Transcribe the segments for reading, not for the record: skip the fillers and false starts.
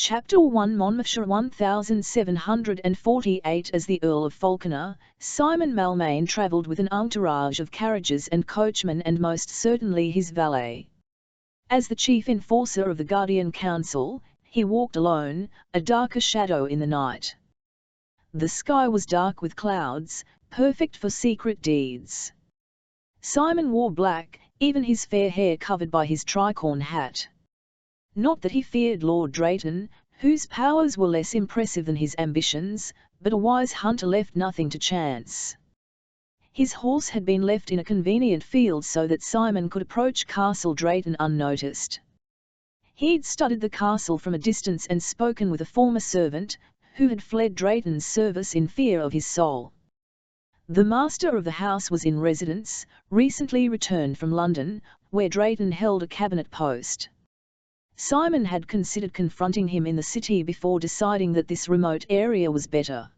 Chapter 1 Monmouthshire 1748. As the Earl of Falconer, Simon Malmain travelled with an entourage of carriages and coachmen, and most certainly his valet. As the chief enforcer of the Guardian Council, he walked alone, a darker shadow in the night. The sky was dark with clouds, perfect for secret deeds. Simon wore black, even his fair hair covered by his tricorn hat. Not that he feared Lord Drayton, whose powers were less impressive than his ambitions, but a wise hunter left nothing to chance. His horse had been left in a convenient field so that Simon could approach Castle Drayton unnoticed. He'd studied the castle from a distance and spoken with a former servant, who had fled Drayton's service in fear of his soul. The master of the house was in residence, recently returned from London, where Drayton held a cabinet post. Simon had considered confronting him in the city before deciding that this remote area was better.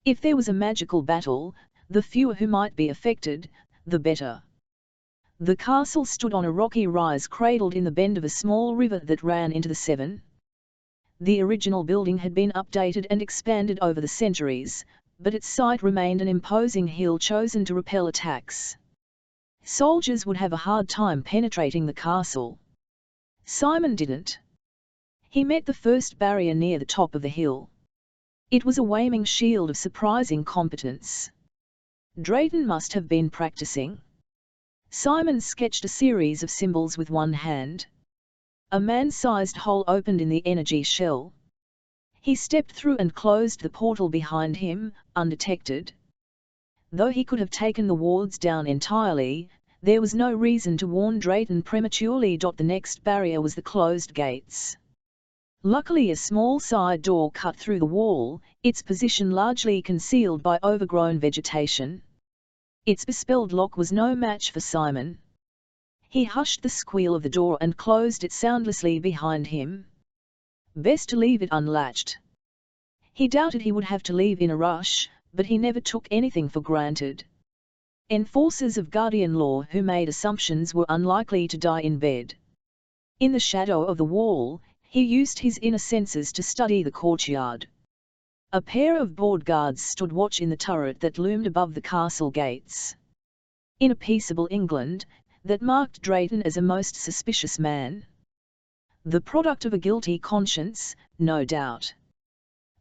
If there was a magical battle, the fewer who might be affected, the better. The castle stood on a rocky rise cradled in the bend of a small river that ran into the Severn. The original building had been updated and expanded over the centuries, but its site remained an imposing hill chosen to repel attacks. Soldiers would have a hard time penetrating the castle. Simon didn't. He met the first barrier near the top of the hill. It was a waving shield of surprising competence. Drayton must have been practicing. Simon sketched a series of symbols with one hand. A man-sized hole opened in the energy shell. He stepped through and closed the portal behind him, undetected. Though he could have taken the wards down entirely, there was no reason to warn Drayton prematurely. The next barrier was the closed gates. Luckily a small side door cut through the wall, its position largely concealed by overgrown vegetation. Its bespelled lock was no match for Simon. He hushed the squeal of the door and closed it soundlessly behind him. Best to leave it unlatched. He doubted he would have to leave in a rush, but he never took anything for granted. Enforcers of Guardian law who made assumptions were unlikely to die in bed. In the shadow of the wall, he used his inner senses to study the courtyard. A pair of board guards stood watch in the turret that loomed above the castle gates. In a peaceable England, that marked Drayton as a most suspicious man. The product of a guilty conscience, no doubt.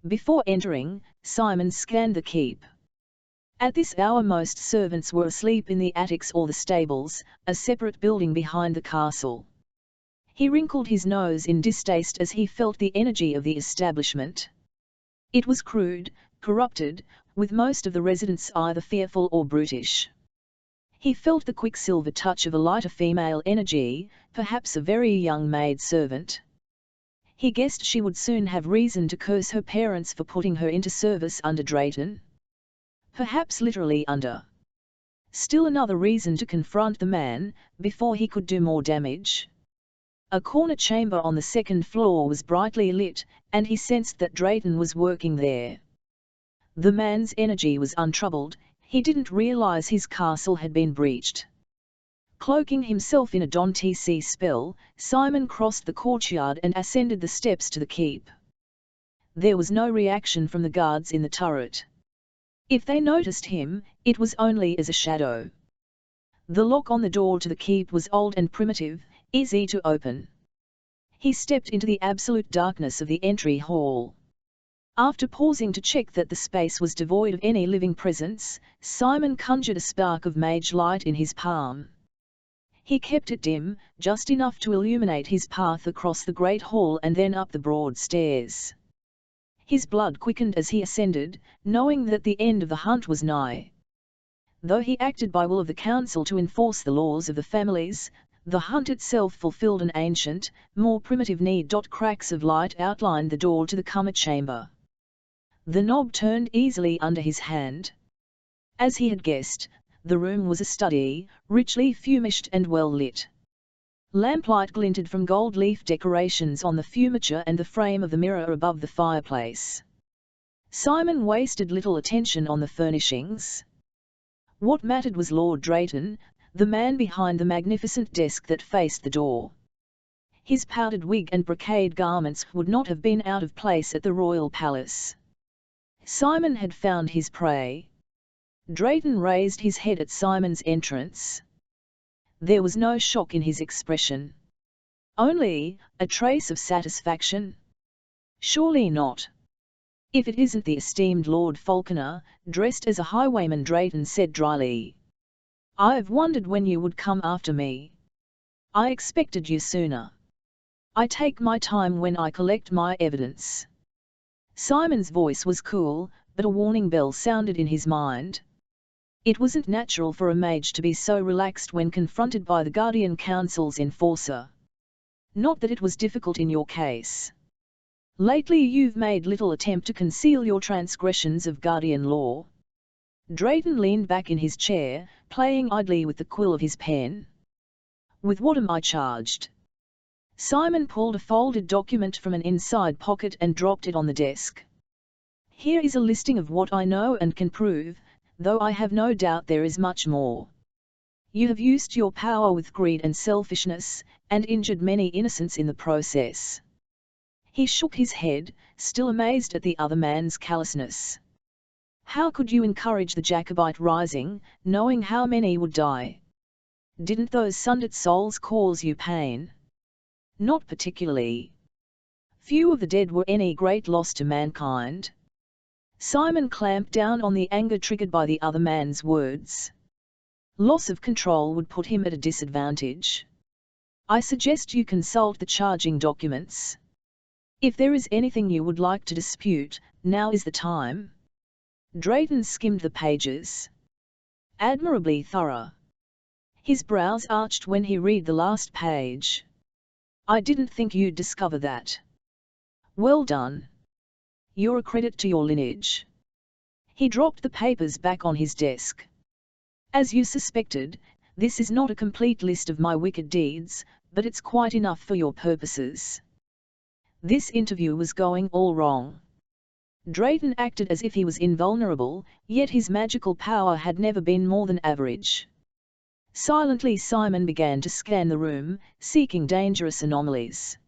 Before entering, Simon scanned the keep. At this hour most servants were asleep in the attics or the stables, a separate building behind the castle. He wrinkled his nose in distaste as he felt the energy of the establishment. It was crude, corrupted, with most of the residents either fearful or brutish. He felt the quicksilver touch of a lighter female energy, perhaps a very young maid-servant. He guessed she would soon have reason to curse her parents for putting her into service under Drayton. Perhaps literally under. Still another reason to confront the man, before he could do more damage. A corner chamber on the second floor was brightly lit, and he sensed that Drayton was working there. The man's energy was untroubled, he didn't realize his castle had been breached. Cloaking himself in a Don-T-C spell, Simon crossed the courtyard and ascended the steps to the keep. There was no reaction from the guards in the turret. If they noticed him, it was only as a shadow. The lock on the door to the keep was old and primitive, easy to open. He stepped into the absolute darkness of the entry hall. After pausing to check that the space was devoid of any living presence, Simon conjured a spark of mage light in his palm. He kept it dim, just enough to illuminate his path across the great hall and then up the broad stairs. His blood quickened as he ascended, knowing that the end of the hunt was nigh. Though he acted by will of the council to enforce the laws of the families, the hunt itself fulfilled an ancient, more primitive need. Cracks of light outlined the door to the comer chamber. The knob turned easily under his hand. As he had guessed, the room was a study, richly fumished and well lit. Lamplight glinted from gold leaf decorations on the furniture and the frame of the mirror above the fireplace. Simon wasted little attention on the furnishings. What mattered was Lord Drayton, the man behind the magnificent desk that faced the door. His powdered wig and brocade garments would not have been out of place at the royal palace. Simon had found his prey. Drayton raised his head at Simon's entrance. There was no shock in his expression. Only a trace of satisfaction. Surely not. If it isn't the esteemed Lord Falconer, dressed as a highwayman, Drayton said dryly. I've wondered when you would come after me. I expected you sooner. I take my time when I collect my evidence. Simon's voice was cool, but a warning bell sounded in his mind. It wasn't natural for a mage to be so relaxed when confronted by the Guardian Council's enforcer. Not that it was difficult in your case. Lately you've made little attempt to conceal your transgressions of Guardian law. Drayton leaned back in his chair, playing idly with the quill of his pen. With what am I charged? Simon pulled a folded document from an inside pocket and dropped it on the desk. Here is a listing of what I know and can prove, though I have no doubt there is much more. You have used your power with greed and selfishness, and injured many innocents in the process. He shook his head, still amazed at the other man's callousness. How could you encourage the Jacobite rising, knowing how many would die? Didn't those sundered souls cause you pain? Not particularly. Few of the dead were any great loss to mankind. Simon clamped down on the anger triggered by the other man's words. Loss of control would put him at a disadvantage. I suggest you consult the charging documents. If there is anything you would like to dispute, now is the time. Drayton skimmed the pages. Admirably thorough. His brows arched when he read the last page. I didn't think you'd discover that. Well done. You're a credit to your lineage. He dropped the papers back on his desk. As you suspected, this is not a complete list of my wicked deeds, but it's quite enough for your purposes. This interview was going all wrong. Drayton acted as if he was invulnerable, yet his magical power had never been more than average. Silently Simon began to scan the room, seeking dangerous anomalies.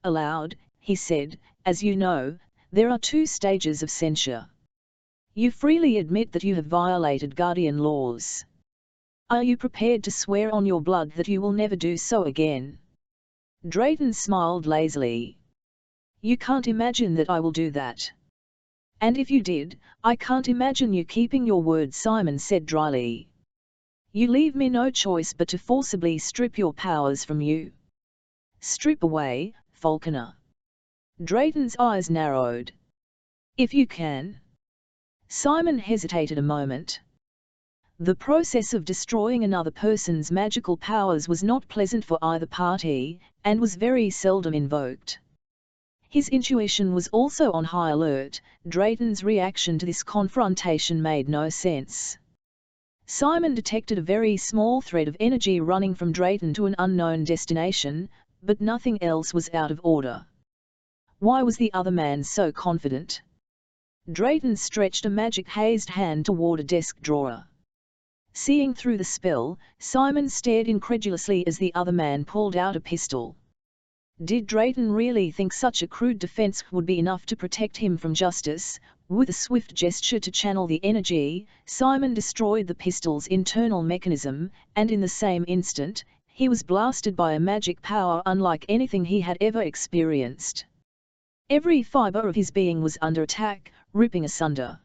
Aloud, he said, as you know, there are 2 stages of censure. You freely admit that you have violated Guardian laws. Are you prepared to swear on your blood that you will never do so again? Drayton smiled lazily. You can't imagine that I will do that. And if you did, I can't imagine you keeping your word, Simon said dryly. You leave me no choice but to forcibly strip your powers from you. Strip away, Falconer. Drayton's eyes narrowed. If you can. Simon hesitated a moment. The process of destroying another person's magical powers was not pleasant for either party, and was very seldom invoked. His intuition was also on high alert. Drayton's reaction to this confrontation made no sense. Simon detected a very small thread of energy running from Drayton to an unknown destination, but nothing else was out of order. Why was the other man so confident? Drayton stretched a magic-hazed hand toward a desk drawer. Seeing through the spell, Simon stared incredulously as the other man pulled out a pistol. Did Drayton really think such a crude defense would be enough to protect him from justice? With a swift gesture to channel the energy, Simon destroyed the pistol's internal mechanism, and in the same instant, he was blasted by a magic power unlike anything he had ever experienced. Every fiber of his being was under attack, ripping asunder.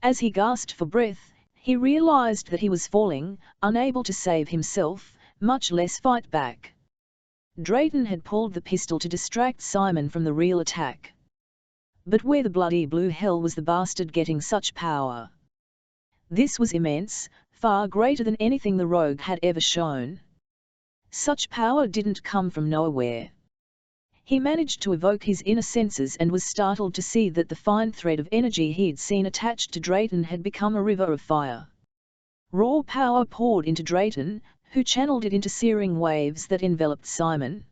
As he gasped for breath, he realized that he was falling, unable to save himself, much less fight back. Drayton had pulled the pistol to distract Simon from the real attack. But where the bloody blue hell was the bastard getting such power? This was immense, far greater than anything the rogue had ever shown. Such power didn't come from nowhere. He managed to evoke his inner senses and was startled to see that the fine thread of energy he'd seen attached to Drayton had become a river of fire. Raw power poured into Drayton, who channeled it into searing waves that enveloped Simon.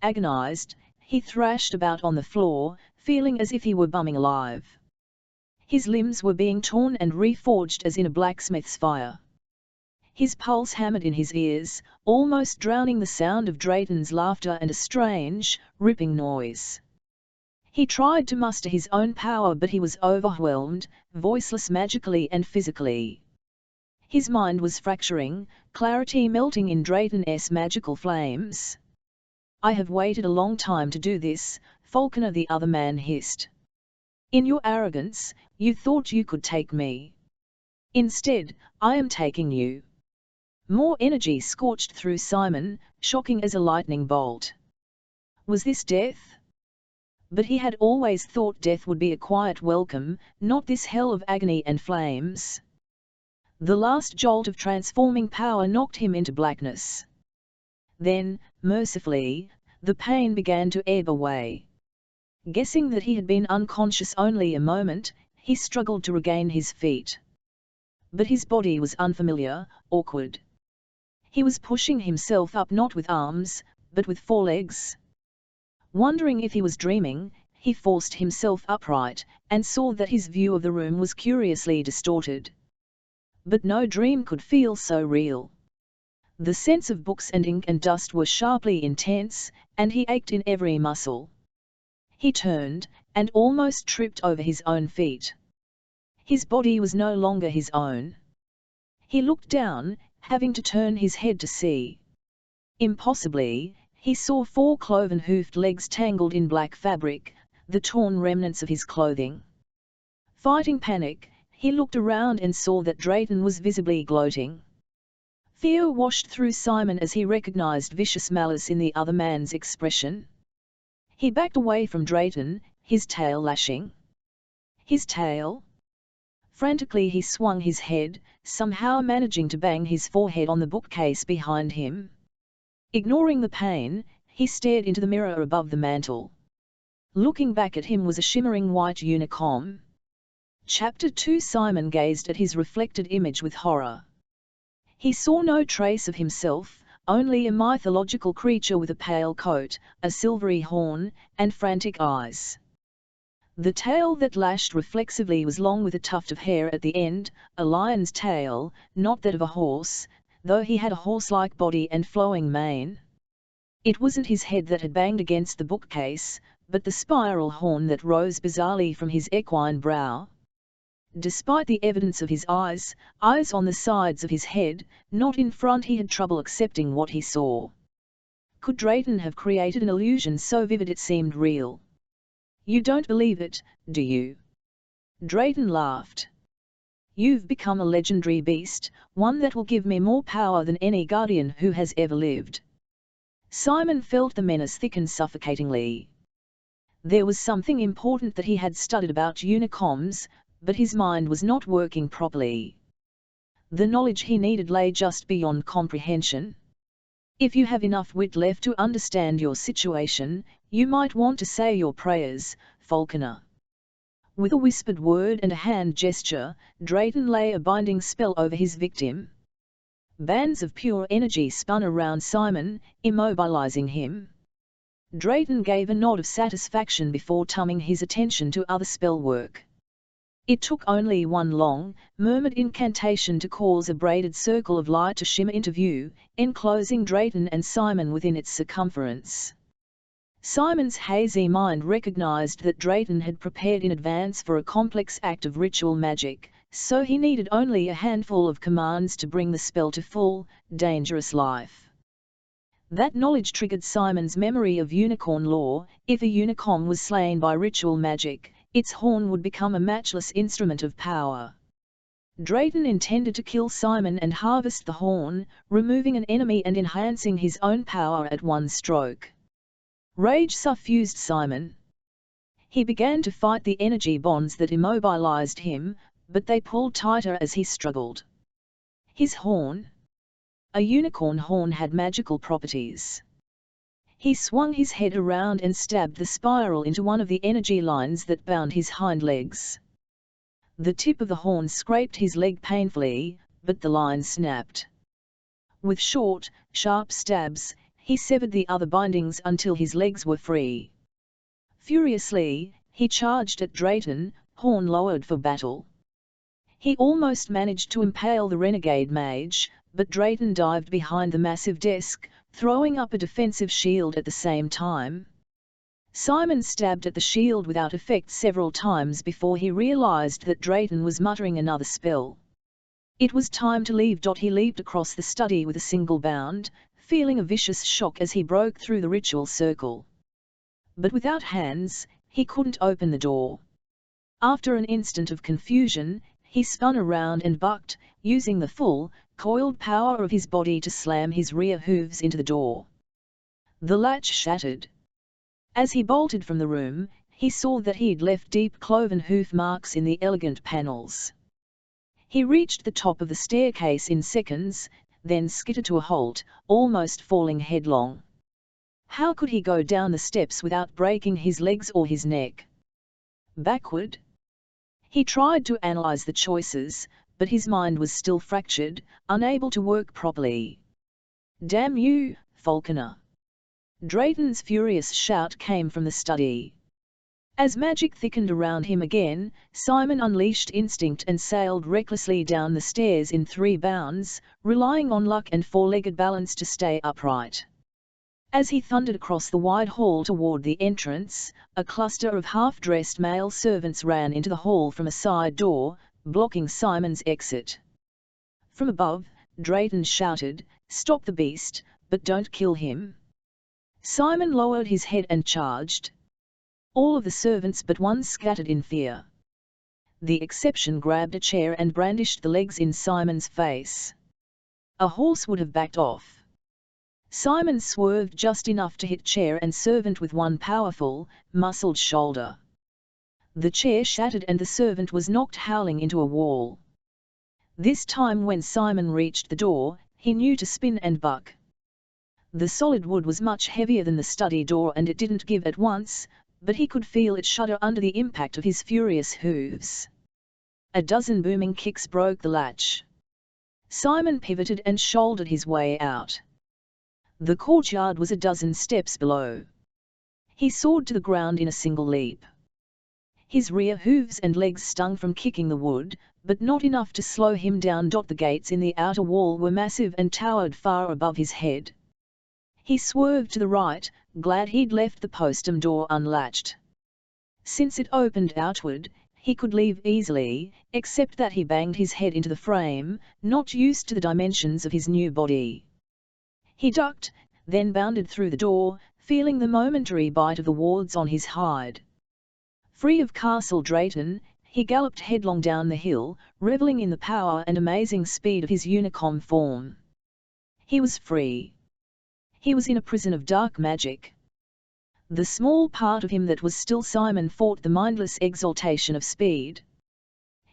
Agonized, he thrashed about on the floor, feeling as if he were bumming alive. His limbs were being torn and reforged as in a blacksmith's fire. His pulse hammered in his ears, almost drowning the sound of Drayton's laughter and a strange, ripping noise. He tried to muster his own power, but he was overwhelmed, voiceless magically and physically. His mind was fracturing, clarity melting in Drayton's magical flames. "I have waited a long time to do this," Falconer, the other man, hissed. "In your arrogance, you thought you could take me. Instead, I am taking you." More energy scorched through Simon, shocking as a lightning bolt. Was this death? But he had always thought death would be a quiet welcome, not this hell of agony and flames. The last jolt of transforming power knocked him into blackness. Then, mercifully, the pain began to ebb away. Guessing that he had been unconscious only a moment, he struggled to regain his feet. But his body was unfamiliar, awkward. He was pushing himself up not with arms, but with forelegs. Wondering if he was dreaming, he forced himself upright, and saw that his view of the room was curiously distorted. But no dream could feel so real. The scents of books and ink and dust were sharply intense, and he ached in every muscle. He turned, and almost tripped over his own feet. His body was no longer his own. He looked down, having to turn his head to see. Impossibly, he saw 4 cloven-hoofed legs tangled in black fabric, the torn remnants of his clothing. Fighting panic, he looked around and saw that Drayton was visibly gloating. Fear washed through Simon as he recognized vicious malice in the other man's expression. He backed away from Drayton, his tail lashing. His tail? Frantically he swung his head, somehow managing to bang his forehead on the bookcase behind him. Ignoring the pain, he stared into the mirror above the mantel. Looking back at him was a shimmering white unicom. Chapter 2. Simon gazed at his reflected image with horror. He saw no trace of himself, only a mythological creature with a pale coat, a silvery horn, and frantic eyes. The tail that lashed reflexively was long with a tuft of hair at the end, a lion's tail, not that of a horse, though he had a horse-like body and flowing mane. It wasn't his head that had banged against the bookcase, but the spiral horn that rose bizarrely from his equine brow. Despite the evidence of his eyes on the sides of his head, not in front, he had trouble accepting what he saw. Could Drayton have created an illusion so vivid it seemed real? "You don't believe it, do you?" Drayton laughed. "You've become a legendary beast, one that will give me more power than any guardian who has ever lived." Simon felt the menace thicken suffocatingly. There was something important that he had studied about unicoms, but his mind was not working properly. The knowledge he needed lay just beyond comprehension. "If you have enough wit left to understand your situation, you might want to say your prayers, Falconer." With a whispered word and a hand gesture, Drayton lay a binding spell over his victim. Bands of pure energy spun around Simon, immobilizing him. Drayton gave a nod of satisfaction before turning his attention to other spell work. It took only one long, murmured incantation to cause a braided circle of light to shimmer into view, enclosing Drayton and Simon within its circumference. Simon's hazy mind recognized that Drayton had prepared in advance for a complex act of ritual magic, so he needed only a handful of commands to bring the spell to full, dangerous life. That knowledge triggered Simon's memory of unicorn lore. If a unicom was slain by ritual magic, its horn would become a matchless instrument of power. Drayton intended to kill Simon and harvest the horn, removing an enemy and enhancing his own power at one stroke. Rage suffused Simon. He began to fight the energy bonds that immobilized him, but they pulled tighter as he struggled. His horn? A unicorn horn had magical properties. He swung his head around and stabbed the spiral into one of the energy lines that bound his hind legs. The tip of the horn scraped his leg painfully, but the line snapped. With short, sharp stabs, he severed the other bindings until his legs were free. Furiously, he charged at Drayton, horn lowered for battle. He almost managed to impale the renegade mage, but Drayton dived behind the massive desk, throwing up a defensive shield at the same time. Simon stabbed at the shield without effect several times before he realized that Drayton was muttering another spell. It was time to leave. He leaped across the study with a single bound, feeling a vicious shock as he broke through the ritual circle. But without hands, he couldn't open the door. After an instant of confusion, he spun around and bucked, using the full, coiled power of his body to slam his rear hooves into the door. The latch shattered. As he bolted from the room, he saw that he'd left deep cloven hoof marks in the elegant panels. He reached the top of the staircase in seconds, then skittered to a halt, almost falling headlong. How could he go down the steps without breaking his legs or his neck? Backward? He tried to analyze the choices, but his mind was still fractured, unable to work properly. "Damn you, Falconer!" Drayton's furious shout came from the study. As magic thickened around him again, Simon unleashed instinct and sailed recklessly down the stairs in 3 bounds, relying on luck and four-legged balance to stay upright. As he thundered across the wide hall toward the entrance, a cluster of half-dressed male servants ran into the hall from a side door, blocking Simon's exit. From above, Drayton shouted, "Stop the beast, but don't kill him." Simon lowered his head and charged. All of the servants but one scattered in fear. The exception grabbed a chair and brandished the legs in Simon's face. A horse would have backed off. Simon swerved just enough to hit chair and servant with one powerful, muscled shoulder. The chair shattered and the servant was knocked howling into a wall. This time when Simon reached the door, he knew to spin and buck. The solid wood was much heavier than the study door and it didn't give at once, but he could feel it shudder under the impact of his furious hooves. A dozen booming kicks broke the latch. Simon pivoted and shouldered his way out. The courtyard was a dozen steps below. He soared to the ground in a single leap. His rear hooves and legs stung from kicking the wood, but not enough to slow him down. The gates in the outer wall were massive and towered far above his head. He swerved to the right, glad he'd left the postern door unlatched. Since it opened outward, he could leave easily, except that he banged his head into the frame, not used to the dimensions of his new body. He ducked, then bounded through the door, feeling the momentary bite of the wards on his hide. Free of Castle Drayton, he galloped headlong down the hill, reveling in the power and amazing speed of his unicorn form. He was free. He was in a prison of dark magic. The small part of him that was still Simon fought the mindless exaltation of speed.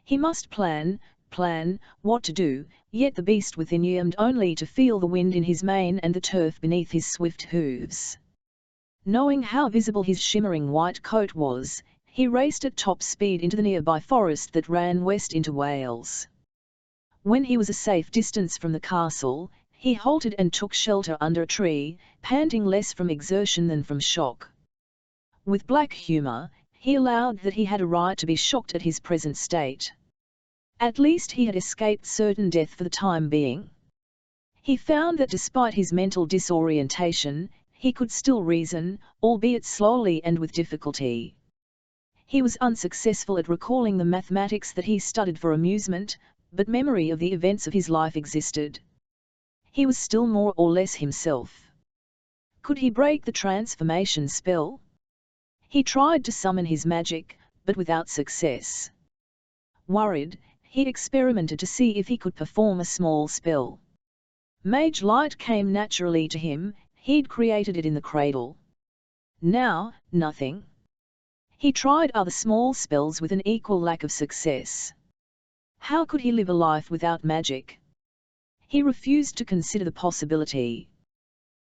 He must plan what to do, yet the beast within yearned only to feel the wind in his mane and the turf beneath his swift hooves. Knowing how visible his shimmering white coat was, he raced at top speed into the nearby forest that ran west into Wales. When he was a safe distance from the castle, he halted and took shelter under a tree, panting less from exertion than from shock. With black humour, he allowed that he had a right to be shocked at his present state. At least he had escaped certain death for the time being. He found that despite his mental disorientation, he could still reason, albeit slowly and with difficulty. He was unsuccessful at recalling the mathematics that he studied for amusement, but memory of the events of his life existed. He was still more or less himself. Could he break the transformation spell? He tried to summon his magic, but without success. Worried, he experimented to see if he could perform a small spell. Mage light came naturally to him, he'd created it in the cradle. Now, nothing. He tried other small spells with an equal lack of success. How could he live a life without magic? He refused to consider the possibility.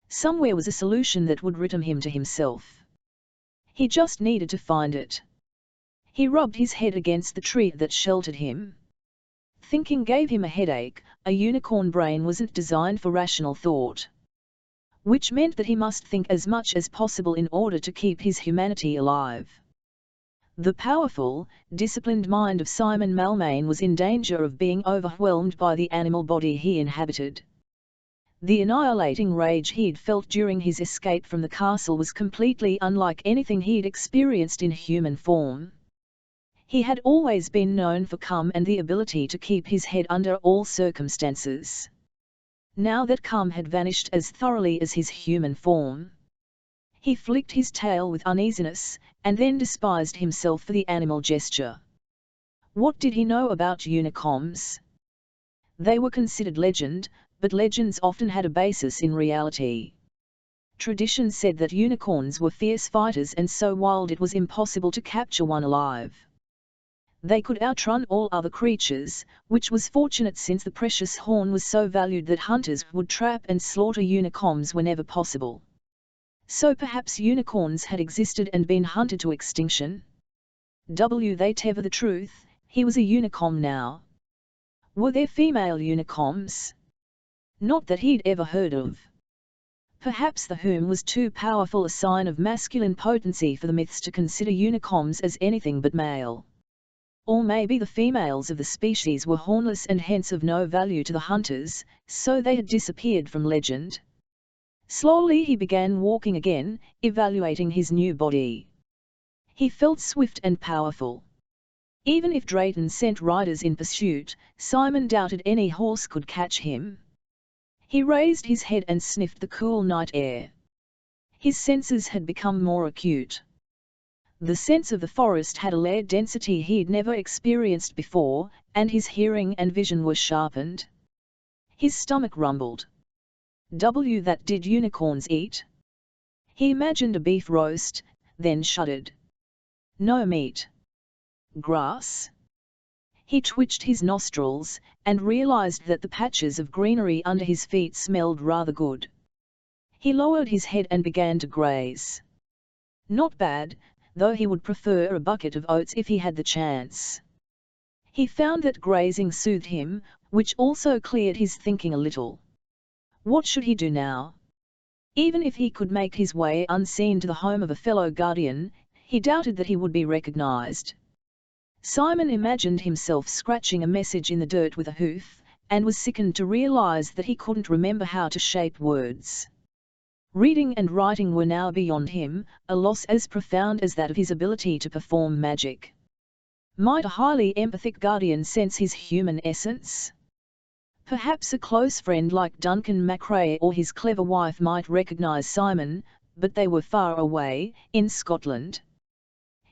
Somewhere was a solution that would return him to himself. He just needed to find it. He rubbed his head against the tree that sheltered him. Thinking gave him a headache. A unicorn brain wasn't designed for rational thought. Which meant that he must think as much as possible in order to keep his humanity alive. The powerful, disciplined mind of Simon Malmain was in danger of being overwhelmed by the animal body he inhabited. The annihilating rage he'd felt during his escape from the castle was completely unlike anything he'd experienced in human form. He had always been known for calm and the ability to keep his head under all circumstances. Now that calm had vanished as thoroughly as his human form. He flicked his tail with uneasiness, and then despised himself for the animal gesture. What did he know about unicorns? They were considered legend, but legends often had a basis in reality. Tradition said that unicorns were fierce fighters and so wild it was impossible to capture one alive. They could outrun all other creatures, which was fortunate since the precious horn was so valued that hunters would trap and slaughter unicorns whenever possible. So perhaps unicorns had existed and been hunted to extinction? Whatever the truth, he was a unicorn now. Were there female unicorns? Not that he'd ever heard of. Perhaps the whom was too powerful a sign of masculine potency for the myths to consider unicorns as anything but male. Or maybe the females of the species were hornless and hence of no value to the hunters, so they had disappeared from legend. Slowly he began walking again, evaluating his new body. He felt swift and powerful. Even if Drayton sent riders in pursuit, Simon doubted any horse could catch him. He raised his head and sniffed the cool night air. His senses had become more acute. The sense of the forest had a layered density he'd never experienced before, and his hearing and vision were sharpened. His stomach rumbled. That did unicorns eat? He imagined a beef roast, then shuddered. No meat. Grass? He twitched his nostrils, and realized that the patches of greenery under his feet smelled rather good. He lowered his head and began to graze. Not bad, though he would prefer a bucket of oats if he had the chance. He found that grazing soothed him, which also cleared his thinking a little. What should he do now? Even if he could make his way unseen to the home of a fellow guardian, he doubted that he would be recognized. Simon imagined himself scratching a message in the dirt with a hoof, and was sickened to realize that he couldn't remember how to shape words. Reading and writing were now beyond him, a loss as profound as that of his ability to perform magic. Might a highly empathic guardian sense his human essence? Perhaps a close friend like Duncan MacRae or his clever wife might recognize Simon, but they were far away, in Scotland.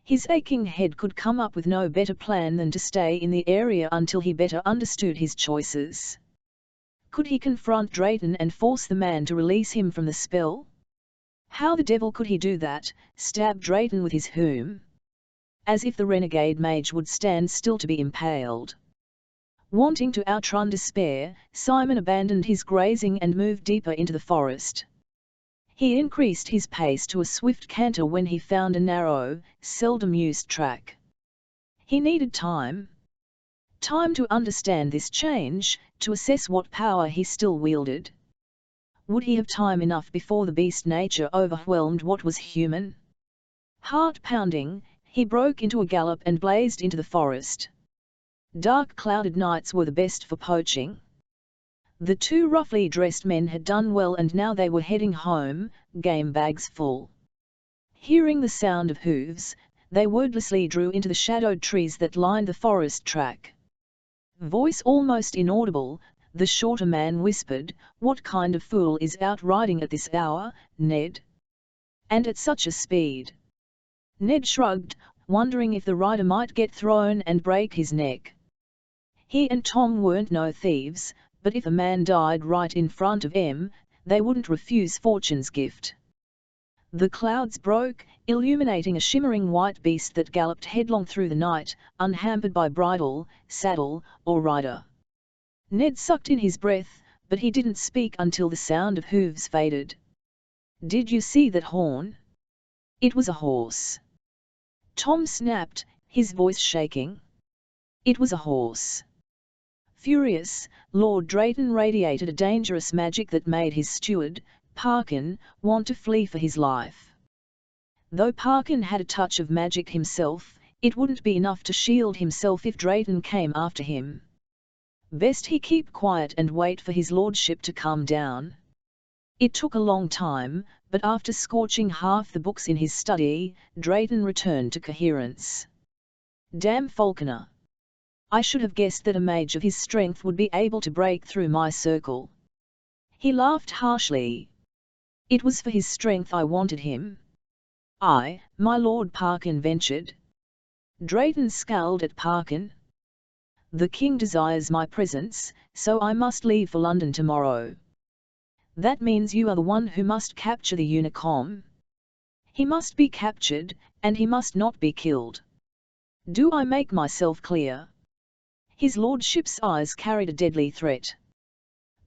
His aching head could come up with no better plan than to stay in the area until he better understood his choices. Could he confront Drayton and force the man to release him from the spell? How the devil could he do that, stab Drayton with his whom? As if the renegade mage would stand still to be impaled. Wanting to outrun despair, Simon abandoned his grazing and moved deeper into the forest. He increased his pace to a swift canter when he found a narrow, seldom used track. He needed time. Time to understand this change, to assess what power he still wielded. Would he have time enough before the beast nature overwhelmed what was human? Heart pounding, he broke into a gallop and blazed into the forest. Dark clouded nights were the best for poaching. The two roughly dressed men had done well and now they were heading home, game bags full. Hearing the sound of hooves, they wordlessly drew into the shadowed trees that lined the forest track. Voice almost inaudible, the shorter man whispered, "What kind of fool is out riding at this hour, Ned? And at such a speed?" Ned shrugged, wondering if the rider might get thrown and break his neck. He and Tom weren't no thieves, but if a man died right in front of them, they wouldn't refuse fortune's gift. The clouds broke, illuminating a shimmering white beast that galloped headlong through the night, unhampered by bridle, saddle, or rider. Ned sucked in his breath, but he didn't speak until the sound of hooves faded. "Did you see that horn?" "It was a horse." Tom snapped, his voice shaking. "It was a horse." Furious, Lord Drayton radiated a dangerous magic that made his steward, Parkin, want to flee for his life. Though Parkin had a touch of magic himself, It wouldn't be enough to shield himself if Drayton came after him. Best he keep quiet and wait for his lordship to calm down. It took a long time, but after scorching half the books in his study, Drayton returned to coherence. Damn Falconer! I should have guessed that a mage of his strength would be able to break through my circle. He laughed harshly. It was for his strength I wanted him. I, my Lord Parkin ventured. Drayton scowled at Parkin. The king desires my presence, so I must leave for London tomorrow. That means you are the one who must capture the Unicom. He must be captured, and he must not be killed. Do I make myself clear? His lordship's eyes carried a deadly threat.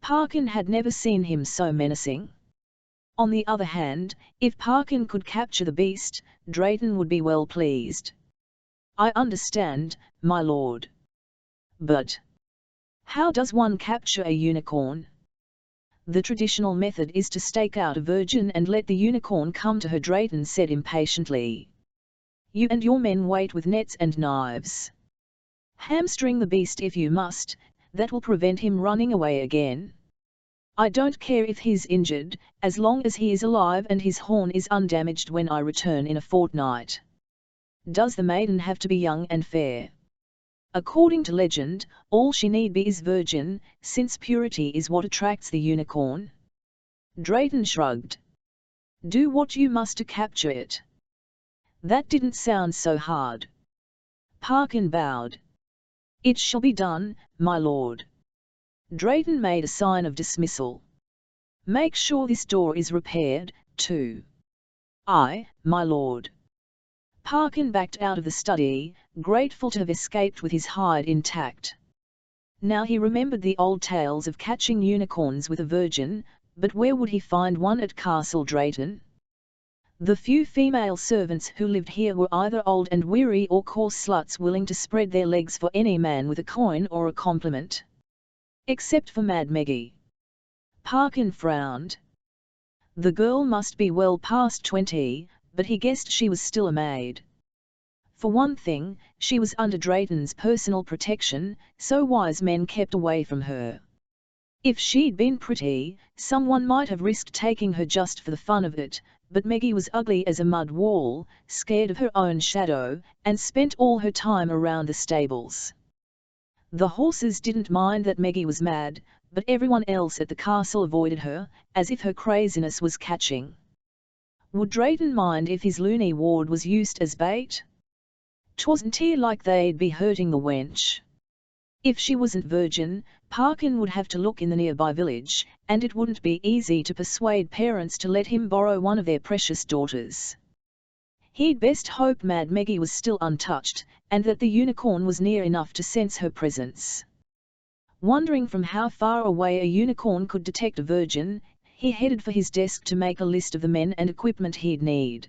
Parkin had never seen him so menacing. On the other hand, if Parkin could capture the beast, Drayton would be well pleased. I understand, my lord. But how does one capture a unicorn? The traditional method is to stake out a virgin and let the unicorn come to her, Drayton said impatiently. You and your men wait with nets and knives. Hamstring the beast if you must, that will prevent him running away again. I don't care if he's injured, as long as he is alive and his horn is undamaged when I return in a fortnight. Does the maiden have to be young and fair? According to legend, all she need be is virgin, since purity is what attracts the unicorn. Drayton shrugged. Do what you must to capture it. That didn't sound so hard. Parkin bowed. It shall be done, my lord. Drayton made a sign of dismissal. Make sure this door is repaired, too. Aye, my lord. Parkin backed out of the study, grateful to have escaped with his hide intact. Now he remembered the old tales of catching unicorns with a virgin, but where would he find one at Castle Drayton? The few female servants who lived here were either old and weary or coarse sluts willing to spread their legs for any man with a coin or a compliment. Except for Mad Meggie. Parkin frowned. The girl must be well past 20, but he guessed she was still a maid. For one thing, she was under Drayton's personal protection, so wise men kept away from her. If she'd been pretty, someone might have risked taking her just for the fun of it, but Meggie was ugly as a mud wall, scared of her own shadow, and spent all her time around the stables. The horses didn't mind that Meggie was mad, but everyone else at the castle avoided her, as if her craziness was catching. Would Drayton mind if his loony ward was used as bait? 'Twasn't he like they'd be hurting the wench. If she wasn't virgin, Parkin would have to look in the nearby village, and it wouldn't be easy to persuade parents to let him borrow one of their precious daughters. He'd best hope Mad Meggie was still untouched, and that the unicorn was near enough to sense her presence. Wondering from how far away a unicorn could detect a virgin, he headed for his desk to make a list of the men and equipment he'd need.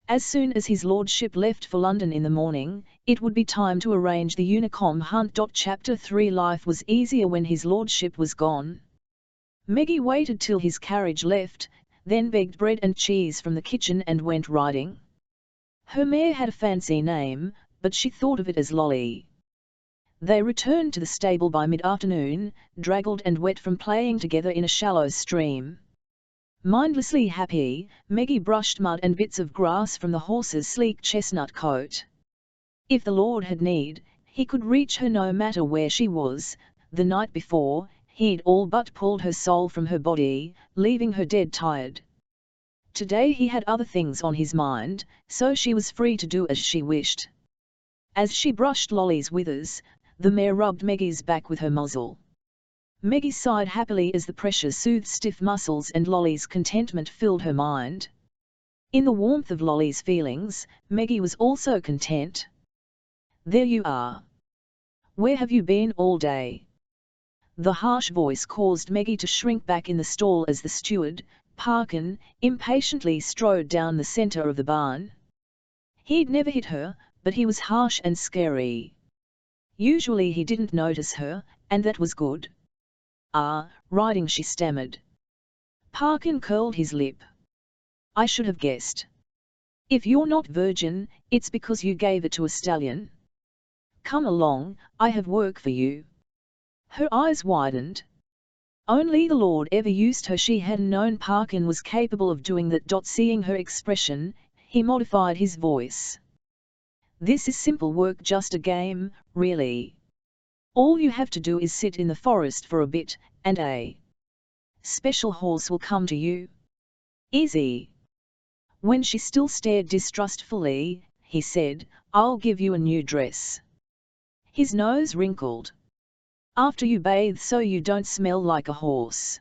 As soon as his lordship left for London in the morning, it would be time to arrange the Unicom hunt. Chapter 3 Life was easier when his lordship was gone. Meggie waited till his carriage left, then begged bread and cheese from the kitchen and went riding. Her mare had a fancy name, but she thought of it as Lolly. They returned to the stable by mid-afternoon, draggled and wet from playing together in a shallow stream. Mindlessly happy, Meggie brushed mud and bits of grass from the horse's sleek chestnut coat. If the Lord had need, he could reach her no matter where she was. The night before, he'd all but pulled her soul from her body, leaving her dead tired. Today he had other things on his mind, so she was free to do as she wished. As she brushed Lolly's withers, the mare rubbed Meggie's back with her muzzle. Meggie sighed happily as the pressure soothed stiff muscles and Lolly's contentment filled her mind. In the warmth of Lolly's feelings, Meggie was also content. There you are. Where have you been all day? The harsh voice caused Meggie to shrink back in the stall as the steward, Parkin, impatiently strode down the centre of the barn. He'd never hit her, but he was harsh and scary. Usually he didn't notice her, and that was good. Ah, riding, she stammered. Parkin curled his lip. I should have guessed. If you're not virgin, it's because you gave it to a stallion. Come along, I have work for you. Her eyes widened. Only the Lord ever used her. She hadn't known Parkin was capable of doing that. Seeing her expression, he modified his voice. This is simple work, just a game, really. All you have to do is sit in the forest for a bit, and a special horse will come to you. Easy. When she still stared distrustfully, he said, I'll give you a new dress. His nose wrinkled. After you bathe so you don't smell like a horse.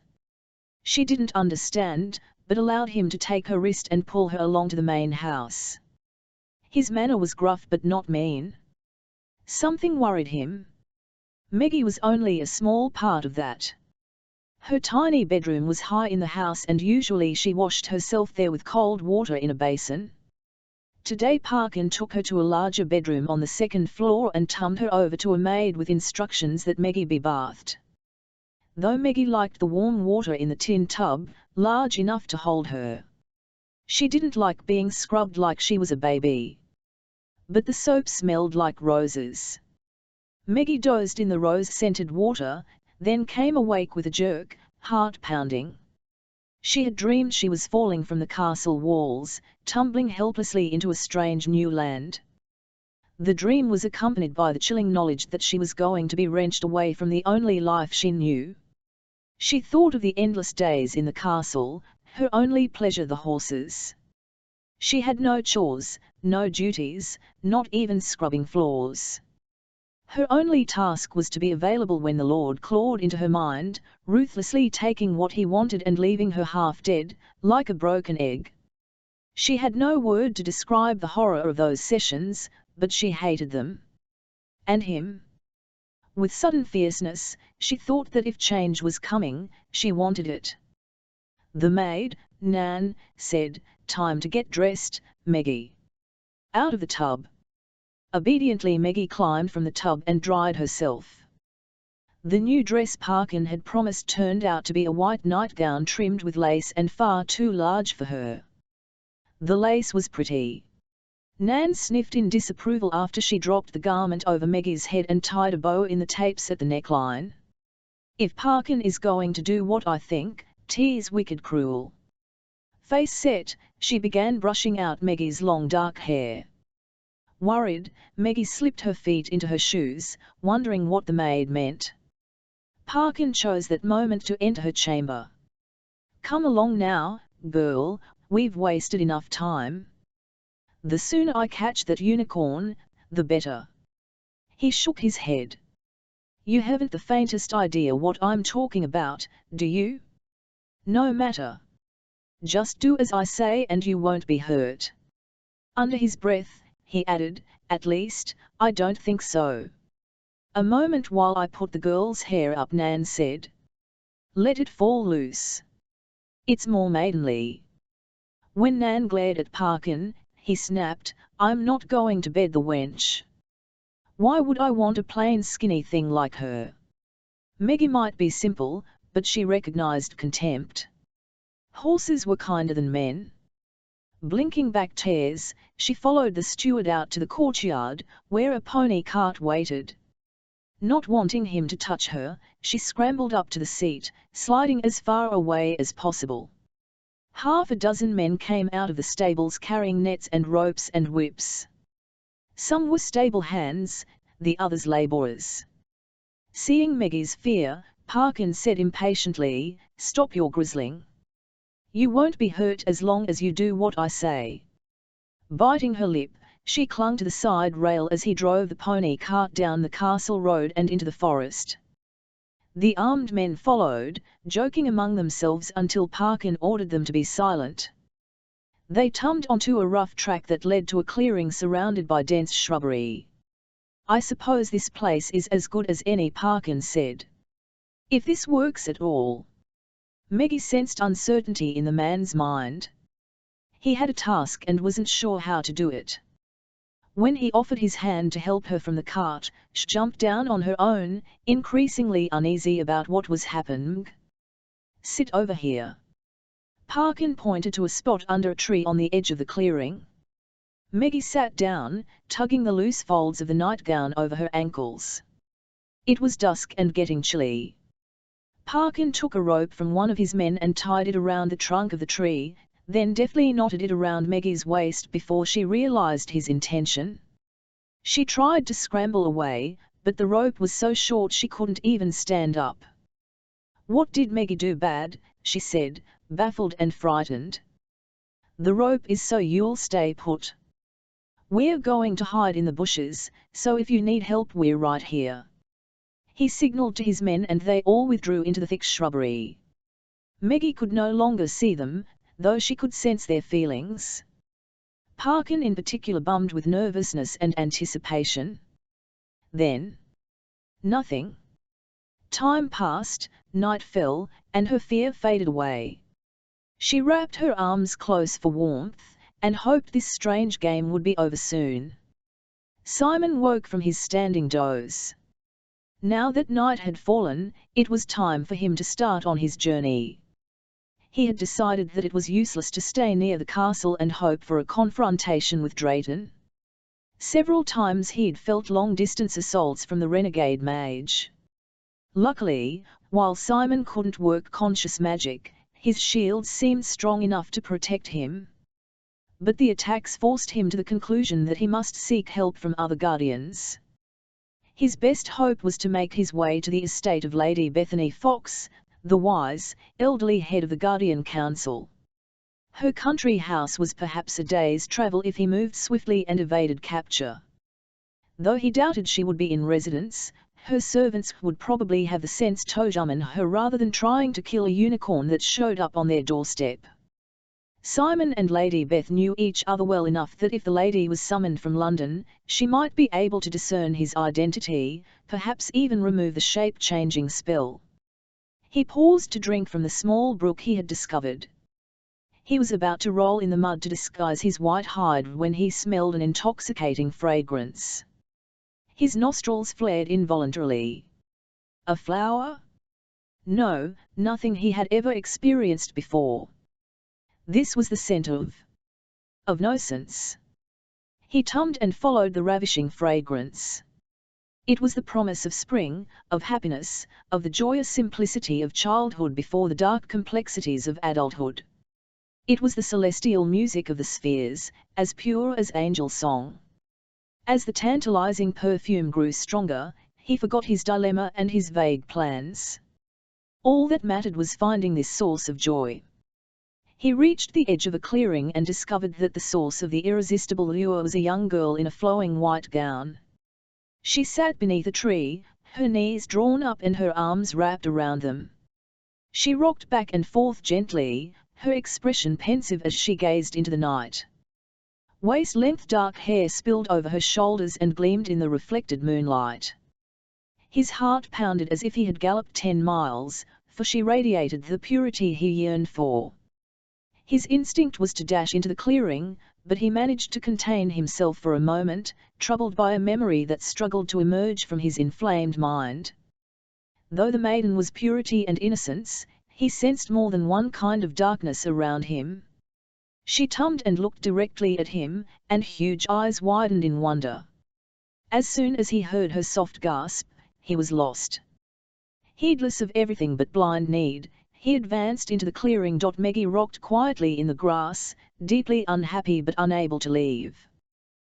She didn't understand, but allowed him to take her wrist and pull her along to the main house. His manner was gruff but not mean. Something worried him. Meggie was only a small part of that. Her tiny bedroom was high in the house and usually she washed herself there with cold water in a basin. Today Parkin took her to a larger bedroom on the second floor and turned her over to a maid with instructions that Meggie be bathed. Though Meggie liked the warm water in the tin tub, large enough to hold her. She didn't like being scrubbed like she was a baby. But the soap smelled like roses. Meggie dozed in the rose-scented water, then came awake with a jerk, heart pounding. She had dreamed she was falling from the castle walls, tumbling helplessly into a strange new land. The dream was accompanied by the chilling knowledge that she was going to be wrenched away from the only life she knew. She thought of the endless days in the castle, her only pleasure the horses. She had no chores, no duties, not even scrubbing floors. Her only task was to be available when the Lord clawed into her mind, ruthlessly taking what he wanted and leaving her half dead, like a broken egg. She had no word to describe the horror of those sessions, but she hated them. And him. With sudden fierceness, she thought that if change was coming, she wanted it. The maid, Nan, said, "Time to get dressed, Meggie." Out of the tub. Obediently Meggie climbed from the tub and dried herself. The new dress Parkin had promised turned out to be a white nightgown trimmed with lace and far too large for her. The lace was pretty. Nan sniffed in disapproval after she dropped the garment over Meggie's head and tied a bow in the tapes at the neckline. If Parkin is going to do what I think, he's wicked cruel. Face set, she began brushing out Meggie's long dark hair. Worried, Meggie slipped her feet into her shoes, wondering what the maid meant. Parkin chose that moment to enter her chamber. "Come along now, girl, we've wasted enough time. The sooner I catch that unicorn, the better." He shook his head. "You haven't the faintest idea what I'm talking about, do you? No matter. Just do as I say and you won't be hurt." Under his breath, he added, "At least, I don't think so." "A moment while I put the girl's hair up," Nan said. "Let it fall loose. It's more maidenly." When Nan glared at Parkin, he snapped, "I'm not going to bed the wench. Why would I want a plain skinny thing like her?" Meggie might be simple, but she recognized contempt. Horses were kinder than men. Blinking back tears, she followed the steward out to the courtyard, where a pony cart waited. Not wanting him to touch her, she scrambled up to the seat, sliding as far away as possible. Half a dozen men came out of the stables carrying nets and ropes and whips. Some were stable hands, the others labourers. Seeing Meggie's fear, Parkin said impatiently, "Stop your grizzling. You won't be hurt as long as you do what I say." Biting her lip, she clung to the side rail as he drove the pony cart down the castle road and into the forest. The armed men followed, joking among themselves until Parkin ordered them to be silent. They tumbled onto a rough track that led to a clearing surrounded by dense shrubbery. "I suppose this place is as good as any," Parkin said. "If this works at all." Meggie sensed uncertainty in the man's mind. He had a task and wasn't sure how to do it. When he offered his hand to help her from the cart, she jumped down on her own, increasingly uneasy about what was happening. "Sit over here." Parkin pointed to a spot under a tree on the edge of the clearing. Meggie sat down, tugging the loose folds of the nightgown over her ankles. It was dusk and getting chilly. Parkin took a rope from one of his men and tied it around the trunk of the tree, then deftly knotted it around Meggie's waist before she realized his intention. She tried to scramble away, but the rope was so short she couldn't even stand up. "What did Meggie do bad?" she said, baffled and frightened. "The rope is so you'll stay put. We're going to hide in the bushes, so if you need help we're right here." He signalled to his men and they all withdrew into the thick shrubbery. Meggie could no longer see them, though she could sense their feelings. Parkin in particular bummed with nervousness and anticipation. Then, nothing. Time passed, night fell, and her fear faded away. She wrapped her arms close for warmth, and hoped this strange game would be over soon. Simon woke from his standing doze. Now that night had fallen, it was time for him to start on his journey. He had decided that it was useless to stay near the castle and hope for a confrontation with Drayton. Several times he'd felt long-distance assaults from the renegade mage. Luckily, while Simon couldn't work conscious magic, his shields seemed strong enough to protect him. But the attacks forced him to the conclusion that he must seek help from other guardians. His best hope was to make his way to the estate of Lady Bethany Fox, the wise, elderly head of the Guardian Council. Her country house was perhaps a day's travel if he moved swiftly and evaded capture. Though he doubted she would be in residence, her servants would probably have the sense to summon her rather than trying to kill a unicorn that showed up on their doorstep. Simon and Lady Beth knew each other well enough that if the lady was summoned from London, she might be able to discern his identity, perhaps even remove the shape-changing spell. He paused to drink from the small brook he had discovered. He was about to roll in the mud to disguise his white hide when he smelled an intoxicating fragrance. His nostrils flared involuntarily. A flower? No, nothing he had ever experienced before. This was the scent of innocence. He tummed and followed the ravishing fragrance. It was the promise of spring, of happiness, of the joyous simplicity of childhood before the dark complexities of adulthood. It was the celestial music of the spheres, as pure as angel song. As the tantalizing perfume grew stronger, he forgot his dilemma and his vague plans. All that mattered was finding this source of joy. He reached the edge of a clearing and discovered that the source of the irresistible lure was a young girl in a flowing white gown. She sat beneath a tree, her knees drawn up and her arms wrapped around them. She rocked back and forth gently, her expression pensive as she gazed into the night. Waist-length dark hair spilled over her shoulders and gleamed in the reflected moonlight. His heart pounded as if he had galloped 10 miles, for she radiated the purity he yearned for. His instinct was to dash into the clearing, but he managed to contain himself for a moment, troubled by a memory that struggled to emerge from his inflamed mind. Though the maiden was purity and innocence, he sensed more than one kind of darkness around him. She tummed and looked directly at him, and huge eyes widened in wonder. As soon as he heard her soft gasp, he was lost. Heedless of everything but blind need, he advanced into the clearing. Meggie rocked quietly in the grass, deeply unhappy but unable to leave.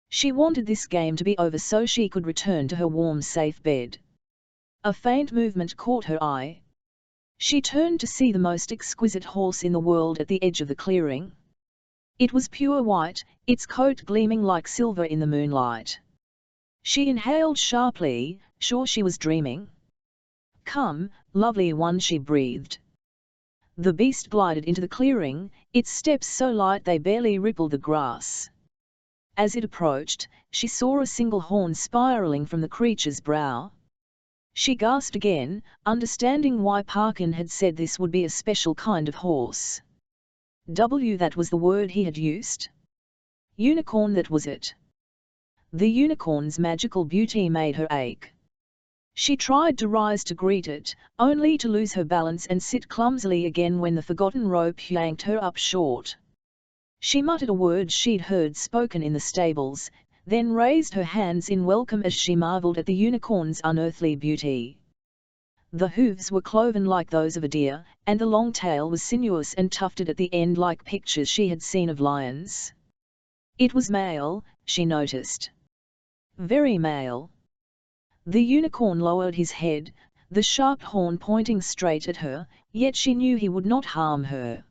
She wanted this game to be over so she could return to her warm safe bed. A faint movement caught her eye. She turned to see the most exquisite horse in the world at the edge of the clearing. It was pure white, its coat gleaming like silver in the moonlight. She inhaled sharply, sure she was dreaming. "Come, lovely one," she breathed. The beast glided into the clearing, its steps so light they barely rippled the grass. As it approached, she saw a single horn spiraling from the creature's brow. She gasped again, understanding why Parkin had said this would be a special kind of horse. That was the word he had used. Unicorn, that was it. The unicorn's magical beauty made her ache. She tried to rise to greet it, only to lose her balance and sit clumsily again when the forgotten rope yanked her up short. She muttered a word she'd heard spoken in the stables, then raised her hands in welcome as she marvelled at the unicorn's unearthly beauty. The hooves were cloven like those of a deer, and the long tail was sinuous and tufted at the end like pictures she had seen of lions. It was male, she noticed. Very male. The unicorn lowered his head, the sharp horn pointing straight at her, yet she knew he would not harm her.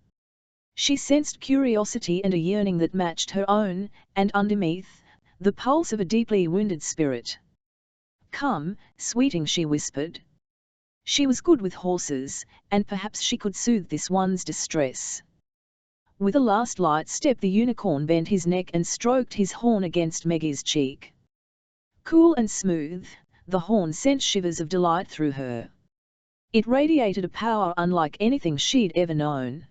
She sensed curiosity and a yearning that matched her own, and underneath, the pulse of a deeply wounded spirit. "Come, sweeting," she whispered. She was good with horses, and perhaps she could soothe this one's distress. With a last light step the unicorn bent his neck and stroked his horn against Maggie's cheek. Cool and smooth, the horn sent shivers of delight through her. It radiated a power unlike anything she'd ever known.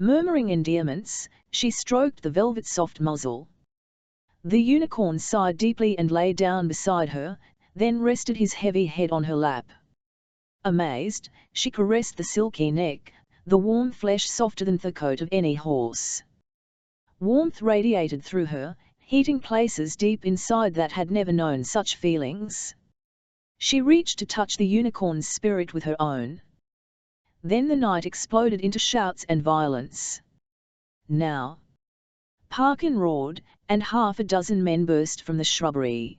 Murmuring endearments, she stroked the velvet soft muzzle. The unicorn sighed deeply and lay down beside her, then rested his heavy head on her lap. Amazed, she caressed the silky neck, the warm flesh softer than the coat of any horse. Warmth radiated through her, heating places deep inside that had never known such feelings. She reached to touch the unicorn's spirit with her own. Then the night exploded into shouts and violence. "Now!" Parkin roared, and half a dozen men burst from the shrubbery.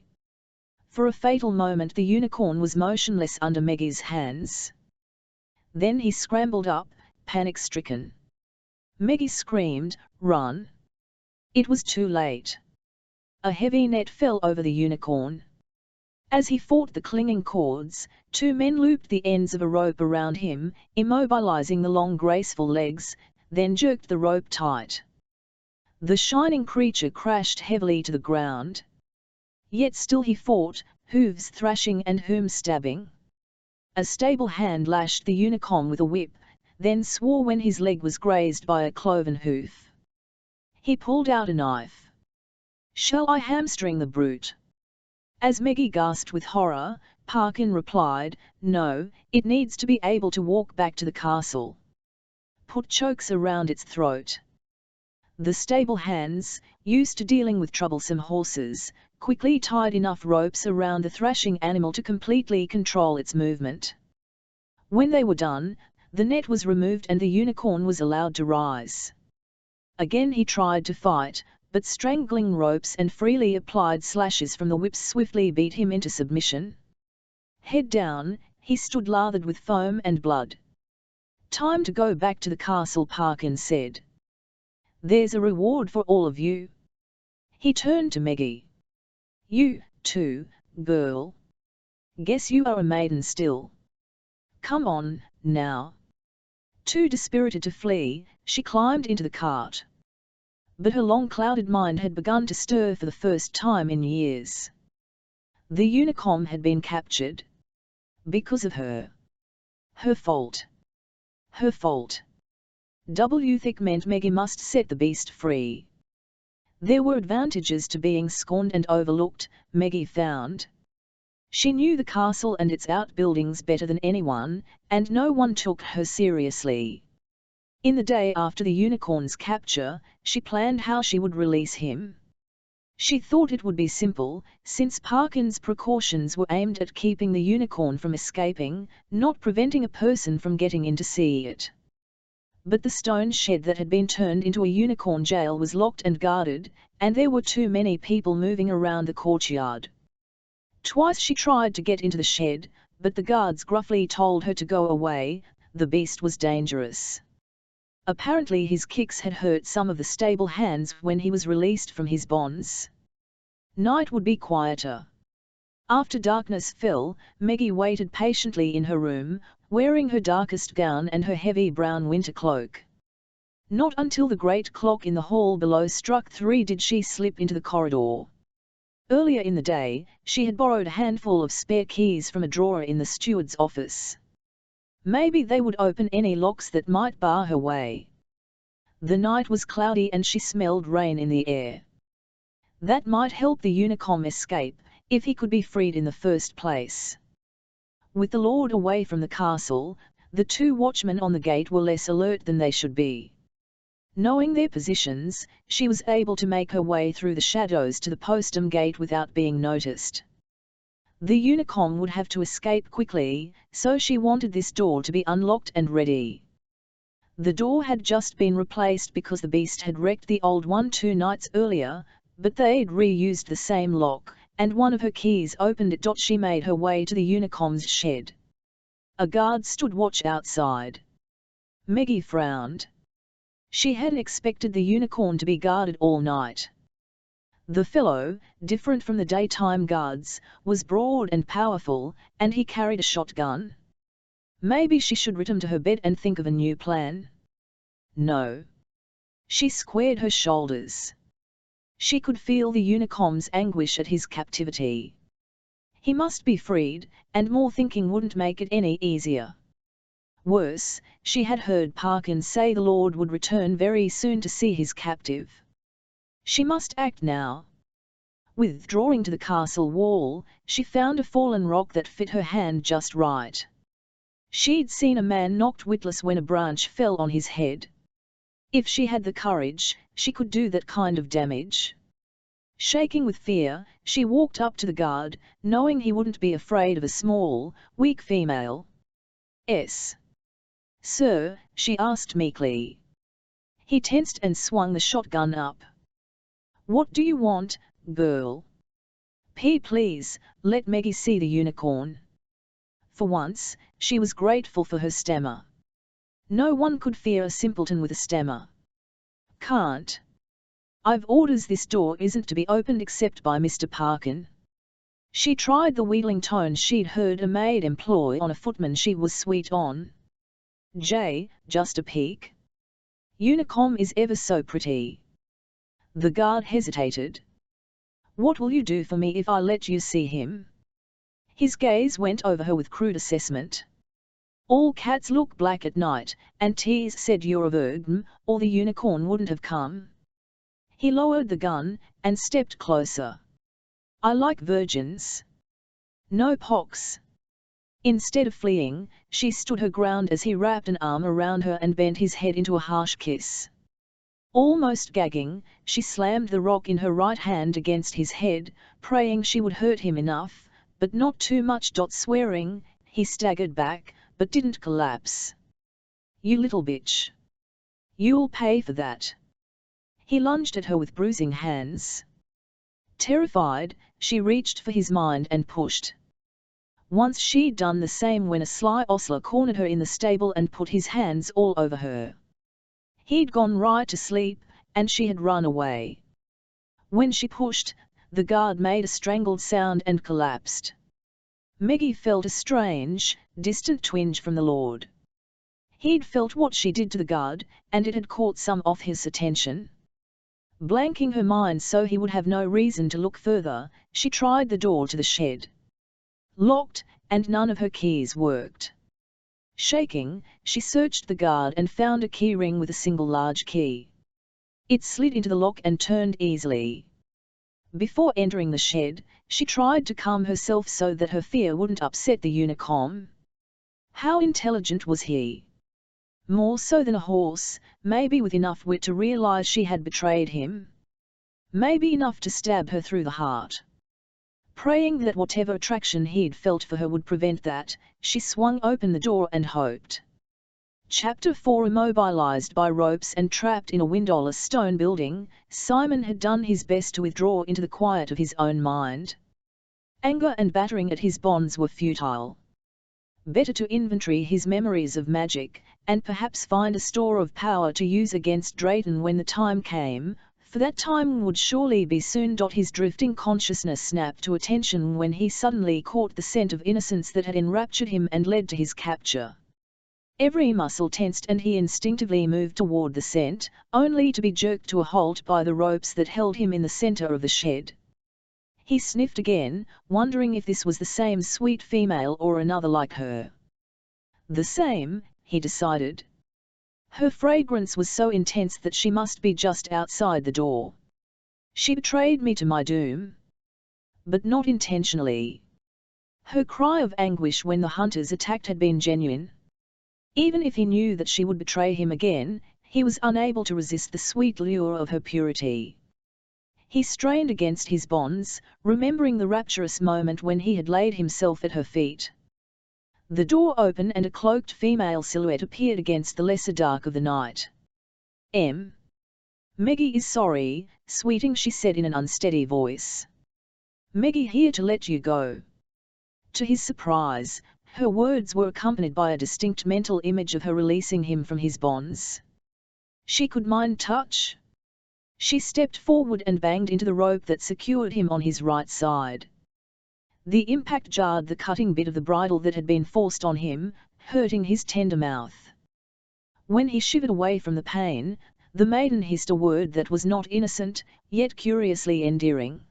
For a fatal moment the unicorn was motionless under Maggie's hands. Then he scrambled up, panic-stricken. Maggie screamed, "Run!" It was too late. A heavy net fell over the unicorn. As he fought the clinging cords, two men looped the ends of a rope around him, immobilizing the long graceful legs, then jerked the rope tight. The shining creature crashed heavily to the ground. Yet still he fought, hooves thrashing and whom stabbing. A stable hand lashed the unicorn with a whip, then swore when his leg was grazed by a cloven hoof. He pulled out a knife. "Shall I hamstring the brute?" As Maggie gasped with horror, Parkin replied, "No, it needs to be able to walk back to the castle. Put chokes around its throat." The stable hands, used to dealing with troublesome horses, quickly tied enough ropes around the thrashing animal to completely control its movement. When they were done, the net was removed and the unicorn was allowed to rise. Again he tried to fight, but strangling ropes and freely applied slashes from the whips swiftly beat him into submission. Head down, he stood lathered with foam and blood. "Time to go back to the castle," Parkin said. "There's a reward for all of you." He turned to Maggie. "You, too, girl. Guess you are a maiden still. Come on, now." Too dispirited to flee, she climbed into the cart. But her long clouded mind had begun to stir for the first time in years. The unicorn had been captured. Because of her. Her fault. Her fault. Thick meant Maggie must set the beast free. There were advantages to being scorned and overlooked, Maggie found. She knew the castle and its outbuildings better than anyone, and no one took her seriously. In the day after the unicorn's capture, she planned how she would release him. She thought it would be simple, since Parkin's precautions were aimed at keeping the unicorn from escaping, not preventing a person from getting in to see it. But the stone shed that had been turned into a unicorn jail was locked and guarded, and there were too many people moving around the courtyard. Twice she tried to get into the shed, but the guards gruffly told her to go away, the beast was dangerous. Apparently his kicks had hurt some of the stable hands when he was released from his bonds. Night would be quieter. After darkness fell, Maggie waited patiently in her room, wearing her darkest gown and her heavy brown winter cloak. Not until the great clock in the hall below struck 3 did she slip into the corridor. Earlier in the day, she had borrowed a handful of spare keys from a drawer in the steward's office. Maybe they would open any locks that might bar her way. The night was cloudy and she smelled rain in the air. That might help the unicorn escape, if he could be freed in the first place. With the lord away from the castle, the 2 watchmen on the gate were less alert than they should be. Knowing their positions, she was able to make her way through the shadows to the postern gate without being noticed. The unicorn would have to escape quickly, so she wanted this door to be unlocked and ready. The door had just been replaced because the beast had wrecked the old one 2 nights earlier, but they'd reused the same lock, and one of her keys opened it. She made her way to the unicorn's shed. A guard stood watch outside. Maggie frowned. She hadn't expected the unicorn to be guarded all night. The fellow, different from the daytime guards, was broad and powerful, and he carried a shotgun. Maybe she should return to her bed and think of a new plan. No. She squared her shoulders. She could feel the unicorn's anguish at his captivity. He must be freed, and more thinking wouldn't make it any easier. Worse, she had heard Parkin say the Lord would return very soon to see his captive. She must act now. Withdrawing to the castle wall, she found a fallen rock that fit her hand just right. She'd seen a man knocked witless when a branch fell on his head. If she had the courage, she could do that kind of damage. Shaking with fear, she walked up to the guard, knowing he wouldn't be afraid of a small, weak female. "Sir," she asked meekly. He tensed and swung the shotgun up. "What do you want, girl?" Please, let Maggie see the unicorn." For once, she was grateful for her stammer. No one could fear a simpleton with a stammer. "Can't. I've orders. This door isn't to be opened except by Mr. Parkin." She tried the wheedling tone she'd heard a maid employ on a footman she was sweet on. Just a peek. Unicorn is ever so pretty." The guard hesitated. "What will you do for me if I let you see him?" His gaze went over her with crude assessment. "All cats look black at night, and Tease said you're a virgin, or the unicorn wouldn't have come." He lowered the gun, and stepped closer. "I like virgins. No pox." Instead of fleeing, she stood her ground as he wrapped an arm around her and bent his head into a harsh kiss. Almost gagging, she slammed the rock in her right hand against his head, praying she would hurt him enough, but not too much. Swearing, he staggered back, but didn't collapse. "You little bitch. You'll pay for that." He lunged at her with bruising hands. Terrified, she reached for his mind and pushed. Once she'd done the same when a sly ostler cornered her in the stable and put his hands all over her. He'd gone right to sleep, and she had run away. When she pushed, the guard made a strangled sound and collapsed. Maggie felt a strange, distant twinge from the Lord. He'd felt what she did to the guard, and it had caught some of his attention. Blanking her mind so he would have no reason to look further, she tried the door to the shed. Locked, and none of her keys worked. Shaking, she searched the guard and found a key ring with a single large key. It slid into the lock and turned easily. Before entering the shed, she tried to calm herself so that her fear wouldn't upset the unicorn. How intelligent was he? More so than a horse, maybe with enough wit to realize she had betrayed him. Maybe enough to stab her through the heart. Praying that whatever attraction he'd felt for her would prevent that, she swung open the door and hoped. Chapter 4. Immobilized by ropes and trapped in a windowless stone building, Simon had done his best to withdraw into the quiet of his own mind. Anger and battering at his bonds were futile. Better to inventory his memories of magic, and perhaps find a store of power to use against Drayton when the time came, for that time would surely be soon. His drifting consciousness snapped to attention when he suddenly caught the scent of innocence that had enraptured him and led to his capture. Every muscle tensed and he instinctively moved toward the scent, only to be jerked to a halt by the ropes that held him in the center of the shed. He sniffed again, wondering if this was the same sweet female or another like her. The same, he decided. Her fragrance was so intense that she must be just outside the door. She betrayed me to my doom. But not intentionally. Her cry of anguish when the hunters attacked had been genuine. Even if he knew that she would betray him again, He was unable to resist the sweet lure of her purity. He strained against his bonds, remembering the rapturous moment when he had laid himself at her feet. The door opened and a cloaked female silhouette appeared against the lesser dark of the night. Meggie is sorry, sweeting, she said in an unsteady voice. Meggie here to let you go. To his surprise, her words were accompanied by a distinct mental image of her releasing him from his bonds. She could mind touch. She stepped forward and banged into the rope that secured him on his right side. The impact jarred the cutting bit of the bridle that had been forced on him, hurting his tender mouth. When he shivered away from the pain, the maiden hissed a word that was not innocent, yet curiously endearing.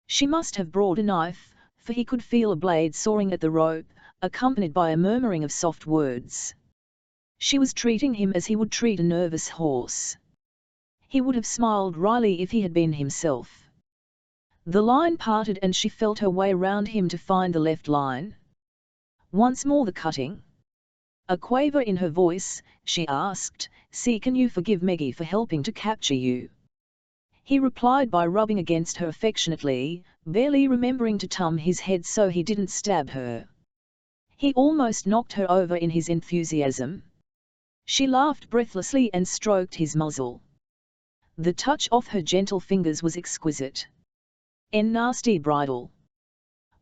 She must have brought a knife, for he could feel a blade sawing at the rope, accompanied by a murmuring of soft words. She was treating him as he would treat a nervous horse. He would have smiled wryly if he had been himself. The line parted and she felt her way round him to find the left line. Once more the cutting. A quaver in her voice, she asked, "See, can you forgive Meggie for helping to capture you?" He replied by rubbing against her affectionately, barely remembering to turn his head so he didn't stab her. He almost knocked her over in his enthusiasm. She laughed breathlessly and stroked his muzzle. The touch of her gentle fingers was exquisite. Nasty bridle.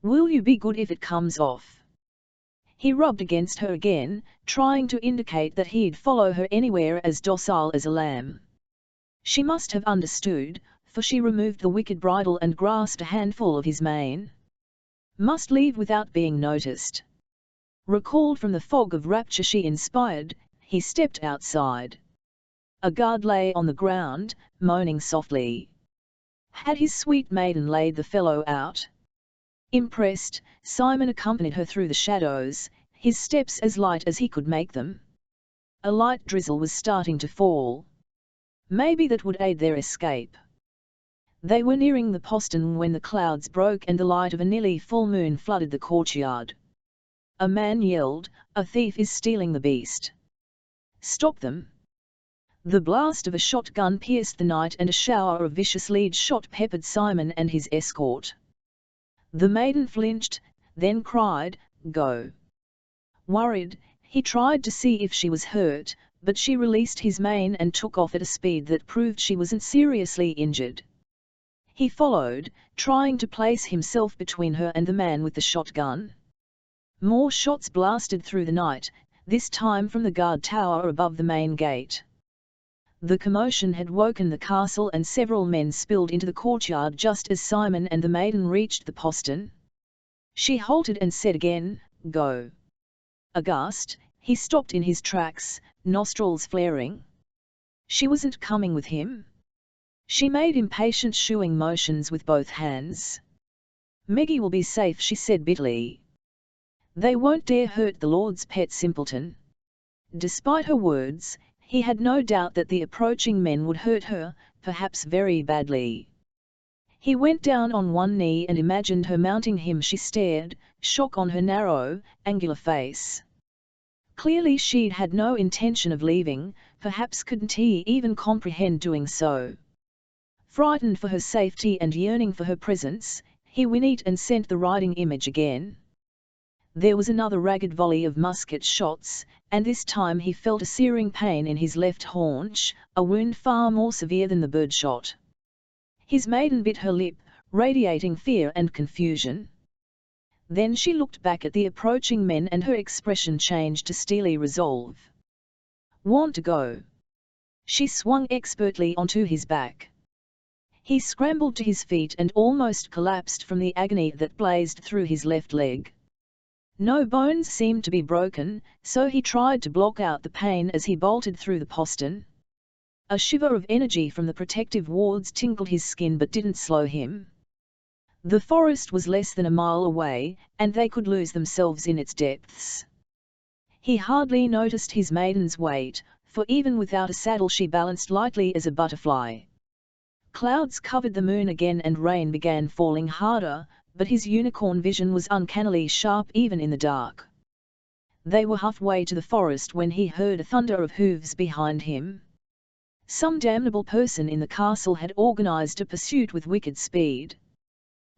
Will you be good if it comes off? He rubbed against her again, trying to indicate that he'd follow her anywhere, as docile as a lamb. She must have understood, for she removed the wicked bridle and grasped a handful of his mane. Must leave without being noticed. Recalled from the fog of rapture she inspired, he stepped outside. A guard lay on the ground, moaning softly. Had his sweet maiden laid the fellow out? Impressed, Simon accompanied her through the shadows, his steps as light as he could make them. A light drizzle was starting to fall. Maybe that would aid their escape. They were nearing the postern when the clouds broke and the light of a nearly full moon flooded the courtyard. A man yelled, "A thief is stealing the beast! Stop them!" The blast of a shotgun pierced the night and a shower of vicious lead shot peppered Simon and his escort. The maiden flinched, then cried, "Go!" Worried, he tried to see if she was hurt, but she released his mane and took off at a speed that proved she wasn't seriously injured. He followed, trying to place himself between her and the man with the shotgun. More shots blasted through the night, this time from the guard tower above the main gate. The commotion had woken the castle and several men spilled into the courtyard just as Simon and the maiden reached the postern. She halted and said again, "Go." Aghast, he stopped in his tracks, nostrils flaring. She wasn't coming with him? She made impatient shooing motions with both hands. "Meggie will be safe," she said bitterly. "They won't dare hurt the Lord's pet simpleton." Despite her words, he had no doubt that the approaching men would hurt her, perhaps very badly. He went down on one knee and imagined her mounting him. She stared, shock on her narrow, angular face. Clearly she'd had no intention of leaving, perhaps couldn't he even comprehend doing so. Frightened for her safety and yearning for her presence, he whinnied and sent the riding image again. There was another ragged volley of musket shots, and this time he felt a searing pain in his left haunch, a wound far more severe than the bird shot. His maiden bit her lip, radiating fear and confusion. Then she looked back at the approaching men and her expression changed to steely resolve. "Want to go?" She swung expertly onto his back. He scrambled to his feet and almost collapsed from the agony that blazed through his left leg. No bones seemed to be broken, so he tried to block out the pain as he bolted through the postern. A shiver of energy from the protective wards tingled his skin but didn't slow him. The forest was less than a mile away, and they could lose themselves in its depths. He hardly noticed his maiden's weight, for even without a saddle she balanced lightly as a butterfly. Clouds covered the moon again and rain began falling harder, but his unicorn vision was uncannily sharp even in the dark. They were halfway to the forest when he heard a thunder of hooves behind him. Some damnable person in the castle had organized a pursuit with wicked speed.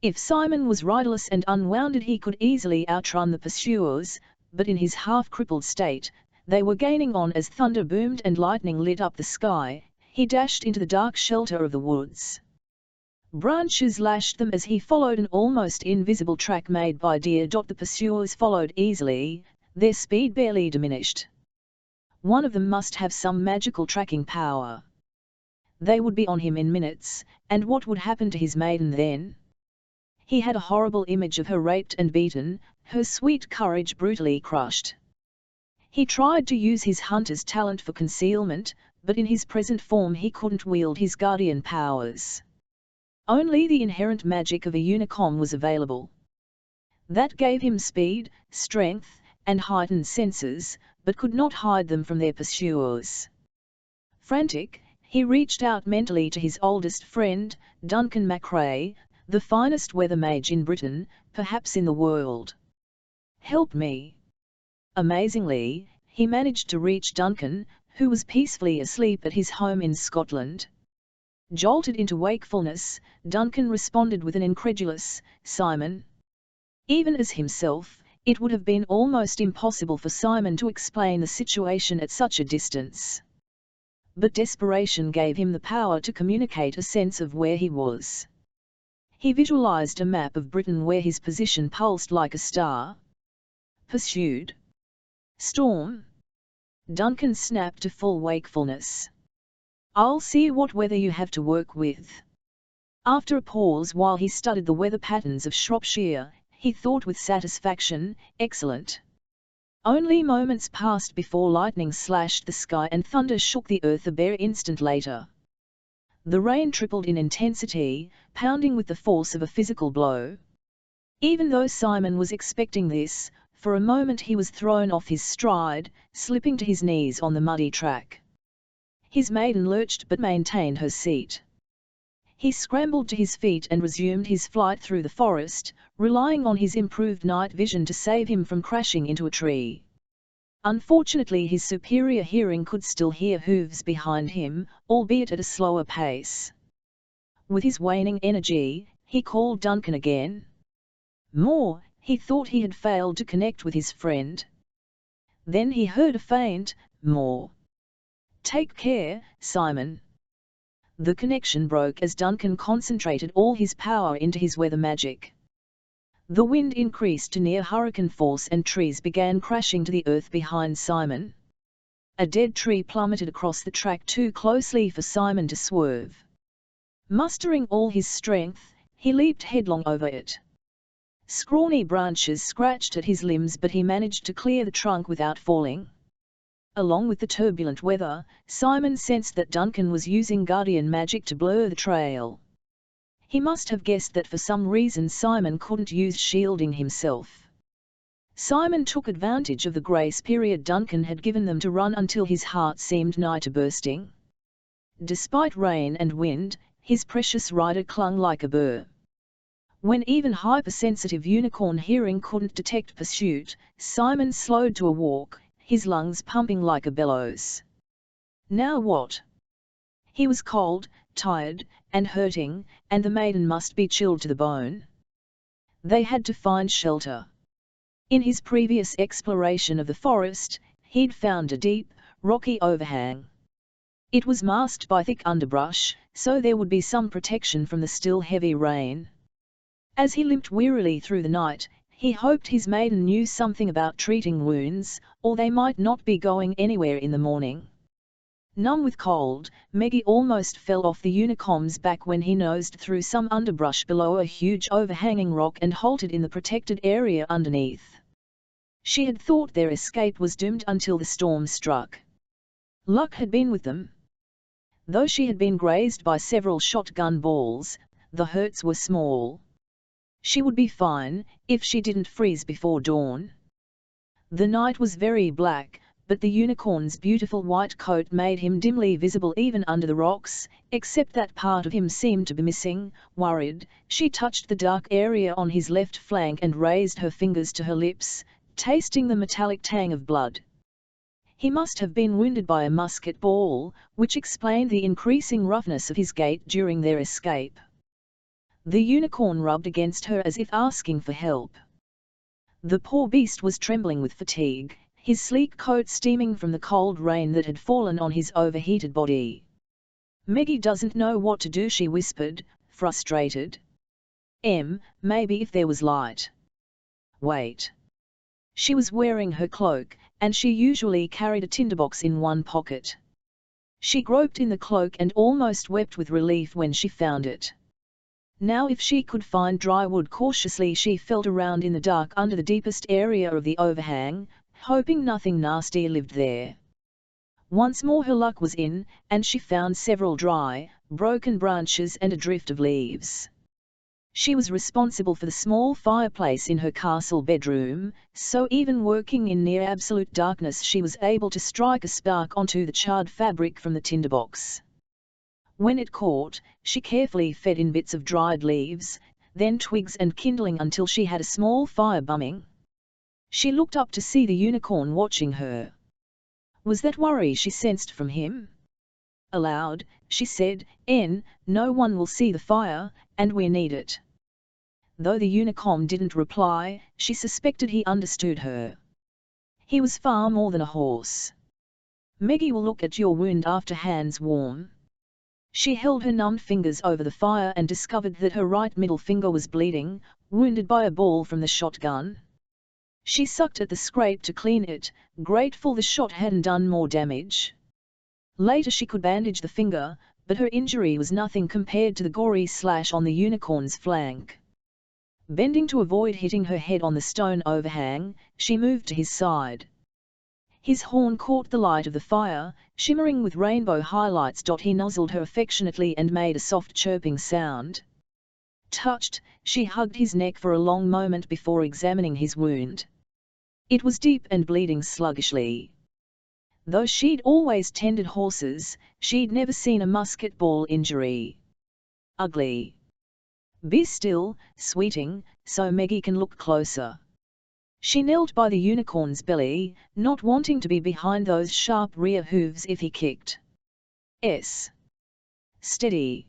If Simon was riderless and unwounded he could easily outrun the pursuers, but in his half-crippled state, they were gaining on as thunder boomed and lightning lit up the sky. He dashed into the dark shelter of the woods. Branches lashed them as he followed an almost invisible track made by deer. The pursuers followed easily, their speed barely diminished. One of them must have some magical tracking power. They would be on him in minutes, and what would happen to his maiden then? He had a horrible image of her raped and beaten, her sweet courage brutally crushed. He tried to use his hunter's talent for concealment, but in his present form he couldn't wield his guardian powers. Only the inherent magic of a unicorn was available. That gave him speed, strength, and heightened senses, but could not hide them from their pursuers. Frantic, he reached out mentally to his oldest friend, Duncan MacRae, the finest weather mage in Britain, perhaps in the world. "Help me." Amazingly, he managed to reach Duncan, who was peacefully asleep at his home in Scotland. Jolted into wakefulness, Duncan responded with an incredulous, "Simon." Even as himself, it would have been almost impossible for Simon to explain the situation at such a distance. But desperation gave him the power to communicate a sense of where he was. He visualized a map of Britain where his position pulsed like a star. Pursued. Storm. Duncan snapped to full wakefulness. "I'll see what weather you have to work with." After a pause while he studied the weather patterns of Shropshire, he thought with satisfaction, "Excellent." Only moments passed before lightning slashed the sky and thunder shook the earth a bare instant later. The rain tripled in intensity, pounding with the force of a physical blow. Even though Simon was expecting this, for a moment he was thrown off his stride, slipping to his knees on the muddy track. His maiden lurched but maintained her seat. He scrambled to his feet and resumed his flight through the forest, relying on his improved night vision to save him from crashing into a tree. Unfortunately his superior hearing could still hear hooves behind him, albeit at a slower pace. With his waning energy, he called Duncan again. More, he thought he had failed to connect with his friend. Then he heard a faint, "More. Take care, Simon." The connection broke as Duncan concentrated all his power into his weather magic. The wind increased to near hurricane force and trees began crashing to the earth behind Simon. A dead tree plummeted across the track too closely for Simon to swerve. Mustering all his strength, he leaped headlong over it. Scrawny branches scratched at his limbs but he managed to clear the trunk without falling. Along with the turbulent weather, Simon sensed that Duncan was using guardian magic to blur the trail. He must have guessed that for some reason Simon couldn't use shielding himself. Simon took advantage of the grace period Duncan had given them to run until his heart seemed nigh to bursting. Despite rain and wind, his precious rider clung like a burr. When even hypersensitive unicorn hearing couldn't detect pursuit, Simon slowed to a walk, his lungs pumping like a bellows. Now what? He was cold, tired, and hurting, and the maiden must be chilled to the bone. They had to find shelter. In his previous exploration of the forest, he'd found a deep, rocky overhang. It was masked by thick underbrush, so there would be some protection from the still heavy rain. As he limped wearily through the night, he hoped his maiden knew something about treating wounds, or they might not be going anywhere in the morning. Numb with cold, Meggie almost fell off the unicorn's back when he nosed through some underbrush below a huge overhanging rock and halted in the protected area underneath. She had thought their escape was doomed until the storm struck. Luck had been with them. Though she had been grazed by several shotgun balls, the hurts were small. She would be fine, if she didn't freeze before dawn. The night was very black, but the unicorn's beautiful white coat made him dimly visible even under the rocks, except that part of him seemed to be missing. Worried, she touched the dark area on his left flank and raised her fingers to her lips, tasting the metallic tang of blood. He must have been wounded by a musket ball, which explained the increasing roughness of his gait during their escape. The unicorn rubbed against her as if asking for help. The poor beast was trembling with fatigue, his sleek coat steaming from the cold rain that had fallen on his overheated body. "Meggie doesn't know what to do," she whispered, frustrated. Maybe if there was light." Wait. She was wearing her cloak, and she usually carried a tinderbox in one pocket. She groped in the cloak and almost wept with relief when she found it. Now if she could find dry wood. Cautiously she felt around in the dark under the deepest area of the overhang, hoping nothing nasty lived there. Once more her luck was in, and she found several dry, broken branches and a drift of leaves. She was responsible for the small fireplace in her castle bedroom, so even working in near absolute darkness she was able to strike a spark onto the charred fabric from the tinderbox. When it caught, she carefully fed in bits of dried leaves, then twigs and kindling until she had a small fire bumming. She looked up to see the unicorn watching her. Was that worry she sensed from him? Aloud, she said, "No one will see the fire, and we need it." Though the unicorn didn't reply, she suspected he understood her. He was far more than a horse. "Meggie will look at your wound after hands warm." She held her numbed fingers over the fire and discovered that her right middle finger was bleeding, wounded by a ball from the shotgun. She sucked at the scrape to clean it, grateful the shot hadn't done more damage. Later she could bandage the finger, but her injury was nothing compared to the gory slash on the unicorn's flank. Bending to avoid hitting her head on the stone overhang, she moved to his side. His horn caught the light of the fire, shimmering with rainbow highlights. He nuzzled her affectionately and made a soft chirping sound. Touched, she hugged his neck for a long moment before examining his wound. It was deep and bleeding sluggishly. Though she'd always tended horses, she'd never seen a musket ball injury. Ugly. "Be still, sweeting, so Meggie can look closer." She knelt by the unicorn's belly, not wanting to be behind those sharp rear hooves if he kicked. Steady.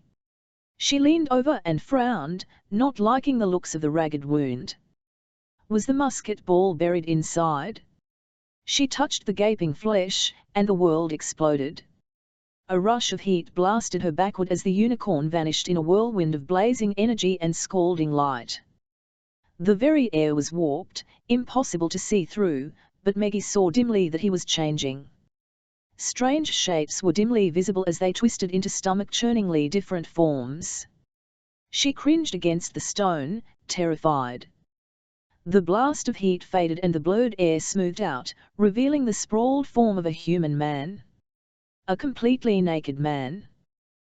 She leaned over and frowned, not liking the looks of the ragged wound. Was the musket ball buried inside? She touched the gaping flesh, and the world exploded. A rush of heat blasted her backward as the unicorn vanished in a whirlwind of blazing energy and scalding light. The very air was warped, impossible to see through, but Meggie saw dimly that he was changing. Strange shapes were dimly visible as they twisted into stomach-churningly different forms. She cringed against the stone, terrified. The blast of heat faded and the blurred air smoothed out, revealing the sprawled form of a human man. A completely naked man.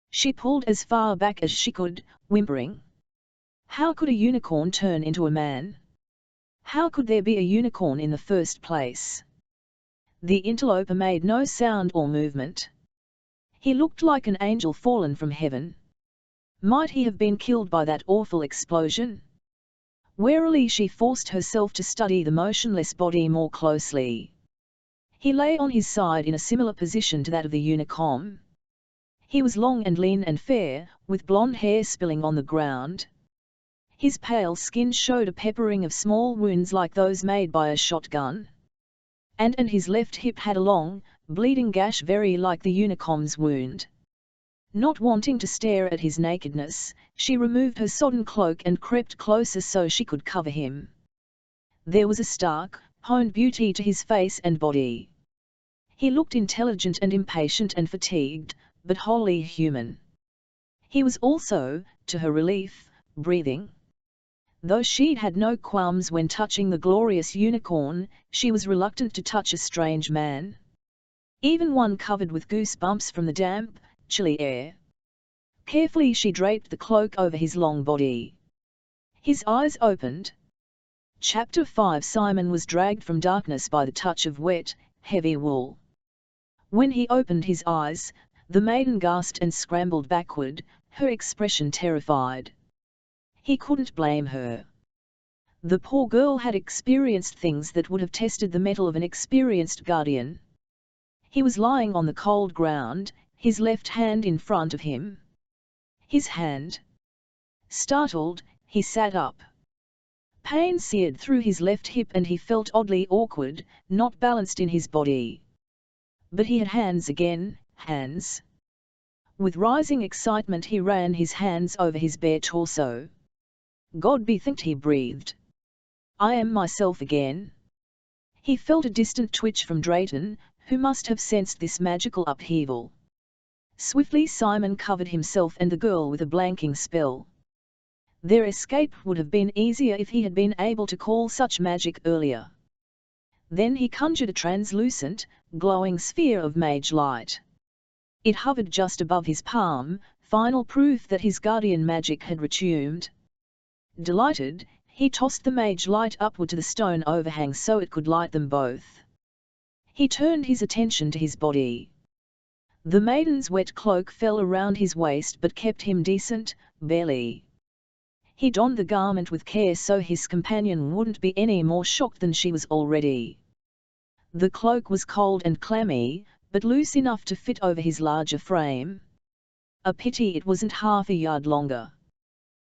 She pulled as far back as she could, whimpering. How could a unicorn turn into a man? How could there be a unicorn in the first place? The interloper made no sound or movement. He looked like an angel fallen from heaven. Might he have been killed by that awful explosion? Warily she forced herself to study the motionless body more closely. He lay on his side in a similar position to that of the unicorn. He was long and lean and fair, with blonde hair spilling on the ground. His pale skin showed a peppering of small wounds like those made by a shotgun. And his left hip had a long, bleeding gash very like the unicorn's wound. Not wanting to stare at his nakedness, she removed her sodden cloak and crept closer so she could cover him. There was a stark, honed beauty to his face and body. He looked intelligent and impatient and fatigued, but wholly human. He was also, to her relief, breathing. Though she'd had no qualms when touching the glorious unicorn, she was reluctant to touch a strange man. Even one covered with goosebumps from the damp, chilly air. Carefully she draped the cloak over his long body. His eyes opened. Chapter 5 Simon was dragged from darkness by the touch of wet, heavy wool. When he opened his eyes, the maiden gasped and scrambled backward, her expression terrified. He couldn't blame her. The poor girl had experienced things that would have tested the mettle of an experienced guardian. He was lying on the cold ground, his left hand in front of him. His hand. Startled, he sat up. Pain seared through his left hip and he felt oddly awkward, not balanced in his body. But he had hands again, hands. With rising excitement he ran his hands over his bare torso. God be thanked, he breathed. I am myself again. He felt a distant twitch from Drayton, who must have sensed this magical upheaval. Swiftly Simon covered himself and the girl with a blanking spell. Their escape would have been easier if he had been able to call such magic earlier. Then he conjured a translucent, glowing sphere of mage light. It hovered just above his palm, final proof that his guardian magic had resumed. Delighted, he tossed the mage light upward to the stone overhang so it could light them both. He turned his attention to his body. The maiden's wet cloak fell around his waist but kept him decent, barely. He donned the garment with care so his companion wouldn't be any more shocked than she was already. The cloak was cold and clammy, but loose enough to fit over his larger frame. A pity it wasn't half a yard longer.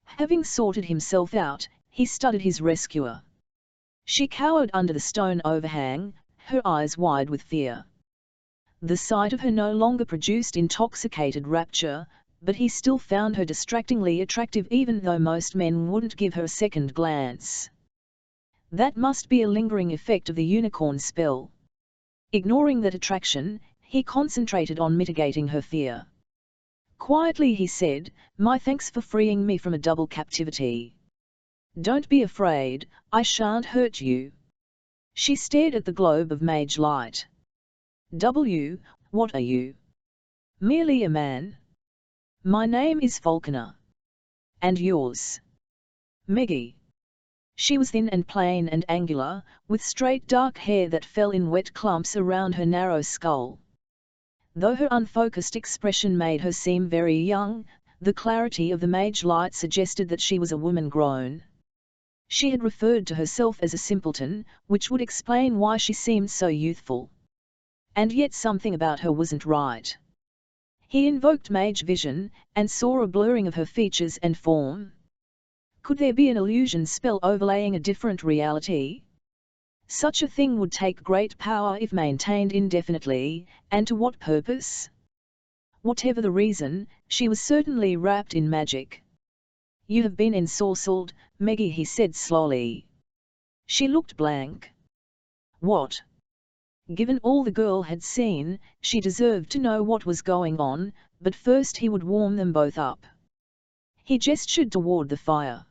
Having sorted himself out, he studied his rescuer. She cowered under the stone overhang, her eyes wide with fear. The sight of her no longer produced intoxicated rapture, but he still found her distractingly attractive even though most men wouldn't give her a second glance. That must be a lingering effect of the unicorn spell. Ignoring that attraction, he concentrated on mitigating her fear. Quietly he said, "My thanks for freeing me from a double captivity. Don't be afraid, I shan't hurt you." She stared at the globe of mage light. What are you? Merely a man. My name is Falconer. And yours? Meggie. She was thin and plain and angular, with straight dark hair that fell in wet clumps around her narrow skull. Though her unfocused expression made her seem very young, the clarity of the mage light suggested that she was a woman grown. She had referred to herself as a simpleton, which would explain why she seemed so youthful. And yet something about her wasn't right. He invoked mage vision, and saw a blurring of her features and form. Could there be an illusion spell overlaying a different reality? Such a thing would take great power if maintained indefinitely, and to what purpose? Whatever the reason, she was certainly wrapped in magic. You have been ensorcelled, Meggie, he said slowly. She looked blank. What? Given all the girl had seen, she deserved to know what was going on, but first he would warm them both up. He gestured toward the fire.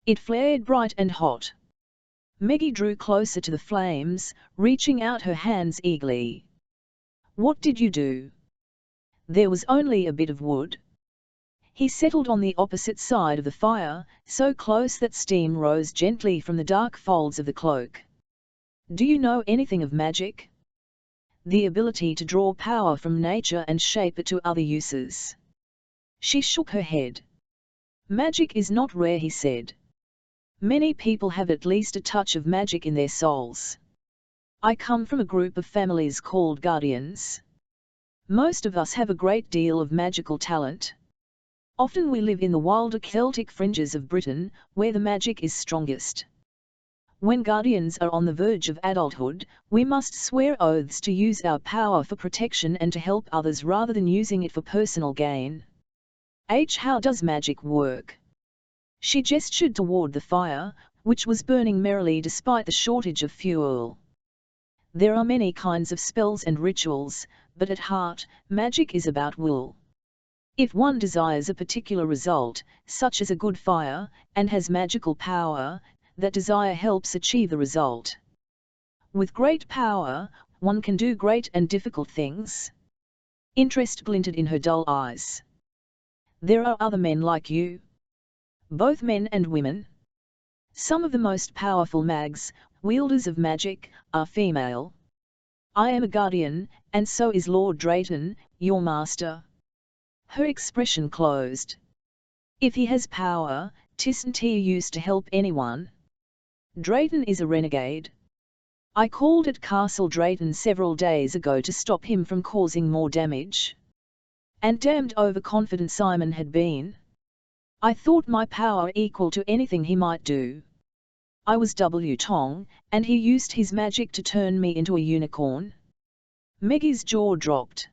It flared bright and hot. Meggie drew closer to the flames, reaching out her hands eagerly. What did you do? There was only a bit of wood. He settled on the opposite side of the fire, so close that steam rose gently from the dark folds of the cloak. Do you know anything of magic? The ability to draw power from nature and shape it to other uses. She shook her head. Magic is not rare, he said. Many people have at least a touch of magic in their souls. I come from a group of families called guardians. Most of us have a great deal of magical talent. Often we live in the wilder Celtic fringes of Britain, where the magic is strongest. When guardians are on the verge of adulthood, we must swear oaths to use our power for protection and to help others rather than using it for personal gain. How does magic work? She gestured toward the fire, which was burning merrily despite the shortage of fuel. There are many kinds of spells and rituals, but at heart, magic is about will. If one desires a particular result, such as a good fire, and has magical power, that desire helps achieve the result. With great power, one can do great and difficult things. Interest glinted in her dull eyes. There are other men like you. Both men and women. Some of the most powerful mags, wielders of magic, are female. I am a guardian, and so is Lord Drayton, your master. Her expression closed. If he has power, 'tisn't he used to help anyone. Drayton is a renegade. I called at Castle Drayton several days ago to stop him from causing more damage. And damned overconfident Simon had been. I thought my power equal to anything he might do. I was Tong, and he used his magic to turn me into a unicorn. Maggie's jaw dropped.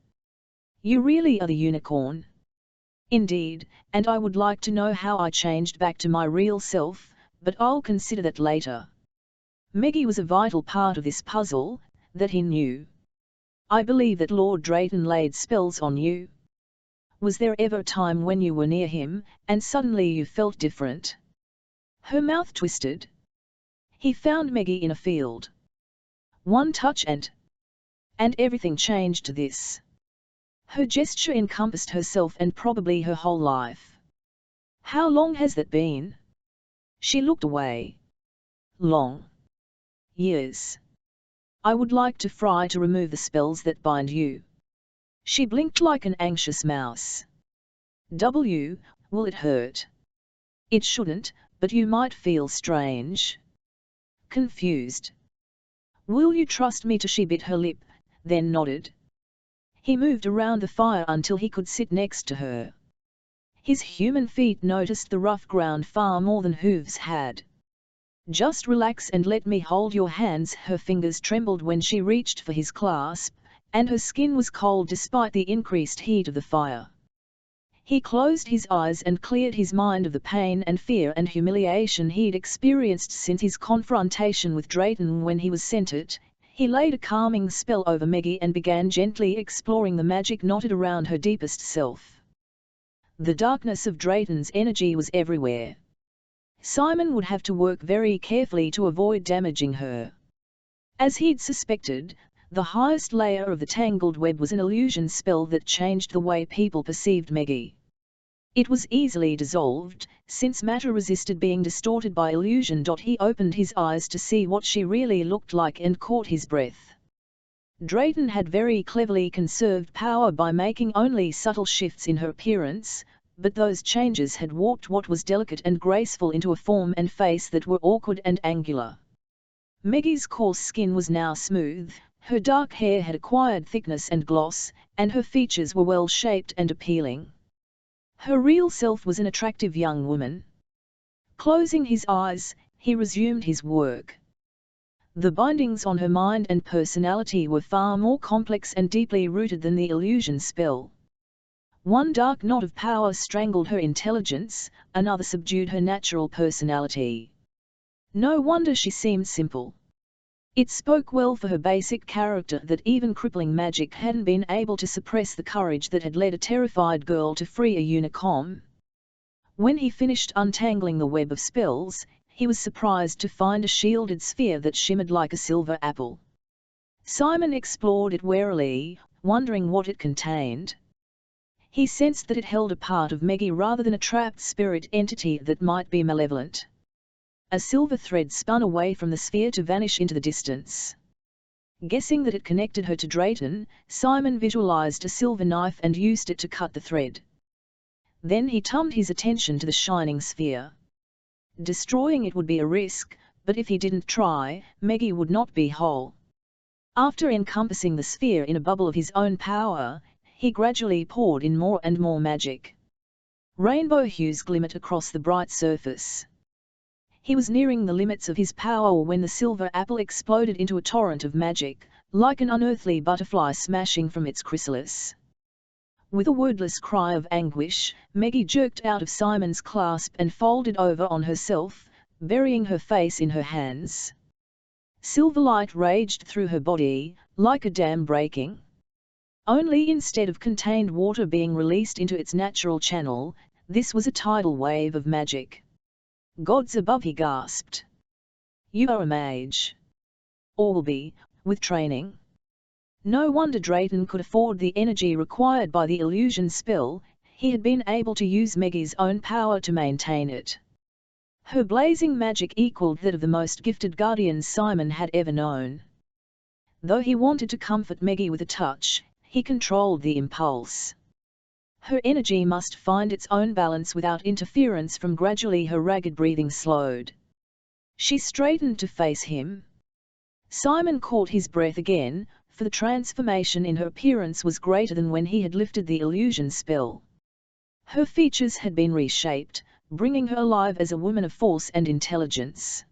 You really are the unicorn? Indeed, and I would like to know how I changed back to my real self, but I'll consider that later. Maggie was a vital part of this puzzle, that he knew. I believe that Lord Drayton laid spells on you. Was there ever a time when you were near him, and suddenly you felt different? Her mouth twisted. He found Maggie in a field. One touch and everything changed to this. Her gesture encompassed herself and probably her whole life. How long has that been? She looked away. Long. Years. I would like to try to remove the spells that bind you. She blinked like an anxious mouse. Will it hurt? It shouldn't, but you might feel strange. Confused. Will you trust me to? She bit her lip, then nodded. He moved around the fire until he could sit next to her. His human feet noticed the rough ground far more than hooves had. Just relax and let me hold your hands. Her fingers trembled when she reached for his clasp, and her skin was cold despite the increased heat of the fire. He closed his eyes and cleared his mind of the pain and fear and humiliation he'd experienced since his confrontation with Drayton when he was sent it. He laid a calming spell over Maggie and began gently exploring the magic knotted around her deepest self. The darkness of Drayton's energy was everywhere. Simon would have to work very carefully to avoid damaging her. As he'd suspected, the highest layer of the tangled web was an illusion spell that changed the way people perceived Maggie. It was easily dissolved, since matter resisted being distorted by illusion. He opened his eyes to see what she really looked like and caught his breath. Drayton had very cleverly conserved power by making only subtle shifts in her appearance, but those changes had warped what was delicate and graceful into a form and face that were awkward and angular. Maggie's coarse skin was now smooth, her dark hair had acquired thickness and gloss, and her features were well-shaped and appealing. Her real self was an attractive young woman. Closing his eyes, he resumed his work. The bindings on her mind and personality were far more complex and deeply rooted than the illusion spell. One dark knot of power strangled her intelligence, another subdued her natural personality. No wonder she seemed simple. It spoke well for her basic character that even crippling magic hadn't been able to suppress the courage that had led a terrified girl to free a unicorn. When he finished untangling the web of spells, he was surprised to find a shielded sphere that shimmered like a silver apple. Simon explored it warily, wondering what it contained. He sensed that it held a part of Maggie rather than a trapped spirit entity that might be malevolent. A silver thread spun away from the sphere to vanish into the distance. Guessing that it connected her to Drayton, Simon visualized a silver knife and used it to cut the thread. Then he turned his attention to the shining sphere. Destroying it would be a risk, but if he didn't try, Maggie would not be whole. After encompassing the sphere in a bubble of his own power, he gradually poured in more and more magic. Rainbow hues glimmered across the bright surface. He was nearing the limits of his power when the silver apple exploded into a torrent of magic, like an unearthly butterfly smashing from its chrysalis. With a wordless cry of anguish, Maggie jerked out of Simon's clasp and folded over on herself, burying her face in her hands. Silver light raged through her body, like a dam breaking. Only instead of contained water being released into its natural channel, this was a tidal wave of magic. Gods above, he gasped. You are a mage. Or will be, with training. No wonder Drayton could afford the energy required by the illusion spell, he had been able to use Maggie's own power to maintain it. Her blazing magic equaled that of the most gifted guardians Simon had ever known. Though he wanted to comfort Maggie with a touch, he controlled the impulse. Her energy must find its own balance without interference from gradually her ragged breathing slowed. She straightened to face him. Simon caught his breath again, for the transformation in her appearance was greater than when he had lifted the illusion spell. Her features had been reshaped, bringing her alive as a woman of force and intelligence.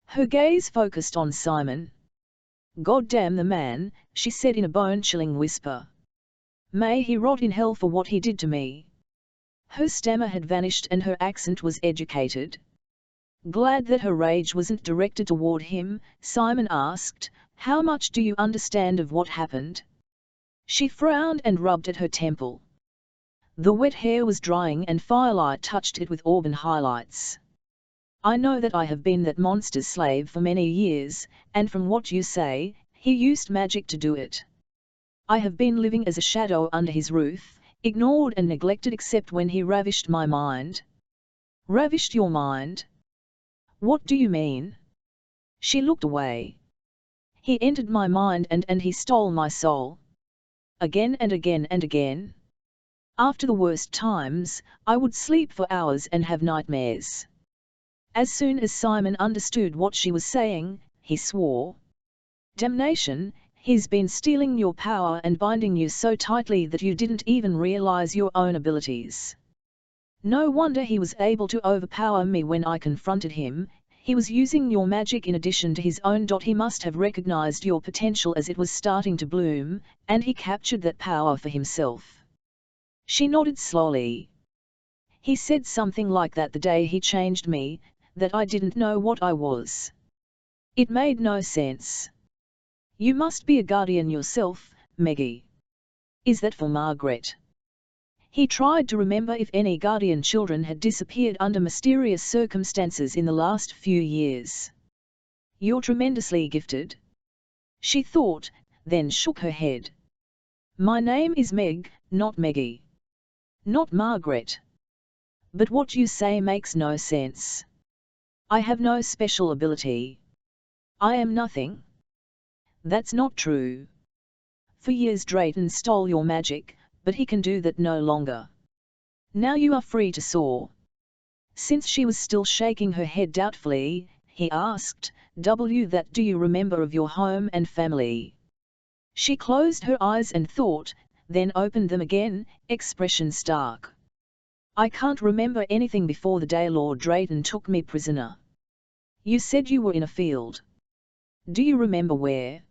Her gaze focused on Simon. "God damn the man," she said in a bone-chilling whisper. "May he rot in hell for what he did to me." Her stammer had vanished and her accent was educated. Glad that her rage wasn't directed toward him, Simon asked, "How much do you understand of what happened?" She frowned and rubbed at her temple. The wet hair was drying and firelight touched it with auburn highlights. "I know that I have been that monster's slave for many years, and from what you say, he used magic to do it. I have been living as a shadow under his roof, ignored and neglected except when he ravished my mind." "Ravished your mind? What do you mean?" She looked away. "He entered my mind and he stole my soul. Again and again and again. After the worst times, I would sleep for hours and have nightmares." As soon as Simon understood what she was saying, he swore. "Damnation, he's been stealing your power and binding you so tightly that you didn't even realize your own abilities. No wonder he was able to overpower me when I confronted him. He was using your magic in addition to his own. He must have recognized your potential as it was starting to bloom, and he captured that power for himself." She nodded slowly. "He said something like that the day he changed me, that I didn't know what I was. It made no sense. You must be a guardian yourself, Meggie. Is that for Margaret?" He tried to remember if any guardian children had disappeared under mysterious circumstances in the last few years. "You're tremendously gifted," she thought, then shook her head. "My name is Meg, not Meggie. Not Margaret. But what you say makes no sense. I have no special ability. I am nothing." "That's not true. For years Drayton stole your magic, but he can do that no longer. Now you are free to soar." Since she was still shaking her head doubtfully, he asked, "That do you remember of your home and family?" She closed her eyes and thought, then opened them again, expression stark. "I can't remember anything before the day Lord Drayton took me prisoner." "You said you were in a field. Do you remember where?"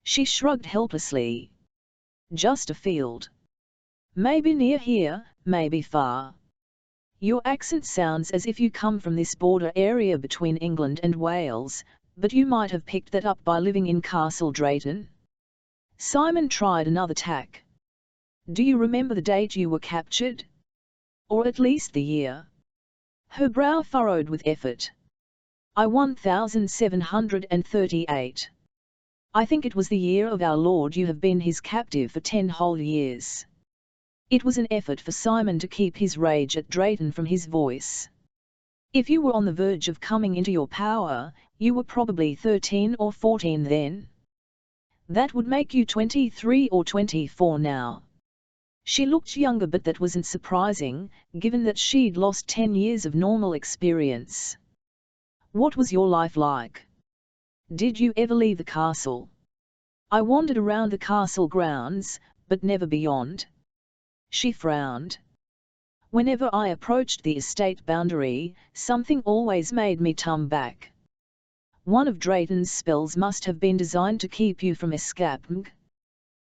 She shrugged helplessly. "Just a field. Maybe near here, maybe far. Your accent sounds as if you come from this border area between England and Wales, but you might have picked that up by living in Castle Drayton." Simon tried another tack. "Do you remember the date you were captured? Or at least the year?" Her brow furrowed with effort. "I 1738. I think it was the year of our Lord. You have been his captive for 10 whole years." It was an effort for Simon to keep his rage at Drayton from his voice. "If you were on the verge of coming into your power, you were probably 13 or 14 then. That would make you 23 or 24 now." She looked younger, but that wasn't surprising, given that she'd lost 10 years of normal experience. "What was your life like? Did you ever leave the castle?" "I wandered around the castle grounds, but never beyond." She frowned. "Whenever I approached the estate boundary, something always made me turn back. One of Drayton's spells must have been designed to keep you from escaping."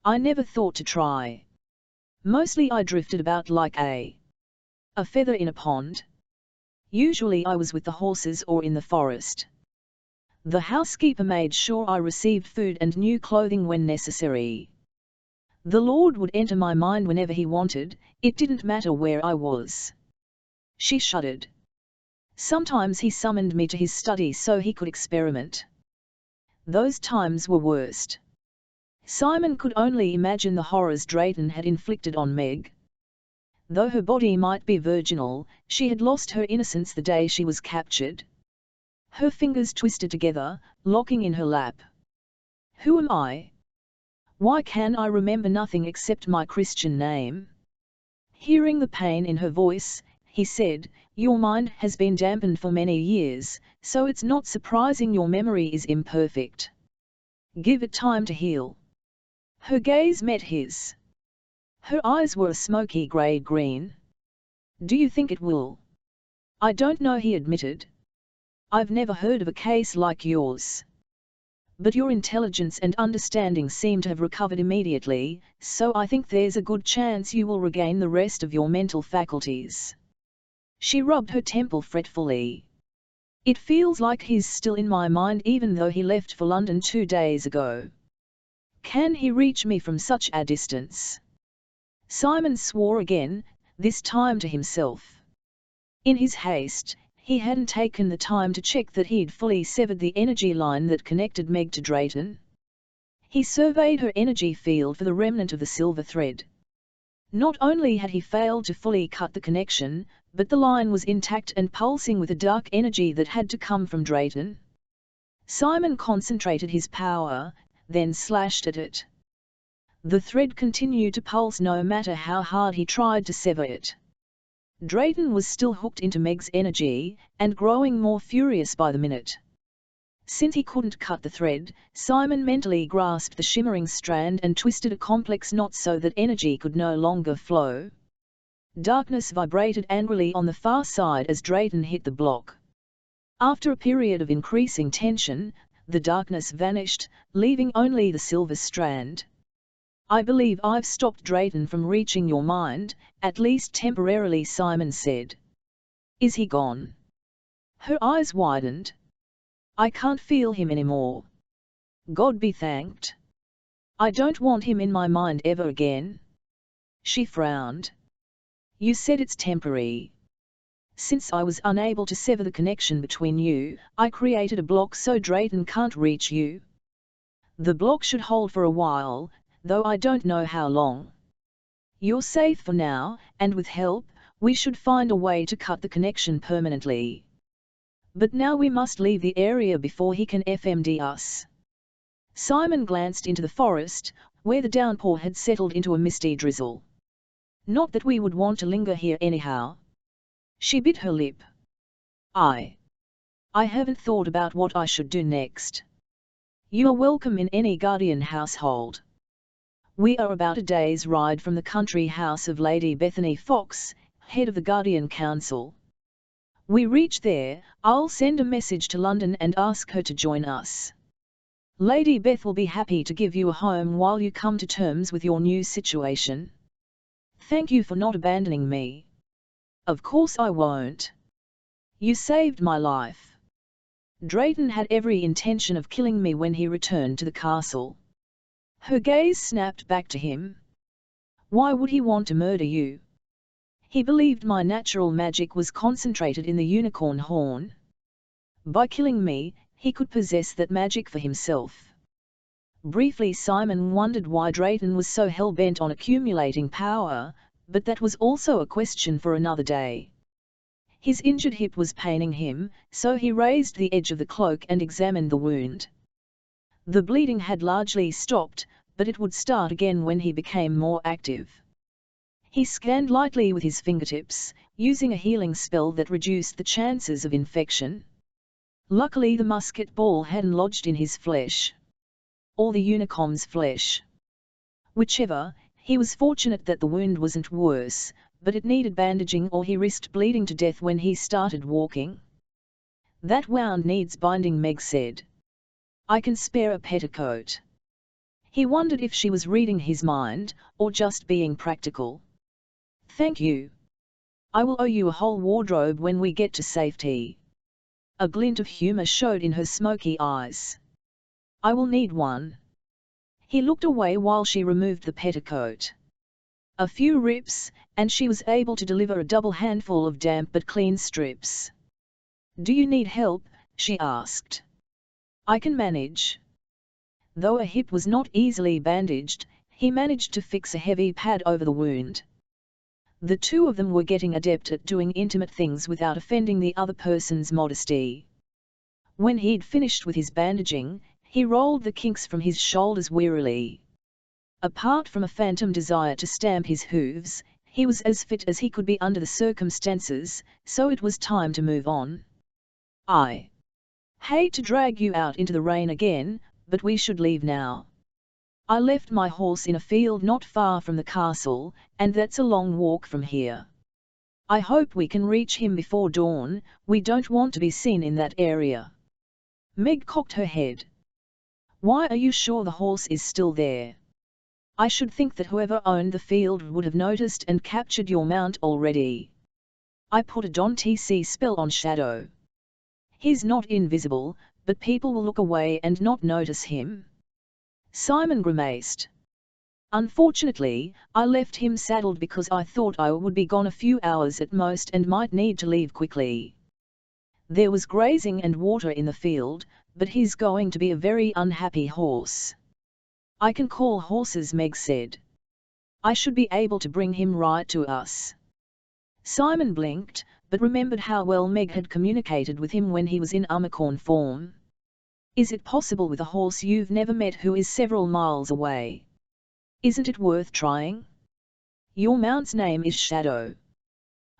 "I never thought to try. Mostly I drifted about like a feather in a pond. Usually I was with the horses or in the forest. The housekeeper made sure I received food and new clothing when necessary. The Lord would enter my mind whenever he wanted, it didn't matter where I was." She shuddered. "Sometimes he summoned me to his study so he could experiment. Those times were worst." Simon could only imagine the horrors Drayton had inflicted on Meg. Though her body might be virginal, she had lost her innocence the day she was captured. Her fingers twisted together, locking in her lap. "Who am I? Why can I remember nothing except my Christian name?" Hearing the pain in her voice, he said, "Your mind has been dampened for many years, so it's not surprising your memory is imperfect. Give it time to heal. Her gaze met his. Her eyes were a smoky grey-green. Do you think it will? I don't know, he admitted. I've never heard of a case like yours. But your intelligence and understanding seem to have recovered immediately, so I think there's a good chance you will regain the rest of your mental faculties. She rubbed her temple fretfully. It feels like he's still in my mind even though he left for London 2 days ago. Can he reach me from such a distance? Simon swore again, this time to himself. In his haste, he hadn't taken the time to check that he'd fully severed the energy line that connected Meg to Drayton. He surveyed her energy field for the remnant of the silver thread. Not only had he failed to fully cut the connection, but the line was intact and pulsing with a dark energy that had to come from Drayton. Simon concentrated his power, then slashed at it. The thread continued to pulse no matter how hard he tried to sever it. Drayton was still hooked into Meg's energy, and growing more furious by the minute. Since he couldn't cut the thread, Simon mentally grasped the shimmering strand and twisted a complex knot so that energy could no longer flow. Darkness vibrated angrily on the far side as Drayton hit the block. After a period of increasing tension, the darkness vanished, leaving only the silver strand. I believe I've stopped Drayton from reaching your mind, at least temporarily, Simon said. Is he gone? Her eyes widened. I can't feel him anymore. God be thanked. I don't want him in my mind ever again. She frowned. You said it's temporary. Since I was unable to sever the connection between you, I created a block so Drayton can't reach you. The block should hold for a while, though I don't know how long. You're safe for now, and with help, we should find a way to cut the connection permanently. But now we must leave the area before he can FMD us. Simon glanced into the forest, where the downpour had settled into a misty drizzle. Not that we would want to linger here anyhow. She bit her lip. I haven't thought about what I should do next. You are welcome in any Guardian household. We are about a day's ride from the country house of Lady Bethany Fox, head of the Guardian Council. We reach there, I'll send a message to London and ask her to join us. Lady Beth will be happy to give you a home while you come to terms with your new situation. Thank you for not abandoning me. Of course I won't. You saved my life. Drayton had every intention of killing me when he returned to the castle. Her gaze snapped back to him. Why would he want to murder you? He believed my natural magic was concentrated in the unicorn horn. By killing me, he could possess that magic for himself. Briefly Simon wondered why Drayton was so hell-bent on accumulating power, but that was also a question for another day. His injured hip was paining him, so he raised the edge of the cloak and examined the wound. The bleeding had largely stopped, but it would start again when he became more active. He scanned lightly with his fingertips, using a healing spell that reduced the chances of infection. Luckily the musket ball hadn't lodged in his flesh. Or the unicorn's flesh. Whichever, he was fortunate that the wound wasn't worse, but it needed bandaging or he risked bleeding to death when he started walking. That wound needs binding, Meg said. I can spare a petticoat. He wondered if she was reading his mind, or just being practical. Thank you. I will owe you a whole wardrobe when we get to safety. A glint of humour showed in her smoky eyes. I will need one. He looked away while she removed the petticoat. A few rips, and she was able to deliver a double handful of damp but clean strips. Do you need help? She asked. I can manage. Though a hip was not easily bandaged, he managed to fix a heavy pad over the wound. The two of them were getting adept at doing intimate things without offending the other person's modesty. When he'd finished with his bandaging, he rolled the kinks from his shoulders wearily. Apart from a phantom desire to stamp his hooves, he was as fit as he could be under the circumstances, so it was time to move on. I hate to drag you out into the rain again, but we should leave now. I left my horse in a field not far from the castle, and that's a long walk from here. I hope we can reach him before dawn, we don't want to be seen in that area." Meg cocked her head. "Why are you sure the horse is still there? I should think that whoever owned the field would have noticed and captured your mount already. I put a Don-TC spell on Shadow. He's not invisible, but people will look away and not notice him." Simon grimaced. "Unfortunately, I left him saddled because I thought I would be gone a few hours at most and might need to leave quickly. There was grazing and water in the field, but he's going to be a very unhappy horse." "I can call horses," Meg said. "I should be able to bring him right to us." Simon blinked, but remembered how well Meg had communicated with him when he was in unicorn form. "Is it possible with a horse you've never met who is several miles away? Isn't it worth trying? Your mount's name is Shadow.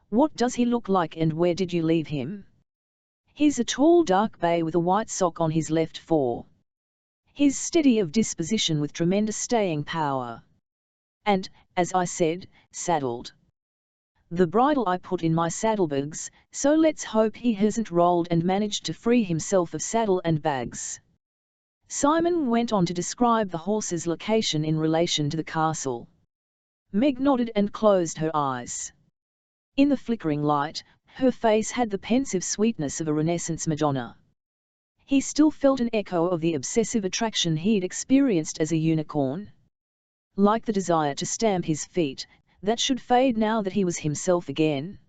What does he look like and where did you leave him?" "He's a tall dark bay with a white sock on his left fore. He's steady of disposition with tremendous staying power. And, as I said, saddled. The bridle I put in my saddlebags, so let's hope he hasn't rolled and managed to free himself of saddle and bags." Simon went on to describe the horse's location in relation to the castle. Meg nodded and closed her eyes. In the flickering light, her face had the pensive sweetness of a Renaissance Madonna. He still felt an echo of the obsessive attraction he'd experienced as a unicorn. Like the desire to stamp his feet, that should fade now that he was himself again.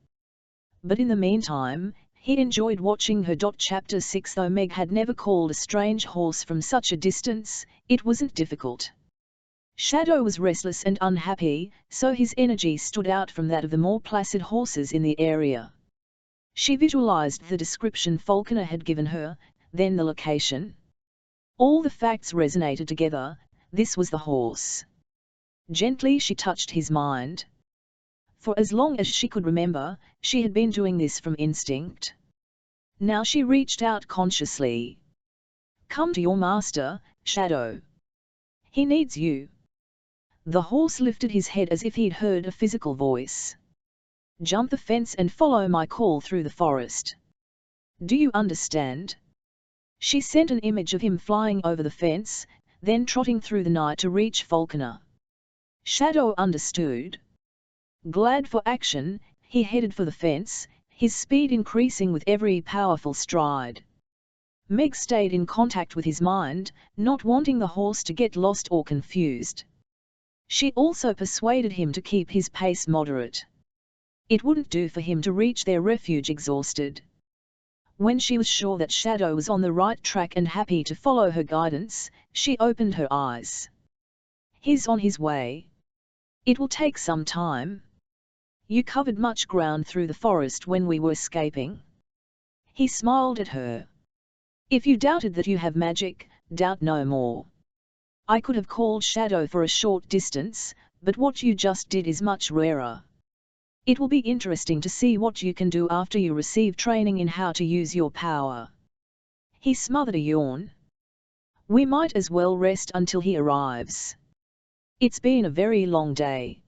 But in the meantime, he enjoyed watching her. Chapter 6. Though Meg had never called a strange horse from such a distance, it wasn't difficult. Shadow was restless and unhappy, so his energy stood out from that of the more placid horses in the area. She visualized the description Falconer had given her, then the location. All the facts resonated together. This was the horse. Gently she touched his mind. For as long as she could remember, she had been doing this from instinct. Now she reached out consciously. "Come to your master, Shadow. He needs you." The horse lifted his head as if he'd heard a physical voice. "Jump the fence and follow my call through the forest. Do you understand?" She sent an image of him flying over the fence, then trotting through the night to reach Falconer. Shadow understood. Glad for action, he headed for the fence, his speed increasing with every powerful stride. Meg stayed in contact with his mind, not wanting the horse to get lost or confused. She also persuaded him to keep his pace moderate. It wouldn't do for him to reach their refuge exhausted. When she was sure that Shadow was on the right track and happy to follow her guidance, she opened her eyes. "He's on his way. It will take some time. You covered much ground through the forest when we were escaping." He smiled at her. "If you doubted that you have magic, doubt no more. I could have called Shadow for a short distance, but what you just did is much rarer. It will be interesting to see what you can do after you receive training in how to use your power." He smothered a yawn. "We might as well rest until he arrives. It's been a very long day."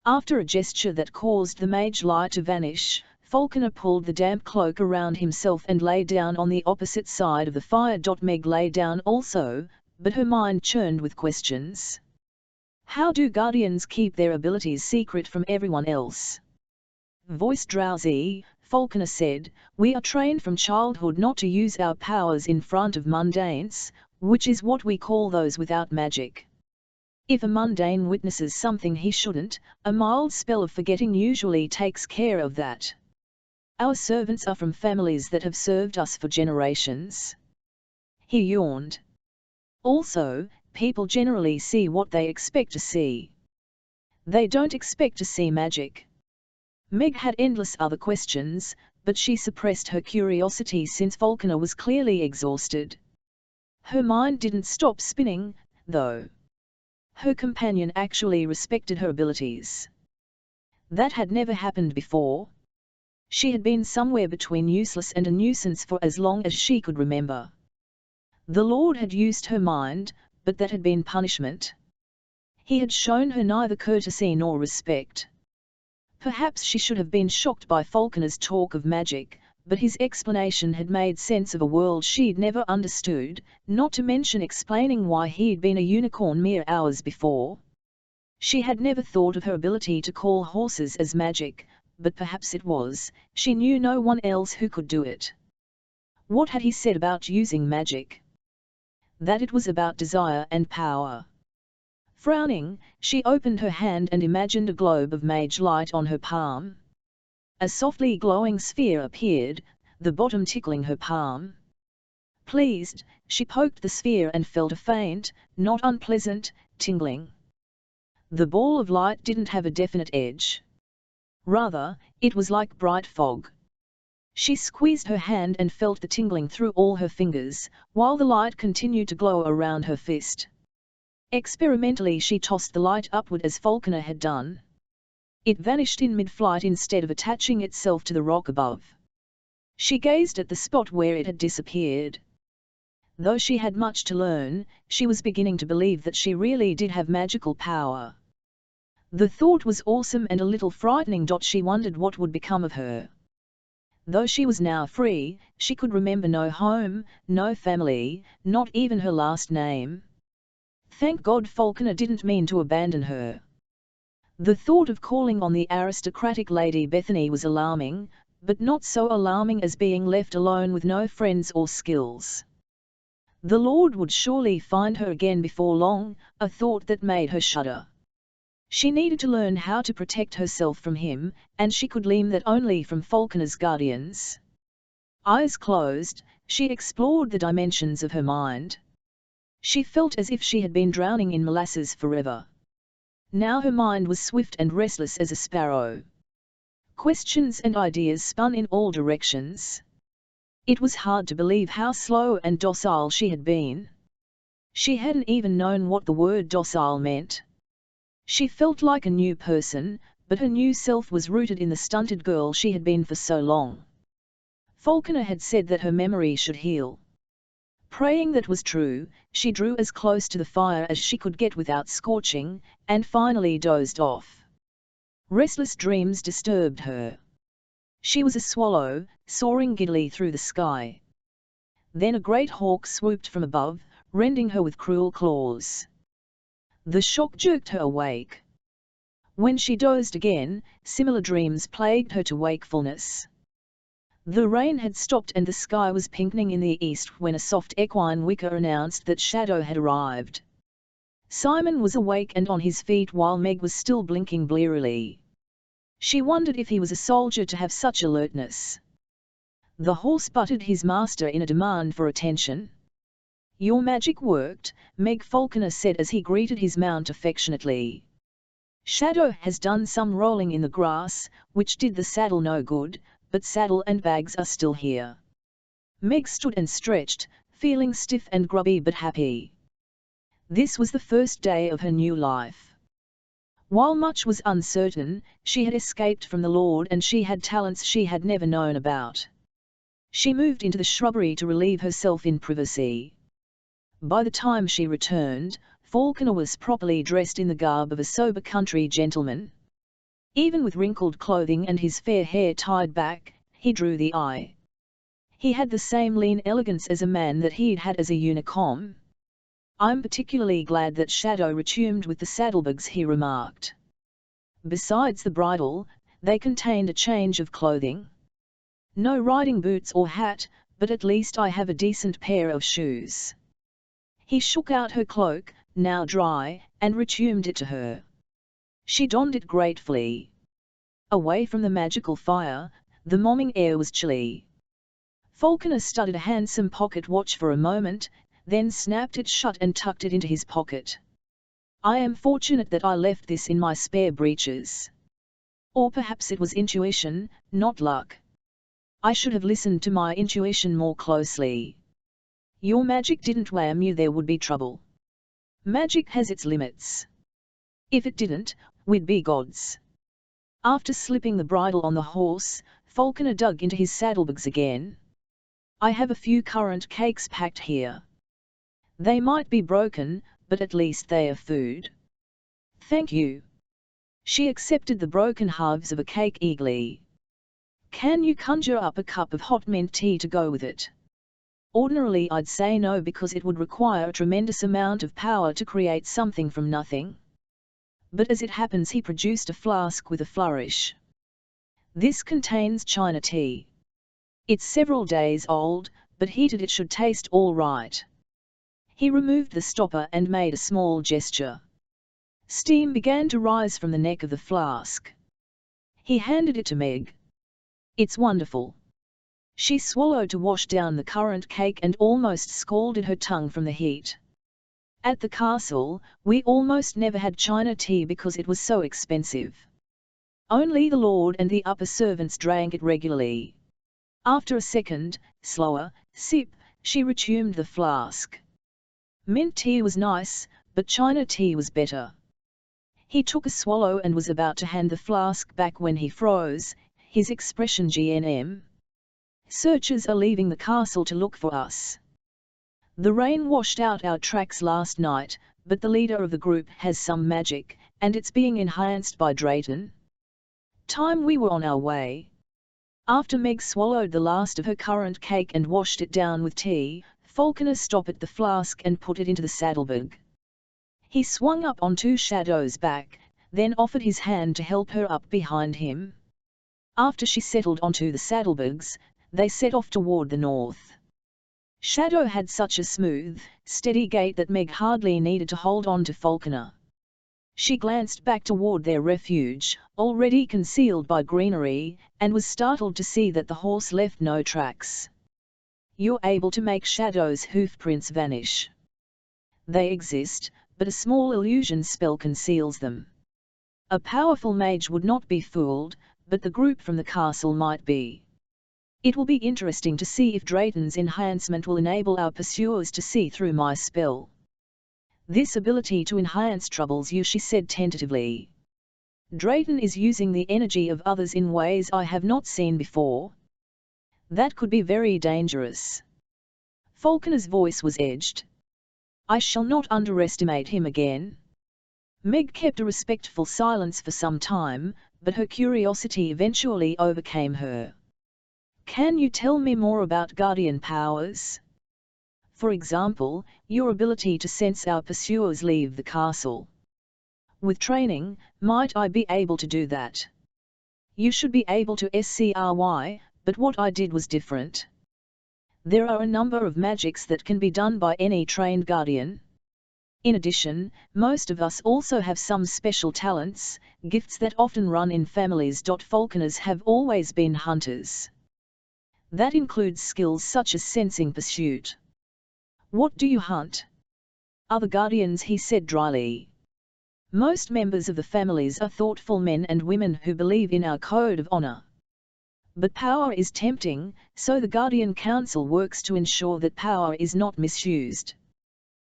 After a gesture that caused the mage light to vanish, Falconer pulled the damp cloak around himself and lay down on the opposite side of the fire. Meg lay down also, but her mind churned with questions. How do guardians keep their abilities secret from everyone else? Voice drowsy, Falconer said, "We are trained from childhood not to use our powers in front of mundanes, which is what we call those without magic. If a mundane witnesses something he shouldn't, a mild spell of forgetting usually takes care of that. Our servants are from families that have served us for generations." He yawned. "Also, people generally see what they expect to see. They don't expect to see magic." Meg had endless other questions, but she suppressed her curiosity since Falconer was clearly exhausted. Her mind didn't stop spinning, though. Her companion actually respected her abilities. That had never happened before. She had been somewhere between useless and a nuisance for as long as she could remember. The Lord had used her mind, but that had been punishment. He had shown her neither courtesy nor respect. Perhaps she should have been shocked by Falconer's talk of magic, but his explanation had made sense of a world she'd never understood, not to mention explaining why he'd been a unicorn mere hours before. She had never thought of her ability to call horses as magic, but perhaps it was. She knew no one else who could do it. What had he said about using magic? That it was about desire and power. Frowning, she opened her hand and imagined a globe of mage light on her palm. A softly glowing sphere appeared, the bottom tickling her palm. Pleased, she poked the sphere and felt a faint, not unpleasant, tingling. The ball of light didn't have a definite edge. Rather, it was like bright fog. She squeezed her hand and felt the tingling through all her fingers, while the light continued to glow around her fist. Experimentally she tossed the light upward as Falconer had done. It vanished in mid-flight instead of attaching itself to the rock above. She gazed at the spot where it had disappeared. Though she had much to learn, she was beginning to believe that she really did have magical power. The thought was awesome and a little frightening. She wondered what would become of her. Though she was now free, she could remember no home, no family, not even her last name. Thank God Falconer didn't mean to abandon her. The thought of calling on the aristocratic Lady Bethany was alarming, but not so alarming as being left alone with no friends or skills. The Lord would surely find her again before long, a thought that made her shudder. She needed to learn how to protect herself from him, and she could learn that only from Falconer's guardians. Eyes closed, she explored the dimensions of her mind. She felt as if she had been drowning in molasses forever. Now her mind was swift and restless as a sparrow. Questions and ideas spun in all directions. It was hard to believe how slow and docile she had been. She hadn't even known what the word docile meant. She felt like a new person, but her new self was rooted in the stunted girl she had been for so long. Falconer had said that her memory should heal. Praying that was true, she drew as close to the fire as she could get without scorching, and finally dozed off. Restless dreams disturbed her. She was a swallow, soaring giddily through the sky. Then a great hawk swooped from above, rending her with cruel claws. The shock jerked her awake. When she dozed again, similar dreams plagued her to wakefulness. The rain had stopped and the sky was pinkening in the east when a soft equine whicker announced that Shadow had arrived. Simon was awake and on his feet while Meg was still blinking blearily. She wondered if he was a soldier to have such alertness. The horse butted his master in a demand for attention. "Your magic worked," Meg Falconer said as he greeted his mount affectionately. "Shadow has done some rolling in the grass, which did the saddle no good, but saddle and bags are still here." Meg stood and stretched, feeling stiff and grubby but happy. This was the first day of her new life. While much was uncertain, she had escaped from the Lord and she had talents she had never known about. She moved into the shrubbery to relieve herself in privacy. By the time she returned, Falconer was properly dressed in the garb of a sober country gentleman. Even with wrinkled clothing and his fair hair tied back, he drew the eye. He had the same lean elegance as a man that he'd had as a unicorn. "I'm particularly glad that Shadow returned with the saddlebags," he remarked. Besides the bridle, they contained a change of clothing. "No riding boots or hat, but at least I have a decent pair of shoes." He shook out her cloak, now dry, and returned it to her. She donned it gratefully. Away from the magical fire, the morning air was chilly. Falconer studied a handsome pocket watch for a moment, then snapped it shut and tucked it into his pocket. "I am fortunate that I left this in my spare breeches." Or perhaps it was intuition, not luck. "I should have listened to my intuition more closely." "Your magic didn't warn you there would be trouble." "Magic has its limits. If it didn't, we'd be gods." After slipping the bridle on the horse, Falconer dug into his saddlebags again. "I have a few currant cakes packed here. They might be broken, but at least they are food. Thank you. She accepted the broken halves of a cake eagerly. Can you conjure up a cup of hot mint tea to go with it? Ordinarily I'd say no because it would require a tremendous amount of power to create something from nothing. But as it happens he produced a flask with a flourish. This contains China tea. It's several days old, but heated it should taste all right. He removed the stopper and made a small gesture. Steam began to rise from the neck of the flask. He handed it to Meg. It's wonderful. She swallowed to wash down the currant cake and almost scalded her tongue from the heat. At the castle, we almost never had China tea because it was so expensive. Only the lord and the upper servants drank it regularly. After a second, slower, sip, she resumed the flask. Mint tea was nice, but China tea was better. He took a swallow and was about to hand the flask back when he froze, his expression GNM. Searchers are leaving the castle to look for us. The rain washed out our tracks last night, but the leader of the group has some magic, and it's being enhanced by Drayton. Time we were on our way. After Meg swallowed the last of her currant cake and washed it down with tea, Falconer stopped the flask and put it into the saddlebag. He swung up onto Shadow's back, then offered his hand to help her up behind him. After she settled onto the saddlebags, they set off toward the north. Shadow had such a smooth, steady gait that Meg hardly needed to hold on to Falconer. She glanced back toward their refuge, already concealed by greenery, and was startled to see that the horse left no tracks. You're able to make Shadow's hoofprints vanish. They exist, but a small illusion spell conceals them. A powerful mage would not be fooled, but the group from the castle might be. It will be interesting to see if Drayton's enhancement will enable our pursuers to see through my spell. This ability to enhance troubles you, she said tentatively. Drayton is using the energy of others in ways I have not seen before. That could be very dangerous. Falconer's voice was edged. I shall not underestimate him again. Meg kept a respectful silence for some time, but her curiosity eventually overcame her. Can you tell me more about guardian powers? For example, your ability to sense our pursuers leave the castle. With training, might I be able to do that? You should be able to SCRY, but what I did was different. There are a number of magics that can be done by any trained guardian. In addition, most of us also have some special talents, gifts that often run in families. Falconers have always been hunters. That includes skills such as sensing pursuit. What do you hunt? Other guardians, he said dryly. Most members of the families are thoughtful men and women who believe in our code of honor. But power is tempting, so the Guardian Council works to ensure that power is not misused.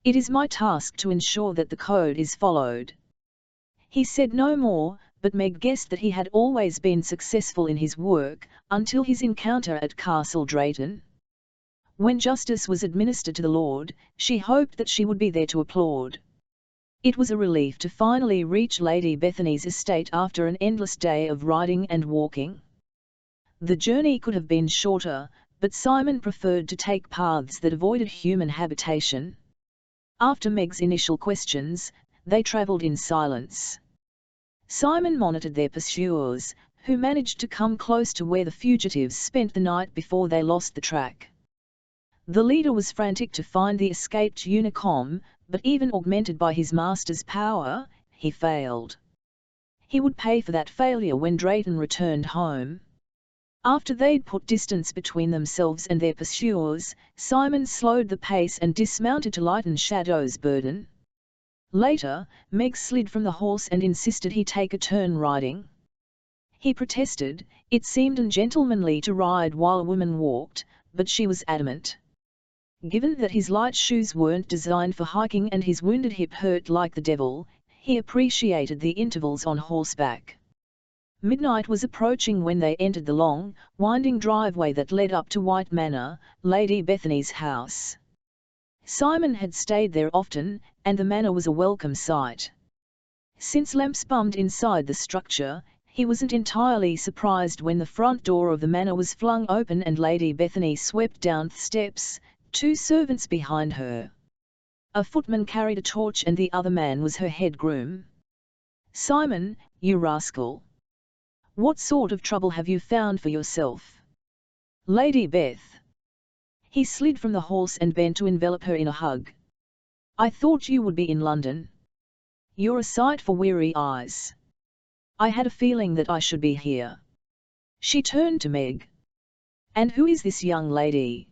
It is my task to ensure that the code is followed. He said no more, but Meg guessed that he had always been successful in his work, until his encounter at Castle Drayton. When justice was administered to the Lord, she hoped that she would be there to applaud. It was a relief to finally reach Lady Bethany's estate after an endless day of riding and walking. The journey could have been shorter, but Simon preferred to take paths that avoided human habitation. After Meg's initial questions, they travelled in silence. Simon monitored their pursuers, who managed to come close to where the fugitives spent the night before they lost the track. The leader was frantic to find the escaped Unicom, but even augmented by his master's power, he failed. He would pay for that failure when Drayton returned home. After they'd put distance between themselves and their pursuers, Simon slowed the pace and dismounted to lighten Shadow's burden. Later, Meg slid from the horse and insisted he take a turn riding. He protested. It seemed ungentlemanly to ride while a woman walked, but she was adamant. Given that his light shoes weren't designed for hiking and his wounded hip hurt like the devil, he appreciated the intervals on horseback. Midnight was approaching when they entered the long, winding driveway that led up to White Manor, Lady Bethany's house. Simon had stayed there often, and the manor was a welcome sight. Since lamps bummed inside the structure, he wasn't entirely surprised when the front door of the manor was flung open and Lady Bethany swept down the steps, 2 servants behind her. A footman carried a torch and the other man was her head groom. "Simon, you rascal! What sort of trouble have you found for yourself?" "Lady Beth." He slid from the horse and bent to envelop her in a hug. "I thought you would be in London. You're a sight for weary eyes. I had a feeling that I should be here." She turned to Meg. "And who is this young lady?"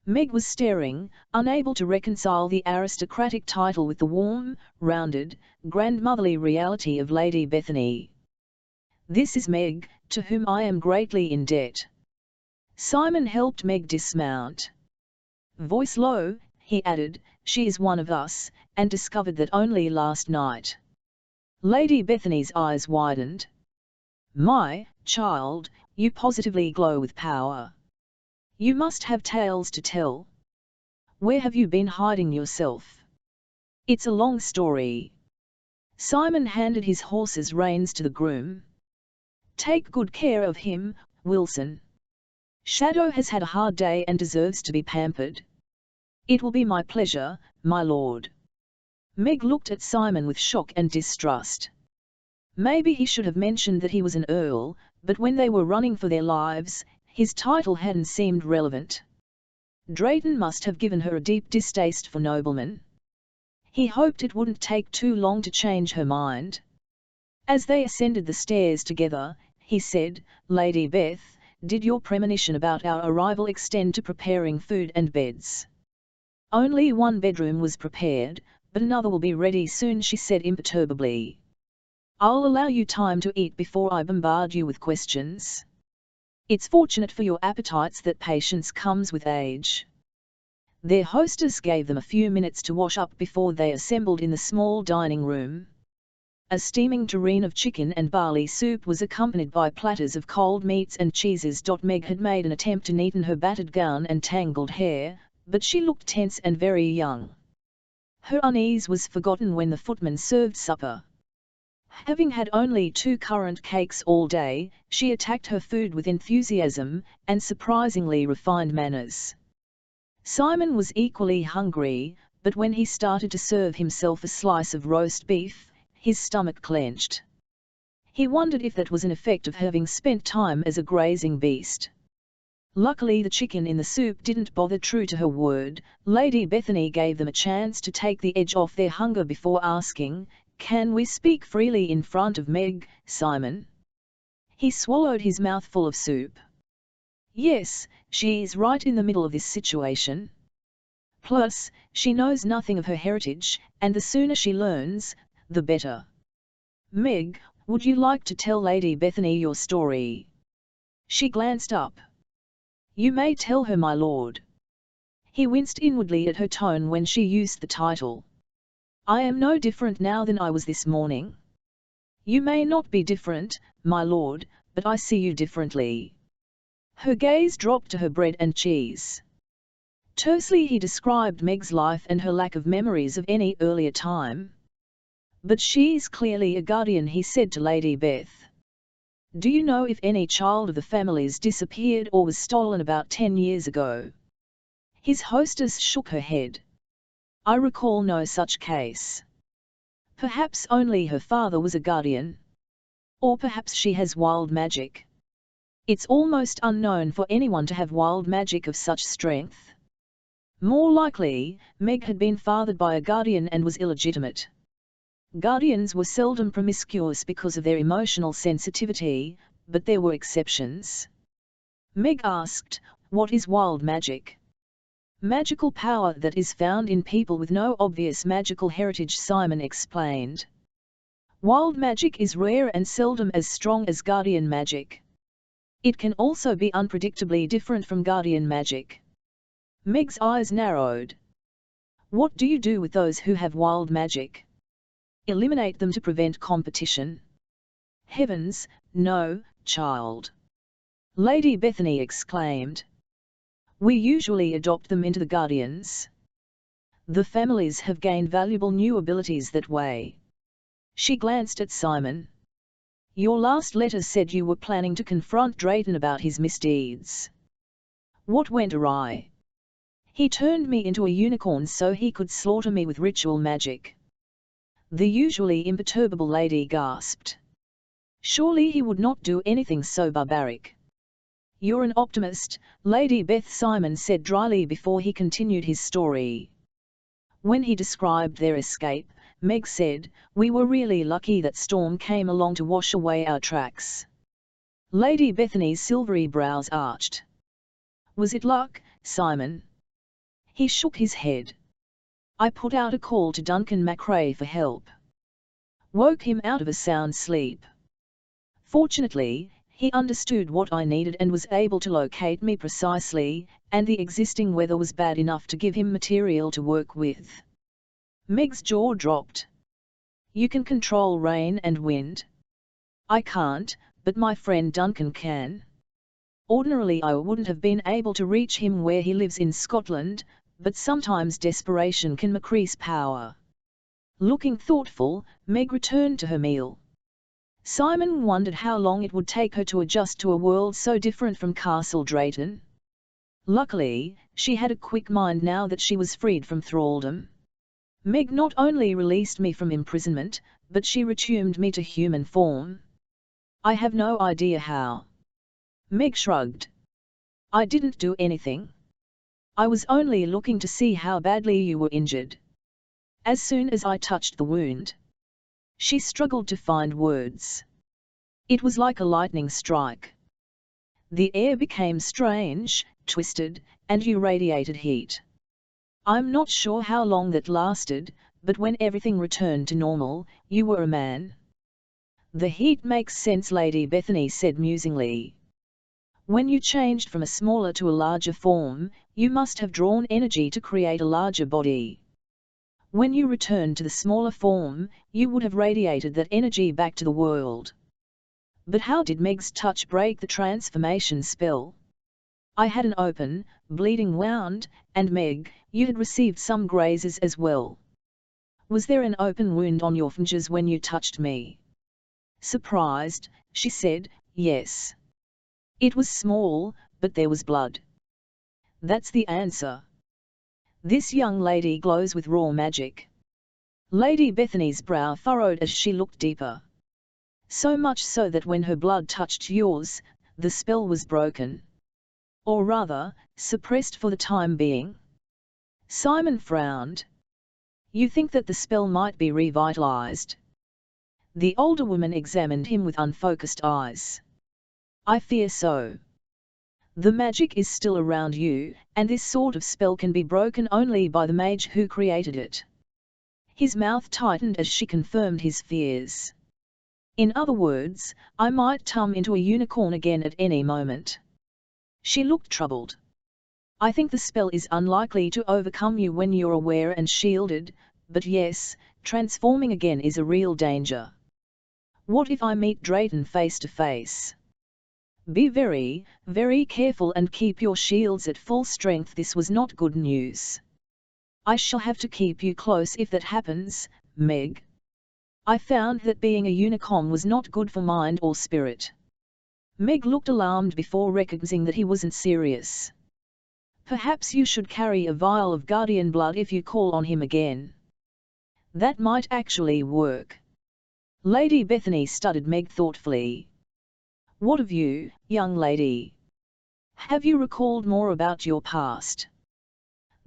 Meg was staring, unable to reconcile the aristocratic title with the warm, rounded, grandmotherly reality of Lady Bethany. "This is Meg, to whom I am greatly in debt." Simon helped Meg dismount. Voice low, he added, "She is one of us, and discovered that only last night." Lady Bethany's eyes widened. "My child, you positively glow with power. You must have tales to tell. Where have you been hiding yourself?" "It's a long story." Simon handed his horse's reins to the groom. "Take good care of him, Wilson. Shadow has had a hard day and deserves to be pampered." "It will be my pleasure, my lord." Meg looked at Simon with shock and distrust. Maybe he should have mentioned that he was an earl, but when they were running for their lives, his title hadn't seemed relevant. Drayton must have given her a deep distaste for noblemen. He hoped it wouldn't take too long to change her mind. As they ascended the stairs together, he said, "Lady Beth, did your premonition about our arrival extend to preparing food and beds?" "Only 1 bedroom was prepared, but another will be ready soon," she said imperturbably. "I'll allow you time to eat before I bombard you with questions. It's fortunate for your appetites that patience comes with age." Their hostess gave them a few minutes to wash up before they assembled in the small dining room. A steaming tureen of chicken and barley soup was accompanied by platters of cold meats and cheeses. Meg had made an attempt to neaten her battered gown and tangled hair, but she looked tense and very young. Her unease was forgotten when the footman served supper. Having had only 2 currant cakes all day, she attacked her food with enthusiasm and surprisingly refined manners. Simon was equally hungry, but when he started to serve himself a slice of roast beef, his stomach clenched. He wondered if that was an effect of having spent time as a grazing beast. Luckily the chicken in the soup didn't bother. True to her word, Lady Bethany gave them a chance to take the edge off their hunger before asking, "Can we speak freely in front of Meg, Simon?" He swallowed his mouthful of soup. "Yes, she's right in the middle of this situation. Plus, she knows nothing of her heritage, and the sooner she learns, the better. Meg, would you like to tell Lady Bethany your story?" She glanced up. "You may tell her, my lord." He winced inwardly at her tone when she used the title. "I am no different now than I was this morning." "You may not be different, my lord, but I see you differently." Her gaze dropped to her bread and cheese. Tersely he described Meg's life and her lack of memories of any earlier time. "But she's clearly a guardian," he said to Lady Beth. "Do you know if any child of the family's disappeared or was stolen about 10 years ago?" His hostess shook her head. "I recall no such case. Perhaps only her father was a guardian. Or perhaps she has wild magic. It's almost unknown for anyone to have wild magic of such strength. More likely, Meg had been fathered by a guardian and was illegitimate. Guardians were seldom promiscuous because of their emotional sensitivity, but there were exceptions." Meg asked, "What is wild magic?" "Magical power that is found in people with no obvious magical heritage," Simon explained. "Wild magic is rare and seldom as strong as guardian magic. It can also be unpredictably different from guardian magic." Meg's eyes narrowed. "What do you do with those who have wild magic? Eliminate them to prevent competition?" "Heavens, no, child!" Lady Bethany exclaimed. "We usually adopt them into the guardians." The families have gained valuable new abilities that way. She glanced at Simon. Your last letter said you were planning to confront Drayton about his misdeeds. What went awry? He turned me into a unicorn so he could slaughter me with ritual magic. The usually imperturbable lady gasped. Surely he would not do anything so barbaric. You're an optimist, Lady Beth, Simon said dryly before he continued his story. When he described their escape, Meg said, we were really lucky that storm came along to wash away our tracks. Lady Bethany's silvery brows arched. Was it luck, Simon? He shook his head. I put out a call to Duncan MacRae for help. Woke him out of a sound sleep. Fortunately, he understood what I needed and was able to locate me precisely, and the existing weather was bad enough to give him material to work with. Meg's jaw dropped. You can control rain and wind. I can't, but my friend Duncan can. Ordinarily I wouldn't have been able to reach him where he lives in Scotland, but sometimes desperation can increase power. Looking thoughtful, Meg returned to her meal. Simon wondered how long it would take her to adjust to a world so different from Castle Drayton. Luckily, she had a quick mind now that she was freed from thraldom. Meg not only released me from imprisonment, but she retuned me to human form. I have no idea how. Meg shrugged. I didn't do anything. I was only looking to see how badly you were injured. As soon as I touched the wound. She struggled to find words. It was like a lightning strike. The air became strange, twisted, and you radiated heat. I'm not sure how long that lasted, but when everything returned to normal, you were a man. The heat makes sense, Lady Bethany said musingly. When you changed from a smaller to a larger form, you must have drawn energy to create a larger body. When you returned to the smaller form, you would have radiated that energy back to the world. But how did Meg's touch break the transformation spell? I had an open, bleeding wound, and Meg, you had received some grazes as well. Was there an open wound on your fingers when you touched me? Surprised, she said, yes. It was small, but there was blood. That's the answer. This young lady glows with raw magic. Lady Bethany's brow furrowed as she looked deeper. So much so that when her blood touched yours, the spell was broken. Or rather, suppressed for the time being. Simon frowned. You think that the spell might be revitalized? The older woman examined him with unfocused eyes. I fear so. The magic is still around you, and this sort of spell can be broken only by the mage who created it. His mouth tightened as she confirmed his fears. In other words, I might turn into a unicorn again at any moment. She looked troubled. I think the spell is unlikely to overcome you when you're aware and shielded, but yes, transforming again is a real danger. What if I meet Drayton face to face? Be very, very careful and keep your shields at full strength. This was not good news. I shall have to keep you close if that happens, Meg. I found that being a unicorn was not good for mind or spirit. Meg looked alarmed before recognizing that he wasn't serious. Perhaps you should carry a vial of guardian blood if you call on him again. That might actually work. Lady Bethany studied Meg thoughtfully. What of you, young lady? Have you recalled more about your past?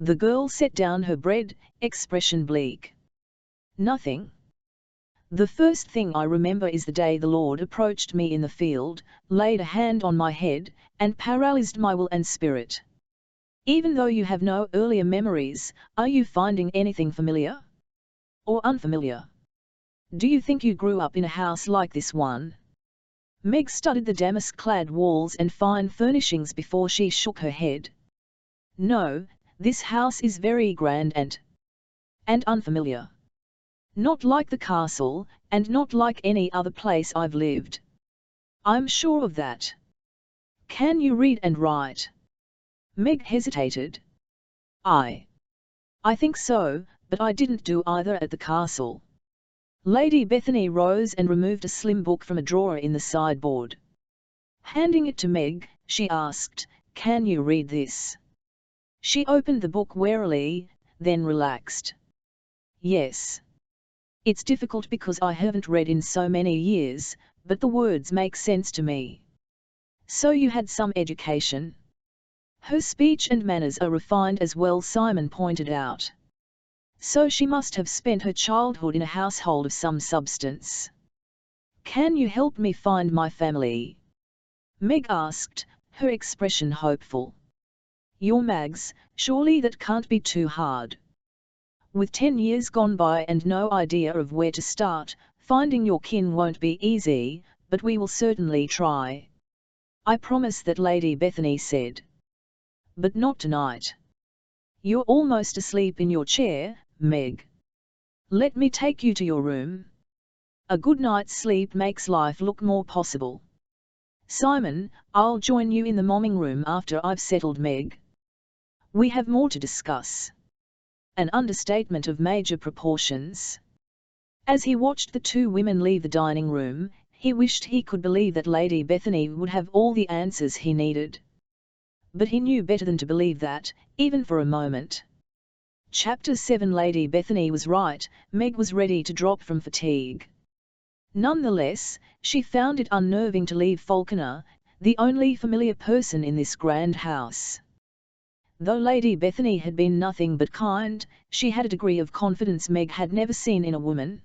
The girl set down her bread, expression bleak. Nothing. The first thing I remember is the day the Lord approached me in the field, laid a hand on my head, and paralyzed my will and spirit. Even though you have no earlier memories, are you finding anything familiar? Or unfamiliar? Do you think you grew up in a house like this one? Meg studied the damask-clad walls and fine furnishings before she shook her head. No, this house is very grand and unfamiliar. Not like the castle, and not like any other place I've lived. I'm sure of that. Can you read and write? Meg hesitated. I I think so, but I didn't do either at the castle. Lady Bethany rose and removed a slim book from a drawer in the sideboard. Handing it to Meg, she asked, "Can you read this?" She opened the book warily, then relaxed. "Yes. It's difficult because I haven't read in so many years, but the words make sense to me." "So you had some education?" Her speech and manners are refined as well, Simon pointed out. "So she must have spent her childhood in a household of some substance." "Can you help me find my family?" Meg asked, her expression hopeful. "Your Mags, surely that can't be too hard. With 10 years gone by and no idea of where to start, finding your kin won't be easy, but we will certainly try." "I promise that," Lady Bethany said. "But not tonight. You're almost asleep in your chair, Meg. Let me take you to your room. A good night's sleep makes life look more possible." "Simon, I'll join you in the momming room after I've settled Meg. We have more to discuss." An understatement of major proportions. As he watched the two women leave the dining room, he wished he could believe that Lady Bethany would have all the answers he needed. But he knew better than to believe that, even for a moment. Chapter 7. Lady Bethany was right, Meg was ready to drop from fatigue. Nonetheless, she found it unnerving to leave Falconer, the only familiar person in this grand house. Though Lady Bethany had been nothing but kind, she had a degree of confidence Meg had never seen in a woman.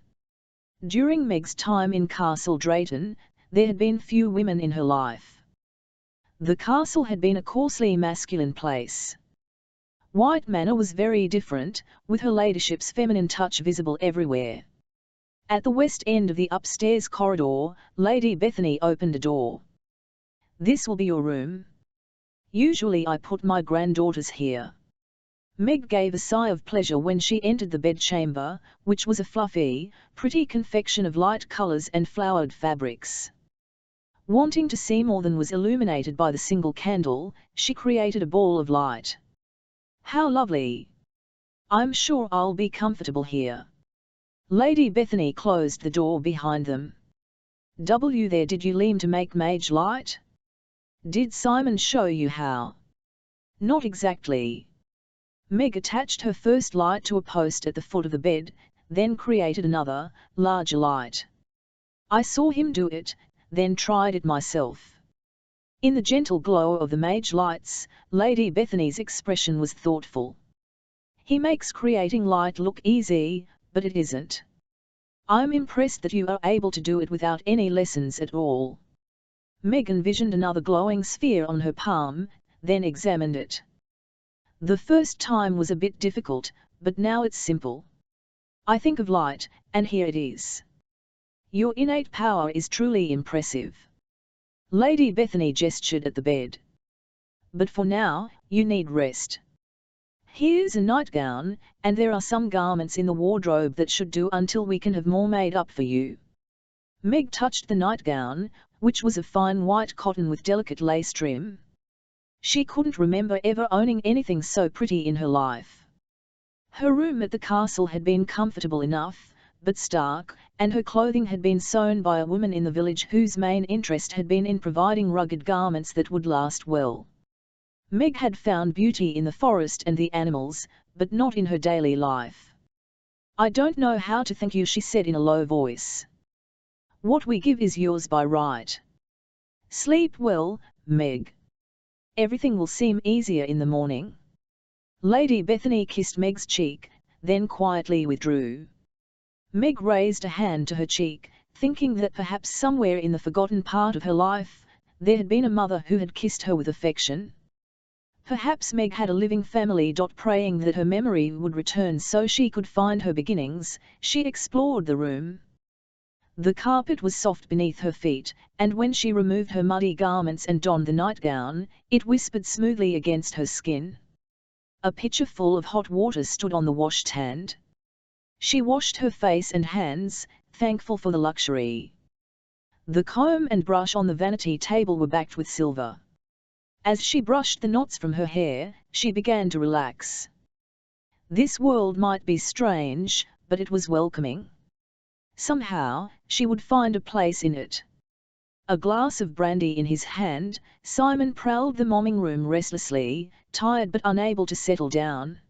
During Meg's time in Castle Drayton, there had been few women in her life. The castle had been a coarsely masculine place. White Manor was very different, with her ladyship's feminine touch visible everywhere. At the west end of the upstairs corridor, Lady Bethany opened a door. "This will be your room. Usually I put my granddaughters here." Meg gave a sigh of pleasure when she entered the bedchamber, which was a fluffy, pretty confection of light colours and flowered fabrics. Wanting to see more than was illuminated by the single candle, she created a ball of light. "How lovely! I'm sure I'll be comfortable here." Lady Bethany closed the door behind them. There, did you lean to make Mage light? Did Simon show you how?" "Not exactly." Meg attached her first light to a post at the foot of the bed, then created another, larger light. "I saw him do it, then tried it myself." In the gentle glow of the mage lights, Lady Bethany's expression was thoughtful. "He makes creating light look easy, but it isn't. I'm impressed that you are able to do it without any lessons at all." Meg envisioned another glowing sphere on her palm, then examined it. "The first time was a bit difficult, but now it's simple. I think of light, and here it is. Your innate power is truly impressive." Lady Bethany gestured at the bed. "But for now, you need rest. Here's a nightgown, and there are some garments in the wardrobe that should do until we can have more made up for you." Meg touched the nightgown, which was of fine white cotton with delicate lace trim. She couldn't remember ever owning anything so pretty in her life. Her room at the castle had been comfortable enough, but stark, and her clothing had been sewn by a woman in the village whose main interest had been in providing rugged garments that would last well. Meg had found beauty in the forest and the animals, but not in her daily life. "I don't know how to thank you," she said in a low voice. "What we give is yours by right. Sleep well, Meg. Everything will seem easier in the morning." Lady Bethany kissed Meg's cheek, then quietly withdrew. Meg raised a hand to her cheek, thinking that perhaps somewhere in the forgotten part of her life, there had been a mother who had kissed her with affection. Perhaps Meg had a living family. Praying that her memory would return so she could find her beginnings, she explored the room. The carpet was soft beneath her feet, and when she removed her muddy garments and donned the nightgown, it whispered smoothly against her skin. A pitcher full of hot water stood on the washstand. She washed her face and hands, thankful for the luxury. The comb and brush on the vanity table were backed with silver. As she brushed the knots from her hair, she began to relax. This world might be strange, but it was welcoming. Somehow, she would find a place in it. A glass of brandy in his hand, Simon prowled the momming room restlessly, tired but unable to settle down.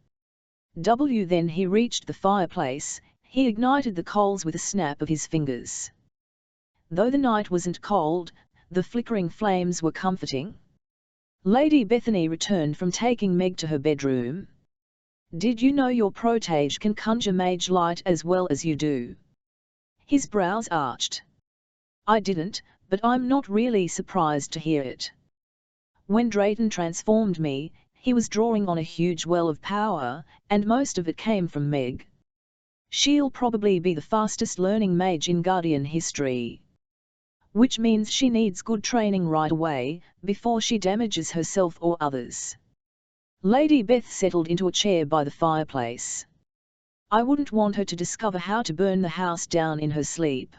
Then he reached the fireplace. He ignited the coals with a snap of his fingers. Though the night wasn't cold, the flickering flames were comforting. Lady Bethany returned from taking Meg to her bedroom. "Did you know your protege can conjure mage light as well as you do?" His brows arched. "I didn't, but I'm not really surprised to hear it. When Drayton transformed me, he was drawing on a huge well of power, and most of it came from Meg. She'll probably be the fastest learning mage in Guardian history. Which means she needs good training right away, before she damages herself or others." Lady Beth settled into a chair by the fireplace. "I wouldn't want her to discover how to burn the house down in her sleep.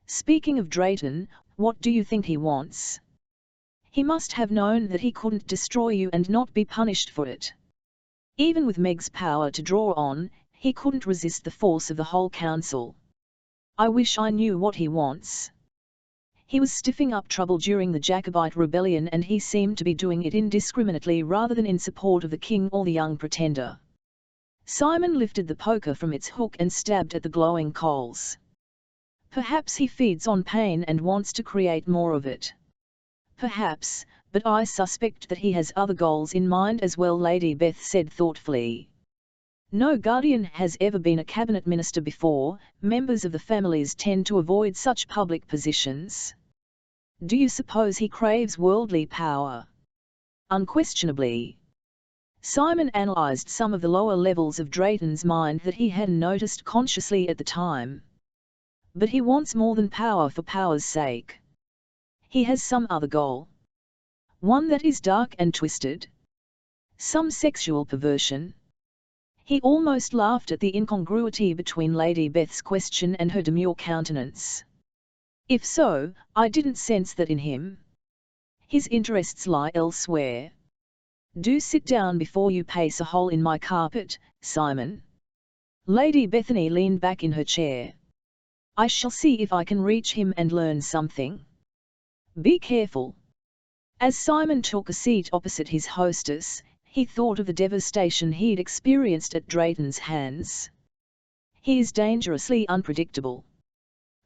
Speaking of Drayton, what do you think he wants? He must have known that he couldn't destroy you and not be punished for it. Even with Meg's power to draw on, he couldn't resist the force of the whole council. I wish I knew what he wants. He was stiffing up trouble during the Jacobite rebellion, and he seemed to be doing it indiscriminately rather than in support of the king or the young pretender." Simon lifted the poker from its hook and stabbed at the glowing coals. "Perhaps he feeds on pain and wants to create more of it. Perhaps, but I suspect that he has other goals in mind as well," Lady Beth said thoughtfully. "No Guardian has ever been a cabinet minister before. Members of the families tend to avoid such public positions. Do you suppose he craves worldly power?" "Unquestionably." Simon analysed some of the lower levels of Drayton's mind that he hadn't noticed consciously at the time. "But he wants more than power for power's sake. He has some other goal. One that is dark and twisted. Some sexual perversion." He almost laughed at the incongruity between Lady Beth's question and her demure countenance. "If so, I didn't sense that in him. His interests lie elsewhere. Do sit down before you pace a hole in my carpet, Simon." Lady Bethany leaned back in her chair. "I shall see if I can reach him and learn something. Be careful." As Simon took a seat opposite his hostess, he thought of the devastation he'd experienced at Drayton's hands. "He is dangerously unpredictable."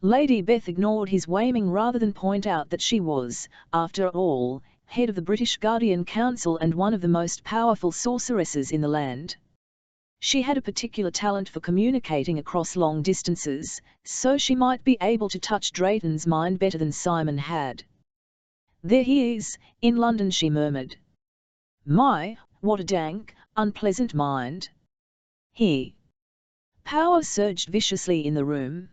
Lady Beth ignored his waiming rather than point out that she was, after all, head of the British Guardian Council and one of the most powerful sorceresses in the land. She had a particular talent for communicating across long distances, so she might be able to touch Drayton's mind better than Simon had. "There he is, in London," she murmured. "My, what a dank, unpleasant mind." Power surged viciously in the room.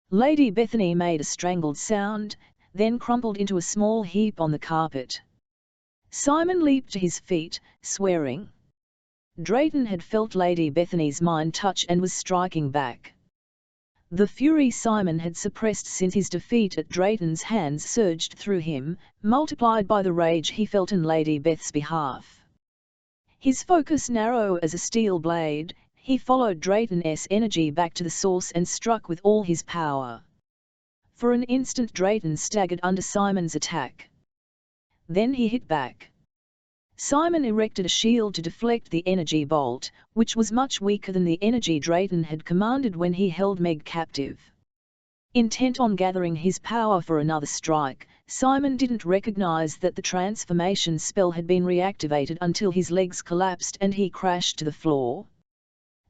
Lady Bethany made a strangled sound, then crumpled into a small heap on the carpet. Simon leaped to his feet, swearing. Drayton had felt Lady Bethany's mind touch and was striking back. The fury Simon had suppressed since his defeat at Drayton's hands surged through him, multiplied by the rage he felt in Lady Beth's behalf. His focus narrow as a steel blade, he followed Drayton's energy back to the source and struck with all his power. For an instant Drayton staggered under Simon's attack. Then he hit back. Simon erected a shield to deflect the energy bolt, which was much weaker than the energy Drayton had commanded when he held Meg captive. Intent on gathering his power for another strike, Simon didn't recognize that the transformation spell had been reactivated until his legs collapsed and he crashed to the floor.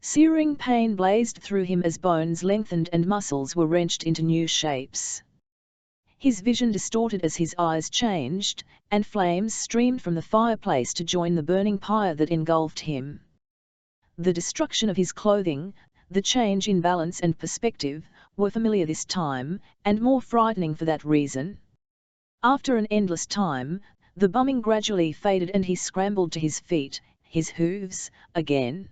Searing pain blazed through him as bones lengthened and muscles were wrenched into new shapes. His vision distorted as his eyes changed, and flames streamed from the fireplace to join the burning pyre that engulfed him. The destruction of his clothing, the change in balance and perspective, were familiar this time, and more frightening for that reason. After an endless time, the bumming gradually faded and he scrambled to his feet, his hooves, again.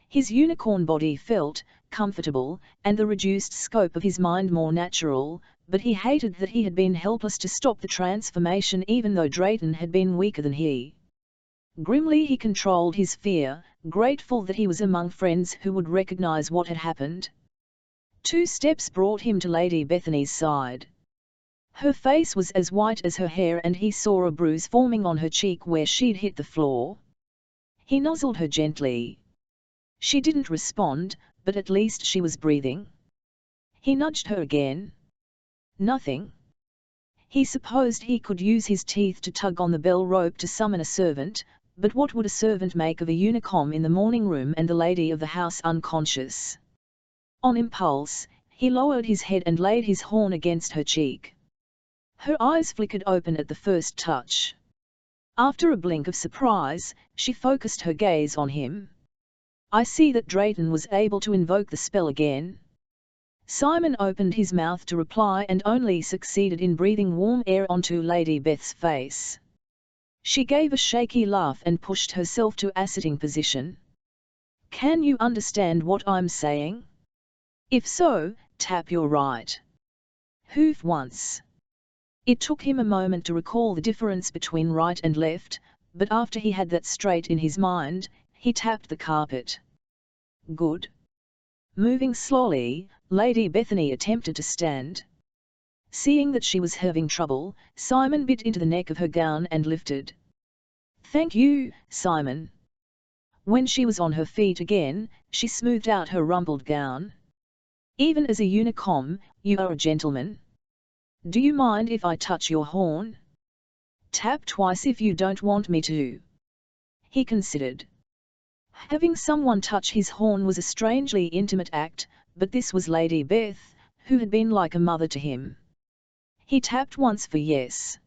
His unicorn body felt comfortable, and the reduced scope of his mind more natural, but he hated that he had been helpless to stop the transformation even though Drayton had been weaker than he. Grimly he controlled his fear, grateful that he was among friends who would recognize what had happened. 2 steps brought him to Lady Bethany's side. Her face was as white as her hair, and he saw a bruise forming on her cheek where she'd hit the floor. He nuzzled her gently. She didn't respond, but at least she was breathing. He nudged her again. Nothing. He supposed he could use his teeth to tug on the bell rope to summon a servant, but what would a servant make of a unicom in the morning room and the lady of the house unconscious? On impulse, he lowered his head and laid his horn against her cheek. Her eyes flickered open at the first touch. After a blink of surprise, she focused her gaze on him. I see that Drayton was able to invoke the spell again. Simon opened his mouth to reply and only succeeded in breathing warm air onto Lady Beth's face. She gave a shaky laugh and pushed herself to a sitting position. Can you understand what I'm saying? If so, tap your right hoof once. It took him a moment to recall the difference between right and left, but after he had that straight in his mind, he tapped the carpet. Good. Moving slowly, Lady Bethany attempted to stand. Seeing that she was having trouble, Simon bit into the neck of her gown and lifted. Thank you, Simon. When she was on her feet again, she smoothed out her rumpled gown. Even as a unicom, you are a gentleman. Do you mind if I touch your horn? Tap twice if you don't want me to. He considered. Having someone touch his horn was a strangely intimate act, but this was Lady Beth, who had been like a mother to him. He tapped once for yes.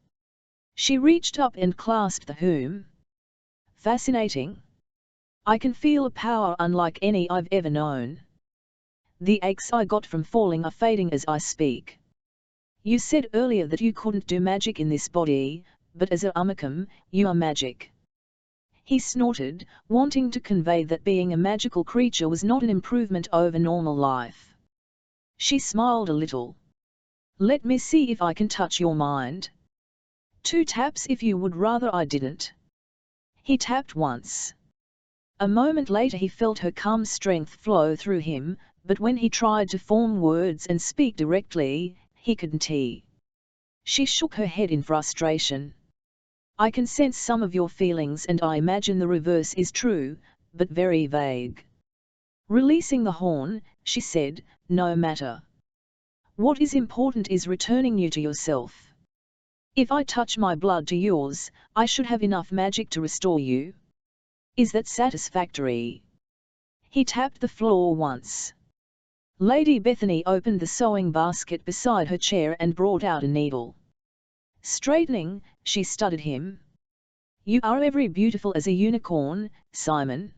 She reached up and clasped the horn. Fascinating. I can feel a power unlike any I've ever known. The aches I got from falling are fading as I speak. You said earlier that you couldn't do magic in this body, but as a unicom, you are magic. He snorted, wanting to convey that being a magical creature was not an improvement over normal life. She smiled a little. Let me see if I can touch your mind. 2 taps if you would rather I didn't. He tapped once. A moment later he felt her calm strength flow through him, but when he tried to form words and speak directly, he couldn't. She shook her head in frustration. I can sense some of your feelings and I imagine the reverse is true, but very vague. Releasing the horn, she said, no matter. What is important is returning you to yourself. If I touch my blood to yours, I should have enough magic to restore you. Is that satisfactory? He tapped the floor once. Lady Bethany opened the sewing basket beside her chair and brought out a needle. Straightening, she studied him. You are every beautiful as a unicorn, Simon.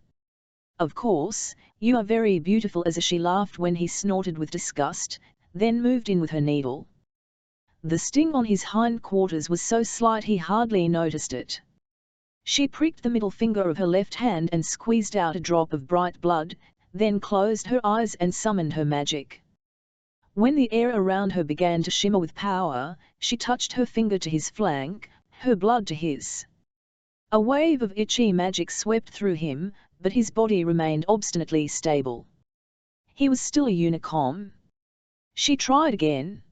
Of course, you are very beautiful as a she laughed when he snorted with disgust, then moved in with her needle. The sting on his hindquarters was so slight he hardly noticed it. She pricked the middle finger of her left hand and squeezed out a drop of bright blood, then closed her eyes and summoned her magic. When the air around her began to shimmer with power, she touched her finger to his flank, her blood to his. A wave of itchy magic swept through him, but his body remained obstinately stable. He was still a unicom. She tried again.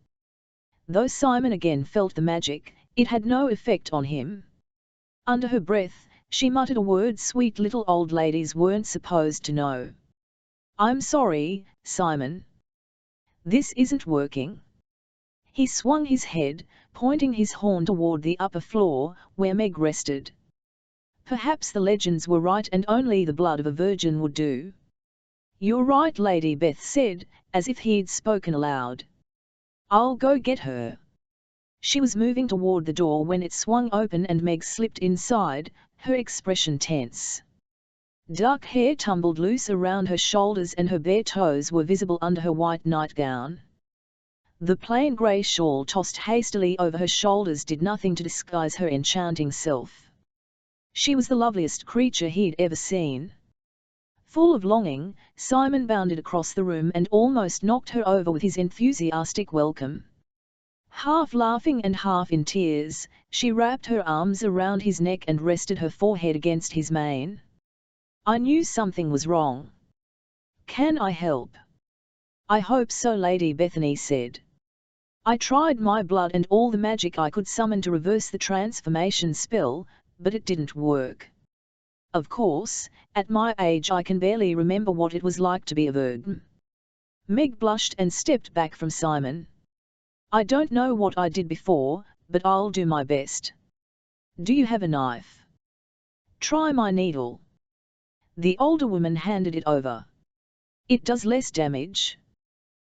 Though Simon again felt the magic, it had no effect on him. Under her breath, she muttered a word sweet little old ladies weren't supposed to know. I'm sorry, Simon. This isn't working. He swung his head, pointing his horn toward the upper floor, where Meg rested. Perhaps the legends were right and only the blood of a virgin would do. You're right, Lady Beth said, as if he'd spoken aloud. I'll go get her. She was moving toward the door when it swung open and Meg slipped inside, her expression tense. Dark hair tumbled loose around her shoulders and her bare toes were visible under her white nightgown. The plain grey shawl tossed hastily over her shoulders did nothing to disguise her enchanting self. She was the loveliest creature he'd ever seen. Full of longing, Simon bounded across the room and almost knocked her over with his enthusiastic welcome. Half laughing and half in tears, she wrapped her arms around his neck and rested her forehead against his mane. I knew something was wrong. Can I help? I hope so, Lady Bethany said. I tried my blood and all the magic I could summon to reverse the transformation spell, but it didn't work. Of course, at my age I can barely remember what it was like to be a virgin. Meg blushed and stepped back from Simon. I don't know what I did before, but I'll do my best. Do you have a knife? Try my needle. The older woman handed it over. It does less damage.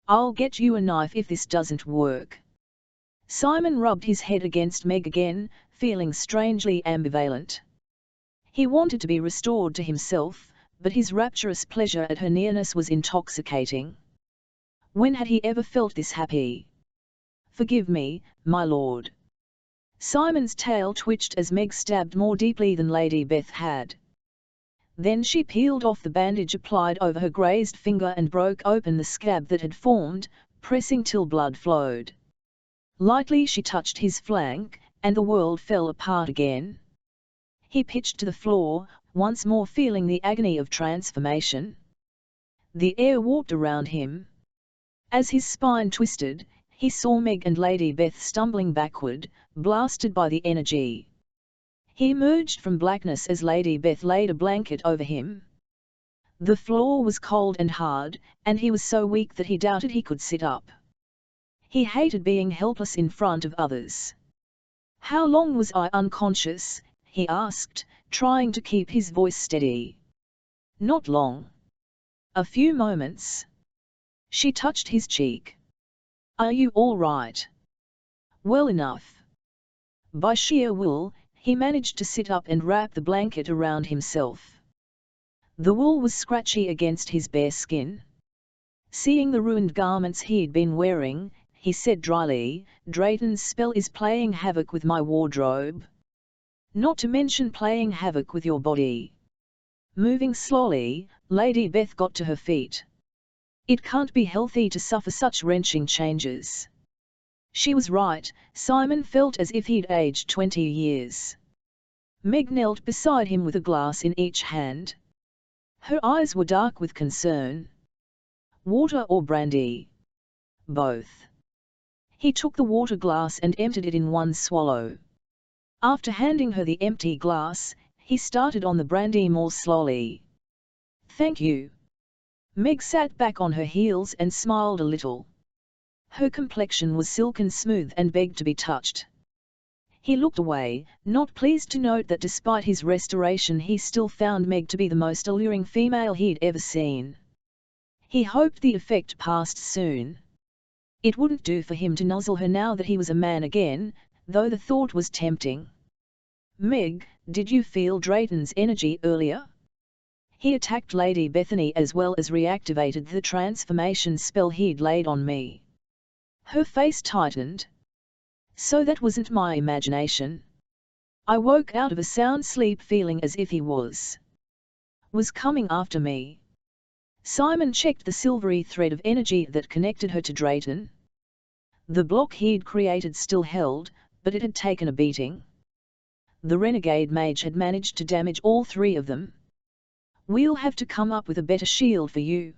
I'll get you a knife if this doesn't work. Simon rubbed his head against Meg again, feeling strangely ambivalent. He wanted to be restored to himself, but his rapturous pleasure at her nearness was intoxicating. When had he ever felt this happy? Forgive me, my lord. Simon's tail twitched as Meg stabbed more deeply than Lady Beth had. Then she peeled off the bandage applied over her grazed finger and broke open the scab that had formed, pressing till blood flowed. Lightly she touched his flank, and the world fell apart again. He pitched to the floor, once more feeling the agony of transformation. The air warped around him. As his spine twisted, he saw Meg and Lady Beth stumbling backward, blasted by the energy. He emerged from blackness as Lady Beth laid a blanket over him. The floor was cold and hard, and he was so weak that he doubted he could sit up. He hated being helpless in front of others. How long was I unconscious? He asked, trying to keep his voice steady. Not long. A few moments. She touched his cheek. Are you all right? Well enough. By sheer will, he managed to sit up and wrap the blanket around himself. The wool was scratchy against his bare skin. Seeing the ruined garments he'd been wearing, he said dryly, Drayton's spell is playing havoc with my wardrobe. Not to mention playing havoc with your body. Moving slowly, Lady Beth got to her feet. It can't be healthy to suffer such wrenching changes. She was right, Simon felt as if he'd aged 20 years. Meg knelt beside him with a glass in each hand. Her eyes were dark with concern. Water or brandy? Both. He took the water glass and emptied it in one swallow. After handing her the empty glass, he started on the brandy more slowly. Thank you. Meg sat back on her heels and smiled a little. Her complexion was silken smooth and begged to be touched. He looked away, not pleased to note that despite his restoration he still found Meg to be the most alluring female he'd ever seen. He hoped the effect passed soon. It wouldn't do for him to nuzzle her now that he was a man again, though the thought was tempting. Meg, did you feel Drayton's energy earlier? He attacked Lady Bethany as well as reactivated the transformation spell he'd laid on me. Her face tightened. So that wasn't my imagination. I woke out of a sound sleep feeling as if he was coming after me. Simon checked the silvery thread of energy that connected her to Drayton. The block he'd created still held, but it had taken a beating. The renegade mage had managed to damage all three of them. We'll have to come up with a better shield for you.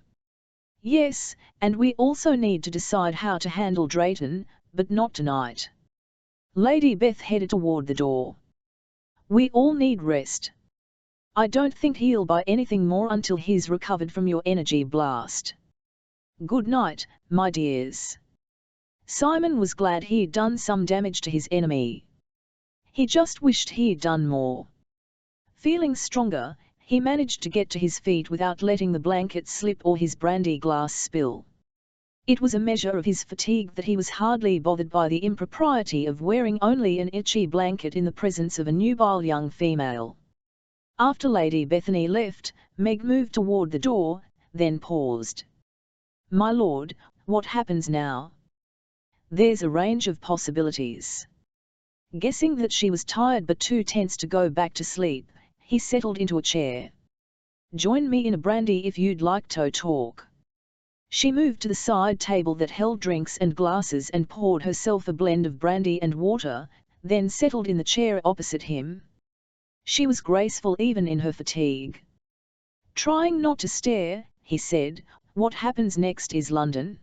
Yes, and we also need to decide how to handle Drayton, but not tonight. Lady Beth headed toward the door. We all need rest. I don't think he'll buy anything more until he's recovered from your energy blast. Good night, my dears. Simon was glad he'd done some damage to his enemy. He just wished he'd done more. Feeling stronger, he managed to get to his feet without letting the blanket slip or his brandy glass spill. It was a measure of his fatigue that he was hardly bothered by the impropriety of wearing only an itchy blanket in the presence of a nubile young female. After Lady Bethany left, Meg moved toward the door, then paused. My lord, what happens now? There's a range of possibilities. Guessing that she was tired but too tense to go back to sleep, he settled into a chair. Join me in a brandy if you'd like to talk. She moved to the side table that held drinks and glasses and poured herself a blend of brandy and water, then settled in the chair opposite him. She was graceful even in her fatigue. Trying not to stare, he said, "What happens next is London.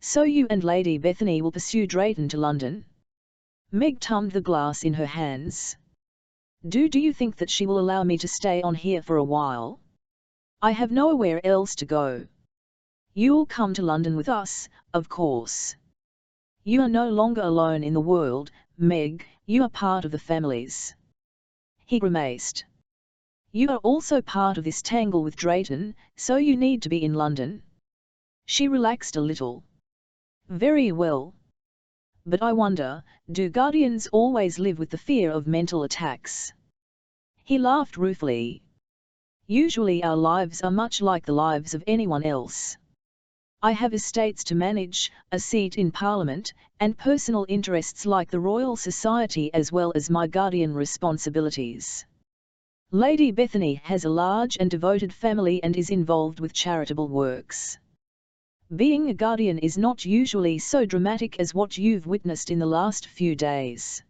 So you and Lady Bethany will pursue Drayton to London?" Meg tummed the glass in her hands. Do you think that she will allow me to stay on here for a while? I have nowhere else to go." "You'll come to London with us, of course. You are no longer alone in the world, Meg, you are part of the families." He grimaced. "You are also part of this tangle with Drayton, so you need to be in London." She relaxed a little. "Very well. But I wonder, do guardians always live with the fear of mental attacks?" He laughed ruefully. "Usually our lives are much like the lives of anyone else. I have estates to manage, a seat in Parliament, and personal interests like the Royal Society as well as my guardian responsibilities. Lady Bethany has a large and devoted family and is involved with charitable works. Being a guardian is not usually so dramatic as what you've witnessed in the last few days.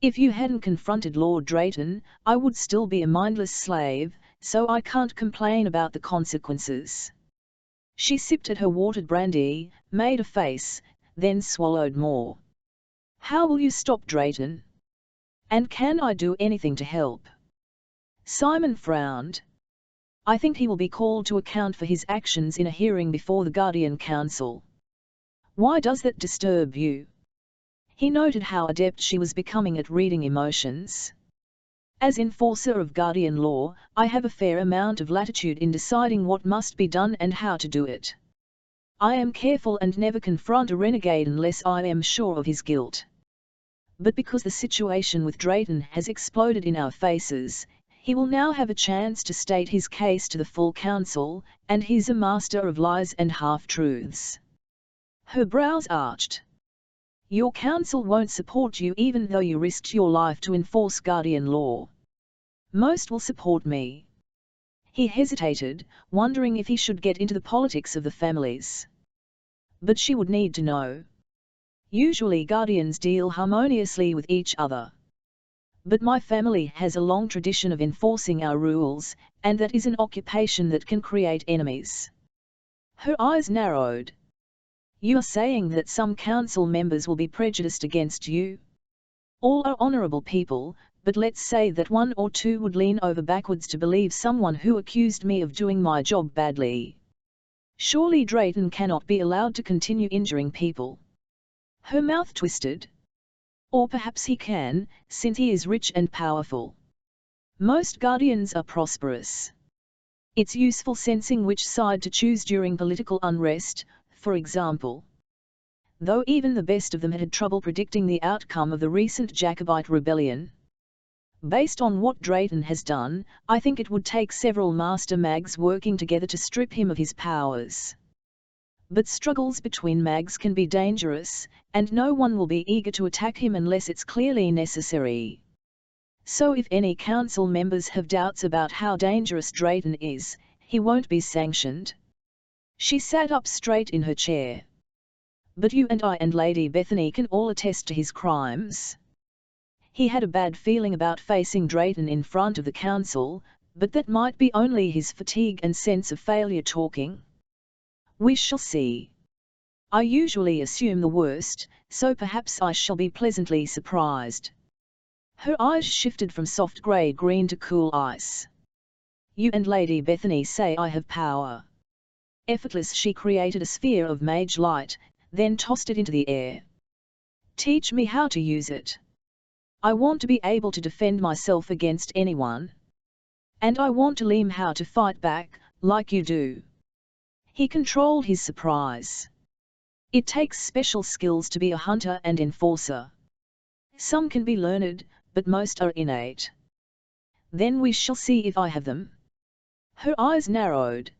If you hadn't confronted Lord Drayton, I would still be a mindless slave, so I can't complain about the consequences." She sipped at her watered brandy, made a face, then swallowed more. "How will you stop Drayton? And can I do anything to help?" Simon frowned. "I think he will be called to account for his actions in a hearing before the Guardian Council." "Why does that disturb you?" He noted how adept she was becoming at reading emotions. "As enforcer of guardian law, I have a fair amount of latitude in deciding what must be done and how to do it. I am careful and never confront a renegade unless I am sure of his guilt. But because the situation with Drayton has exploded in our faces, he will now have a chance to state his case to the full council, and he's a master of lies and half-truths." Her brows arched. "Your council won't support you even though you risked your life to enforce guardian law." "Most will support me." He hesitated, wondering if he should get into the politics of the families. But she would need to know. Usually guardians deal harmoniously with each other. "But my family has a long tradition of enforcing our rules, and that is an occupation that can create enemies." Her eyes narrowed. "You are saying that some council members will be prejudiced against you? All are honourable people, but let's say that one or two would lean over backwards to believe someone who accused me of doing my job badly. Surely Drayton cannot be allowed to continue injuring people." Her mouth twisted. "Or perhaps he can, since he is rich and powerful. Most guardians are prosperous. It's useful sensing which side to choose during political unrest, for example. Though even the best of them had trouble predicting the outcome of the recent Jacobite rebellion. Based on what Drayton has done, I think it would take several master mags working together to strip him of his powers. But struggles between mags can be dangerous, and no one will be eager to attack him unless it's clearly necessary. So if any council members have doubts about how dangerous Drayton is, he won't be sanctioned." She sat up straight in her chair. "But you and I and Lady Bethany can all attest to his crimes." He had a bad feeling about facing Drayton in front of the council, but that might be only his fatigue and sense of failure talking. "We shall see. I usually assume the worst, so perhaps I shall be pleasantly surprised." Her eyes shifted from soft grey-green to cool ice. "You and Lady Bethany say I have power." Effortless, she created a sphere of mage light, then tossed it into the air. "Teach me how to use it. I want to be able to defend myself against anyone. And I want to learn how to fight back, like you do." He controlled his surprise. "It takes special skills to be a hunter and enforcer. Some can be learned, but most are innate." "Then we shall see if I have them." Her eyes narrowed.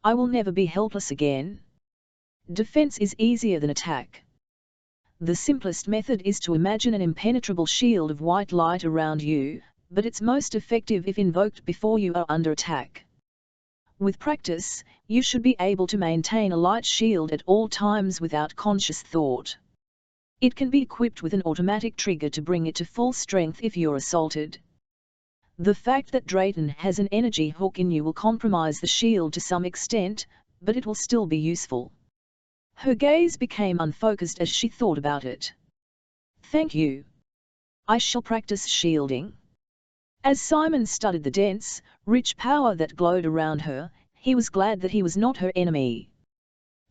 "I will never be helpless again. Defense is easier than attack. The simplest method is to imagine an impenetrable shield of white light around you, but it's most effective if invoked before you are under attack. With practice, you should be able to maintain a light shield at all times without conscious thought. It can be equipped with an automatic trigger to bring it to full strength if you're assaulted. The fact that Drayton has an energy hook in you will compromise the shield to some extent, but it will still be useful. Her gaze became unfocused as she thought about it. Thank you. I shall practice shielding. As Simon studied the dense, rich power that glowed around her, he was glad that he was not her enemy.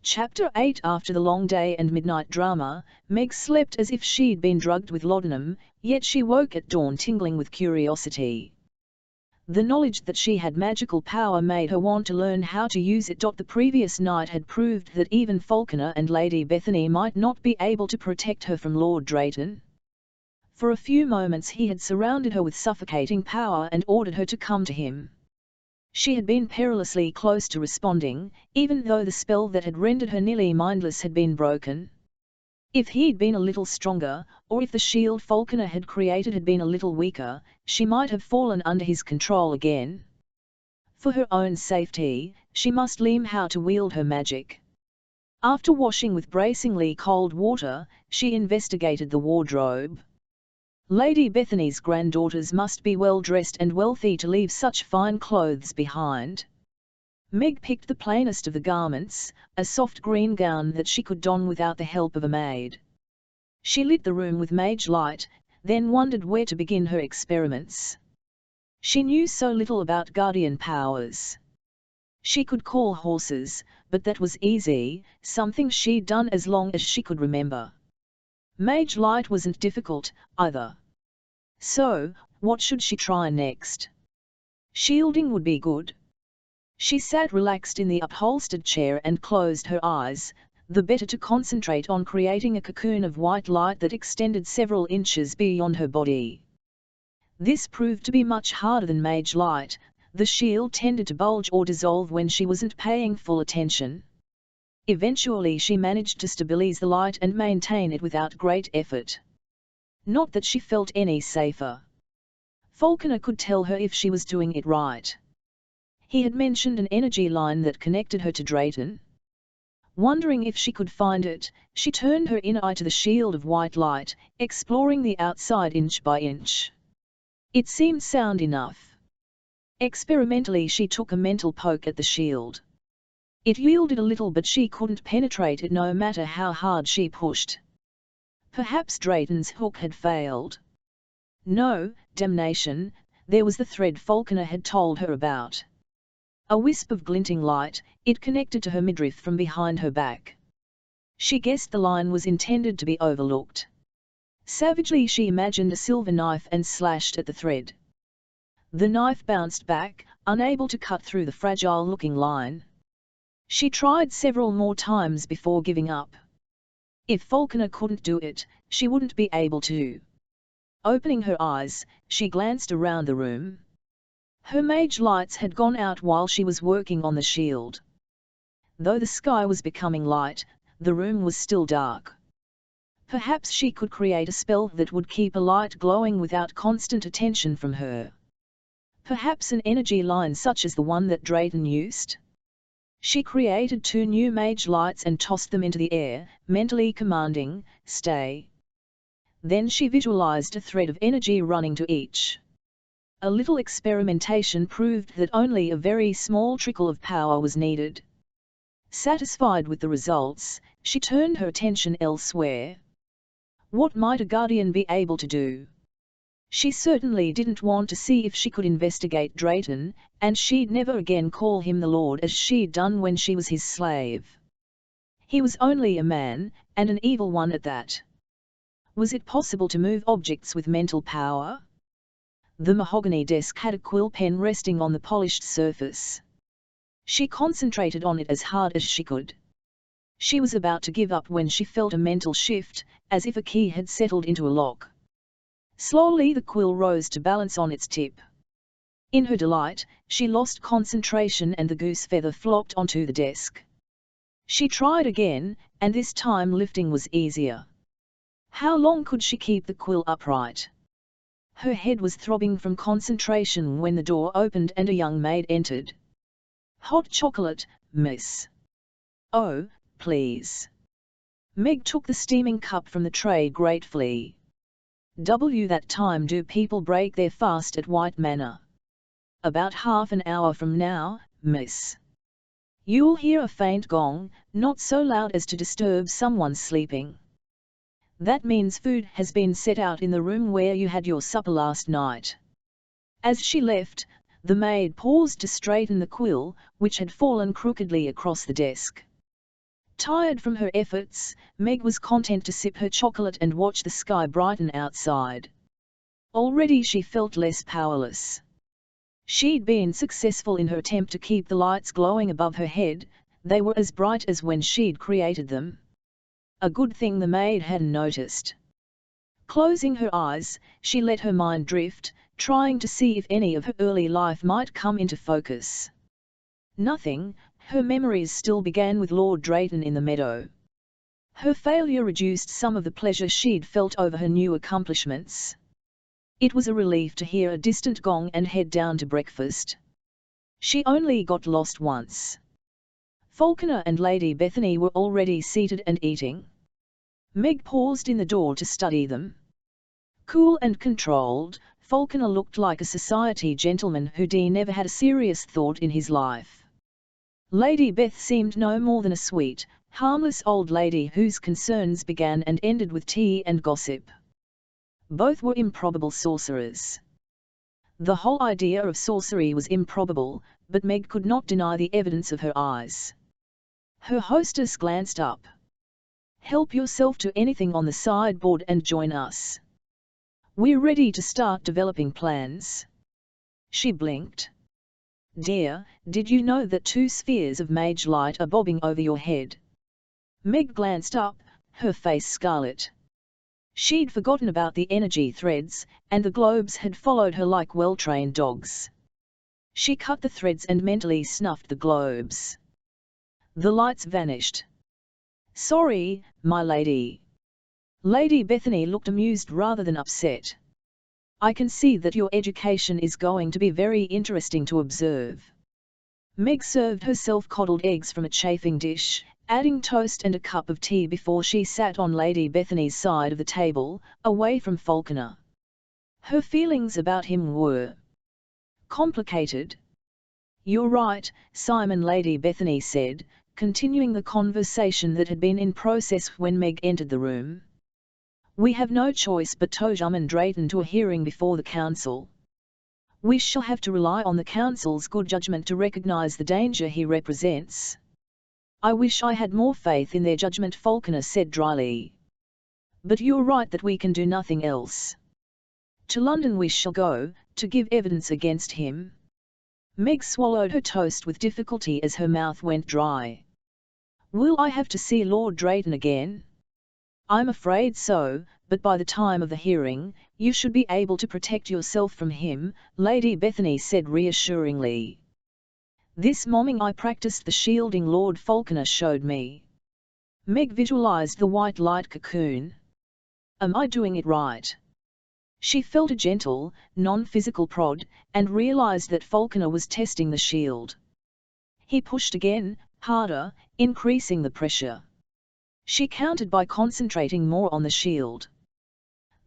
Chapter 8. After the long day and midnight drama, Meg slept as if she'd been drugged with laudanum, yet she woke at dawn tingling with curiosity. The knowledge that she had magical power made her want to learn how to use it. The previous night had proved that even Falconer and Lady Bethany might not be able to protect her from Lord Drayton. For a few moments he had surrounded her with suffocating power and ordered her to come to him. She had been perilously close to responding, even though the spell that had rendered her nearly mindless had been broken. If he'd been a little stronger, or if the shield Falconer had created had been a little weaker, she might have fallen under his control again. For her own safety, she must learn how to wield her magic. After washing with bracingly cold water, she investigated the wardrobe. Lady Bethany's granddaughters must be well dressed and wealthy to leave such fine clothes behind. Meg picked the plainest of the garments, a soft green gown that she could don without the help of a maid. She lit the room with mage light, then wondered where to begin her experiments. She knew so little about guardian powers. She could call horses, but that was easy, something she'd done as long as she could remember. Mage light wasn't difficult, either. So, what should she try next? Shielding would be good. She sat relaxed in the upholstered chair and closed her eyes, the better to concentrate on creating a cocoon of white light that extended several inches beyond her body. This proved to be much harder than mage light. The shield tended to bulge or dissolve when she wasn't paying full attention. Eventually she managed to stabilize the light and maintain it without great effort. Not that she felt any safer. Falconer could tell her if she was doing it right. He had mentioned an energy line that connected her to Drayton. Wondering if she could find it, she turned her inner eye to the shield of white light, exploring the outside inch by inch. It seemed sound enough. Experimentally she took a mental poke at the shield. It yielded a little, but she couldn't penetrate it no matter how hard she pushed. Perhaps Drayton's hook had failed. No, damnation, there was the thread Falconer had told her about. A wisp of glinting light, it connected to her midriff from behind her back. She guessed the line was intended to be overlooked. Savagely she imagined a silver knife and slashed at the thread. The knife bounced back, unable to cut through the fragile-looking line. She tried several more times before giving up. If Falconer couldn't do it, she wouldn't be able to. Opening her eyes, she glanced around the room. Her mage lights had gone out while she was working on the shield. Though the sky was becoming light, the room was still dark. Perhaps she could create a spell that would keep a light glowing without constant attention from her. Perhaps an energy line such as the one that Drayton used? She created 2 new mage lights and tossed them into the air, mentally commanding, "Stay." Then she visualized a thread of energy running to each. A little experimentation proved that only a very small trickle of power was needed. Satisfied with the results, she turned her attention elsewhere. What might a guardian be able to do? She certainly didn't want to see if she could investigate Drayton, and she'd never again call him the Lord as she'd done when she was his slave. He was only a man, and an evil one at that. Was it possible to move objects with mental power? The mahogany desk had a quill pen resting on the polished surface. She concentrated on it as hard as she could. She was about to give up when she felt a mental shift, as if a key had settled into a lock. Slowly the quill rose to balance on its tip. In her delight, she lost concentration and the goose feather flopped onto the desk. She tried again, and this time lifting was easier. How long could she keep the quill upright? Her head was throbbing from concentration when the door opened and a young maid entered. "Hot chocolate, miss. Oh, please. Meg took the steaming cup from the tray gratefully. That time do people break their fast at White Manor? About half an hour from now, miss. You'll hear a faint gong, not so loud as to disturb someone sleeping. That means food has been set out in the room where you had your supper last night. As she left, the maid paused to straighten the quill, which had fallen crookedly across the desk. Tired from her efforts, Meg was content to sip her chocolate and watch the sky brighten outside. Already she felt less powerless. She'd been successful in her attempt to keep the lights glowing above her head. They were as bright as when she'd created them. A good thing the maid hadn't noticed. Closing her eyes, she let her mind drift, trying to see if any of her early life might come into focus. Nothing. Her memories still began with Lord Drayton in the meadow. Her failure reduced some of the pleasure she'd felt over her new accomplishments. It was a relief to hear a distant gong and head down to breakfast. She only got lost once. Falconer and Lady Bethany were already seated and eating. Meg paused in the door to study them. Cool and controlled, Falconer looked like a society gentleman who'd never had a serious thought in his life. Lady Beth seemed no more than a sweet, harmless old lady whose concerns began and ended with tea and gossip. Both were improbable sorcerers. The whole idea of sorcery was improbable, but Meg could not deny the evidence of her eyes. Her hostess glanced up. Help yourself to anything on the sideboard and join us. We're ready to start developing plans. She blinked. Dear, did you know that 2 spheres of mage light are bobbing over your head? Meg glanced up, her face scarlet. She'd forgotten about the energy threads, and the globes had followed her like well-trained dogs. She cut the threads and mentally snuffed the globes. The lights vanished. Sorry, my lady. Lady Bethany looked amused rather than upset. I can see that your education is going to be very interesting to observe. Meg served herself coddled eggs from a chafing dish, adding toast and a cup of tea before she sat on Lady Bethany's side of the table, away from Falconer. Her feelings about him were complicated. You're right, Simon, Lady Bethany said, continuing the conversation that had been in process when Meg entered the room. We have no choice but to summon Drayton to a hearing before the council. We shall have to rely on the council's good judgment to recognise the danger he represents. I wish I had more faith in their judgment, Falconer said dryly. But you're right that we can do nothing else. To London we shall go, to give evidence against him. Meg swallowed her toast with difficulty as her mouth went dry. Will I have to see Lord Drayton again? I'm afraid so, but by the time of the hearing, you should be able to protect yourself from him, Lady Bethany said reassuringly. This morning I practiced the shielding Lord Falconer showed me. Meg visualized the white light cocoon. Am I doing it right? She felt a gentle, non-physical prod, and realized that Falconer was testing the shield. He pushed again, harder, increasing the pressure. She countered by concentrating more on the shield.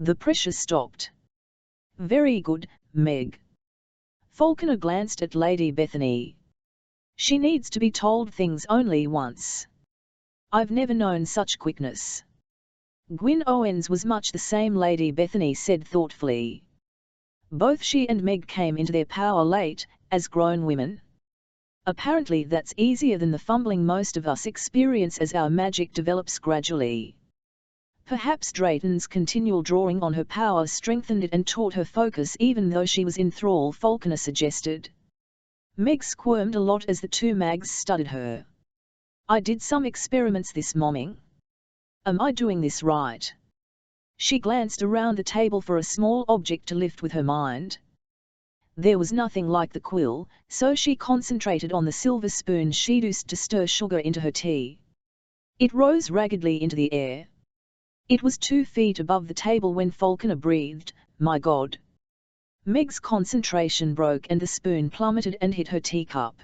The pressure stopped. Very good, Meg. Falconer glanced at Lady Bethany. She needs to be told things only once. I've never known such quickness. Gwyn Owens was much the same, Lady Bethany said thoughtfully. Both she and Meg came into their power late, as grown women. Apparently that's easier than the fumbling most of us experience as our magic develops gradually. Perhaps Drayton's continual drawing on her power strengthened it and taught her focus even though she was in thrall, Falconer suggested. Meg squirmed a lot as the 2 mags studied her. I did some experiments this morning. Am I doing this right? She glanced around the table for a small object to lift with her mind. There was nothing like the quill, so she concentrated on the silver spoon she'd used to stir sugar into her tea. It rose raggedly into the air. It was 2 feet above the table when Falconer breathed, My God. Meg's concentration broke and the spoon plummeted and hit her teacup.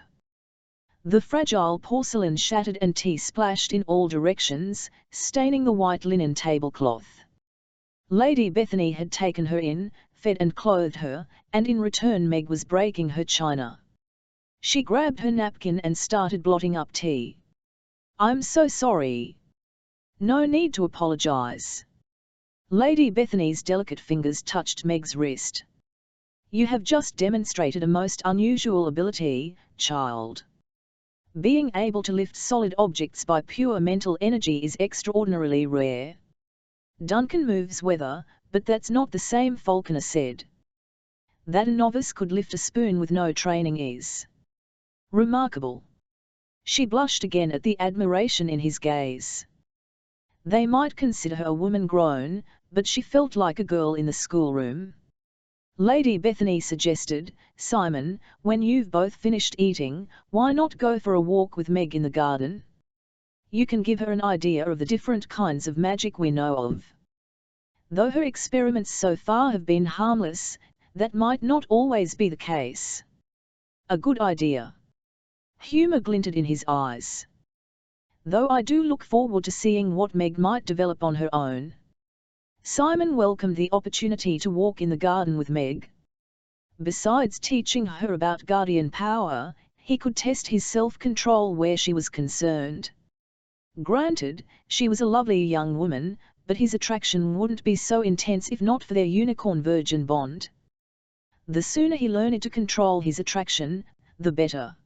The fragile porcelain shattered and tea splashed in all directions, staining the white linen tablecloth. Lady Bethany had taken her in, fed and clothed her, and in return Meg was breaking her china. She grabbed her napkin and started blotting up tea. "I'm so sorry." "No need to apologize." Lady Bethany's delicate fingers touched Meg's wrist. "You have just demonstrated a most unusual ability, child. Being able to lift solid objects by pure mental energy is extraordinarily rare. Duncan moves weather, but that's not the same," Falconer said. "That a novice could lift a spoon with no training is remarkable." She blushed again at the admiration in his gaze. They might consider her a woman grown, but she felt like a girl in the schoolroom. Lady Bethany suggested, "Simon, when you've both finished eating, why not go for a walk with Meg in the garden? You can give her an idea of the different kinds of magic we know of. Though her experiments so far have been harmless, that might not always be the case." "A good idea." Humour glinted in his eyes. "Though I do look forward to seeing what Meg might develop on her own." Simon welcomed the opportunity to walk in the garden with Meg. Besides teaching her about guardian power, he could test his self-control where she was concerned. Granted, she was a lovely young woman, but his attraction wouldn't be so intense if not for their unicorn-virgin bond. The sooner he learned to control his attraction, the better.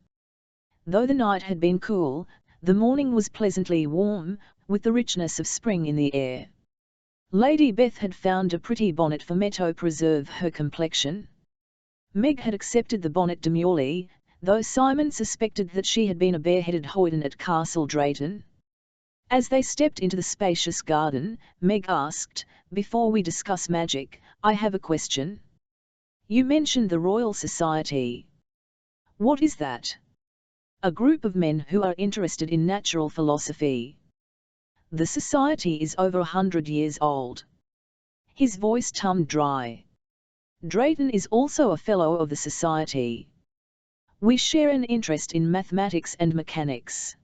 Though the night had been cool, the morning was pleasantly warm, with the richness of spring in the air. Lady Beth had found a pretty bonnet for Meg to preserve her complexion. Meg had accepted the bonnet demurely, though Simon suspected that she had been a bareheaded hoyden at Castle Drayton. As they stepped into the spacious garden, Meg asked, "Before we discuss magic, I have a question. You mentioned the Royal Society. What is that?" "A group of men who are interested in natural philosophy. The society is over 100 years old." His voice tummed dry. "Drayton is also a fellow of the society. We share an interest in mathematics and mechanics."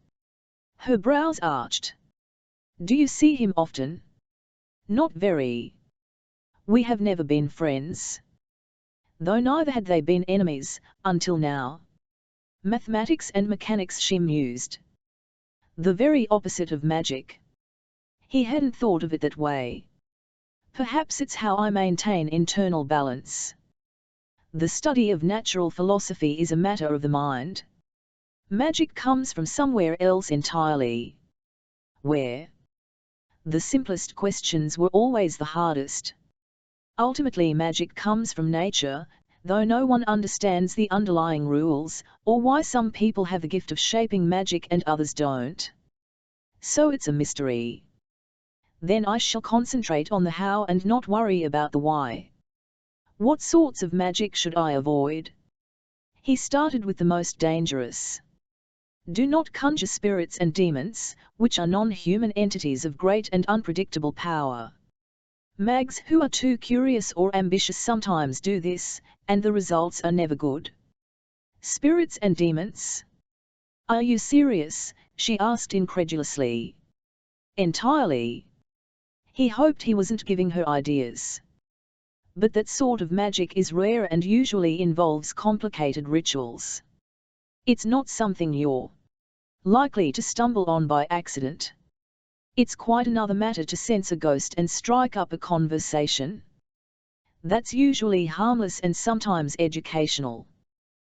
Her brows arched. "Do you see him often?" "Not very. We have never been friends." Though neither had they been enemies, until now. Mathematics and mechanics, she mused. The very opposite of magic. He hadn't thought of it that way. "Perhaps it's how I maintain internal balance. The study of natural philosophy is a matter of the mind. Magic comes from somewhere else entirely." "Where?" The simplest questions were always the hardest. Ultimately, magic comes from nature, though no one understands the underlying rules, or why some people have the gift of shaping magic and others don't. So it's a mystery. "Then I shall concentrate on the how and not worry about the why. What sorts of magic should I avoid?" He started with the most dangerous. "Do not conjure spirits and demons, which are non-human entities of great and unpredictable power. Mags who are too curious or ambitious sometimes do this, and the results are never good." "Spirits and demons? Are you serious?" she asked incredulously. "Entirely." He hoped he wasn't giving her ideas. "But that sort of magic is rare and usually involves complicated rituals. It's not something you're likely to stumble on by accident. It's quite another matter to sense a ghost and strike up a conversation. That's usually harmless and sometimes educational."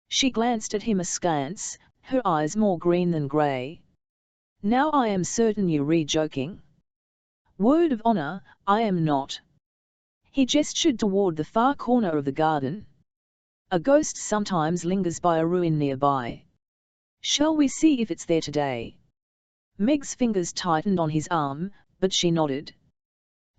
She glanced at him askance, her eyes more green than grey. "Now I am certain you're joking." "Word of honour, I am not." He gestured toward the far corner of the garden. "A ghost sometimes lingers by a ruin nearby. Shall we see if it's there today?" Meg's fingers tightened on his arm, but she nodded.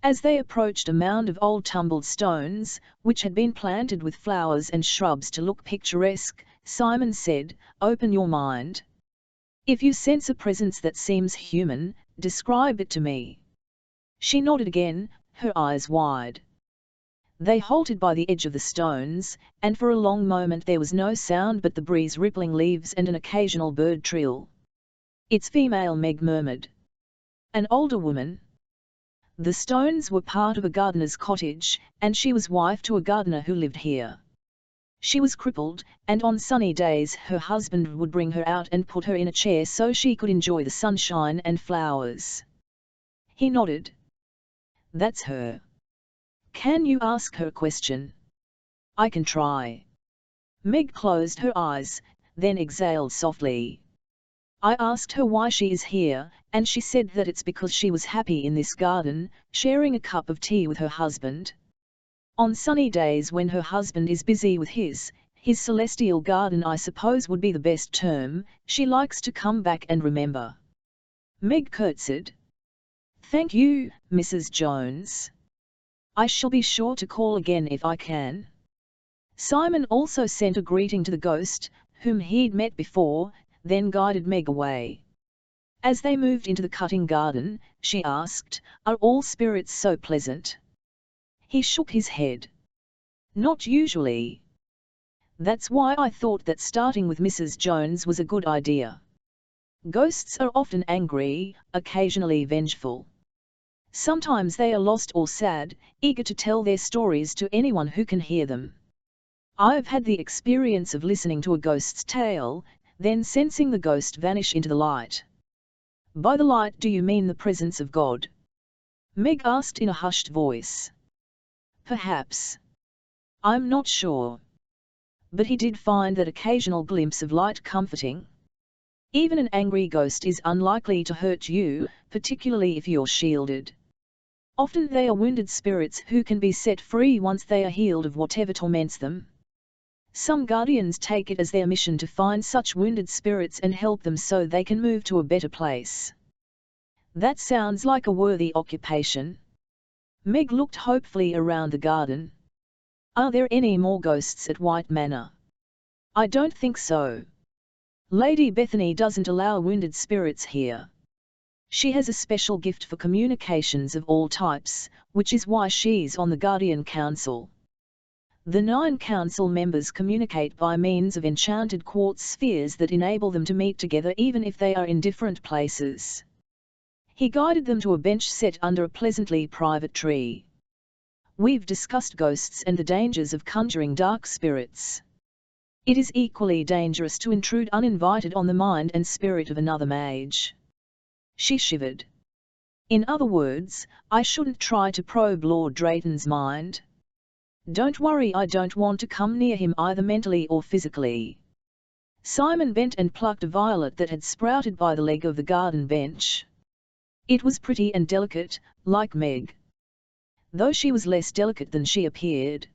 As they approached a mound of old tumbled stones, which had been planted with flowers and shrubs to look picturesque, Simon said, "Open your mind. If you sense a presence that seems human, describe it to me." She nodded again, her eyes wide. They halted by the edge of the stones, and for a long moment there was no sound but the breeze rippling leaves and an occasional bird trill. "It's female," Meg murmured. "An older woman?" The stones were part of a gardener's cottage, and she was wife to a gardener who lived here. She was crippled, and on sunny days her husband would bring her out and put her in a chair so she could enjoy the sunshine and flowers. He nodded. "That's her. Can you ask her a question?" "I can try." Meg closed her eyes, then exhaled softly. "I asked her why she is here, and she said that it's because she was happy in this garden, sharing a cup of tea with her husband. On sunny days when her husband is busy with his celestial garden, I suppose would be the best term, she likes to come back and remember." Meg curtsied. "Thank you, Mrs. Jones. I shall be sure to call again if I can." Simon also sent a greeting to the ghost, whom he'd met before, then guided Meg away. As they moved into the cutting garden, she asked, "Are all spirits so pleasant?" He shook his head. "Not usually. That's why I thought that starting with Mrs. Jones was a good idea. Ghosts are often angry, occasionally vengeful. Sometimes they are lost or sad, eager to tell their stories to anyone who can hear them. I've had the experience of listening to a ghost's tale, then sensing the ghost vanish into the light." "By the light do you mean the presence of God?" Meg asked in a hushed voice. "Perhaps. I'm not sure. But he did find that occasional glimpse of light comforting. Even an angry ghost is unlikely to hurt you, particularly if you're shielded. Often they are wounded spirits who can be set free once they are healed of whatever torments them. Some guardians take it as their mission to find such wounded spirits and help them so they can move to a better place." "That sounds like a worthy occupation." Meg looked hopefully around the garden. "Are there any more ghosts at White Manor?" "I don't think so. Lady Bethany doesn't allow wounded spirits here. She has a special gift for communications of all types, which is why she's on the Guardian Council. The 9 council members communicate by means of enchanted quartz spheres that enable them to meet together even if they are in different places." He guided them to a bench set under a pleasantly private tree. "We've discussed ghosts and the dangers of conjuring dark spirits. It is equally dangerous to intrude uninvited on the mind and spirit of another mage." She shivered. "In other words, I shouldn't try to probe Lord Drayton's mind." "Don't worry, I don't want to come near him either mentally or physically." Simon bent and plucked a violet that had sprouted by the leg of the garden bench. It was pretty and delicate, like Meg. Though she was less delicate than she appeared.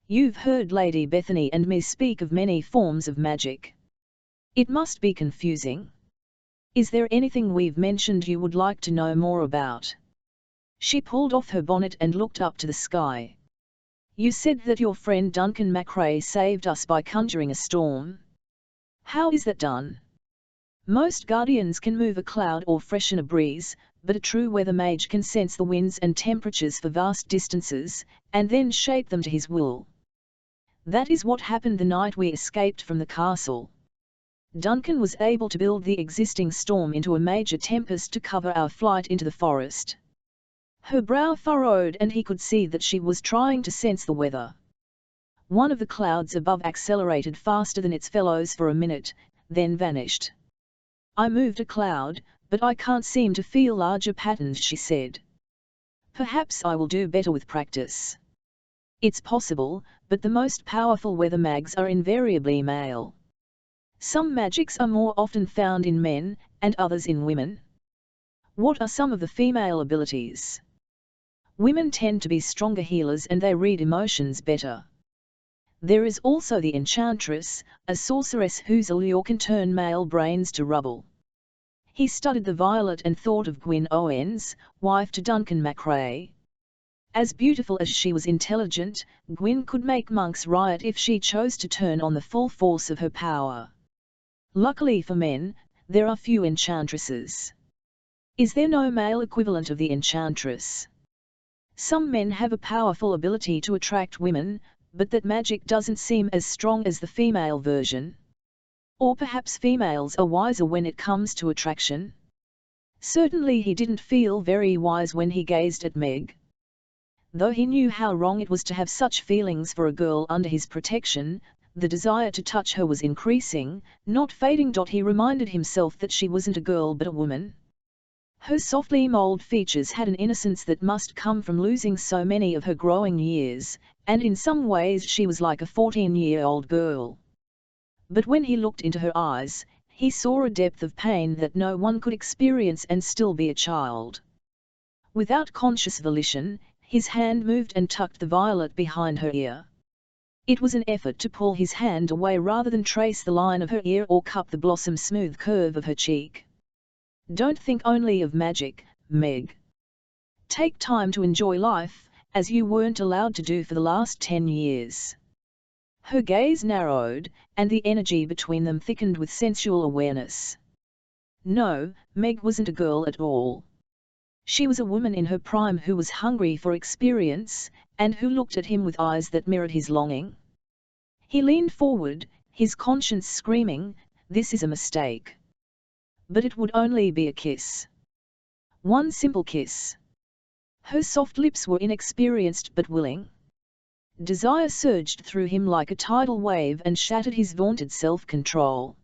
"You've heard Lady Bethany and me speak of many forms of magic. It must be confusing. Is there anything we've mentioned you would like to know more about?" She pulled off her bonnet and looked up to the sky. "You said that your friend Duncan MacRae saved us by conjuring a storm. How is that done?" "Most guardians can move a cloud or freshen a breeze, but a true weather mage can sense the winds and temperatures for vast distances, and then shape them to his will. That is what happened the night we escaped from the castle. Duncan was able to build the existing storm into a major tempest to cover our flight into the forest." Her brow furrowed and he could see that she was trying to sense the weather. One of the clouds above accelerated faster than its fellows for a minute, then vanished. "I moved a cloud, but I can't seem to feel larger patterns," she said. "Perhaps I will do better with practice." "It's possible, but the most powerful weather mags are invariably male. Some magics are more often found in men, and others in women." "What are some of the female abilities?" "Women tend to be stronger healers and they read emotions better. There is also the enchantress, a sorceress whose allure can turn male brains to rubble." He studied the violet and thought of Gwyn Owens, wife to Duncan MacRae. As beautiful as she was intelligent, Gwyn could make monks riot if she chose to turn on the full force of her power. Luckily for men, there are few enchantresses. "Is there no male equivalent of the enchantress?" Some men have a powerful ability to attract women, but that magic doesn't seem as strong as the female version. Or perhaps females are wiser when it comes to attraction. Certainly he didn't feel very wise when he gazed at Meg. Though he knew how wrong it was to have such feelings for a girl under his protection, the desire to touch her was increasing, not fading. He reminded himself that she wasn't a girl but a woman. Her softly molded features had an innocence that must come from losing so many of her growing years, and in some ways she was like a 14-year-old girl. But when he looked into her eyes, he saw a depth of pain that no one could experience and still be a child. Without conscious volition, his hand moved and tucked the violet behind her ear. It was an effort to pull his hand away rather than trace the line of her ear or cup the blossom-smooth curve of her cheek. Don't think only of magic, Meg. Take time to enjoy life, as you weren't allowed to do for the last 10 years. Her gaze narrowed, and the energy between them thickened with sensual awareness. No, Meg wasn't a girl at all. She was a woman in her prime who was hungry for experience, and who looked at him with eyes that mirrored his longing. He leaned forward, his conscience screaming, "This is a mistake." But it would only be a kiss. One simple kiss. Her soft lips were inexperienced but willing. Desire surged through him like a tidal wave and shattered his vaunted self-control.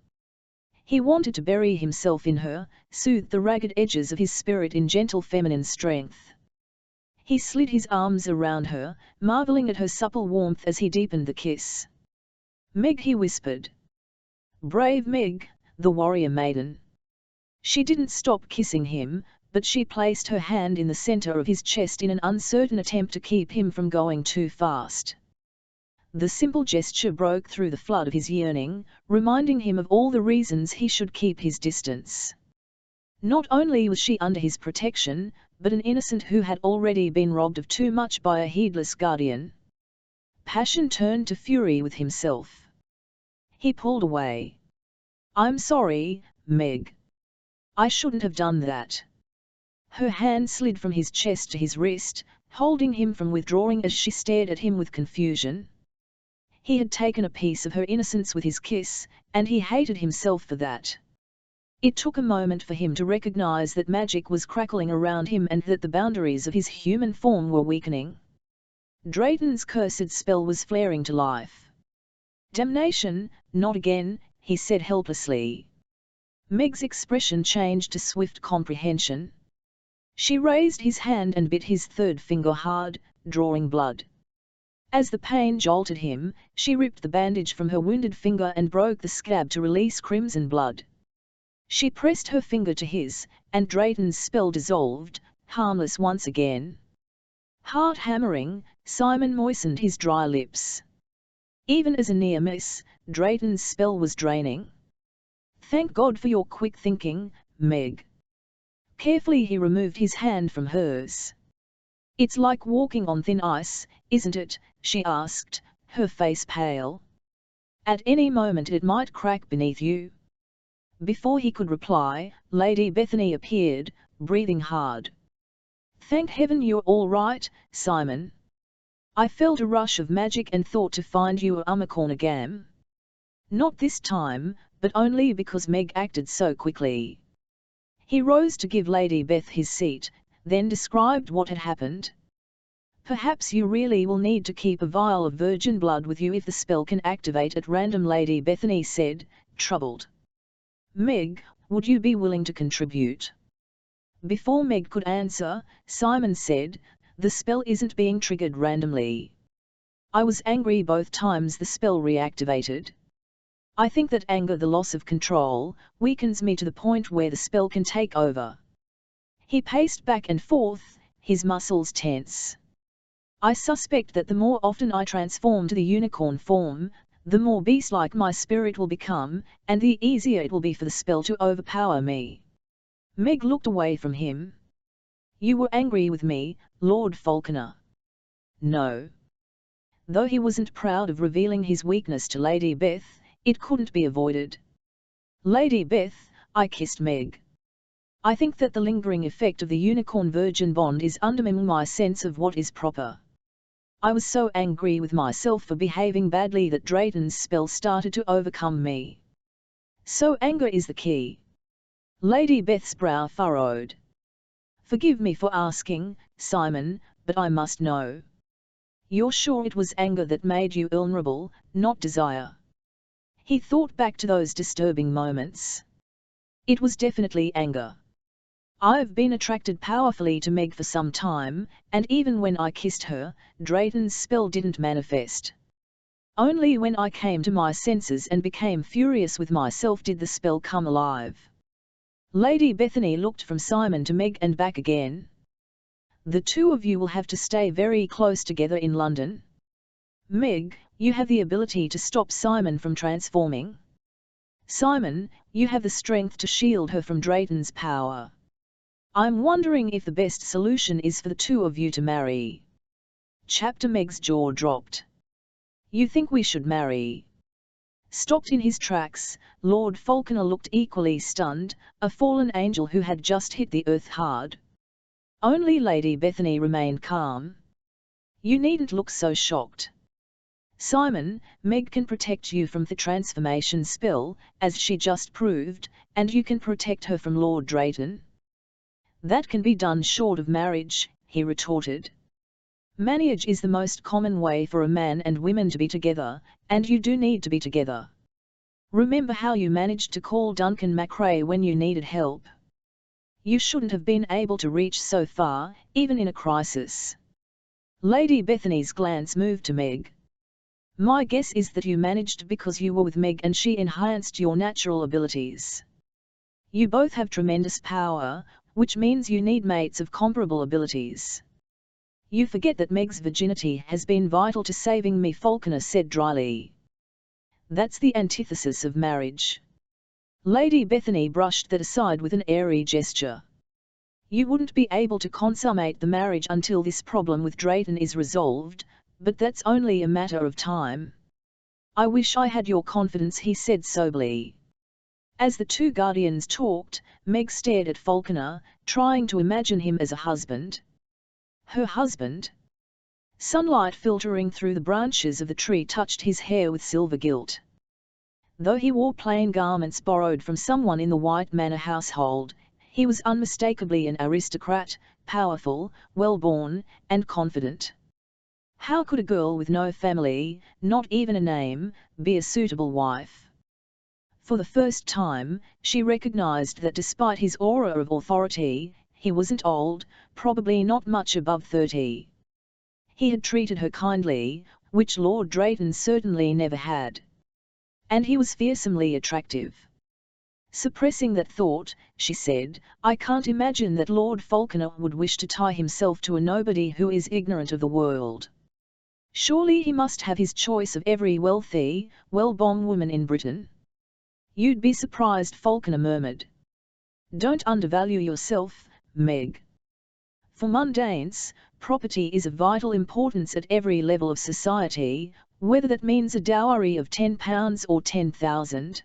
He wanted to bury himself in her, soothe the ragged edges of his spirit in gentle feminine strength. He slid his arms around her, marveling at her supple warmth as he deepened the kiss. "Meg," he whispered. Brave Meg, the warrior maiden. She didn't stop kissing him, but she placed her hand in the center of his chest in an uncertain attempt to keep him from going too fast. The simple gesture broke through the flood of his yearning, reminding him of all the reasons he should keep his distance. Not only was she under his protection, but an innocent who had already been robbed of too much by a heedless guardian. Passion turned to fury with himself. He pulled away. "I'm sorry, Meg. I shouldn't have done that." Her hand slid from his chest to his wrist, holding him from withdrawing as she stared at him with confusion. He had taken a piece of her innocence with his kiss, and he hated himself for that. It took a moment for him to recognize that magic was crackling around him and that the boundaries of his human form were weakening. Drayton's cursed spell was flaring to life. "Damnation, not again," he said helplessly. Meg's expression changed to swift comprehension. She raised his hand and bit his third finger hard, drawing blood. As the pain jolted him, she ripped the bandage from her wounded finger and broke the scab to release crimson blood. She pressed her finger to his, and Drayton's spell dissolved, harmless once again. Heart hammering, Simon moistened his dry lips. Even as a near miss, Drayton's spell was draining. "Thank God for your quick thinking, Meg." Carefully he removed his hand from hers. "It's like walking on thin ice, isn't it?" she asked, her face pale. "At any moment it might crack beneath you." Before he could reply, Lady Bethany appeared, breathing hard. "Thank heaven you're all right, Simon. I felt a rush of magic and thought to find you a Umacornagam. Not this time, but only because Meg acted so quickly." He rose to give Lady Beth his seat, then described what had happened. "Perhaps you really will need to keep a vial of virgin blood with you if the spell can activate at random," Lady Bethany said, troubled. "Meg, would you be willing to contribute?" Before Meg could answer, Simon said, "The spell isn't being triggered randomly. I was angry both times the spell reactivated. I think that anger, the loss of control, weakens me to the point where the spell can take over." He paced back and forth, his muscles tense. "I suspect that the more often I transform to the unicorn form, the more beast-like my spirit will become, and the easier it will be for the spell to overpower me." Meg looked away from him. "You were angry with me, Lord Falconer." "No." Though he wasn't proud of revealing his weakness to Lady Beth, it couldn't be avoided. "Lady Beth, I kissed Meg. I think that the lingering effect of the unicorn-virgin bond is undermining my sense of what is proper. I was so angry with myself for behaving badly that Drayton's spell started to overcome me. So anger is the key. Lady Beth's brow furrowed. Forgive me for asking, Simon, but I must know. You're sure it was anger that made you vulnerable, not desire? He thought back to those disturbing moments. It was definitely anger. I've been attracted powerfully to Meg for some time, and even when I kissed her, Drayton's spell didn't manifest. Only when I came to my senses and became furious with myself did the spell come alive. Lady Bethany looked from Simon to Meg and back again. The two of you will have to stay very close together in London. Meg, you have the ability to stop Simon from transforming. Simon, you have the strength to shield her from Drayton's power. I'm wondering if the best solution is for the two of you to marry. Chapter Meg's jaw dropped. You think we should marry? Stopped in his tracks, Lord Falconer looked equally stunned, a fallen angel who had just hit the earth hard. Only Lady Bethany remained calm. You needn't look so shocked. Simon, Meg can protect you from the transformation spell, as she just proved, and you can protect her from Lord Drayton. That can be done short of marriage, he retorted. Marriage is the most common way for a man and women to be together, and you do need to be together. Remember how you managed to call Duncan MacRae when you needed help. You shouldn't have been able to reach so far, even in a crisis. Lady Bethany's glance moved to Meg. My guess is that you managed because you were with Meg and she enhanced your natural abilities. You both have tremendous power, which means you need mates of comparable abilities. You forget that Meg's virginity has been vital to saving me, Falconer said dryly. That's the antithesis of marriage. Lady Bethany brushed that aside with an airy gesture. You wouldn't be able to consummate the marriage until this problem with Drayton is resolved, but that's only a matter of time. I wish I had your confidence, he said soberly. As the two guardians talked, Meg stared at Falconer, trying to imagine him as a husband. Her husband? Sunlight filtering through the branches of the tree touched his hair with silver gilt. Though he wore plain garments borrowed from someone in the White Manor household, he was unmistakably an aristocrat, powerful, well-born, and confident. How could a girl with no family, not even a name, be a suitable wife? For the first time, she recognized that despite his aura of authority, he wasn't old, probably not much above 30. He had treated her kindly, which Lord Drayton certainly never had. And he was fearsomely attractive. Suppressing that thought, she said, I can't imagine that Lord Falconer would wish to tie himself to a nobody who is ignorant of the world. Surely he must have his choice of every wealthy, well-born woman in Britain. You'd be surprised, Falconer murmured. Don't undervalue yourself, Meg. For mundanes, property is of vital importance at every level of society, whether that means a dowry of £10 or 10,000.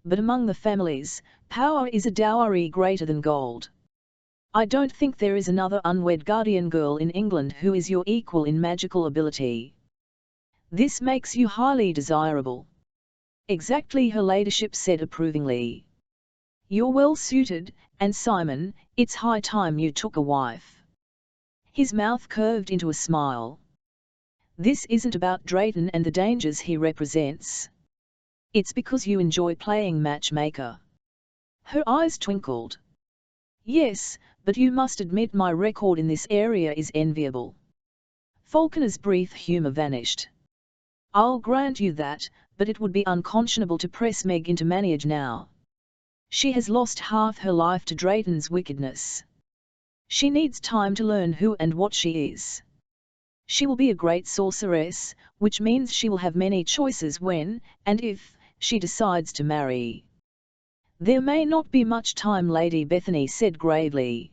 But among the families, power is a dowry greater than gold. I don't think there is another unwed guardian girl in England who is your equal in magical ability. This makes you highly desirable. Exactly, her ladyship said approvingly. You're well suited, and Simon, it's high time you took a wife. His mouth curved into a smile. This isn't about Drayton and the dangers he represents. It's because you enjoy playing matchmaker. Her eyes twinkled. Yes, but you must admit my record in this area is enviable. Falconer's brief humour vanished. I'll grant you that, but it would be unconscionable to press Meg into marriage now. She has lost half her life to Drayton's wickedness. She needs time to learn who and what she is. She will be a great sorceress, which means she will have many choices when, and if, she decides to marry. There may not be much time, Lady Bethany said gravely.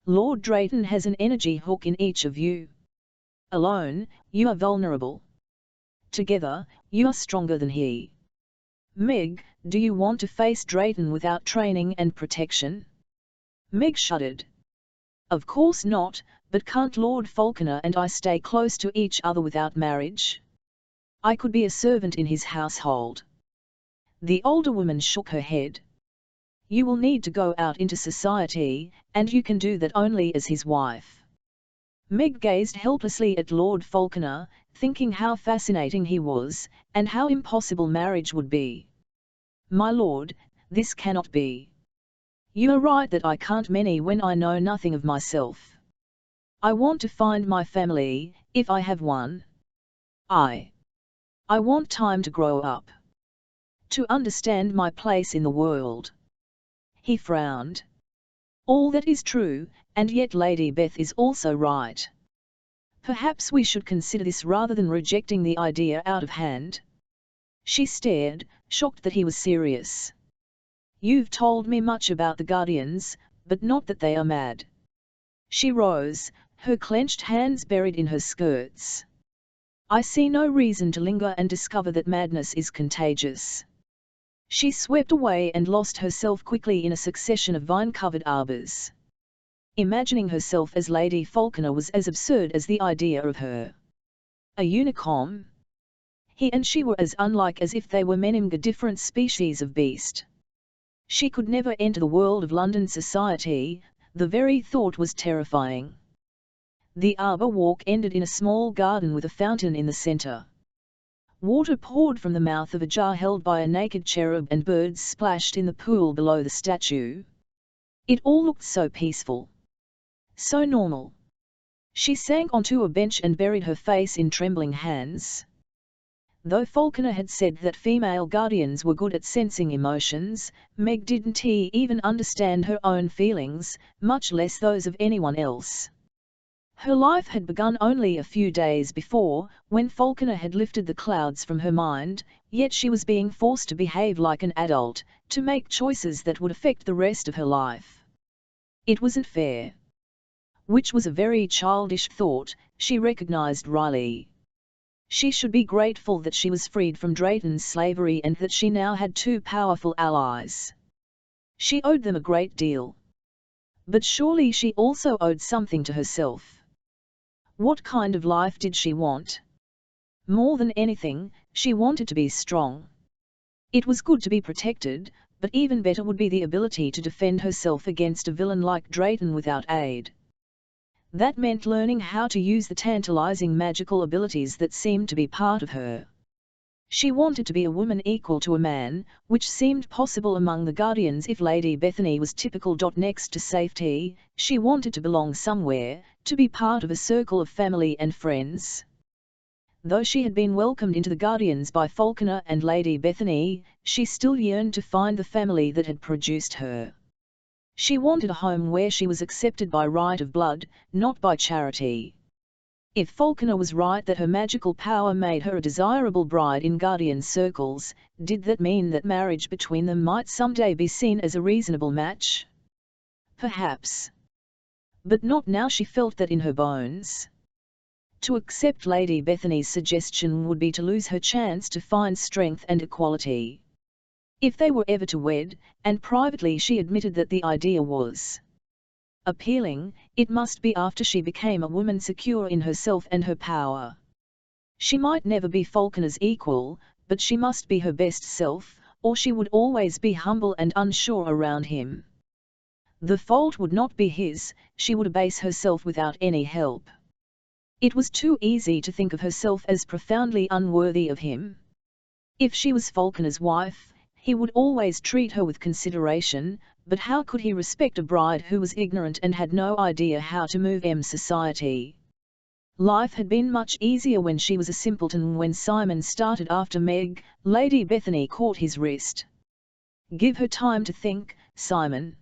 Lord Drayton has an energy hook in each of you. Alone, you are vulnerable. Together, you are stronger than he. Meg, do you want to face Drayton without training and protection? Meg shuddered. Of course not, but can't Lord Falconer and I stay close to each other without marriage? I could be a servant in his household. The older woman shook her head. You will need to go out into society, and you can do that only as his wife. Meg gazed helplessly at Lord Falconer, thinking how fascinating he was, and how impossible marriage would be. My lord, this cannot be. You are right that I can't marry when I know nothing of myself. I want to find my family, if I have one. I want time to grow up. To understand my place in the world. He frowned. All that is true, and yet Lady Beth is also right. Perhaps we should consider this rather than rejecting the idea out of hand. She stared, shocked that he was serious. You've told me much about the Guardians, but not that they are mad. She rose, her clenched hands buried in her skirts. I see no reason to linger and discover that madness is contagious. She swept away and lost herself quickly in a succession of vine-covered arbours. Imagining herself as Lady Falconer was as absurd as the idea of her. A unicorn? He and she were as unlike as if they were a different species of beast. She could never enter the world of London society, the very thought was terrifying. The arbour walk ended in a small garden with a fountain in the centre. Water poured from the mouth of a jar held by a naked cherub and birds splashed in the pool below the statue. It all looked so peaceful. So normal. She sank onto a bench and buried her face in trembling hands. Though Falconer had said that female guardians were good at sensing emotions, Meg didn't even understand her own feelings, much less those of anyone else. Her life had begun only a few days before, when Falconer had lifted the clouds from her mind, yet she was being forced to behave like an adult, to make choices that would affect the rest of her life. It wasn't fair. Which was a very childish thought, she recognized wryly. She should be grateful that she was freed from Drayton's slavery and that she now had two powerful allies. She owed them a great deal. But surely she also owed something to herself. What kind of life did she want? More than anything, she wanted to be strong. It was good to be protected, but even better would be the ability to defend herself against a villain like Drayton without aid. That meant learning how to use the tantalizing magical abilities that seemed to be part of her. She wanted to be a woman equal to a man, which seemed possible among the Guardians if Lady Bethany was typical. Next to safety, she wanted to belong somewhere, to be part of a circle of family and friends. Though she had been welcomed into the Guardians by Falconer and Lady Bethany, she still yearned to find the family that had produced her. She wanted a home where she was accepted by right of blood, not by charity. If Falconer was right that her magical power made her a desirable bride in Guardian circles, did that mean that marriage between them might someday be seen as a reasonable match? Perhaps. But not now. She felt that in her bones. To accept Lady Bethany's suggestion would be to lose her chance to find strength and equality. If they were ever to wed, and privately she admitted that the idea was appealing, it must be after she became a woman secure in herself and her power. She might never be Falconer's equal, but she must be her best self, or she would always be humble and unsure around him. The fault would not be his, she would abase herself without any help. It was too easy to think of herself as profoundly unworthy of him. If she was Falconer's wife, he would always treat her with consideration, but how could he respect a bride who was ignorant and had no idea how to move in society? Life had been much easier when she was a simpleton. When Simon started after Meg, Lady Bethany caught his wrist. Give her time to think, Simon.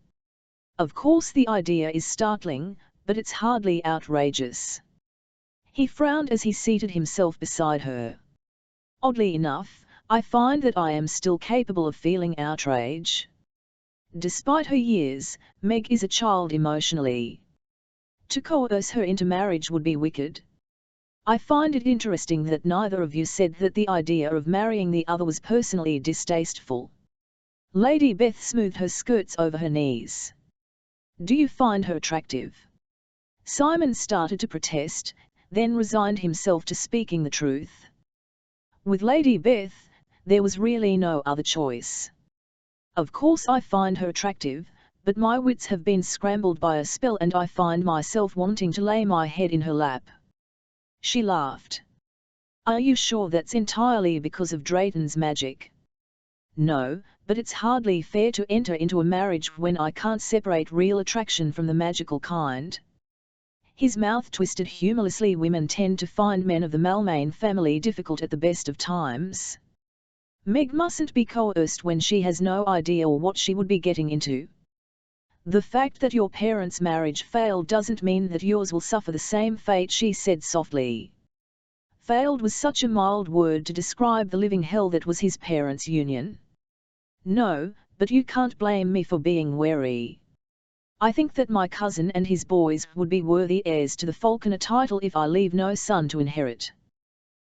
Of course the idea is startling, but it's hardly outrageous. He frowned as he seated himself beside her. Oddly enough, I find that I am still capable of feeling outrage. Despite her years, Meg is a child emotionally. To coerce her into marriage would be wicked. I find it interesting that neither of you said that the idea of marrying the other was personally distasteful. Lady Beth smoothed her skirts over her knees. Do you find her attractive? Simon started to protest, then resigned himself to speaking the truth. With Lady Beth, there was really no other choice. Of course I find her attractive, but my wits have been scrambled by a spell and I find myself wanting to lay my head in her lap. She laughed. Are you sure that's entirely because of Drayton's magic? No, but it's hardly fair to enter into a marriage when I can't separate real attraction from the magical kind. His mouth twisted humorlessly. Women tend to find men of the Malmain family difficult at the best of times. Meg mustn't be coerced when she has no idea what she would be getting into. The fact that your parents' marriage failed doesn't mean that yours will suffer the same fate, she said softly. Failed was such a mild word to describe the living hell that was his parents' union. No, but you can't blame me for being wary. I think that my cousin and his boys would be worthy heirs to the Falconer title if I leave no son to inherit.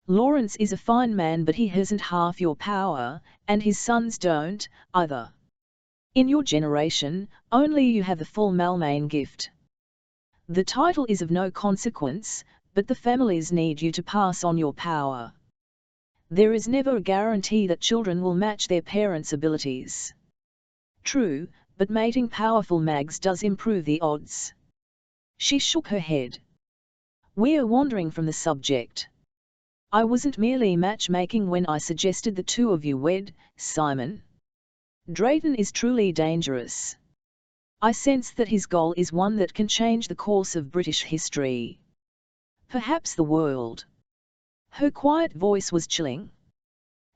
Lawrence is a fine man, but he hasn't half your power, and his sons don't, either. In your generation, only you have the full Malmain gift. The title is of no consequence, but the families need you to pass on your power. There is never a guarantee that children will match their parents' abilities. True, but mating powerful mags does improve the odds. She shook her head. We're wandering from the subject. I wasn't merely matchmaking when I suggested the two of you wed, Simon. Drayton is truly dangerous. I sense that his goal is one that can change the course of British history. Perhaps the world. Her quiet voice was chilling.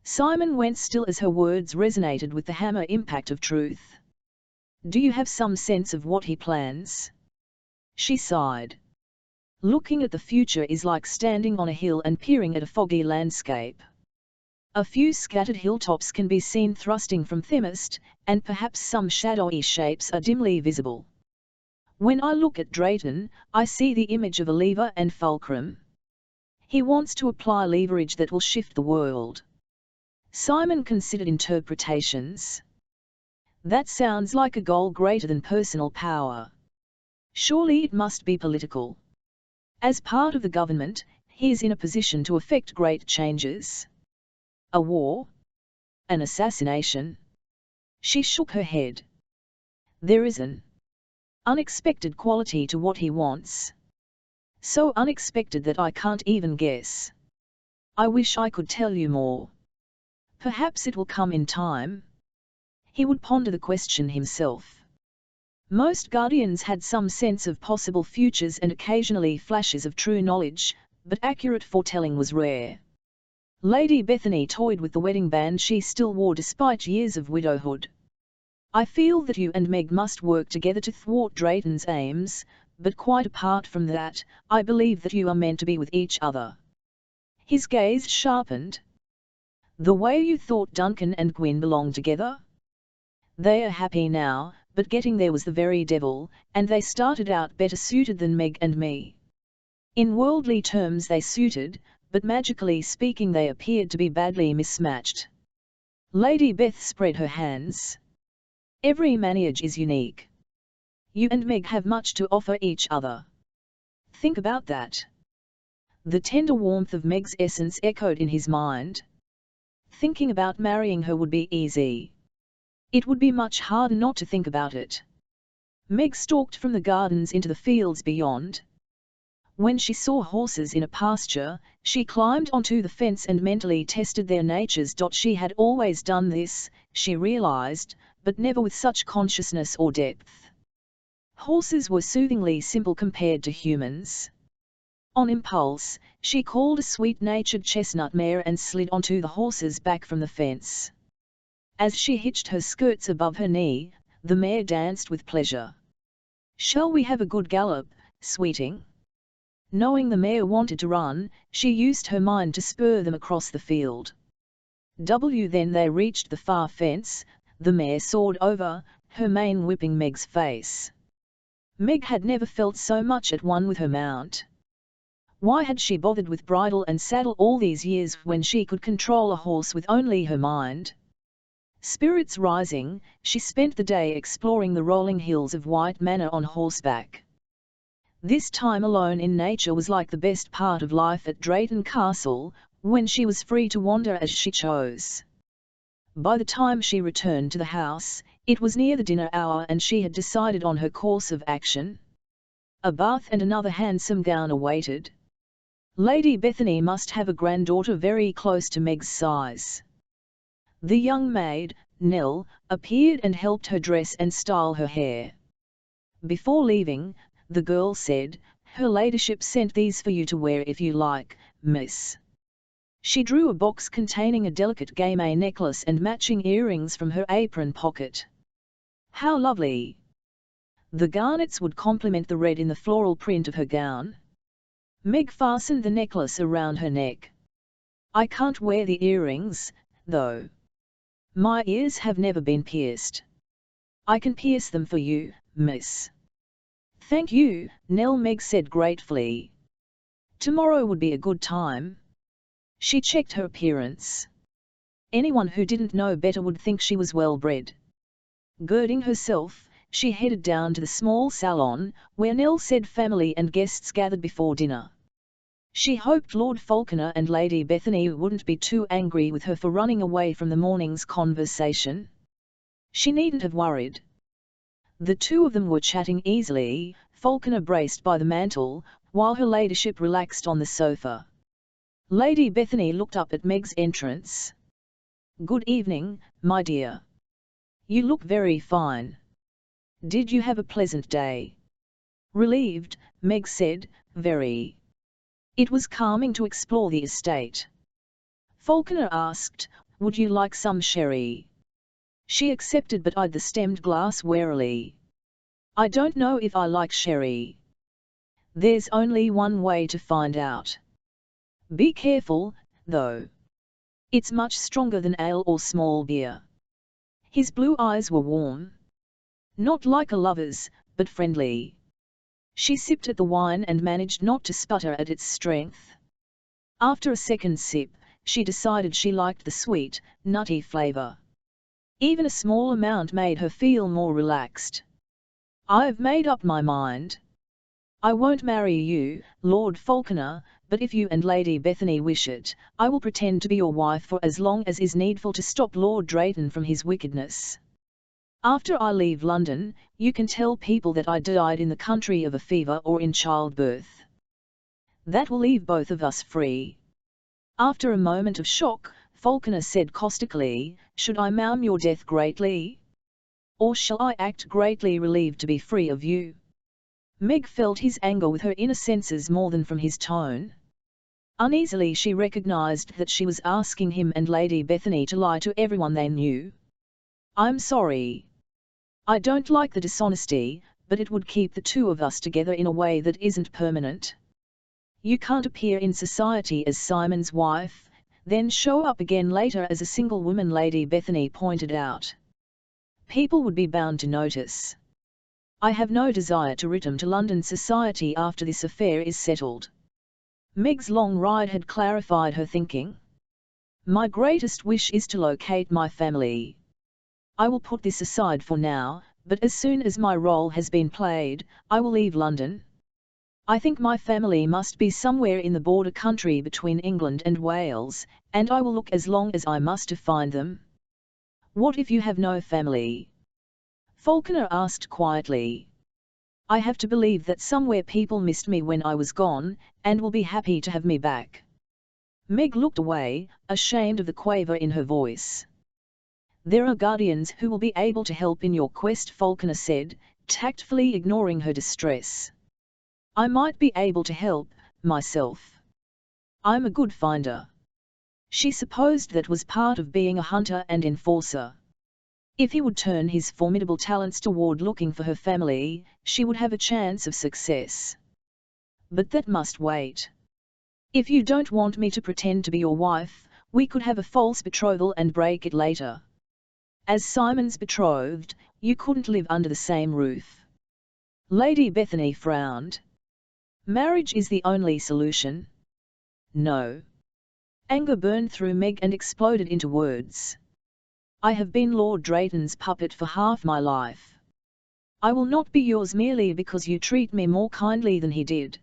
Simon went still as her words resonated with the hammer impact of truth. Do you have some sense of what he plans? She sighed. Looking at the future is like standing on a hill and peering at a foggy landscape. A few scattered hilltops can be seen thrusting from thinnest, and perhaps some shadowy shapes are dimly visible. When I look at Drayton, I see the image of a lever and fulcrum. He wants to apply leverage that will shift the world. Simon considered interpretations. That sounds like a goal greater than personal power. Surely it must be political. As part of the government, he is in a position to effect great changes. A war? An assassination? She shook her head. There is an unexpected quality to what he wants. So unexpected that I can't even guess. I wish I could tell you more. Perhaps it will come in time. He would ponder the question himself. Most guardians had some sense of possible futures and occasionally flashes of true knowledge, but accurate foretelling was rare. Lady Bethany toyed with the wedding band she still wore despite years of widowhood. I feel that you and Meg must work together to thwart Drayton's aims, but quite apart from that, I believe that you are meant to be with each other. His gaze sharpened. The way you thought Duncan and Gwyn belonged together? They are happy now, but getting there was the very devil, and they started out better suited than Meg and me. In worldly terms they suited, but magically speaking they appeared to be badly mismatched. Lady Beth spread her hands. Every marriage is unique. You and Meg have much to offer each other. Think about that. The tender warmth of Meg's essence echoed in his mind. Thinking about marrying her would be easy. It would be much harder not to think about it. Meg stalked from the gardens into the fields beyond. When she saw horses in a pasture, she climbed onto the fence and mentally tested their natures. She had always done this, she realized, but never with such consciousness or depth. Horses were soothingly simple compared to humans. On impulse, she called a sweet-natured chestnut mare and slid onto the horse's back from the fence. As she hitched her skirts above her knee, the mare danced with pleasure. Shall we have a good gallop, sweeting? Knowing the mare wanted to run, she used her mind to spur them across the field. Then they reached the far fence, the mare soared over, her mane whipping Meg's face. Meg had never felt so much at one with her mount. Why had she bothered with bridle and saddle all these years when she could control a horse with only her mind? Spirits rising, she spent the day exploring the rolling hills of White Manor on horseback. This time alone in nature was like the best part of life at Drayton Castle, when she was free to wander as she chose. By the time she returned to the house, it was near the dinner hour and she had decided on her course of action. A bath and another handsome gown awaited. Lady Bethany must have a granddaughter very close to Meg's size. The young maid, Nell, appeared and helped her dress and style her hair. Before leaving, the girl said, "Her ladyship sent these for you to wear if you like, miss." She drew a box containing a delicate gamay necklace and matching earrings from her apron pocket. How lovely! The garnets would complement the red in the floral print of her gown. Meg fastened the necklace around her neck. "I can't wear the earrings, though. My ears have never been pierced. I can pierce them for you, miss." "Thank you, Nell," Meg said gratefully. Tomorrow would be a good time. She checked her appearance. Anyone who didn't know better would think she was well bred. Girding herself, she headed down to the small salon, where Nell said family and guests gathered before dinner. She hoped Lord Falconer and Lady Bethany wouldn't be too angry with her for running away from the morning's conversation. She needn't have worried. The two of them were chatting easily, Falconer braced by the mantel, while her ladyship relaxed on the sofa. Lady Bethany looked up at Meg's entrance. "Good evening, my dear. You look very fine. Did you have a pleasant day?" "Relieved," Meg said, "very. It was calming to explore the estate." Falconer asked, "Would you like some sherry?" She accepted but eyed the stemmed glass warily. "I don't know if I like sherry." "There's only one way to find out. Be careful, though. It's much stronger than ale or small beer." His blue eyes were warm. Not like a lover's, but friendly. She sipped at the wine and managed not to sputter at its strength. After a second sip, she decided she liked the sweet, nutty flavor. Even a small amount made her feel more relaxed. "I've made up my mind. I won't marry you, Lord Falconer, but if you and Lady Bethany wish it, I will pretend to be your wife for as long as is needful to stop Lord Drayton from his wickedness. After I leave London, you can tell people that I died in the country of a fever or in childbirth. That will leave both of us free." After a moment of shock, Falconer said caustically, "Should I mourn your death greatly? Or shall I act greatly relieved to be free of you?" Meg felt his anger with her inner senses more than from his tone. Uneasily she recognized that she was asking him and Lady Bethany to lie to everyone they knew. "I'm sorry. I don't like the dishonesty, but it would keep the two of us together in a way that isn't permanent. You can't appear in society as Simon's wife, then show up again later as a single woman," Lady Bethany pointed out. "People would be bound to notice. I have no desire to return to London society after this affair is settled." Meg's long ride had clarified her thinking. "My greatest wish is to locate my family. I will put this aside for now, but as soon as my role has been played, I will leave London. I think my family must be somewhere in the border country between England and Wales, and I will look as long as I must to find them." "What if you have no family?" Falconer asked quietly. "I have to believe that somewhere people missed me when I was gone, and will be happy to have me back." Meg looked away, ashamed of the quaver in her voice. "There are guardians who will be able to help in your quest," Falconer said, tactfully ignoring her distress. "I might be able to help, myself. I'm a good finder." She supposed that was part of being a hunter and enforcer. If he would turn his formidable talents toward looking for her family, she would have a chance of success. But that must wait. "If you don't want me to pretend to be your wife, we could have a false betrothal and break it later. As Simon's betrothed, you couldn't live under the same roof." Lady Bethany frowned. "Marriage is the only solution." "No." Anger burned through Meg and exploded into words. I have been Lord Drayton's puppet for half my life. I will not be yours merely because you treat me more kindly than he did.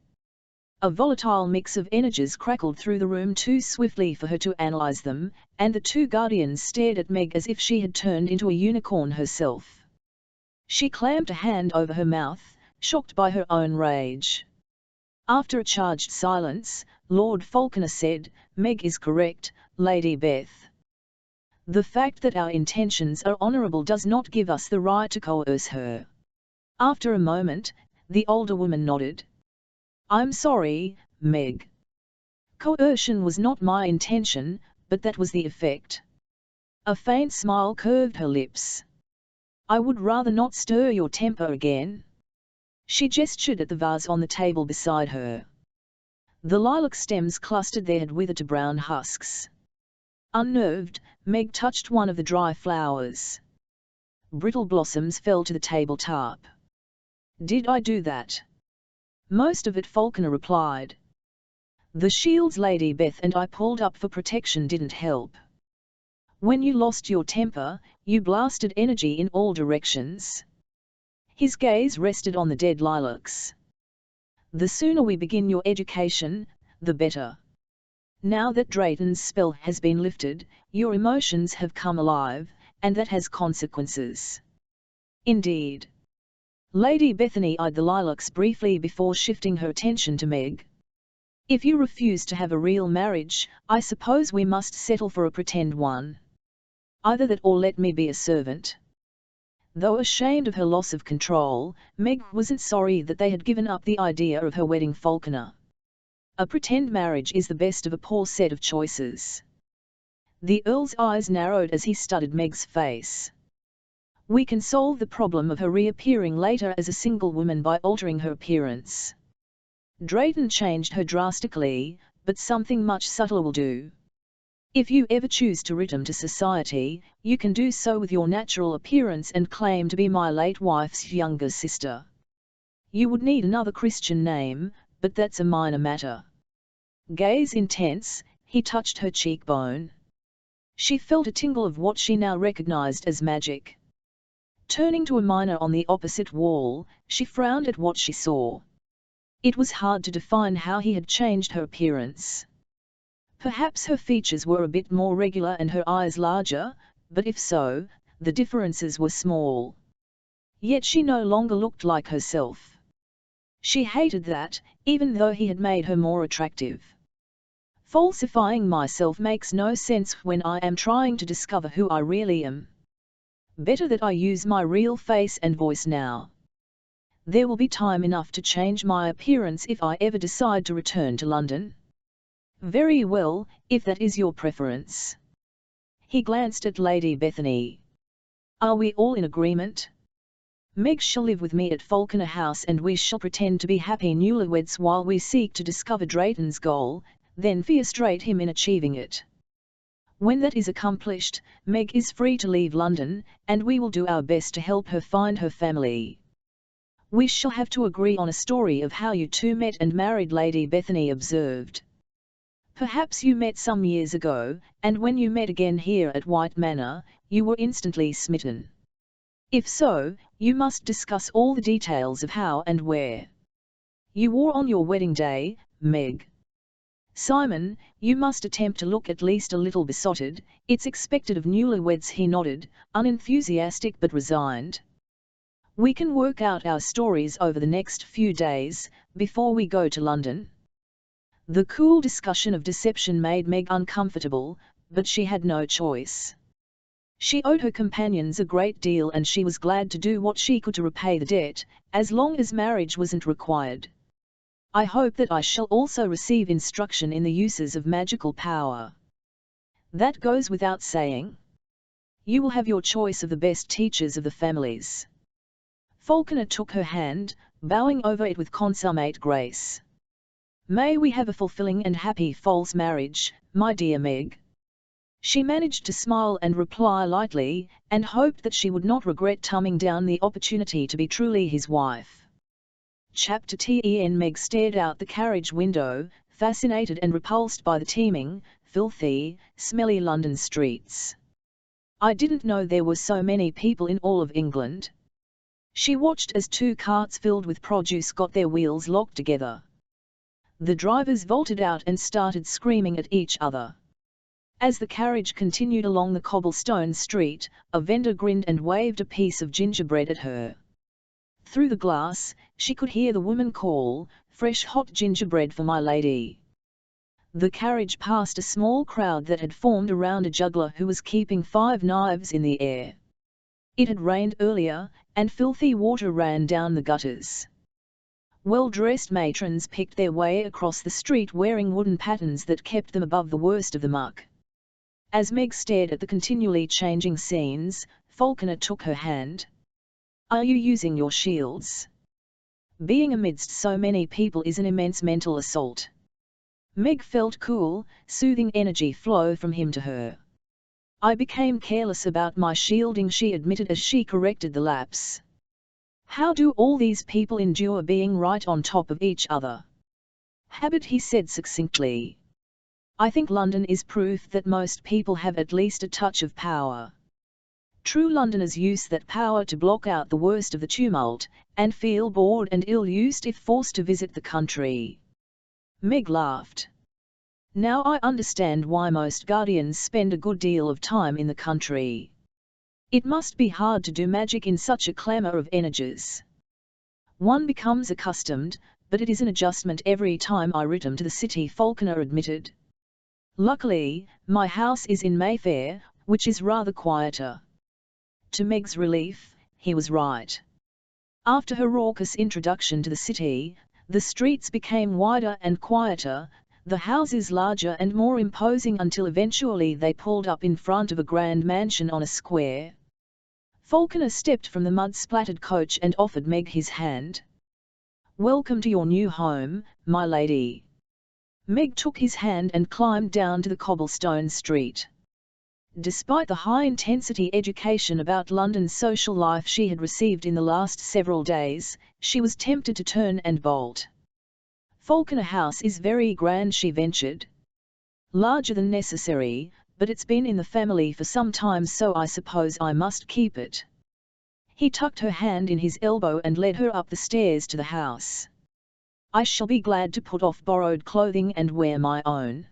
A volatile mix of energies crackled through the room too swiftly for her to analyze them, and the two guardians stared at Meg as if she had turned into a unicorn herself. She clamped a hand over her mouth, shocked by her own rage. After a charged silence, Lord Falconer said, "Meg is correct, Lady Beth. The fact that our intentions are honourable does not give us the right to coerce her." After a moment, the older woman nodded. "I'm sorry, Meg. Coercion was not my intention, but that was the effect." A faint smile curved her lips. "I would rather not stir your temper again." She gestured at the vase on the table beside her. The lilac stems clustered there had withered to brown husks. Unnerved, Meg touched one of the dry flowers. Brittle blossoms fell to the tabletop. "Did I do that?" "Most of it," Falconer replied. "The shields Lady Beth and I pulled up for protection didn't help. When you lost your temper, you blasted energy in all directions." His gaze rested on the dead lilacs. "The sooner we begin your education, the better. Now that Drayton's spell has been lifted, your emotions have come alive, and that has consequences." "Indeed." Lady Bethany eyed the lilacs briefly before shifting her attention to Meg. "If you refuse to have a real marriage, I suppose we must settle for a pretend one. Either that or let me be a servant." Though ashamed of her loss of control, Meg wasn't sorry that they had given up the idea of her wedding Falconer. A pretend marriage is the best of a poor set of choices. The Earl's eyes narrowed as he studied Meg's face. "We can solve the problem of her reappearing later as a single woman by altering her appearance. Drayton changed her drastically, but something much subtler will do. If you ever choose to return to society, you can do so with your natural appearance and claim to be my late wife's younger sister. You would need another Christian name, but that's a minor matter." Gaze intense, he touched her cheekbone. She felt a tingle of what she now recognized as magic. Turning to a miner on the opposite wall, she frowned at what she saw. It was hard to define how he had changed her appearance. Perhaps her features were a bit more regular and her eyes larger, but if so, the differences were small. Yet she no longer looked like herself. She hated that, even though he had made her more attractive. "Falsifying myself makes no sense when I am trying to discover who I really am. Better that I use my real face and voice now. There will be time enough to change my appearance if I ever decide to return to London." "Very well, if that is your preference." He glanced at Lady Bethany. "Are we all in agreement? Meg shall live with me at Falconer House and we shall pretend to be happy newlyweds while we seek to discover Drayton's goal, then frustrate him in achieving it. When that is accomplished, Meg is free to leave London, and we will do our best to help her find her family. We shall have to agree on a story of how you two met and married," Lady Bethany observed. "Perhaps you met some years ago, and when you met again here at White Manor, you were instantly smitten. If so, you must discuss all the details of how and where you wore on your wedding day, Meg. Simon, you must attempt to look at least a little besotted, it's expected of newlyweds." He nodded, unenthusiastic but resigned. "We can work out our stories over the next few days, before we go to London." The cool discussion of deception made Meg uncomfortable, but she had no choice. She owed her companions a great deal and she was glad to do what she could to repay the debt, as long as marriage wasn't required. "I hope that I shall also receive instruction in the uses of magical power." "That goes without saying. You will have your choice of the best teachers of the families." Falconer took her hand, bowing over it with consummate grace. "May we have a fulfilling and happy false marriage, my dear Meg." She managed to smile and reply lightly, and hoped that she would not regret tumbling down the opportunity to be truly his wife. Chapter 10. Meg stared out the carriage window, fascinated and repulsed by the teeming, filthy, smelly London streets. I didn't know there were so many people in all of England. She watched as 2 carts filled with produce got their wheels locked together. The drivers vaulted out and started screaming at each other. As the carriage continued along the cobblestone street, a vendor grinned and waved a piece of gingerbread at her. Through the glass, she could hear the woman call, "Fresh hot gingerbread for my lady." The carriage passed a small crowd that had formed around a juggler who was keeping 5 knives in the air. It had rained earlier, and filthy water ran down the gutters. Well-dressed matrons picked their way across the street wearing wooden pattens that kept them above the worst of the muck. As Meg stared at the continually changing scenes, Falconer took her hand. "Are you using your shields? Being amidst so many people is an immense mental assault." Meg felt cool, soothing energy flow from him to her. "I became careless about my shielding," she admitted as she corrected the lapse. "How do all these people endure being right on top of each other?" "Habit," he said succinctly. "I think London is proof that most people have at least a touch of power. True Londoners use that power to block out the worst of the tumult, and feel bored and ill-used if forced to visit the country." Meg laughed. "Now I understand why most guardians spend a good deal of time in the country. It must be hard to do magic in such a clamour of energies." "One becomes accustomed, but it is an adjustment every time I return to the city," Falconer admitted. "Luckily, my house is in Mayfair, which is rather quieter." To Meg's relief, he was right. After her raucous introduction to the city, the streets became wider and quieter, the houses larger and more imposing until eventually they pulled up in front of a grand mansion on a square. Falconer stepped from the mud-splattered coach and offered Meg his hand. "Welcome to your new home, my lady." Meg took his hand and climbed down to the cobblestone street. Despite the high-intensity education about London's social life she had received in the last several days, she was tempted to turn and bolt. "Falconer House is very grand," she ventured. "Larger than necessary, but it's been in the family for some time, so I suppose I must keep it." He tucked her hand in his elbow and led her up the stairs to the house. "I shall be glad to put off borrowed clothing and wear my own."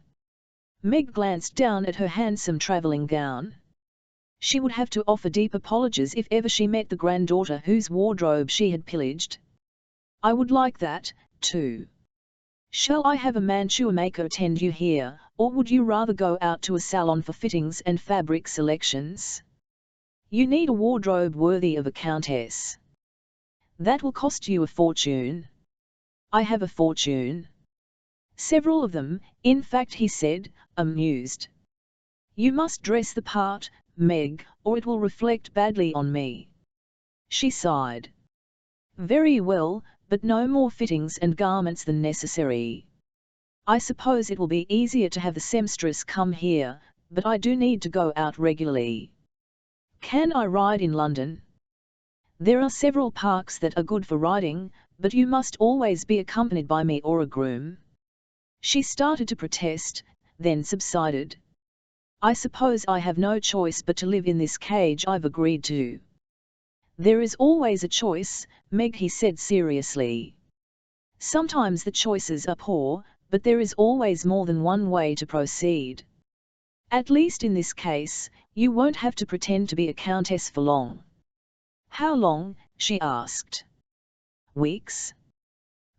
Meg glanced down at her handsome travelling gown. She would have to offer deep apologies if ever she met the granddaughter whose wardrobe she had pillaged. "I would like that, too. Shall I have a mantua maker attend you here, or would you rather go out to a salon for fittings and fabric selections? You need a wardrobe worthy of a countess. That will cost you a fortune." "I have a fortune." "Several of them, in fact," he said, amused. "You must dress the part, Meg, or it will reflect badly on me." She sighed. "Very well, but no more fittings and garments than necessary. I suppose it will be easier to have the seamstress come here, but I do need to go out regularly." "Can I ride in London?" "There are several parks that are good for riding, but you must always be accompanied by me or a groom." She started to protest, then subsided. "I suppose I have no choice but to live in this cage I've agreed to." "There is always a choice, Meg," he said seriously. "Sometimes the choices are poor, but there is always more than one way to proceed. At least in this case, you won't have to pretend to be a countess for long." "How long?" she asked. "Weeks?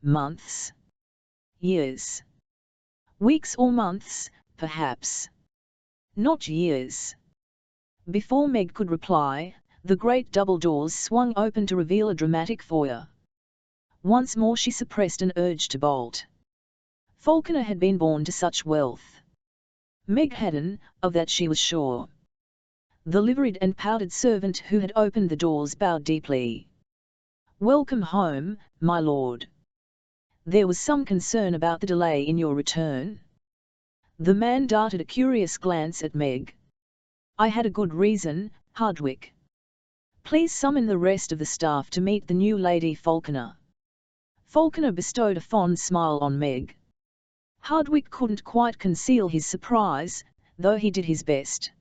Months? Years?" "Weeks or months, perhaps. Not years." Before Meg could reply, the great double doors swung open to reveal a dramatic foyer. Once more she suppressed an urge to bolt. Falconer had been born to such wealth. Meg hadn't, of that she was sure. The liveried and powdered servant who had opened the doors bowed deeply. "Welcome home, my lord. There was some concern about the delay in your return." The man darted a curious glance at Meg. "I had a good reason, Hardwick. Please summon the rest of the staff to meet the new Lady Falconer." Falconer bestowed a fond smile on Meg. Hardwick couldn't quite conceal his surprise, though he did his best.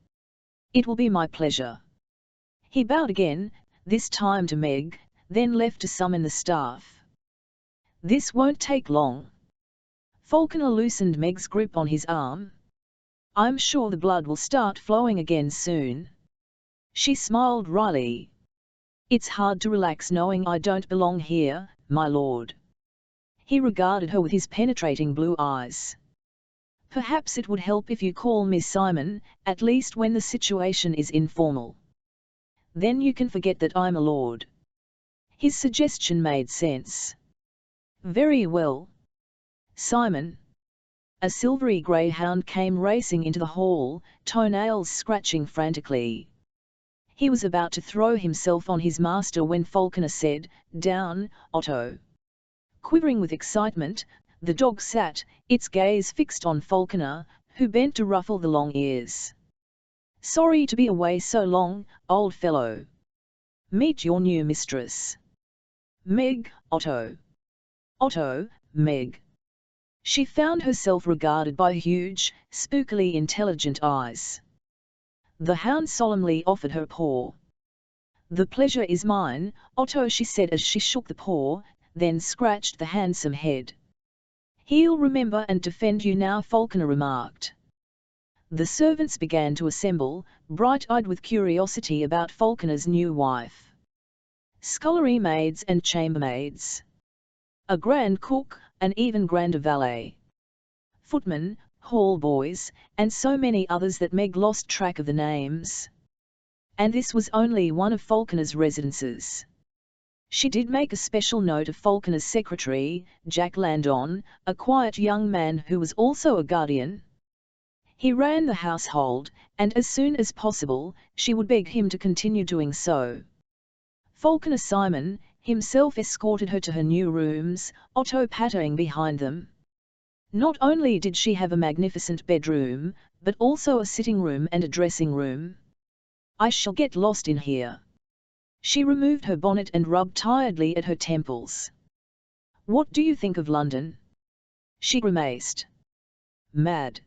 It will be my pleasure. He bowed again, this time to Meg, then left to summon the staff. This won't take long. Falconer loosened Meg's grip on his arm. I'm sure the blood will start flowing again soon. She smiled wryly. It's hard to relax knowing I don't belong here, my lord. He regarded her with his penetrating blue eyes. Perhaps it would help if you call me Simon, at least when the situation is informal. Then you can forget that I'm a lord. His suggestion made sense. Very well. Simon. A silvery greyhound came racing into the hall, toenails scratching frantically. He was about to throw himself on his master when Falconer said, "Down, Otto." Quivering with excitement, the dog sat, its gaze fixed on Falconer, who bent to ruffle the long ears. "Sorry to be away so long, old fellow. Meet your new mistress. Meg, Otto." Otto, Meg. She found herself regarded by huge, spookily intelligent eyes. The hound solemnly offered her paw. "The pleasure is mine, Otto," she said as she shook the paw, then scratched the handsome head. "He'll remember and defend you now," Falconer remarked. The servants began to assemble, bright-eyed with curiosity about Falconer's new wife. Scullery maids and chambermaids. A grand cook, an even grander valet. Footmen, hall boys, and so many others that Meg lost track of the names. And this was only one of Falconer's residences. She did make a special note of Falconer's secretary, Jack Landon, a quiet young man who was also a guardian. He ran the household, and as soon as possible, she would beg him to continue doing so. Falconer Simon himself escorted her to her new rooms, Otto pattering behind them. Not only did she have a magnificent bedroom, but also a sitting room and a dressing room. "I shall get lost in here." She removed her bonnet and rubbed tiredly at her temples. "What do you think of London?" She grimaced. "Mad.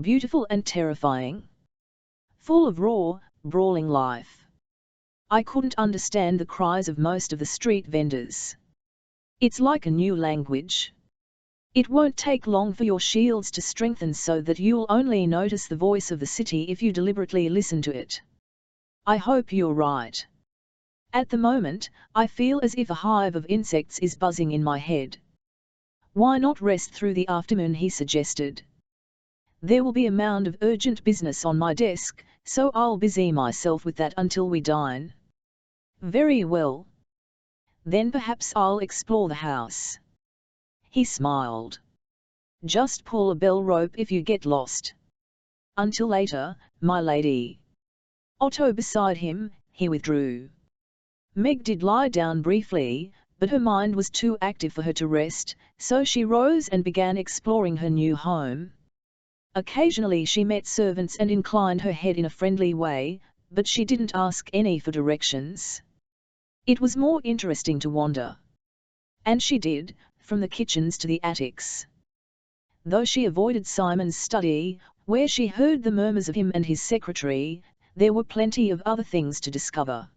Beautiful and terrifying. Full of raw, brawling life. I couldn't understand the cries of most of the street vendors. It's like a new language. It won't take long for your shields to strengthen so that you'll only notice the voice of the city if you deliberately listen to it. I hope you're right. At the moment, I feel as if a hive of insects is buzzing in my head." "Why not rest through the afternoon?" he suggested. "There will be a mound of urgent business on my desk, so I'll busy myself with that until we dine." "Very well. Then perhaps I'll explore the house." He smiled. "Just pull a bell rope if you get lost." "Until later, my lady." Otto beside him, he withdrew. Meg did lie down briefly, but her mind was too active for her to rest, so she rose and began exploring her new home. Occasionally she met servants and inclined her head in a friendly way, but she didn't ask any for directions. It was more interesting to wander. And she did, from the kitchens to the attics. Though she avoided Simon's study, where she heard the murmurs of him and his secretary, there were plenty of other things to discover.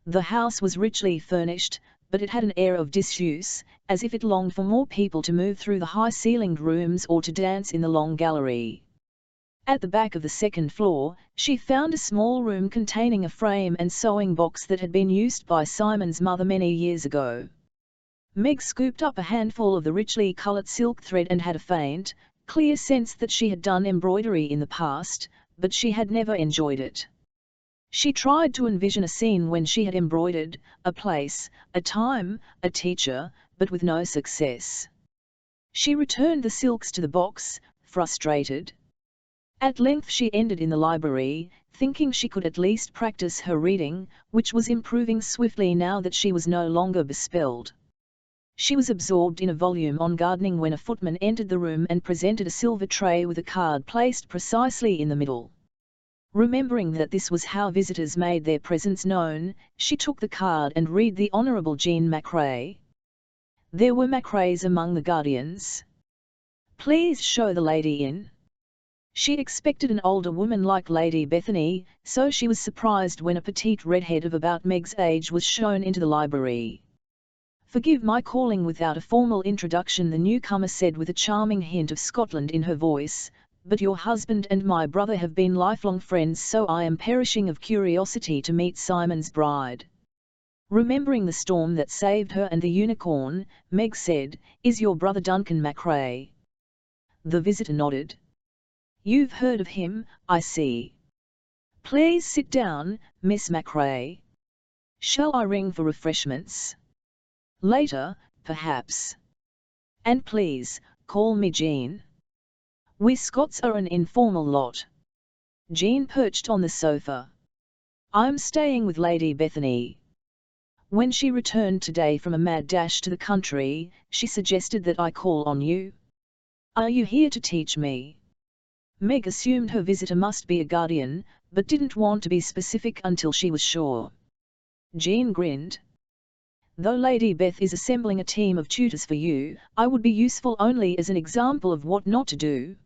The house was richly furnished, but it had an air of disuse, as if it longed for more people to move through the high-ceilinged rooms or to dance in the long gallery. At the back of the second floor, she found a small room containing a frame and sewing box that had been used by Simon's mother many years ago. Meg scooped up a handful of the richly coloured silk thread and had a faint, clear sense that she had done embroidery in the past, but she had never enjoyed it. She tried to envision a scene when she had embroidered, a place, a time, a teacher, but with no success. She returned the silks to the box, frustrated. At length she ended in the library, thinking she could at least practice her reading, which was improving swiftly now that she was no longer bespelled. She was absorbed in a volume on gardening when a footman entered the room and presented a silver tray with a card placed precisely in the middle. Remembering that this was how visitors made their presence known, she took the card and read the Honourable Jean Macrae. There were Macraes among the guardians. "Please show the lady in." She expected an older woman like Lady Bethany, so she was surprised when a petite redhead of about Meg's age was shown into the library. "Forgive my calling without a formal introduction," the newcomer said with a charming hint of Scotland in her voice, "but your husband and my brother have been lifelong friends, so I am perishing of curiosity to meet Simon's bride." Remembering the storm that saved her and the unicorn, Meg said, "Is your brother Duncan MacRae?" The visitor nodded. "You've heard of him, I see. Please sit down, Miss MacRae. Shall I ring for refreshments? Later, perhaps. And please, call me Jean. We Scots are an informal lot." Jean perched on the sofa. "I'm staying with Lady Bethany. When she returned today from a mad dash to the country, she suggested that I call on you. Are you here to teach me?" Meg assumed her visitor must be a guardian, but didn't want to be specific until she was sure. Jean grinned. "Though Lady Beth is assembling a team of tutors for you, I would be useful only as an example of what not to do.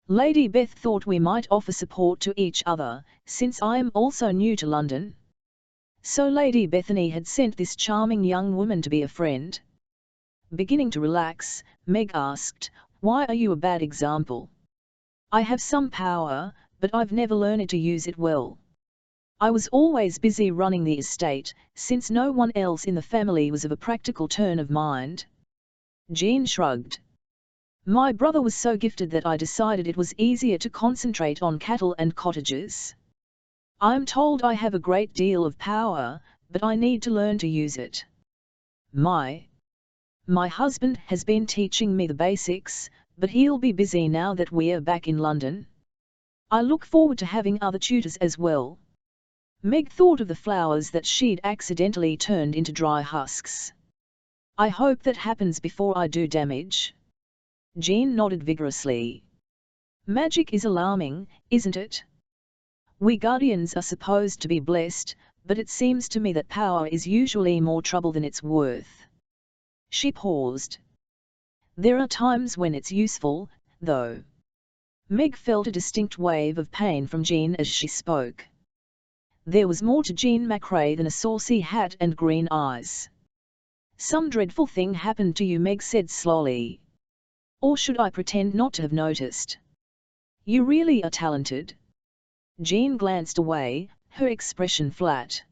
Lady Beth thought we might offer support to each other, since I am also new to London." So Lady Bethany had sent this charming young woman to be a friend. Beginning to relax, Meg asked, "Why are you a bad example?" "I have some power, but I've never learned to use it well. I was always busy running the estate, since no one else in the family was of a practical turn of mind." Jean shrugged. "My brother was so gifted that I decided it was easier to concentrate on cattle and cottages. I'm told I have a great deal of power, but I need to learn to use it. My husband has been teaching me the basics, but he'll be busy now that we're back in London. I look forward to having other tutors as well." Meg thought of the flowers that she'd accidentally turned into dry husks. "I hope that happens before I do damage." Jean nodded vigorously. "Magic is alarming, isn't it? We guardians are supposed to be blessed, but it seems to me that power is usually more trouble than it's worth." She paused. "There are times when it's useful, though." Meg felt a distinct wave of pain from Jean as she spoke. There was more to Jean MacRae than a saucy hat and green eyes. "Some dreadful thing happened to you," Meg said slowly. "Or should I pretend not to have noticed? You really are talented." Jean glanced away, her expression flat.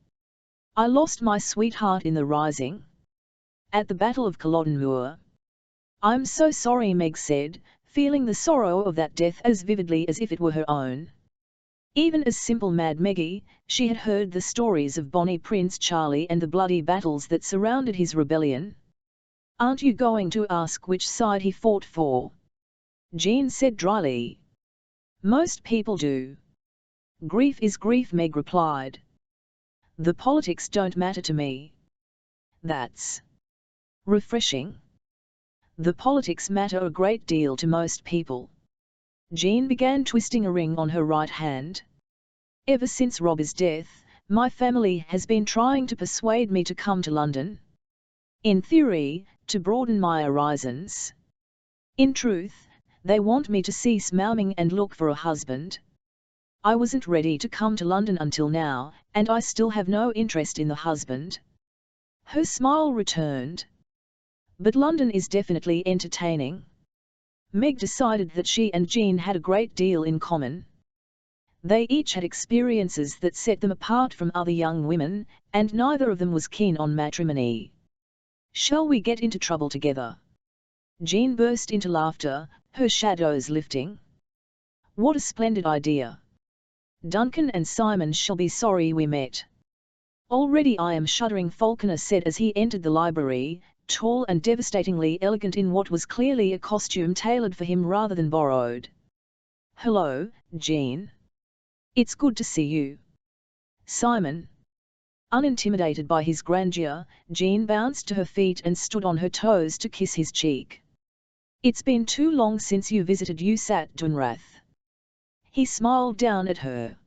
"I lost my sweetheart in the Rising. At the Battle of Culloden Moor." "I'm so sorry," Meg said, feeling the sorrow of that death as vividly as if it were her own. Even as simple Mad Meggie, she had heard the stories of Bonnie Prince Charlie and the bloody battles that surrounded his rebellion. "Aren't you going to ask which side he fought for?" Jean said dryly. "Most people do." "Grief is grief," Meg replied. "The politics don't matter to me." "That's refreshing." "The politics matter a great deal to most people." Jean began twisting a ring on her right hand. "Ever since Robert's death, my family has been trying to persuade me to come to London. In theory, to broaden my horizons. In truth, they want me to cease mamming and look for a husband. I wasn't ready to come to London until now, and I still have no interest in the husband." Her smile returned. "But London is definitely entertaining." Meg decided that she and Jean had a great deal in common. They each had experiences that set them apart from other young women, and neither of them was keen on matrimony. "Shall we get into trouble together?" Jean burst into laughter, her shadows lifting. "What a splendid idea! Duncan and Simon shall be sorry we met." "Already I am shuddering," Falconer said as he entered the library, tall and devastatingly elegant in what was clearly a costume tailored for him rather than borrowed. "Hello, Jean. It's good to see you." "Simon." Unintimidated by his grandeur, Jean bounced to her feet and stood on her toes to kiss his cheek. "It's been too long since you visited Usat Dunrath." He smiled down at her.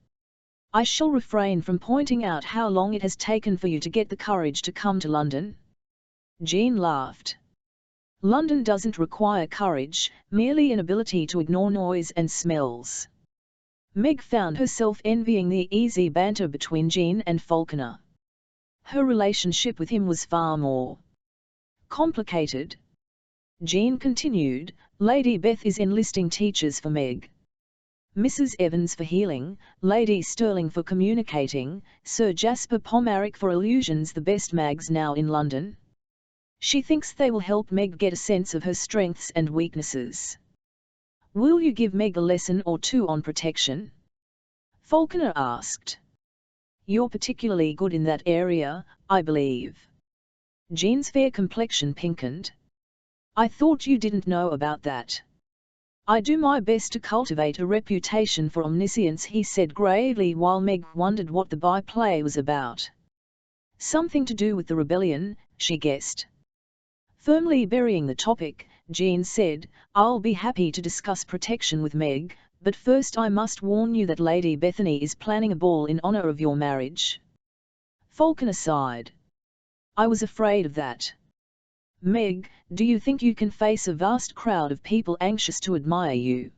"I shall refrain from pointing out how long it has taken for you to get the courage to come to London." Jean laughed. London doesn't require courage, merely an ability to ignore noise and smells. Meg found herself envying the easy banter between Jean and Falconer. Her relationship with him was far more complicated. Jean continued, Lady Beth is enlisting teachers for Meg. Mrs. Evans for healing, Lady Sterling for communicating, Sir Jasper Pomaric for illusions, the best mags now in London. She thinks they will help Meg get a sense of her strengths and weaknesses. Will you give Meg a lesson or two on protection? Falconer asked. You're particularly good in that area, I believe. Jean's fair complexion pinkened. I thought you didn't know about that. I do my best to cultivate a reputation for omniscience, he said gravely, while Meg wondered what the byplay was about. Something to do with the rebellion, she guessed. Firmly burying the topic, Jean said, I'll be happy to discuss protection with Meg, but first I must warn you that Lady Bethany is planning a ball in honor of your marriage. Falconer sighed. I was afraid of that. Meg, do you think you can face a vast crowd of people anxious to admire you?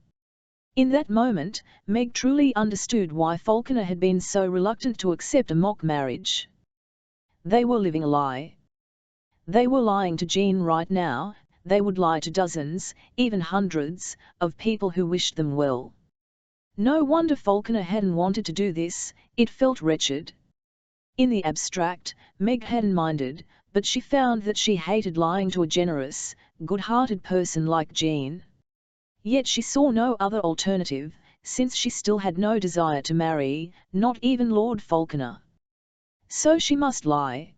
In that moment, Meg truly understood why Falconer had been so reluctant to accept a mock marriage. They were living a lie. They were lying to Jean right now. They would lie to dozens, even hundreds, of people who wished them well. No wonder Falconer hadn't wanted to do this, it felt wretched. In the abstract, Meg hadn't minded, but she found that she hated lying to a generous, good-hearted person like Jean. Yet she saw no other alternative, since she still had no desire to marry, not even Lord Falconer. So she must lie.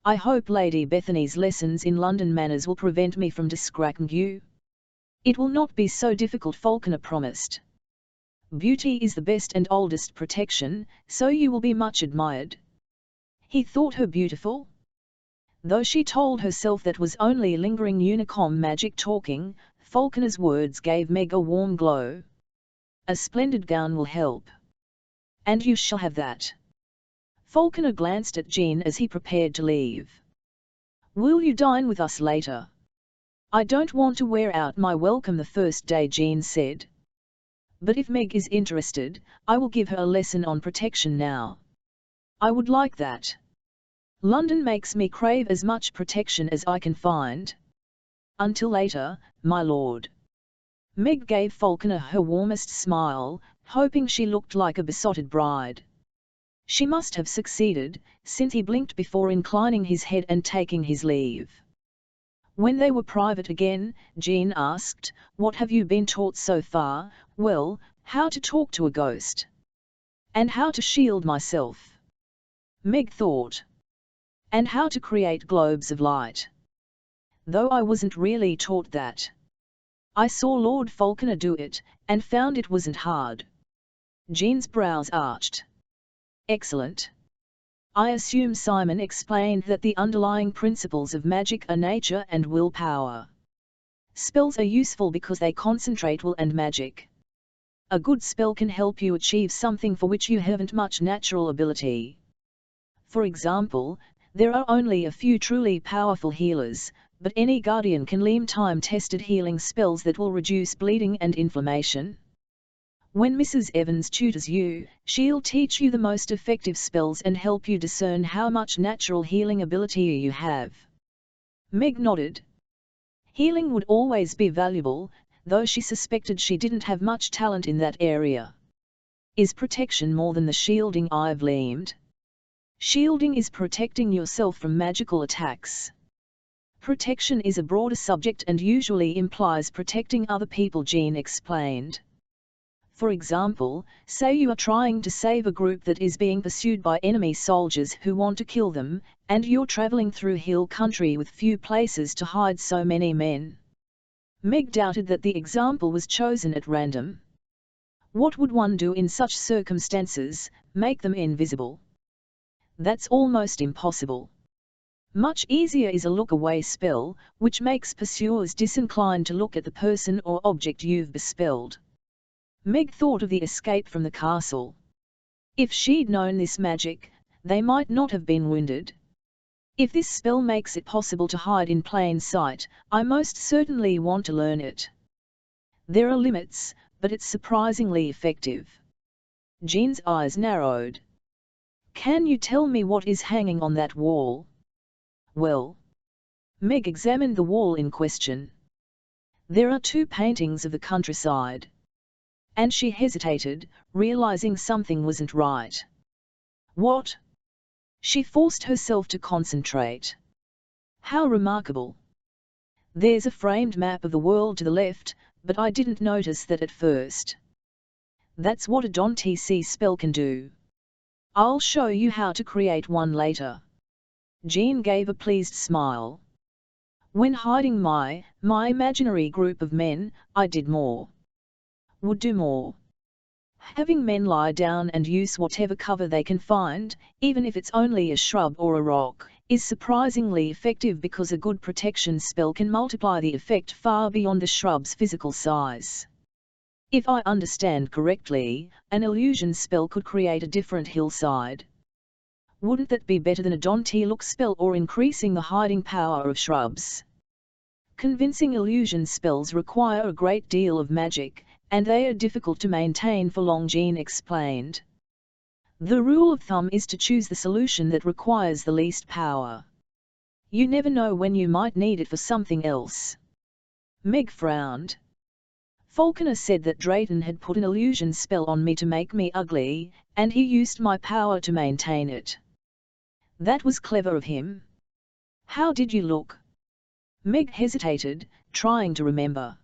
I hope Lady Bethany's lessons in London manners will prevent me from disgracing you. It will not be so difficult, Falconer promised. Beauty is the best and oldest protection, so you will be much admired. He thought her beautiful. Though she told herself that was only lingering Unicom magic talking, Falconer's words gave Meg a warm glow. A splendid gown will help. And you shall have that. Falconer glanced at Jean as he prepared to leave. Will you dine with us later? I don't want to wear out my welcome the first day, Jean said. But if Meg is interested, I will give her a lesson on protection now. I would like that. London makes me crave as much protection as I can find. Until later, my lord. Meg gave Falconer her warmest smile, hoping she looked like a besotted bride. She must have succeeded, since he blinked before inclining his head and taking his leave. When they were private again, Jean asked, What have you been taught so far? Well, how to talk to a ghost. And how to shield myself. Meg thought. And how to create globes of light. Though I wasn't really taught that. I saw Lord Falconer do it, and found it wasn't hard. Jean's brows arched. Excellent. I assume Simon explained that the underlying principles of magic are nature and willpower. Spells are useful because they concentrate will and magic. A good spell can help you achieve something for which you haven't much natural ability. For example, there are only a few truly powerful healers, but any guardian can learn time-tested healing spells that will reduce bleeding and inflammation. When Mrs. Evans tutors you, she'll teach you the most effective spells and help you discern how much natural healing ability you have. Meg nodded. Healing would always be valuable, though she suspected she didn't have much talent in that area. Is protection more than the shielding I've learned? Shielding is protecting yourself from magical attacks. Protection is a broader subject and usually implies protecting other people, Jean explained. For example, say you are trying to save a group that is being pursued by enemy soldiers who want to kill them, and you're traveling through hill country with few places to hide so many men. Meg doubted that the example was chosen at random. What would one do in such circumstances? Make them invisible? That's almost impossible. Much easier is a look-away spell, which makes pursuers disinclined to look at the person or object you've bespelled. Meg thought of the escape from the castle. If she'd known this magic, they might not have been wounded. If this spell makes it possible to hide in plain sight, I most certainly want to learn it. There are limits, but it's surprisingly effective. Jean's eyes narrowed. Can you tell me what is hanging on that wall? Well, Meg examined the wall in question. There are 2 paintings of the countryside. And she hesitated, realizing something wasn't right. What? She forced herself to concentrate. How remarkable. There's a framed map of the world to the left, but I didn't notice that at first. That's what a Don't-see spell can do. I'll show you how to create one later. Jean gave a pleased smile. When hiding my imaginary group of men, I did more. Would do more. Having men lie down and use whatever cover they can find, even if it's only a shrub or a rock, is surprisingly effective because a good protection spell can multiply the effect far beyond the shrub's physical size. If I understand correctly, an illusion spell could create a different hillside. Wouldn't that be better than a Don't-look spell or increasing the hiding power of shrubs? Convincing illusion spells require a great deal of magic, and they are difficult to maintain for long, Jean explained. The rule of thumb is to choose the solution that requires the least power. You never know when you might need it for something else. Meg frowned. Falconer said that Drayton had put an illusion spell on me to make me ugly, and he used my power to maintain it. That was clever of him. How did you look? Meg hesitated, trying to remember.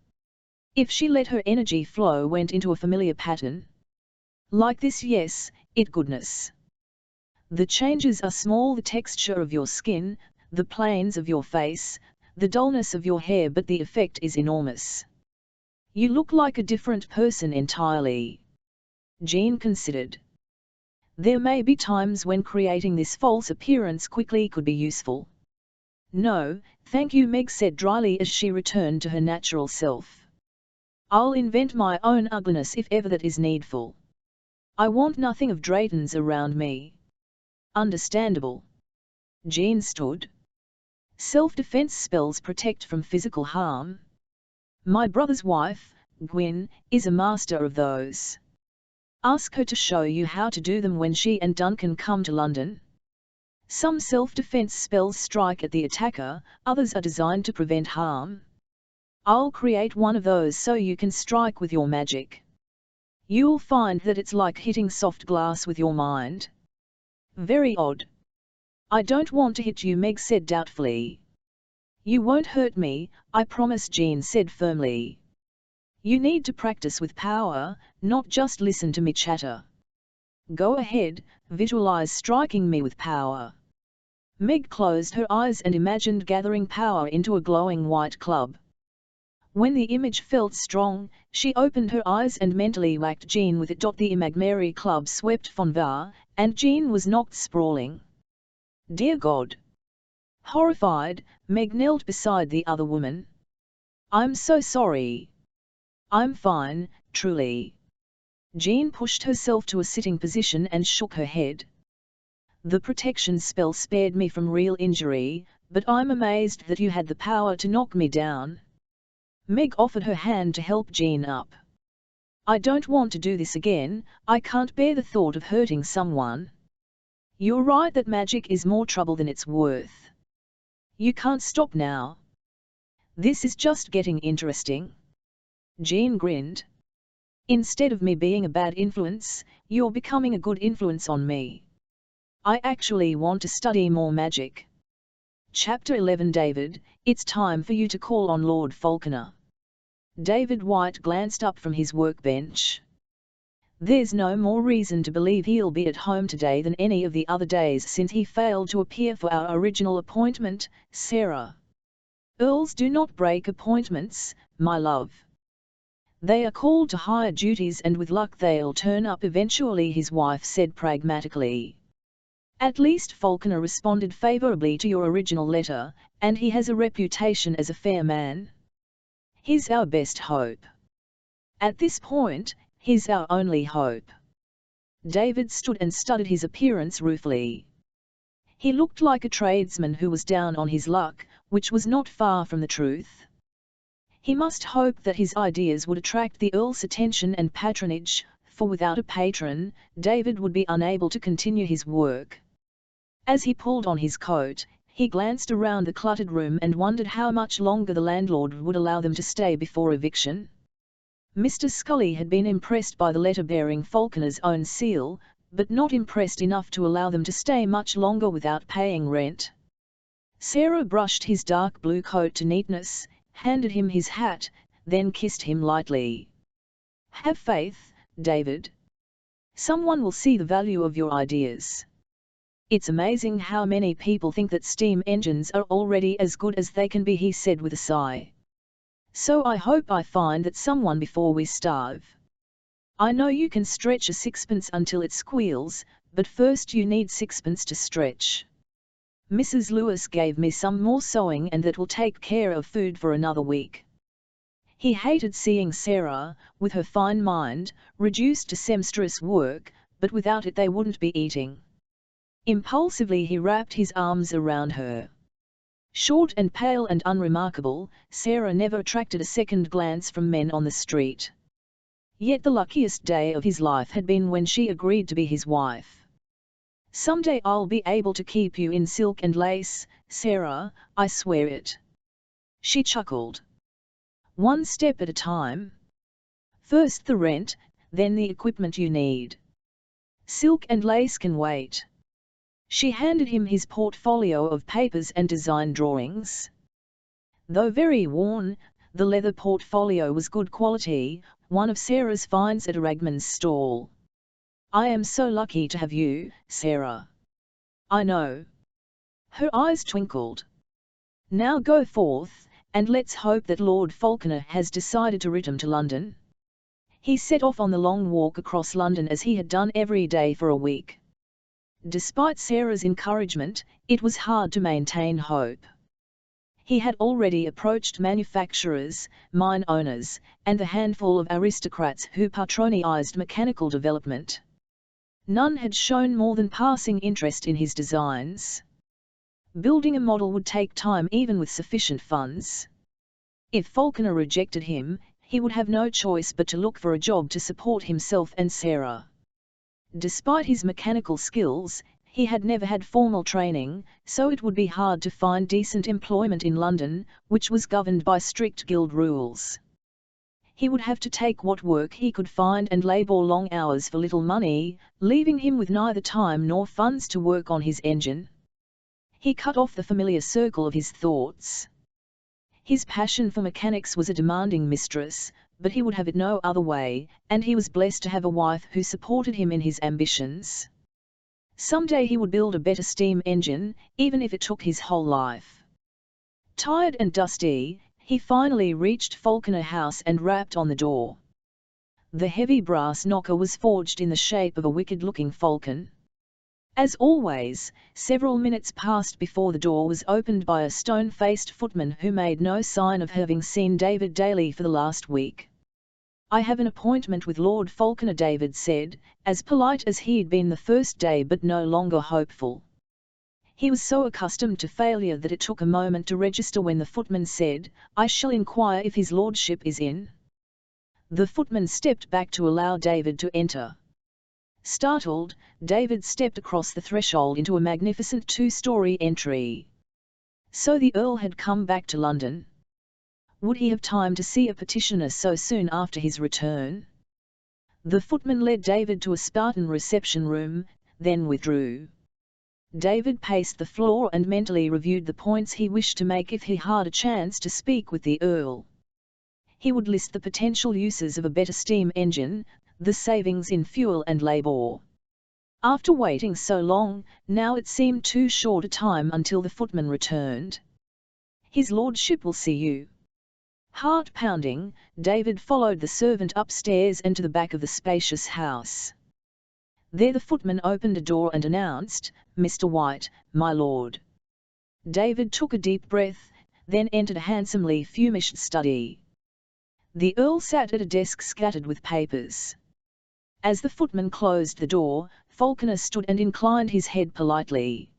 If she let her energy flow went into a familiar pattern. Like this, yes, it goodness. The changes are small, the texture of your skin, the planes of your face, the dullness of your hair, but the effect is enormous. You look like a different person entirely. Jean considered. There may be times when creating this false appearance quickly could be useful. No, thank you, Meg said dryly as she returned to her natural self. I'll invent my own ugliness if ever that is needful. I want nothing of Drayton's around me. Understandable. Jean stood. Self-defense spells protect from physical harm. My brother's wife, Gwyn, is a master of those. Ask her to show you how to do them when she and Duncan come to London. Some self-defense spells strike at the attacker, others are designed to prevent harm. I'll create one of those so you can strike with your magic. You'll find that it's like hitting soft glass with your mind. Very odd. I don't want to hit you, Meg said doubtfully. You won't hurt me, I promise, Jean said firmly. You need to practice with power, not just listen to me chatter. Go ahead, visualize striking me with power. Meg closed her eyes and imagined gathering power into a glowing white club. When the image felt strong, she opened her eyes and mentally whacked Jean with it. The imaginary club swept Fonvar, and Jean was knocked sprawling. Dear God! Horrified, Meg knelt beside the other woman. I'm so sorry. I'm fine, truly. Jean pushed herself to a sitting position and shook her head. The protection spell spared me from real injury, but I'm amazed that you had the power to knock me down. Meg offered her hand to help Jean up. I don't want to do this again, I can't bear the thought of hurting someone. You're right that magic is more trouble than it's worth. You can't stop now. This is just getting interesting. Jean grinned. Instead of me being a bad influence, you're becoming a good influence on me. I actually want to study more magic. Chapter 11 David, it's time for you to call on Lord Falconer. David White glanced up from his workbench. There's no more reason to believe he'll be at home today than any of the other days since he failed to appear for our original appointment, Sarah. Earls do not break appointments, my love. They are called to higher duties and with luck they'll turn up eventually, his wife said pragmatically. At least Falconer responded favourably to your original letter, and he has a reputation as a fair man. He's our best hope. At this point, he's our only hope. David stood and studied his appearance ruefully. He looked like a tradesman who was down on his luck, which was not far from the truth. He must hope that his ideas would attract the Earl's attention and patronage, for without a patron, David would be unable to continue his work. As he pulled on his coat, he glanced around the cluttered room and wondered how much longer the landlord would allow them to stay before eviction. Mr. Scully had been impressed by the letter bearing Falconer's own seal, but not impressed enough to allow them to stay much longer without paying rent. Sarah brushed his dark blue coat to neatness, handed him his hat, then kissed him lightly. "Have faith, David. Someone will see the value of your ideas. It's amazing how many people think that steam engines are already as good as they can be," he said with a sigh. "So I hope I find that someone before we starve. I know you can stretch a sixpence until it squeals, but first you need sixpence to stretch. Mrs. Lewis gave me some more sewing and that will take care of food for another week." He hated seeing Sarah, with her fine mind, reduced to seamstress work, but without it they wouldn't be eating. Impulsively he wrapped his arms around her. Short and pale and unremarkable, Sarah never attracted a second glance from men on the street. Yet the luckiest day of his life had been when she agreed to be his wife. "Someday I'll be able to keep you in silk and lace, Sarah, I swear it." She chuckled. "One step at a time. First the rent, then the equipment you need. Silk and lace can wait." She handed him his portfolio of papers and design drawings. Though very worn, the leather portfolio was good quality, one of Sarah's finds at a ragman's stall. "I am so lucky to have you, Sarah." "I know." Her eyes twinkled. "Now go forth, and let's hope that Lord Falconer has decided to return to London." He set off on the long walk across London as he had done every day for a week. Despite Sarah's encouragement, it was hard to maintain hope. He had already approached manufacturers, mine owners, and the handful of aristocrats who patronized mechanical development. None had shown more than passing interest in his designs. Building a model would take time even with sufficient funds. If Falconer rejected him, he would have no choice but to look for a job to support himself and Sarah. Despite his mechanical skills, he had never had formal training, so it would be hard to find decent employment in London, which was governed by strict guild rules. He would have to take what work he could find and labour long hours for little money, leaving him with neither time nor funds to work on his engine. He cut off the familiar circle of his thoughts. His passion for mechanics was a demanding mistress, but he would have it no other way, and he was blessed to have a wife who supported him in his ambitions. Someday he would build a better steam engine, even if it took his whole life. Tired and dusty, he finally reached Falconer House and rapped on the door. The heavy brass knocker was forged in the shape of a wicked-looking falcon. As always, several minutes passed before the door was opened by a stone-faced footman who made no sign of having seen David daily for the last week. "I have an appointment with Lord Falconer," David said, as polite as he'd been the first day but no longer hopeful. He was so accustomed to failure that it took a moment to register when the footman said, "I shall inquire if his lordship is in." The footman stepped back to allow David to enter. Startled, David stepped across the threshold into a magnificent two-story entry. So the Earl had come back to London. Would he have time to see a petitioner so soon after his return? The footman led David to a Spartan reception room, then withdrew. David paced the floor and mentally reviewed the points he wished to make if he had a chance to speak with the Earl. He would list the potential uses of a better steam engine, the savings in fuel and labour. After waiting so long, now it seemed too short a time until the footman returned. "His lordship will see you." Heart pounding, David followed the servant upstairs and to the back of the spacious house. There the footman opened a door and announced, "Mr. White, my lord." David took a deep breath, then entered a handsomely furnished study. The Earl sat at a desk scattered with papers. As the footman closed the door, Falconer stood and inclined his head politely.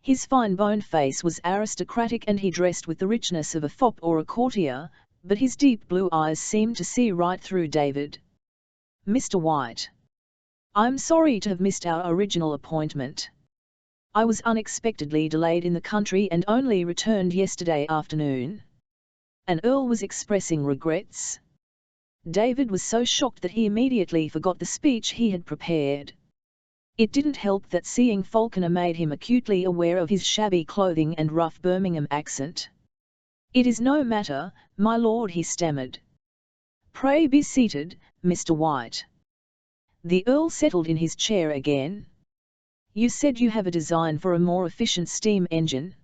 His fine-boned face was aristocratic and he dressed with the richness of a fop or a courtier, but his deep blue eyes seemed to see right through David. "Mr. White, I'm sorry to have missed our original appointment. I was unexpectedly delayed in the country and only returned yesterday afternoon." An earl was expressing regrets. David was so shocked that he immediately forgot the speech he had prepared. It didn't help that seeing Falconer made him acutely aware of his shabby clothing and rough Birmingham accent. "It is no matter, my lord," he stammered. "Pray be seated, Mr. White." The earl settled in his chair again. "You said you have a design for a more efficient steam engine.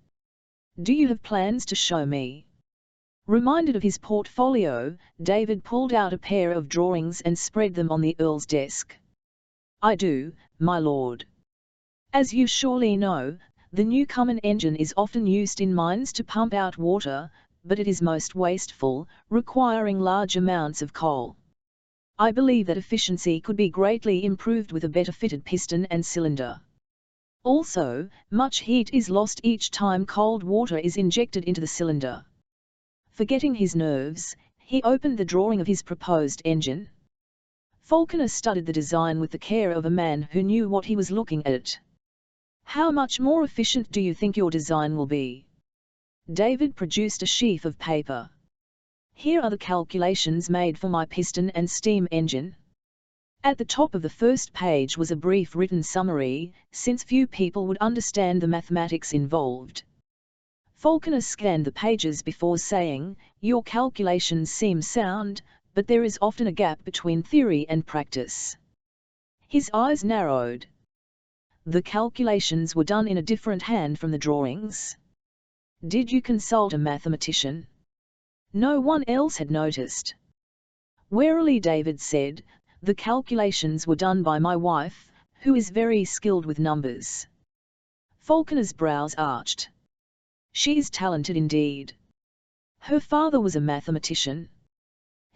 Do you have plans to show me?" Reminded of his portfolio, David pulled out a pair of drawings and spread them on the earl's desk. "I do, my lord. As you surely know, the Newcomen engine is often used in mines to pump out water, but it is most wasteful, requiring large amounts of coal. I believe that efficiency could be greatly improved with a better fitted piston and cylinder. Also, much heat is lost each time cold water is injected into the cylinder." Forgetting his nerves, he opened the drawing of his proposed engine. Falconer studied the design with the care of a man who knew what he was looking at. "How much more efficient do you think your design will be?" David produced a sheaf of paper. "Here are the calculations made for my piston and steam engine." At the top of the first page was a brief written summary, since few people would understand the mathematics involved. Falconer scanned the pages before saying, "Your calculations seem sound, but there is often a gap between theory and practice." His eyes narrowed. The calculations were done in a different hand from the drawings. "Did you consult a mathematician?" No one else had noticed. Warily David said, "The calculations were done by my wife, who is very skilled with numbers." Falconer's brows arched. "She is talented indeed. Her father was a mathematician."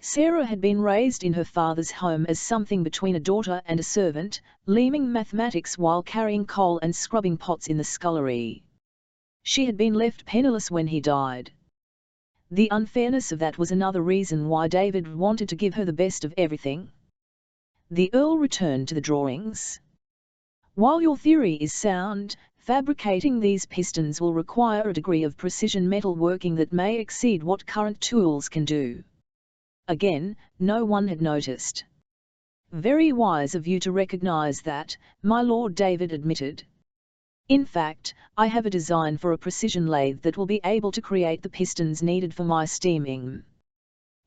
Sarah had been raised in her father's home as something between a daughter and a servant, learning mathematics while carrying coal and scrubbing pots in the scullery. She had been left penniless when he died. The unfairness of that was another reason why David wanted to give her the best of everything. The earl returned to the drawings. "While your theory is sound, fabricating these pistons will require a degree of precision metalworking that may exceed what current tools can do." Again, no one had noticed. "Very wise of you to recognize that, my lord," David admitted. "In fact, I have a design for a precision lathe that will be able to create the pistons needed for my steam engine."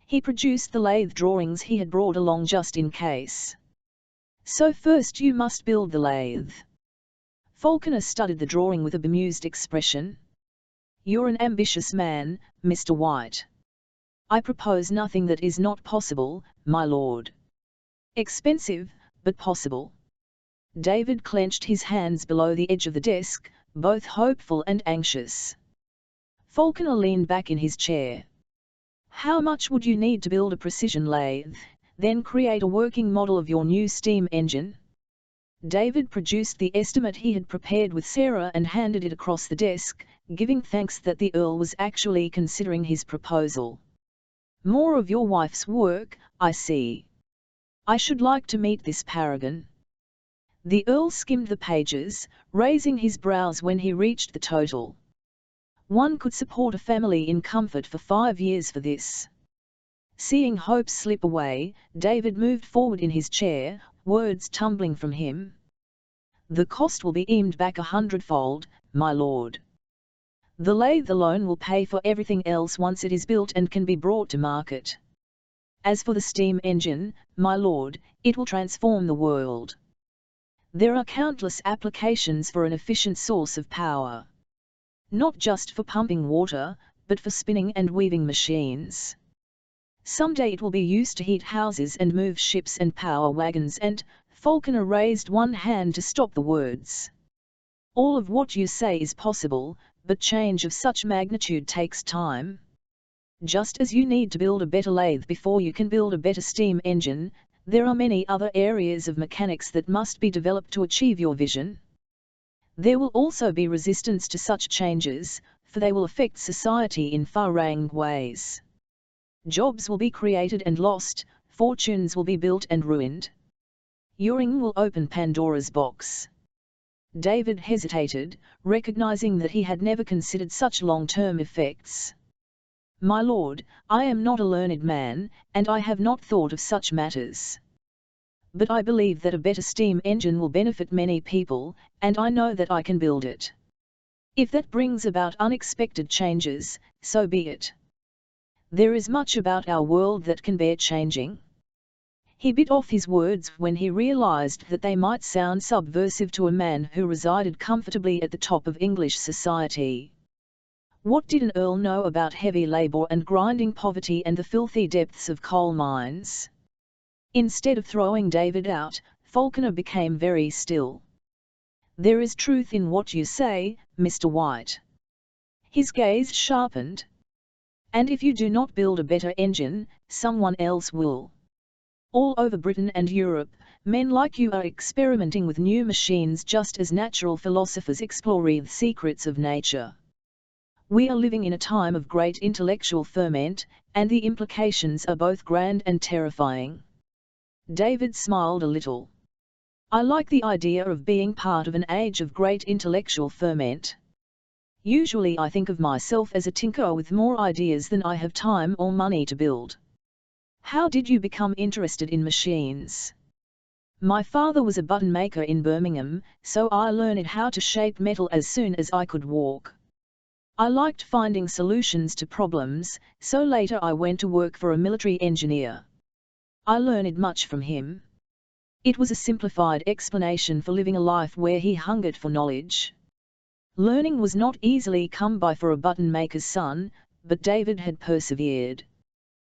He produced the lathe drawings he had brought along just in case. "So first you must build the lathe." Falconer studied the drawing with a bemused expression. "You're an ambitious man, Mr. White." "I propose nothing that is not possible, my lord." "Expensive, but possible." David clenched his hands below the edge of the desk, both hopeful and anxious. Falconer leaned back in his chair. "How much would you need to build a precision lathe, then create a working model of your new steam engine?" David produced the estimate he had prepared with Sarah and handed it across the desk, giving thanks that the earl was actually considering his proposal. "More of your wife's work, I see. I should like to meet this paragon." The earl skimmed the pages, raising his brows when he reached the total. "One could support a family in comfort for 5 years for this." Seeing hope slip away, David moved forward in his chair, words tumbling from him. "The cost will be eamed back 100-fold, my lord. The lathe alone will pay for everything else once it is built and can be brought to market. As for the steam engine, my lord, it will transform the world. There are countless applications for an efficient source of power. Not just for pumping water, but for spinning and weaving machines. Someday it will be used to heat houses and move ships and power wagons and..." Falconer raised one hand to stop the words. "All of what you say is possible, but change of such magnitude takes time. Just as you need to build a better lathe before you can build a better steam engine, there are many other areas of mechanics that must be developed to achieve your vision." There will also be resistance to such changes, for they will affect society in far-ranging ways. Jobs will be created and lost, fortunes will be built and ruined. Your will open Pandora's box. David hesitated, recognizing that he had never considered such long-term effects. My lord, I am not a learned man, and I have not thought of such matters. But I believe that a better steam engine will benefit many people, and I know that I can build it. If that brings about unexpected changes, so be it. There is much about our world that can bear changing. He bit off his words when he realized that they might sound subversive to a man who resided comfortably at the top of English society. What did an earl know about heavy labor and grinding poverty and the filthy depths of coal mines? Instead of throwing David out, Falconer became very still. There is truth in what you say, Mr. White. His gaze sharpened. And if you do not build a better engine, someone else will. All over Britain and Europe, men like you are experimenting with new machines just as natural philosophers explore the secrets of nature. We are living in a time of great intellectual ferment, and the implications are both grand and terrifying. David smiled a little. I like the idea of being part of an age of great intellectual ferment. Usually I think of myself as a tinkerer with more ideas than I have time or money to build. How did you become interested in machines? My father was a button maker in Birmingham, so I learned how to shape metal as soon as I could walk. I liked finding solutions to problems, so later I went to work for a military engineer. I learned much from him. It was a simplified explanation for living a life where he hungered for knowledge. Learning was not easily come by for a button maker's son, but David had persevered.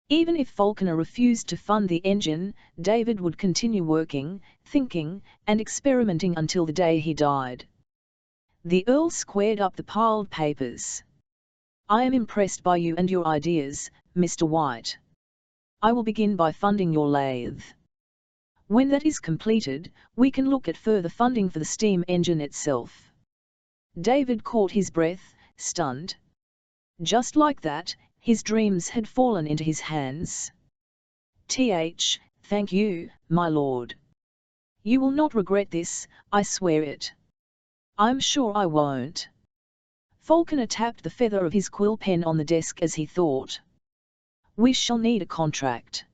Even if Falconer refused to fund the engine, David would continue working, thinking, and experimenting until the day he died. The Earl squared up the piled papers. I am impressed by you and your ideas, Mr. White. I will begin by funding your lathe. When that is completed, we can look at further funding for the steam engine itself. David caught his breath, stunned. Just like that, his dreams had fallen into his hands. Thank you, my lord. You will not regret this, I swear it. I'm sure I won't. Falconer tapped the feather of his quill pen on the desk as he thought. We shall need a contract.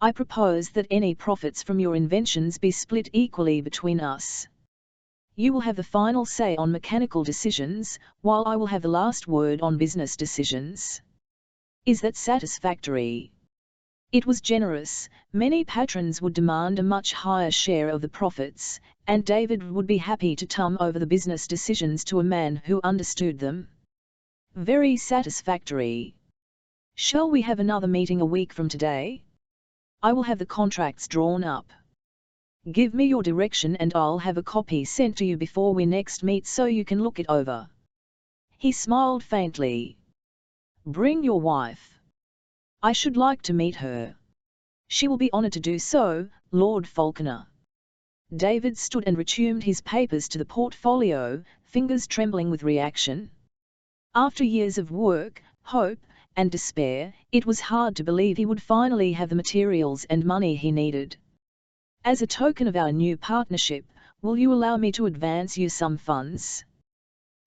I propose that any profits from your inventions be split equally between us. You will have the final say on mechanical decisions, while I will have the last word on business decisions. Is that satisfactory? It was generous. Many patrons would demand a much higher share of the profits, and David would be happy to turn over the business decisions to a man who understood them. Very satisfactory. Shall we have another meeting a week from today? I will have the contracts drawn up. Give me your direction and I'll have a copy sent to you before we next meet so you can look it over. He smiled faintly. Bring your wife. I should like to meet her. She will be honored to do so, Lord Falconer. David stood and resumed his papers to the portfolio, fingers trembling with reaction. After years of work, hope, and despair, it was hard to believe he would finally have the materials and money he needed. As a token of our new partnership, will you allow me to advance you some funds?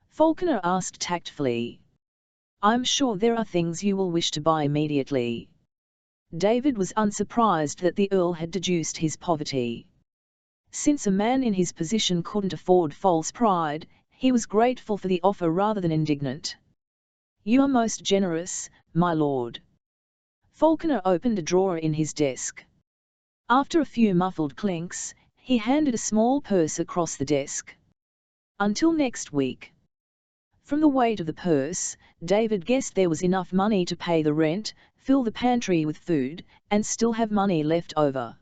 Falconer asked tactfully. I'm sure there are things you will wish to buy immediately. David was unsurprised that the Earl had deduced his poverty. Since a man in his position couldn't afford false pride, he was grateful for the offer rather than indignant. You are most generous, my lord. Falconer opened a drawer in his desk. After a few muffled clinks, he handed a small purse across the desk. Until next week. From the weight of the purse, David guessed there was enough money to pay the rent, fill the pantry with food, and still have money left over.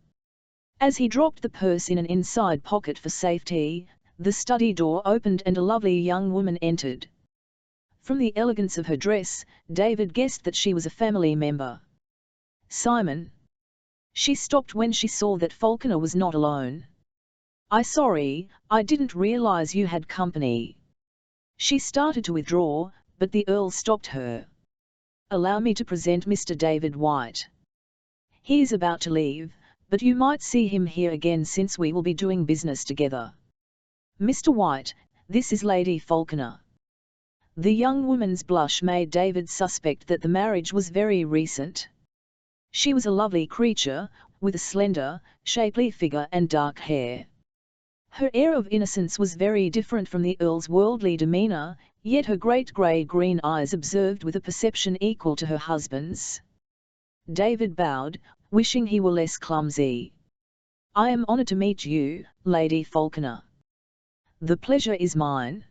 As he dropped the purse in an inside pocket for safety, the study door opened and a lovely young woman entered. From the elegance of her dress, David guessed that she was a family member. Simon. She stopped when she saw that Falconer was not alone. Sorry, I didn't realize you had company." She started to withdraw, but the Earl stopped her. "Allow me to present Mr. David White. He is about to leave, but you might see him here again since we will be doing business together. Mr. White, this is Lady Falconer." The young woman's blush made David suspect that the marriage was very recent. She was a lovely creature, with a slender, shapely figure and dark hair. Her air of innocence was very different from the Earl's worldly demeanour, yet her great grey-green eyes observed with a perception equal to her husband's. David bowed, wishing he were less clumsy. "I am honoured to meet you, Lady Falconer." "The pleasure is mine."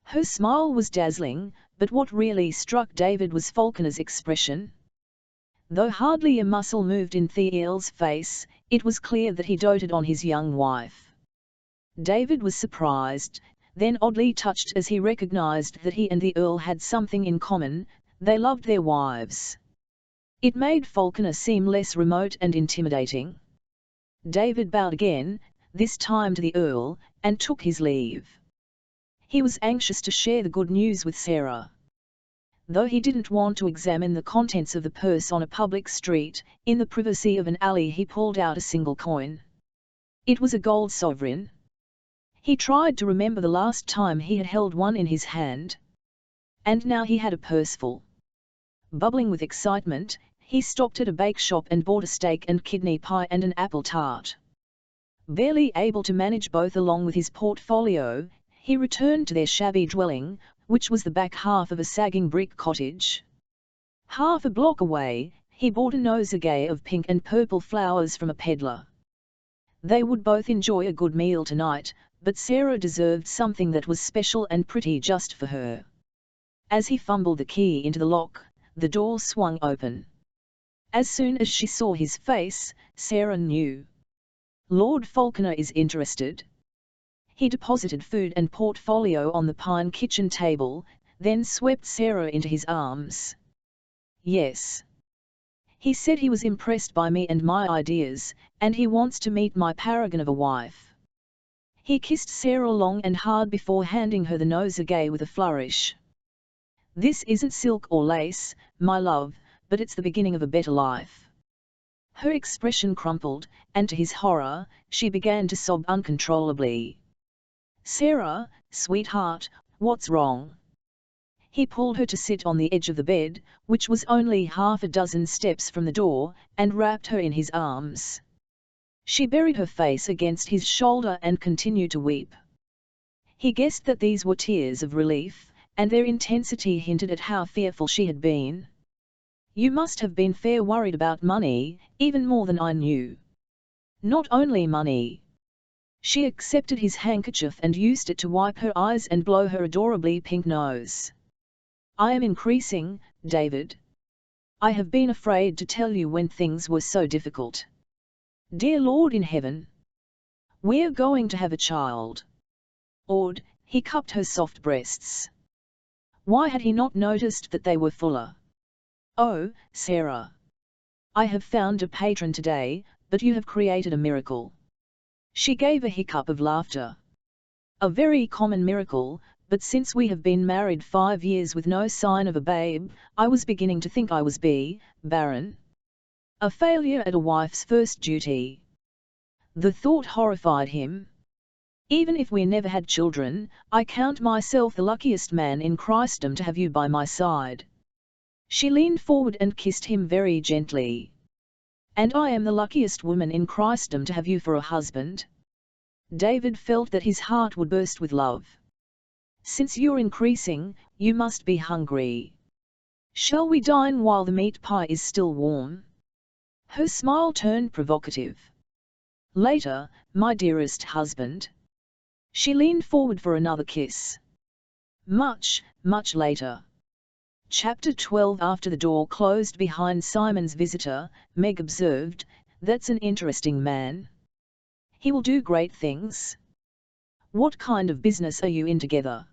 Her smile was dazzling, but what really struck David was Falconer's expression. Though hardly a muscle moved in the Earl's face, it was clear that he doted on his young wife. David was surprised, then oddly touched as he recognized that he and the Earl had something in common: they loved their wives. It made Falconer seem less remote and intimidating. David bowed again, this time to the Earl, and took his leave. He was anxious to share the good news with Sarah. Though he didn't want to examine the contents of the purse on a public street, in the privacy of an alley he pulled out a single coin. It was a gold sovereign. He tried to remember the last time he had held one in his hand. And now he had a purse full. Bubbling with excitement, he stopped at a bake shop and bought a steak and kidney pie and an apple tart. Barely able to manage both along with his portfolio, he returned to their shabby dwelling, which was the back half of a sagging brick cottage. Half a block away, he bought a nosegay of pink and purple flowers from a peddler. They would both enjoy a good meal tonight, but Sarah deserved something that was special and pretty just for her. As he fumbled the key into the lock, the door swung open. As soon as she saw his face, Sarah knew. Lord Falconer is interested. He deposited food and portfolio on the pine kitchen table, then swept Sarah into his arms. "Yes. He said he was impressed by me and my ideas, and he wants to meet my paragon of a wife." He kissed Sarah long and hard before handing her the nosegay with a flourish. "This isn't silk or lace, my love, but it's the beginning of a better life." Her expression crumpled, and to his horror, she began to sob uncontrollably. "Sarah, sweetheart, what's wrong?" He pulled her to sit on the edge of the bed, which was only half a dozen steps from the door, and wrapped her in his arms. She buried her face against his shoulder and continued to weep. He guessed that these were tears of relief, and their intensity hinted at how fearful she had been. "You must have been fair worried about money, even more than I knew." "Not only money." She accepted his handkerchief and used it to wipe her eyes and blow her adorably pink nose. "I am increasing, David. I have been afraid to tell you when things were so difficult. Dear Lord in heaven. We're going to have a child." Awed, he cupped her soft breasts. Why had he not noticed that they were fuller? "Oh, Sarah. I have found a patron today, but you have created a miracle." She gave a hiccup of laughter. "A very common miracle, but since we have been married 5 years with no sign of a babe, I was beginning to think I was barren. A failure at a wife's first duty." The thought horrified him. "Even if we never had children, I count myself the luckiest man in Christendom to have you by my side." She leaned forward and kissed him very gently. "And I am the luckiest woman in Christendom to have you for a husband." David felt that his heart would burst with love. "Since you're increasing, you must be hungry. Shall we dine while the meat pie is still warm?" Her smile turned provocative. "Later, my dearest husband." She leaned forward for another kiss. "Much, much later." Chapter 12. After the door closed behind Simon's visitor, Meg observed, "That's an interesting man. He will do great things. What kind of business are you in together?"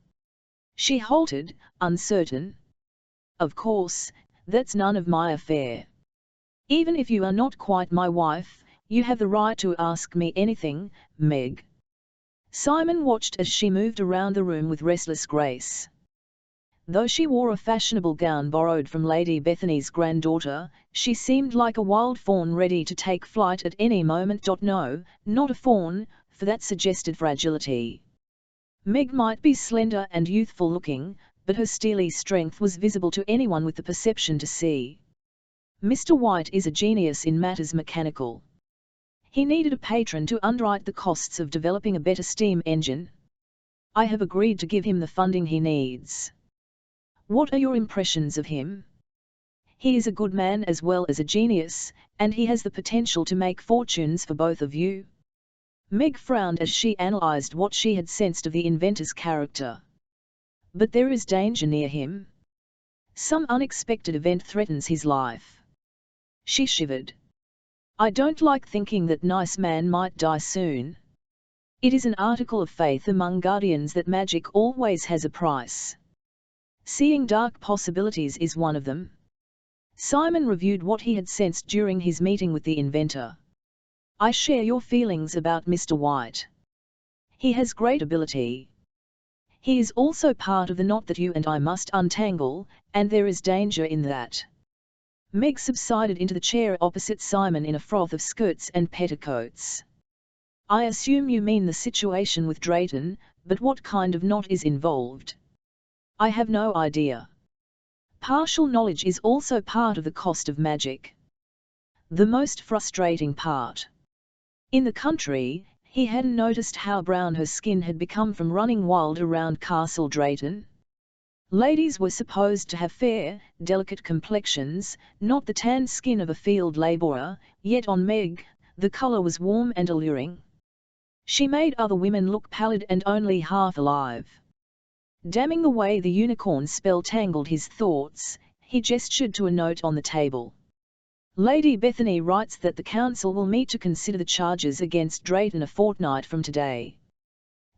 She halted, uncertain. "Of course, that's none of my affair. Even if you are not quite my wife, you have the right to ask me anything, Meg." Simon watched as she moved around the room with restless grace. Though she wore a fashionable gown borrowed from Lady Bethany's granddaughter, she seemed like a wild fawn ready to take flight at any moment. No, not a fawn, for that suggested fragility. Meg might be slender and youthful-looking, but her steely strength was visible to anyone with the perception to see. Mr. White is a genius in matters mechanical. He needed a patron to underwrite the costs of developing a better steam engine. I have agreed to give him the funding he needs. What are your impressions of him? He is a good man as well as a genius, and he has the potential to make fortunes for both of you. Meg frowned as she analyzed what she had sensed of the inventor's character. But there is danger near him. Some unexpected event threatens his life. She shivered. I don't like thinking that nice man might die soon. It is an article of faith among guardians that magic always has a price. Seeing dark possibilities is one of them. Simon reviewed what he had sensed during his meeting with the inventor. I share your feelings about Mr. White. He has great ability. He is also part of the knot that you and I must untangle, and there is danger in that. Meg subsided into the chair opposite Simon in a froth of skirts and petticoats. I assume you mean the situation with Drayton, but what kind of knot is involved? I have no idea. Partial knowledge is also part of the cost of magic. The most frustrating part. In the country, he hadn't noticed how brown her skin had become from running wild around Castle Drayton. Ladies were supposed to have fair, delicate complexions, not the tan skin of a field labourer, yet on Meg, the colour was warm and alluring. She made other women look pallid and only half alive. Damning the way the unicorn spell tangled his thoughts, he gestured to a note on the table. Lady Bethany writes that the council will meet to consider the charges against Drayton a fortnight from today.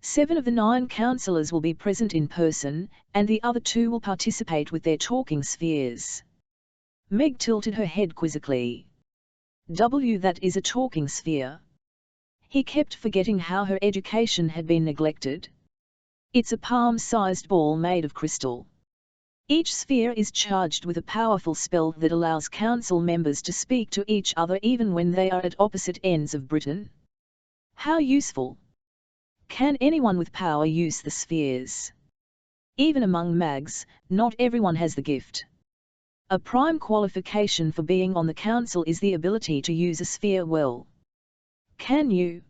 7 of the 9 councillors will be present in person, and the other 2 will participate with their talking spheres. Meg tilted her head quizzically. That is a talking sphere. He kept forgetting how her education had been neglected. It's a palm-sized ball made of crystal. Each sphere is charged with a powerful spell that allows council members to speak to each other even when they are at opposite ends of Britain. How useful! Can anyone with power use the spheres? Even among mags, not everyone has the gift. A prime qualification for being on the council is the ability to use a sphere well. Can you?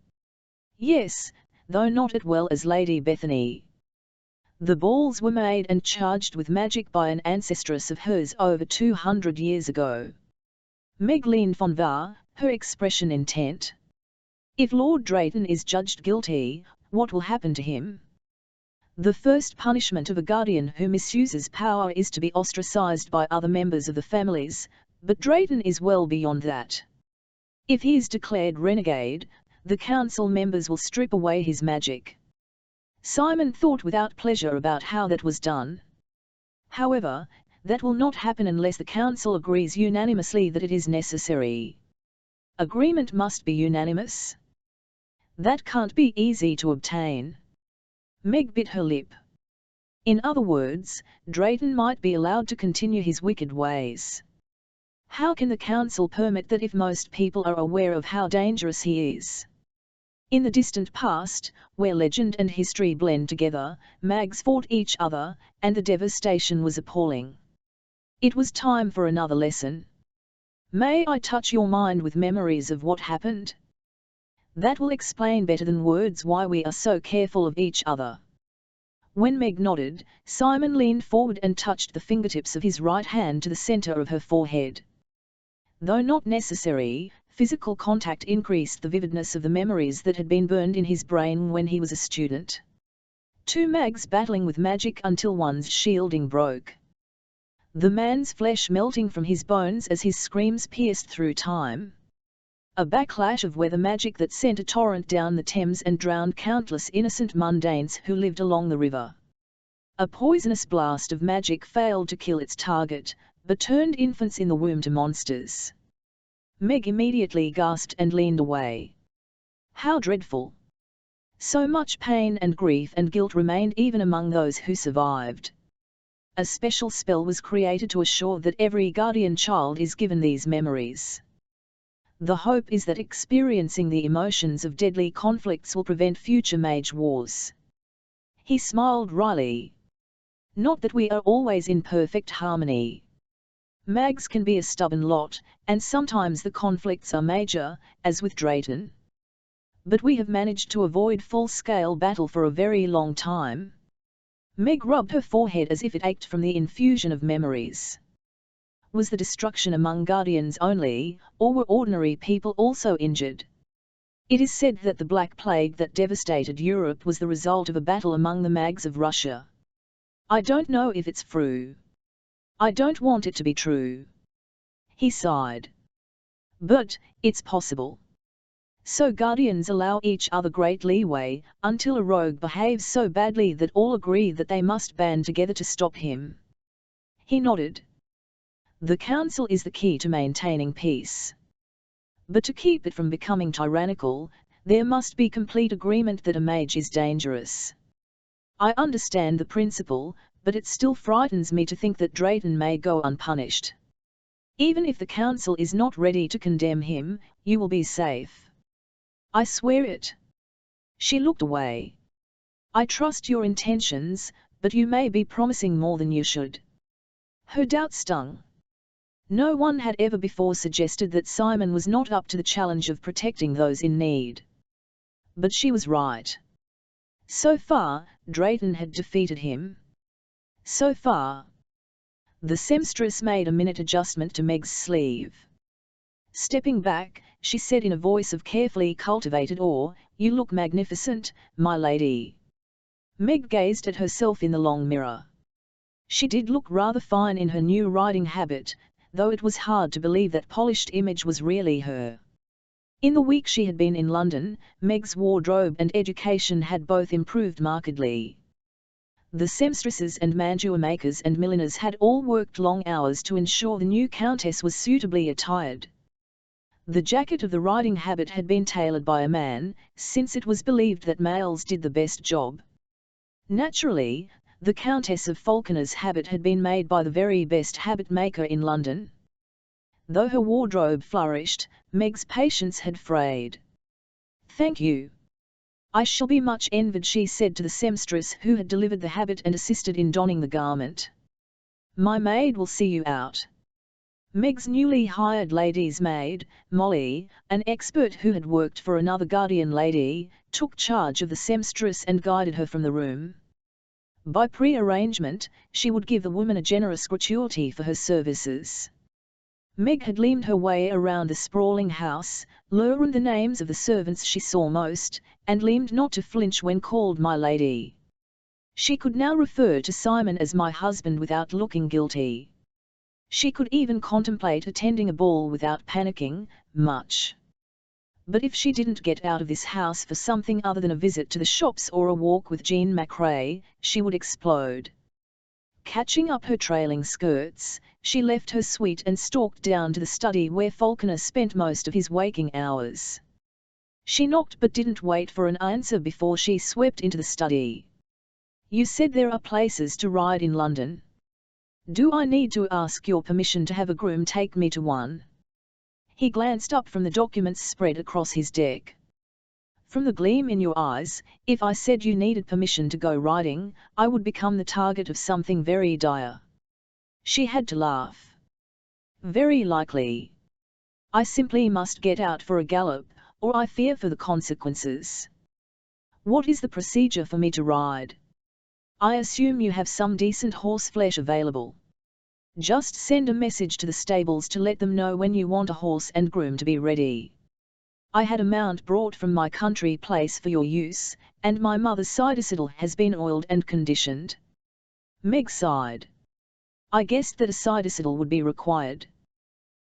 Yes, though not as well as Lady Bethany. The balls were made and charged with magic by an ancestress of hers over 200 years ago. Meg leaned von var, her expression intent. If Lord Drayton is judged guilty, what will happen to him? The first punishment of a guardian who misuses power is to be ostracized by other members of the families, but Drayton is well beyond that. If he is declared renegade, the council members will strip away his magic. Simon thought without pleasure about how that was done. However, that will not happen unless the council agrees unanimously that it is necessary. Agreement must be unanimous. That can't be easy to obtain. Meg bit her lip. In other words, Drayton might be allowed to continue his wicked ways. How can the council permit that if most people are aware of how dangerous he is? In the distant past, where legend and history blend together, mags fought each other, and the devastation was appalling. It was time for another lesson. May I touch your mind with memories of what happened? That will explain better than words why we are so careful of each other. When Meg nodded, Simon leaned forward and touched the fingertips of his right hand to the center of her forehead. Though not necessary, physical contact increased the vividness of the memories that had been burned in his brain when he was a student. 2 mags battling with magic until one's shielding broke. The man's flesh melting from his bones as his screams pierced through time. A backlash of weather magic that sent a torrent down the Thames and drowned countless innocent mundanes who lived along the river. A poisonous blast of magic failed to kill its target, but turned infants in the womb to monsters. Meg immediately gasped and leaned away. How dreadful! So much pain and grief and guilt remained even among those who survived. A special spell was created to assure that every guardian child is given these memories. The hope is that experiencing the emotions of deadly conflicts will prevent future mage wars. He smiled wryly. Not that we are always in perfect harmony. Mags can be a stubborn lot, and sometimes the conflicts are major, as with Drayton. But we have managed to avoid full-scale battle for a very long time. Meg rubbed her forehead as if it ached from the infusion of memories. Was the destruction among Guardians only, or were ordinary people also injured? It is said that the Black Plague that devastated Europe was the result of a battle among the Mags of Russia. I don't know if it's true. I don't want it to be true. He sighed. But, it's possible. So Guardians allow each other great leeway, until a rogue behaves so badly that all agree that they must band together to stop him. He nodded. The Council is the key to maintaining peace. But to keep it from becoming tyrannical, there must be complete agreement that a mage is dangerous. I understand the principle, but it still frightens me to think that Drayton may go unpunished. Even if the Council is not ready to condemn him, you will be safe. I swear it. She looked away. I trust your intentions, but you may be promising more than you should. Her doubt stung. No one had ever before suggested that Simon was not up to the challenge of protecting those in need. But she was right. So far, Drayton had defeated him. So far. The seamstress made a minute adjustment to Meg's sleeve. Stepping back, she said in a voice of carefully cultivated awe, "You look magnificent, my lady." Meg gazed at herself in the long mirror. She did look rather fine in her new riding habit, though it was hard to believe that polished image was really her. In the week she had been in London, Meg's wardrobe and education had both improved markedly. The seamstresses and mantua makers and milliners had all worked long hours to ensure the new countess was suitably attired. The jacket of the riding habit had been tailored by a man, since it was believed that males did the best job. Naturally, the Countess of Falconer's habit had been made by the very best habit maker in London. Though her wardrobe flourished, Meg's patience had frayed. "Thank you. I shall be much envied," she said to the seamstress who had delivered the habit and assisted in donning the garment. "My maid will see you out." Meg's newly hired lady's maid, Molly, an expert who had worked for another guardian lady, took charge of the seamstress and guided her from the room. By pre-arrangement, she would give the woman a generous gratuity for her services. Meg had leaned her way around the sprawling house, learned the names of the servants she saw most, and leaned not to flinch when called my lady. She could now refer to Simon as my husband without looking guilty. She could even contemplate attending a ball without panicking much. But if she didn't get out of this house for something other than a visit to the shops or a walk with Jean McRae, she would explode. Catching up her trailing skirts, she left her suite and stalked down to the study where Falconer spent most of his waking hours. She knocked but didn't wait for an answer before she swept into the study. "You said there are places to ride in London. Do I need to ask your permission to have a groom take me to one?" He glanced up from the documents spread across his deck. "From the gleam in your eyes, if I said you needed permission to go riding, I would become the target of something very dire." She had to laugh. "Very likely. I simply must get out for a gallop, or I fear for the consequences." "What is the procedure for me to ride?" "I assume you have some decent horseflesh available. Just send a message to the stables to let them know when you want a horse and groom to be ready. I had a mount brought from my country place for your use, and my mother's sidesaddle has been oiled and conditioned." Meg sighed. "I guessed that a sidesaddle would be required.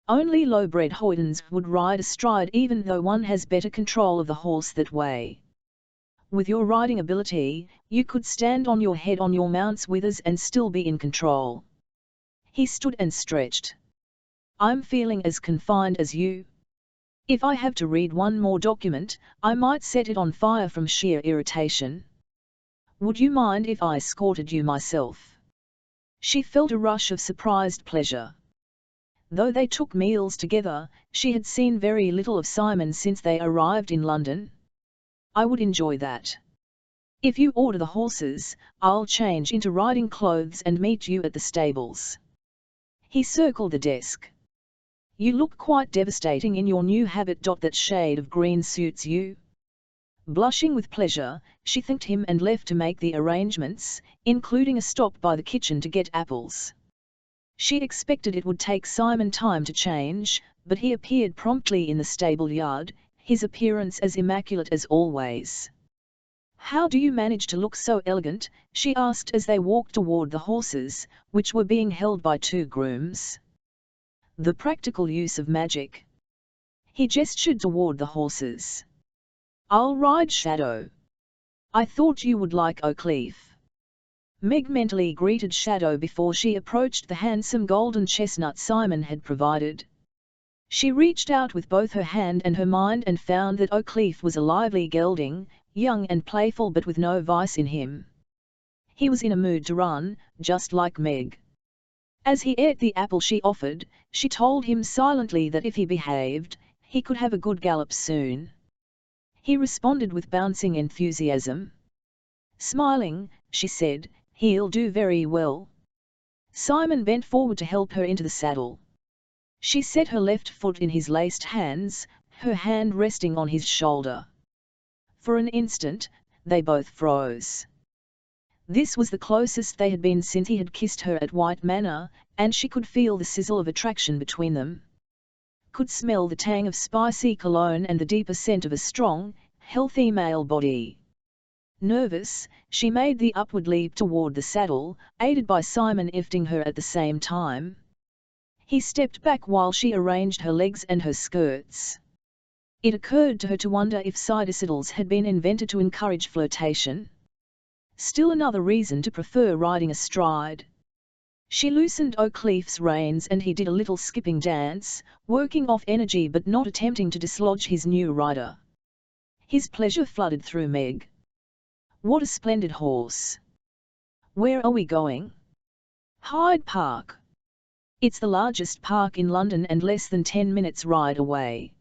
Only low-bred hoydens would ride astride, even though one has better control of the horse that way. With your riding ability, you could stand on your head on your mount's withers and still be in control." He stood and stretched. "I'm feeling as confined as you." If I have to read one more document, I might set it on fire from sheer irritation. Would you mind if I escorted you myself? She felt a rush of surprised pleasure. Though they took meals together, she had seen very little of Simon since they arrived in London. I would enjoy that. If you order the horses, I'll change into riding clothes and meet you at the stables. He circled the desk. You look quite devastating in your new habit. That shade of green suits you. Blushing with pleasure, she thanked him and left to make the arrangements, including a stop by the kitchen to get apples. She expected it would take Simon time to change, but he appeared promptly in the stable yard, his appearance as immaculate as always. How do you manage to look so elegant? She asked as they walked toward the horses, which were being held by two grooms. The practical use of magic. He gestured toward the horses. I'll ride Shadow. I thought you would like O'Cleef. Meg mentally greeted Shadow before she approached the handsome golden chestnut Simon had provided. She reached out with both her hand and her mind and found that O'Cleef was a lively gelding, young and playful but with no vice in him. He was in a mood to run, just like Meg. As he ate the apple she offered, she told him silently that if he behaved, he could have a good gallop soon. He responded with bouncing enthusiasm. Smiling, she said, he'll do very well. Simon bent forward to help her into the saddle. She set her left foot in his laced hands, her hand resting on his shoulder. For an instant, they both froze. This was the closest they had been since he had kissed her at White Manor, and she could feel the sizzle of attraction between them. Could smell the tang of spicy cologne and the deeper scent of a strong, healthy male body. Nervous, she made the upward leap toward the saddle, aided by Simon lifting her at the same time. He stepped back while she arranged her legs and her skirts. It occurred to her to wonder if side-saddles had been invented to encourage flirtation. Still another reason to prefer riding astride. She loosened O'Cleef's reins and he did a little skipping dance, working off energy but not attempting to dislodge his new rider. His pleasure flooded through Meg. What a splendid horse! Where are we going? Hyde Park. It's the largest park in London and less than 10 minutes' ride away.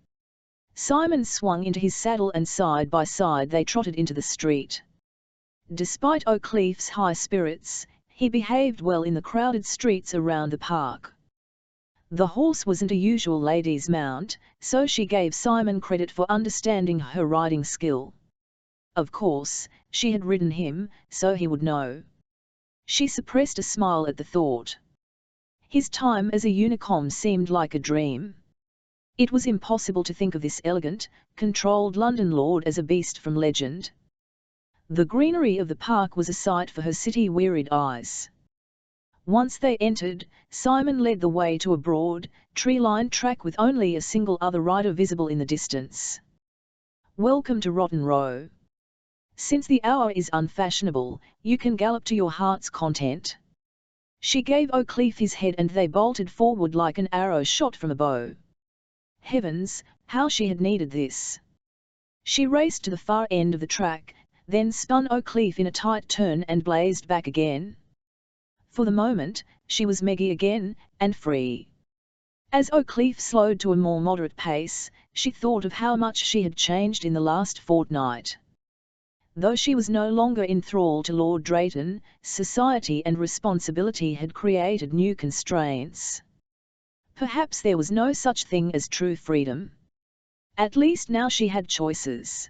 Simon swung into his saddle and side by side they trotted into the street. Despite O'Cleef's high spirits, he behaved well in the crowded streets around the park. The horse wasn't a usual lady's mount, so she gave Simon credit for understanding her riding skill. Of course, she had ridden him, so he would know. She suppressed a smile at the thought. His time as a unicorn seemed like a dream. It was impossible to think of this elegant, controlled London lord as a beast from legend. The greenery of the park was a sight for her city-wearied eyes. Once they entered, Simon led the way to a broad, tree-lined track with only a single other rider visible in the distance. Welcome to Rotten Row. Since the hour is unfashionable, you can gallop to your heart's content. She gave O'Cleef his head and they bolted forward like an arrow shot from a bow. Heavens, how she had needed this! She raced to the far end of the track, then spun O'Cleef in a tight turn and blazed back again. For the moment, she was Meggie again, and free. As O'Cleef slowed to a more moderate pace, she thought of how much she had changed in the last fortnight. Though she was no longer in thrall to Lord Drayton, society and responsibility had created new constraints. Perhaps there was no such thing as true freedom. At least now she had choices.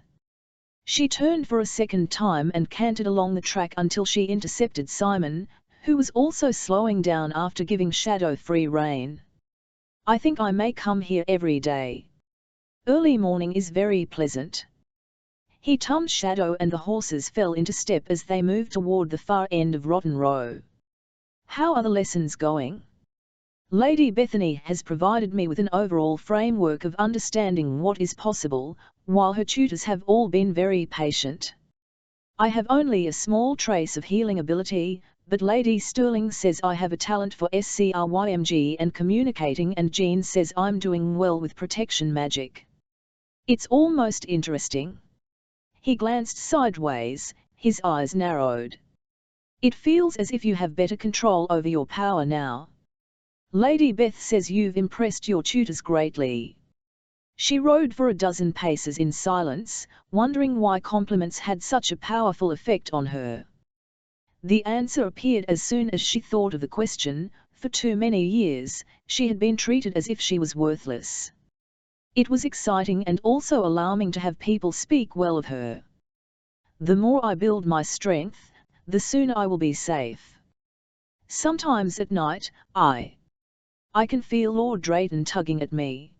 She turned for a second time and cantered along the track until she intercepted Simon, who was also slowing down after giving Shadow free rein. I think I may come here every day. Early morning is very pleasant. He tummed Shadow and the horses fell into step as they moved toward the far end of Rotten Row. How are the lessons going? Lady Bethany has provided me with an overall framework of understanding what is possible, while her tutors have all been very patient. I have only a small trace of healing ability, but Lady Sterling says I have a talent for SCRYMG and communicating, and Jean says I'm doing well with protection magic. It's almost interesting. He glanced sideways, his eyes narrowed. It feels as if you have better control over your power now. Lady Beth says you've impressed your tutors greatly. She rode for a dozen paces in silence, wondering why compliments had such a powerful effect on her. The answer appeared as soon as she thought of the question. For too many years, she had been treated as if she was worthless. It was exciting and also alarming to have people speak well of her. The more I build my strength, the sooner I will be safe. Sometimes at night, I can feel Lord Drayton tugging at me.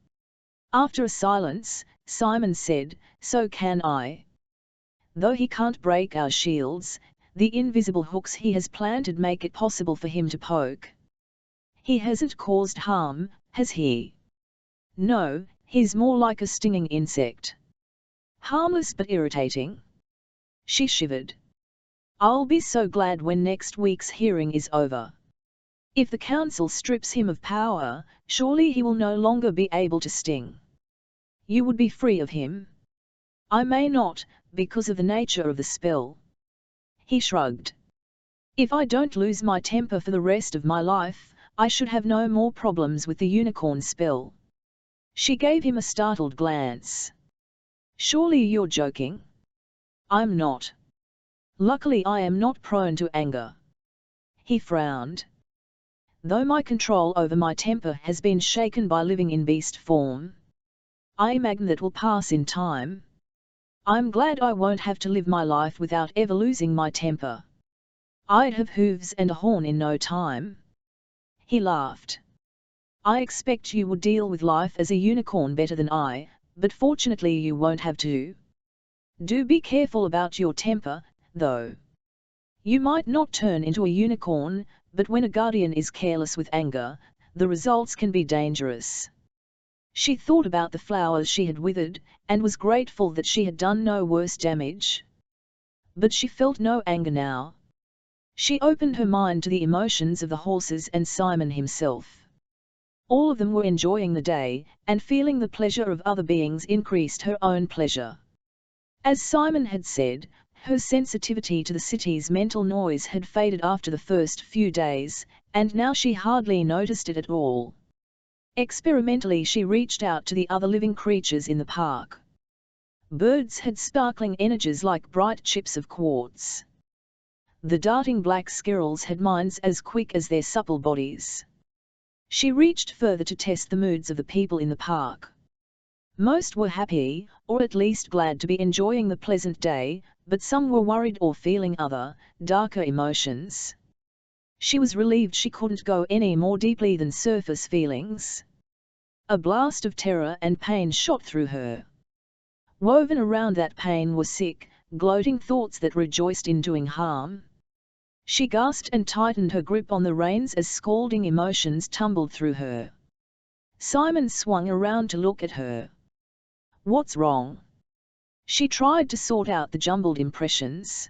After a silence, Simon said, "So can I. Though he can't break our shields, the invisible hooks he has planted make it possible for him to poke. He hasn't caused harm, has he? No, he's more like a stinging insect. Harmless but irritating." She shivered. "I'll be so glad when next week's hearing is over. If the council strips him of power, surely he will no longer be able to sting. You would be free of him?" "I may not, because of the nature of the spell." He shrugged. "If I don't lose my temper for the rest of my life, I should have no more problems with the unicorn spell." She gave him a startled glance. "Surely you're joking?" "I'm not. Luckily I am not prone to anger." He frowned. "Though my control over my temper has been shaken by living in beast form, I imagine that will pass in time. I'm glad I won't have to live my life without ever losing my temper. I'd have hooves and a horn in no time." He laughed. "I expect you would deal with life as a unicorn better than I, but fortunately you won't have to. Do be careful about your temper, though. You might not turn into a unicorn, but when a guardian is careless with anger, the results can be dangerous." She thought about the flowers she had withered, and was grateful that she had done no worse damage. But she felt no anger now. She opened her mind to the emotions of the horses and Simon himself. All of them were enjoying the day, and feeling the pleasure of other beings increased her own pleasure. As Simon had said, her sensitivity to the city's mental noise had faded after the first few days, and now she hardly noticed it at all. Experimentally she reached out to the other living creatures in the park. Birds had sparkling energies like bright chips of quartz. The darting black squirrels had minds as quick as their supple bodies. She reached further to test the moods of the people in the park. Most were happy, or at least glad to be enjoying the pleasant day, but some were worried or feeling other, darker emotions. She was relieved she couldn't go any more deeply than surface feelings. A blast of terror and pain shot through her. Woven around that pain were sick, gloating thoughts that rejoiced in doing harm. She gasped and tightened her grip on the reins as scalding emotions tumbled through her. Simon swung around to look at her. "What's wrong?" She tried to sort out the jumbled impressions.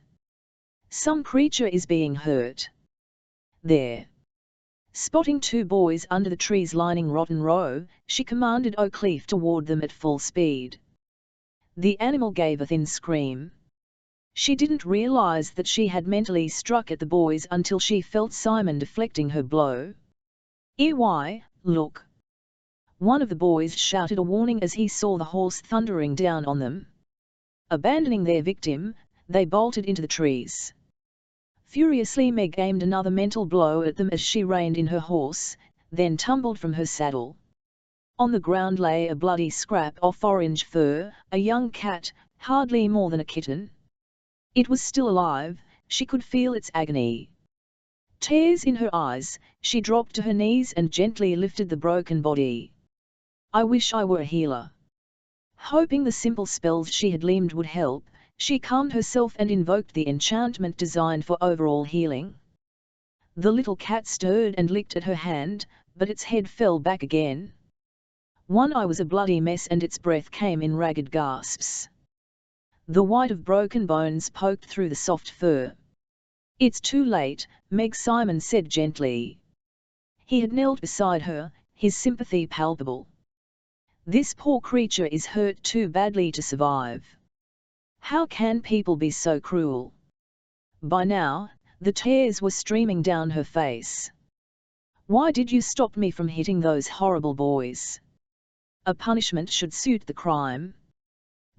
"Some creature is being hurt. There." Spotting two boys under the trees lining Rotten Row, she commanded Oakleaf toward them at full speed. The animal gave a thin scream. She didn't realize that she had mentally struck at the boys until she felt Simon deflecting her blow. "Ey, look!" One of the boys shouted a warning as he saw the horse thundering down on them. Abandoning their victim, they bolted into the trees. Furiously Meg aimed another mental blow at them as she reined in her horse, then tumbled from her saddle. On the ground lay a bloody scrap of orange fur, a young cat, hardly more than a kitten. It was still alive, she could feel its agony. Tears in her eyes, she dropped to her knees and gently lifted the broken body. "I wish I were a healer." Hoping the simple spells she had learned would help, she calmed herself and invoked the enchantment designed for overall healing. The little cat stirred and licked at her hand, but its head fell back again. One eye was a bloody mess and its breath came in ragged gasps. The white of broken bones poked through the soft fur. "It's too late," Meg Simon said gently. He had knelt beside her, his sympathy palpable. This poor creature is hurt too badly to survive. How can people be so cruel? By now, the tears were streaming down her face. Why did you stop me from hitting those horrible boys? A punishment should suit the crime.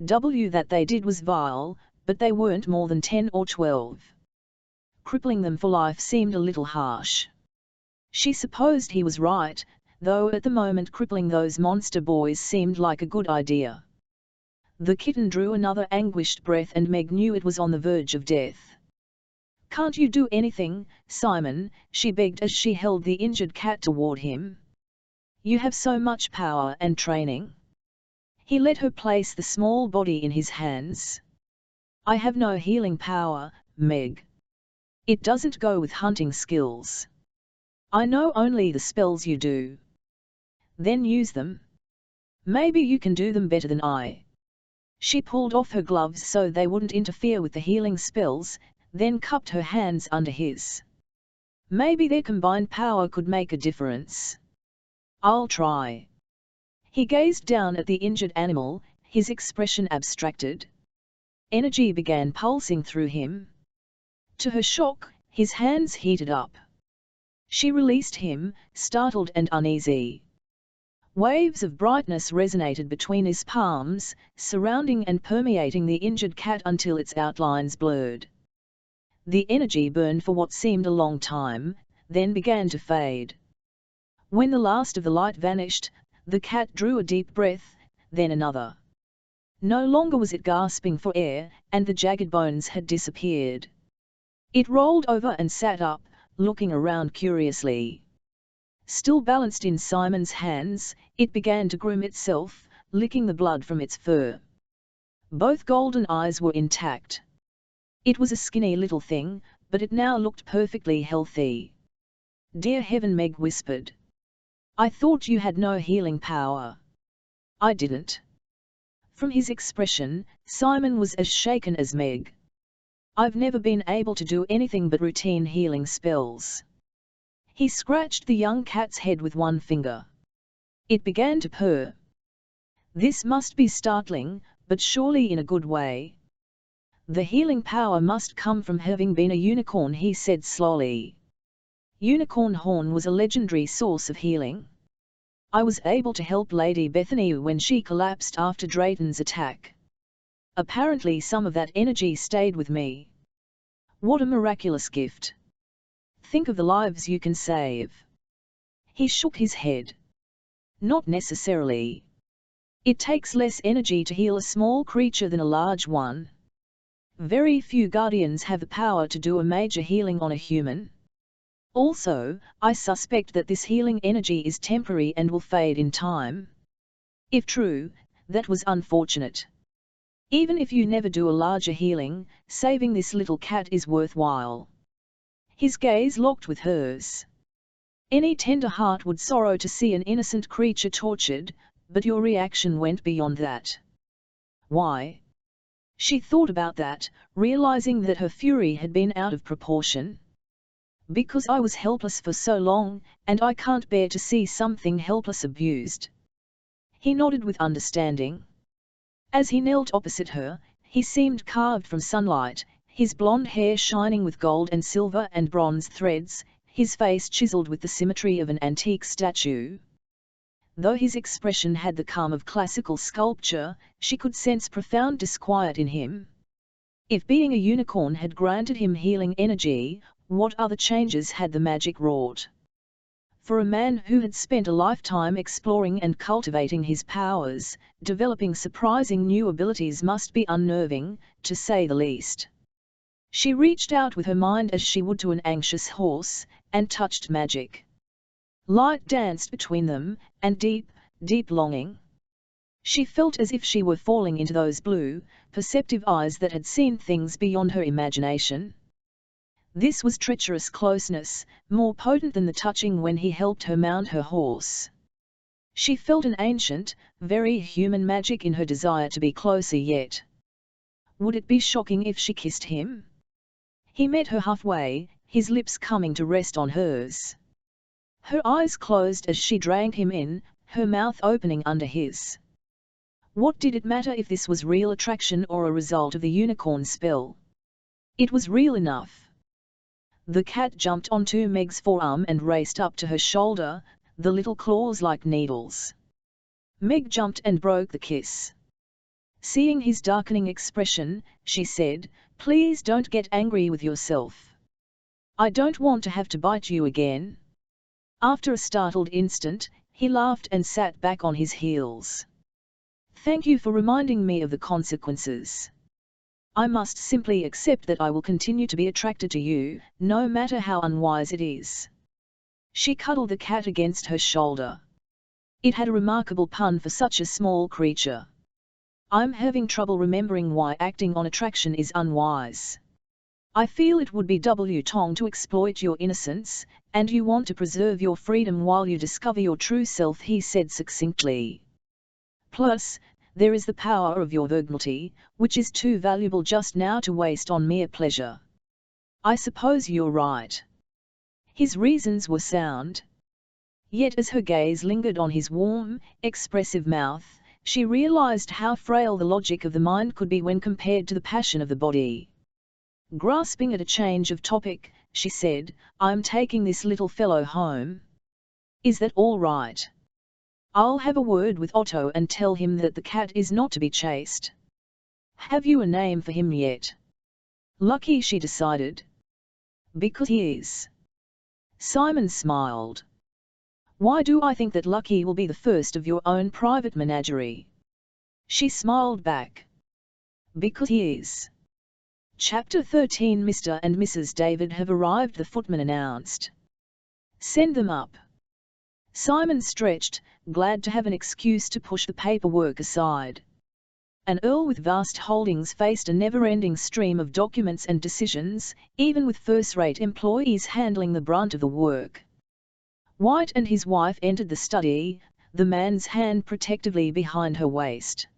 That they did was vile, but they weren't more than 10 or 12. Crippling them for life seemed a little harsh. She supposed he was right, though at the moment crippling those monster boys seemed like a good idea. The kitten drew another anguished breath and Meg knew it was on the verge of death. "Can't you do anything, Simon?" she begged as she held the injured cat toward him. "You have so much power and training." He let her place the small body in his hands. "I have no healing power, Meg. It doesn't go with hunting skills. I know only the spells you do." "Then use them. Maybe you can do them better than I." She pulled off her gloves so they wouldn't interfere with the healing spells, then cupped her hands under his. "Maybe their combined power could make a difference. I'll try." He gazed down at the injured animal, his expression abstracted. Energy began pulsing through him. To her shock, his hands heated up. She released him, startled and uneasy. Waves of brightness resonated between his palms, surrounding and permeating the injured cat until its outlines blurred. The energy burned for what seemed a long time, then began to fade. When the last of the light vanished, the cat drew a deep breath, then another. No longer was it gasping for air, and the jagged bones had disappeared. It rolled over and sat up, looking around curiously. Still balanced in Simon's hands, it began to groom itself, licking the blood from its fur. Both golden eyes were intact. It was a skinny little thing, but it now looked perfectly healthy. "Dear heaven," Meg whispered. "I thought you had no healing power." "I didn't." From his expression, Simon was as shaken as Meg. "I've never been able to do anything but routine healing spells." He scratched the young cat's head with one finger. It began to purr. "This must be startling, but surely in a good way." "The healing power must come from having been a unicorn," he said slowly. "Unicorn horn was a legendary source of healing. I was able to help Lady Bethany when she collapsed after Drayton's attack. Apparently some of that energy stayed with me. What a miraculous gift. Think of the lives you can save." He shook his head. "Not necessarily. It takes less energy to heal a small creature than a large one. Very few guardians have the power to do a major healing on a human. Also, I suspect that this healing energy is temporary and will fade in time. If true, that was unfortunate. Even if you never do a larger healing, saving this little cat is worthwhile." His gaze locked with hers. "Any tender heart would sorrow to see an innocent creature tortured, but your reaction went beyond that." "Why?" She thought about that, realizing that her fury had been out of proportion. "Because I was helpless for so long, and I can't bear to see something helpless abused." He nodded with understanding. As he knelt opposite her, he seemed carved from sunlight, his blonde hair shining with gold and silver and bronze threads, his face chiseled with the symmetry of an antique statue. Though his expression had the calm of classical sculpture, she could sense profound disquiet in him. If being a unicorn had granted him healing energy, what other changes had the magic wrought? For a man who had spent a lifetime exploring and cultivating his powers, developing surprising new abilities must be unnerving, to say the least. She reached out with her mind as she would to an anxious horse, and touched magic. Light danced between them, and deep, deep longing. She felt as if she were falling into those blue, perceptive eyes that had seen things beyond her imagination. This was treacherous closeness, more potent than the touching when he helped her mount her horse. She felt an ancient, very human magic in her desire to be closer yet. Would it be shocking if she kissed him? He met her halfway, his lips coming to rest on hers. Her eyes closed as she drank him in, her mouth opening under his. What did it matter if this was real attraction or a result of the unicorn spell? It was real enough. The cat jumped onto Meg's forearm and raced up to her shoulder, the little claws like needles. Meg jumped and broke the kiss. Seeing his darkening expression, she said, "Please don't get angry with yourself. I don't want to have to bite you again." After a startled instant, he laughed and sat back on his heels. "Thank you for reminding me of the consequences. I must simply accept that I will continue to be attracted to you, no matter how unwise it is." She cuddled the cat against her shoulder. It had a remarkable pun for such a small creature. "I'm having trouble remembering why acting on attraction is unwise. I feel it would be double-tongue to exploit your innocence, and you want to preserve your freedom while you discover your true self," he said succinctly. "Plus, there is the power of your virginity, which is too valuable just now to waste on mere pleasure." "I suppose you're right." His reasons were sound. Yet as her gaze lingered on his warm, expressive mouth, she realized how frail the logic of the mind could be when compared to the passion of the body. Grasping at a change of topic, she said, "I'm taking this little fellow home. Is that all right? I'll have a word with Otto and tell him that the cat is not to be chased." "Have you a name for him yet?" "Lucky," she decided. "Because he is." Simon smiled. "Why do I think that Lucky will be the first of your own private menagerie?" She smiled back. "Because he is." Chapter 13. Mr. and Mrs. David have arrived, the footman announced. "Send them up." Simon stretched, glad to have an excuse to push the paperwork aside. An earl with vast holdings faced a never-ending stream of documents and decisions, even with first-rate employees handling the brunt of the work. White and his wife entered the study, the man's hand protectively behind her waist.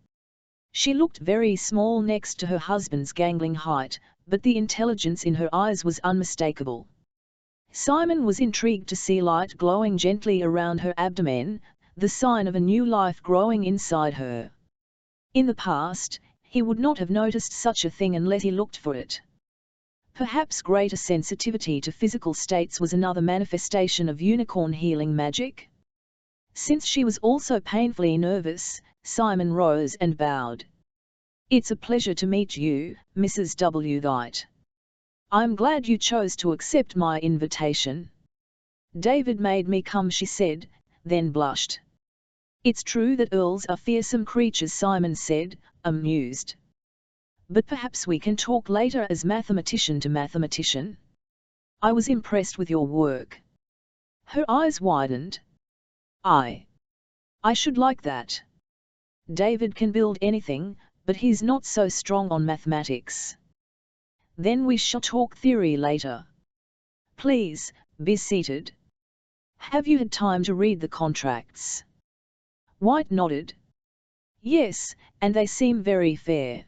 She looked very small next to her husband's gangling height, but the intelligence in her eyes was unmistakable. Simon was intrigued to see light glowing gently around her abdomen, the sign of a new life growing inside her. In the past, he would not have noticed such a thing unless he looked for it. Perhaps greater sensitivity to physical states was another manifestation of unicorn healing magic? Since she was also painfully nervous, Simon rose and bowed. "It's a pleasure to meet you, Mrs. W. White. I'm glad you chose to accept my invitation." "David made me come," she said, then blushed. "It's true that earls are fearsome creatures," Simon said, amused. "But perhaps we can talk later as mathematician to mathematician. I was impressed with your work." Her eyes widened. I should like that. David can build anything, but he's not so strong on mathematics." "Then we shall talk theory later. Please, be seated. Have you had time to read the contracts?" White nodded. "Yes, and they seem very fair.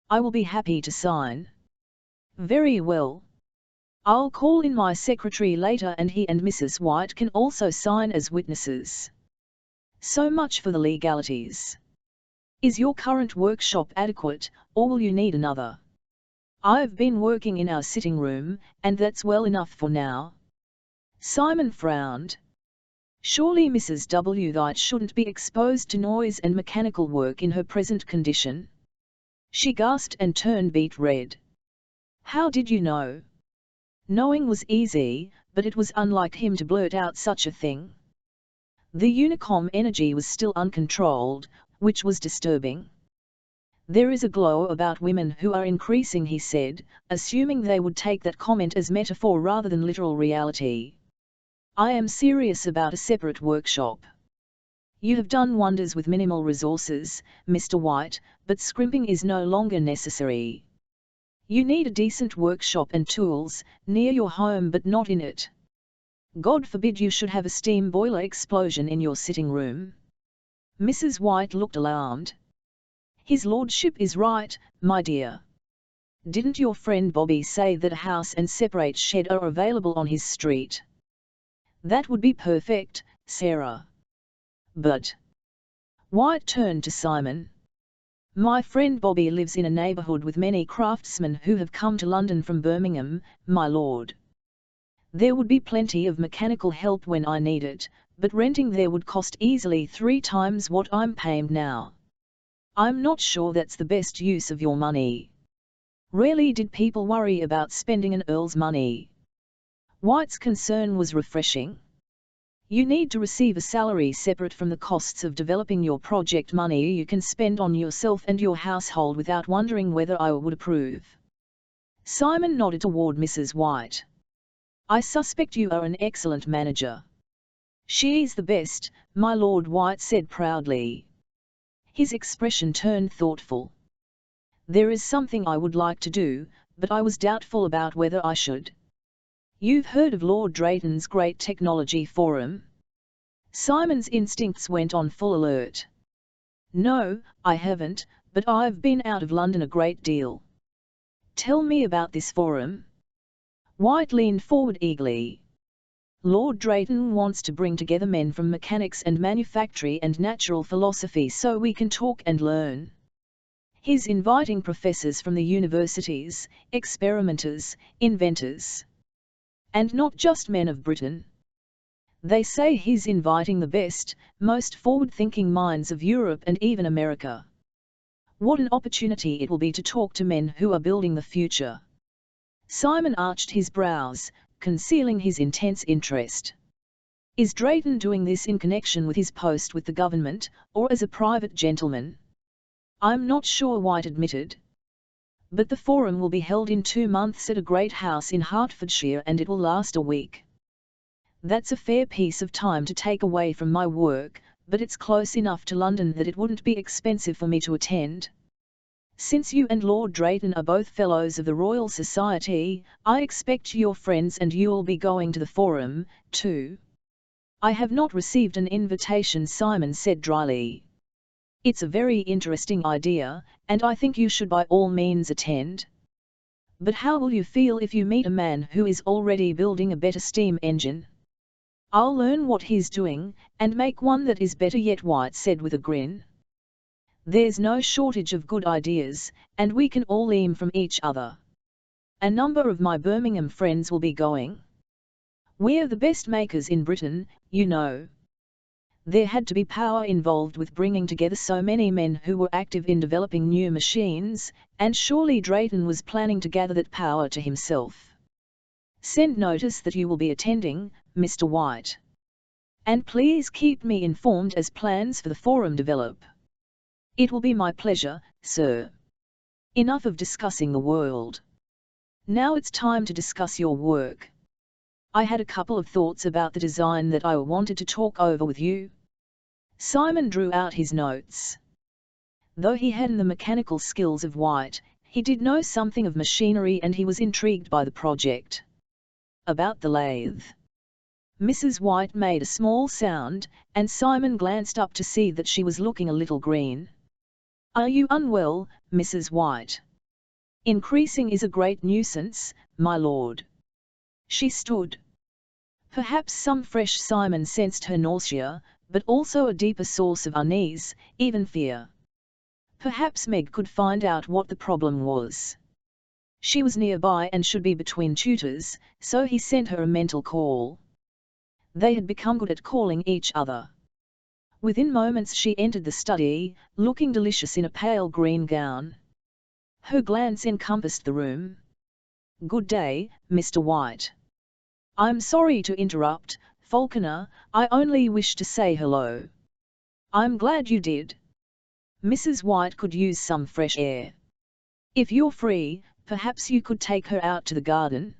I will be happy to sign." "Very well. I'll call in my secretary later and he and Mrs. White can also sign as witnesses. So much for the legalities. Is your current workshop adequate, or will you need another?" "I've been working in our sitting room, and that's well enough for now." Simon frowned. Surely Mrs. W. White shouldn't be exposed to noise and mechanical work in her present condition. She gasped and turned beet red. "How did you know?" Knowing was easy, but it was unlike him to blurt out such a thing. The Unicom energy was still uncontrolled, which was disturbing. "There is a glow about women who are increasing," he said, assuming they would take that comment as metaphor rather than literal reality. "I am serious about a separate workshop. You have done wonders with minimal resources, Mr. White, but scrimping is no longer necessary. You need a decent workshop and tools, near your home but not in it. God forbid you should have a steam boiler explosion in your sitting room." Mrs. White looked alarmed. "His lordship is right, my dear. Didn't your friend Bobby say that a house and separate shed are available on his street?" "That would be perfect, Sarah. But White turned to Simon. My friend Bobby lives in a neighbourhood with many craftsmen who have come to London from Birmingham, my lord. There would be plenty of mechanical help when I need it, but renting there would cost easily 3 times what I'm paying now. I'm not sure that's the best use of your money. Rarely did people worry about spending an earl's money. White's concern was refreshing. You need to receive a salary separate from the costs of developing your project, money you can spend on yourself and your household without wondering whether I would approve. Simon nodded toward Mrs. White. I suspect you are an excellent manager. She's the best, my lord, White said proudly. His expression turned thoughtful. There is something I would like to do, but I was doubtful about whether I should. You've heard of Lord Drayton's Great Technology Forum? Simon's instincts went on full alert. No, I haven't, but I've been out of London a great deal. Tell me about this forum. White leaned forward eagerly. Lord Drayton wants to bring together men from mechanics and manufactory and natural philosophy so we can talk and learn. He's inviting professors from the universities, experimenters, inventors. And not just men of Britain. They say he's inviting the best, most forward-thinking minds of Europe and even America. What an opportunity it will be to talk to men who are building the future. Simon arched his brows, concealing his intense interest. Is Drayton doing this in connection with his post with the government, or as a private gentleman? I'm not sure, White admitted. But the forum will be held in 2 months at a great house in Hertfordshire and it will last a week. That's a fair piece of time to take away from my work, but it's close enough to London that it wouldn't be expensive for me to attend. Since you and Lord Drayton are both Fellows of the Royal Society, I expect your friends and you'll be going to the forum, too. I have not received an invitation, Simon said dryly. It's a very interesting idea, and I think you should by all means attend. But how will you feel if you meet a man who is already building a better steam engine? I'll learn what he's doing, and make one that is better yet, White said with a grin. There's no shortage of good ideas, and we can all learn from each other. A number of my Birmingham friends will be going. We're the best makers in Britain, you know. There had to be power involved with bringing together so many men who were active in developing new machines, and surely Drayton was planning to gather that power to himself. Send notice that you will be attending, Mr. White. And please keep me informed as plans for the forum develop. It will be my pleasure, sir. Enough of discussing the world. Now it's time to discuss your work. I had a couple of thoughts about the design that I wanted to talk over with you. Simon drew out his notes. Though he hadn't the mechanical skills of White, he did know something of machinery and he was intrigued by the project. About the lathe. Mrs. White made a small sound, and Simon glanced up to see that she was looking a little green. Are you unwell, Mrs. White? Increasing is a great nuisance, my lord. She stood. Perhaps some fresh. Simon sensed her nausea, but also a deeper source of unease, even fear. Perhaps Meg could find out what the problem was. She was nearby and should be between tutors, so he sent her a mental call. They had become good at calling each other. Within moments she entered the study, looking delicious in a pale green gown. Her glance encompassed the room. Good day, Mr. White. I'm sorry to interrupt, Falconer, I only wish to say hello. I'm glad you did. Mrs. White could use some fresh air. If you're free, perhaps you could take her out to the garden?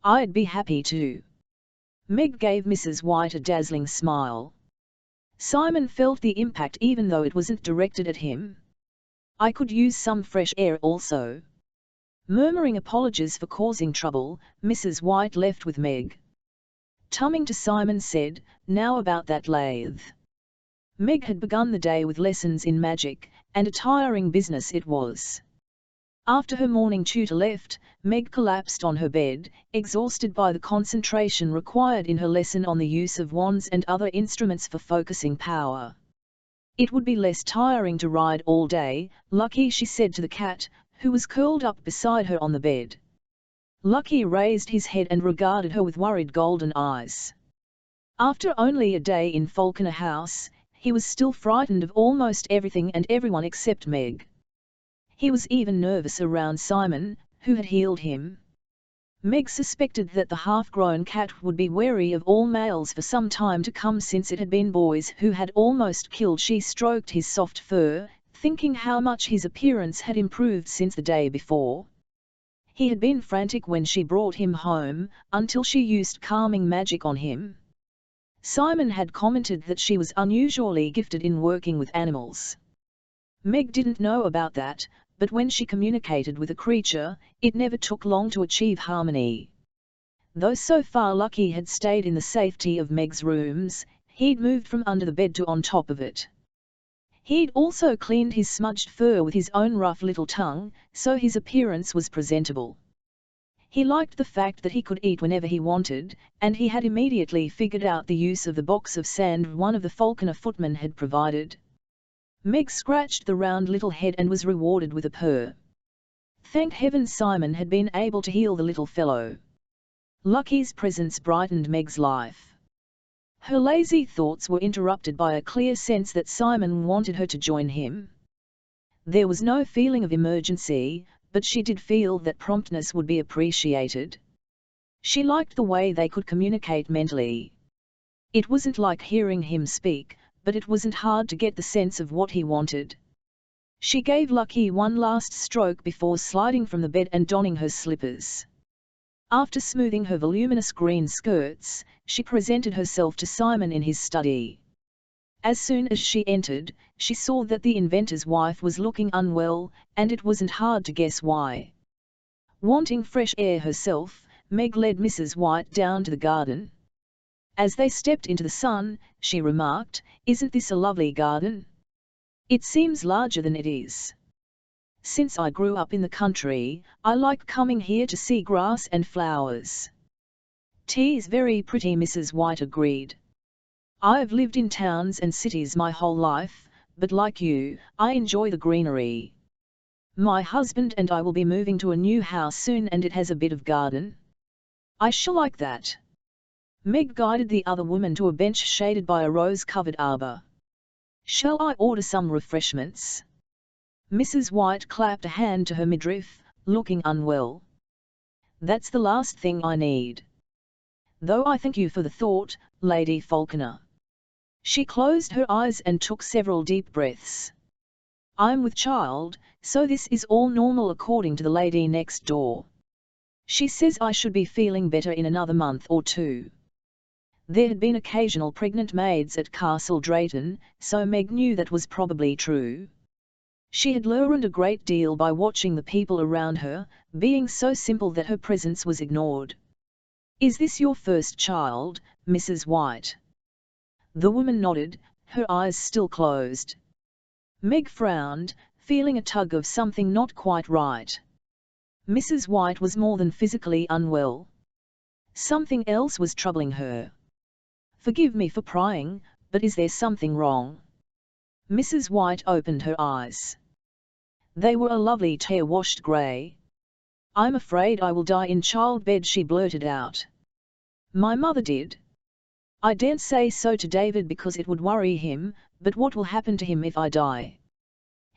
I'd be happy to. Meg gave Mrs. White a dazzling smile. Simon felt the impact even though it wasn't directed at him. I could use some fresh air also. Murmuring apologies for causing trouble, Mrs. White left with Meg. Turning to Simon said, now about that lathe. Meg had begun the day with lessons in magic, and a tiring business it was. After her morning tutor left, Meg collapsed on her bed, exhausted by the concentration required in her lesson on the use of wands and other instruments for focusing power. It would be less tiring to ride all day, Lucky, she said to the cat, who was curled up beside her on the bed. Lucky raised his head and regarded her with worried golden eyes. After only a day in Falconer House, he was still frightened of almost everything and everyone except Meg. He was even nervous around Simon, who had healed him. Meg suspected that the half-grown cat would be wary of all males for some time to come, since it had been boys who had almost killed. She stroked his soft fur, thinking how much his appearance had improved since the day before. He had been frantic when she brought him home, until she used calming magic on him. Simon had commented that she was unusually gifted in working with animals. Meg didn't know about that, but when she communicated with a creature, it never took long to achieve harmony. Though so far Lucky had stayed in the safety of Meg's rooms, he'd moved from under the bed to on top of it. He'd also cleaned his smudged fur with his own rough little tongue, so his appearance was presentable. He liked the fact that he could eat whenever he wanted, and he had immediately figured out the use of the box of sand one of the Falconer footmen had provided. Meg scratched the round little head and was rewarded with a purr. Thank heaven Simon had been able to heal the little fellow. Lucky's presence brightened Meg's life. Her lazy thoughts were interrupted by a clear sense that Simon wanted her to join him. There was no feeling of emergency, but she did feel that promptness would be appreciated. She liked the way they could communicate mentally. It wasn't like hearing him speak, but it wasn't hard to get the sense of what he wanted. She gave Lucky one last stroke before sliding from the bed and donning her slippers. After smoothing her voluminous green skirts, she presented herself to Simon in his study. As soon as she entered, she saw that the inventor's wife was looking unwell, and it wasn't hard to guess why. Wanting fresh air herself, Meg led Mrs. White down to the garden. As they stepped into the sun, she remarked, "Isn't this a lovely garden? It seems larger than it is. Since I grew up in the country, I like coming here to see grass and flowers." "'Tis very pretty," Mrs. White agreed. "I've lived in towns and cities my whole life, but like you, I enjoy the greenery. My husband and I will be moving to a new house soon and it has a bit of garden. I shall like that." Meg guided the other woman to a bench shaded by a rose-covered arbor. "Shall I order some refreshments?" Mrs. White clapped a hand to her midriff, looking unwell. "That's the last thing I need. Though I thank you for the thought, Lady Falconer." She closed her eyes and took several deep breaths. "I'm with child, so this is all normal according to the lady next door. She says I should be feeling better in another month or two." There had been occasional pregnant maids at Castle Drayton, so Meg knew that was probably true. She had learned a great deal by watching the people around her, being so simple that her presence was ignored. "Is this your first child, Mrs. White?" The woman nodded, her eyes still closed. Meg frowned, feeling a tug of something not quite right. Mrs. White was more than physically unwell. Something else was troubling her. "Forgive me for prying, but is there something wrong?" Mrs. White opened her eyes. They were a lovely tear-washed grey. "I'm afraid I will die in childbed," she blurted out. "My mother did. I daren't say so to David because it would worry him, but what will happen to him if I die?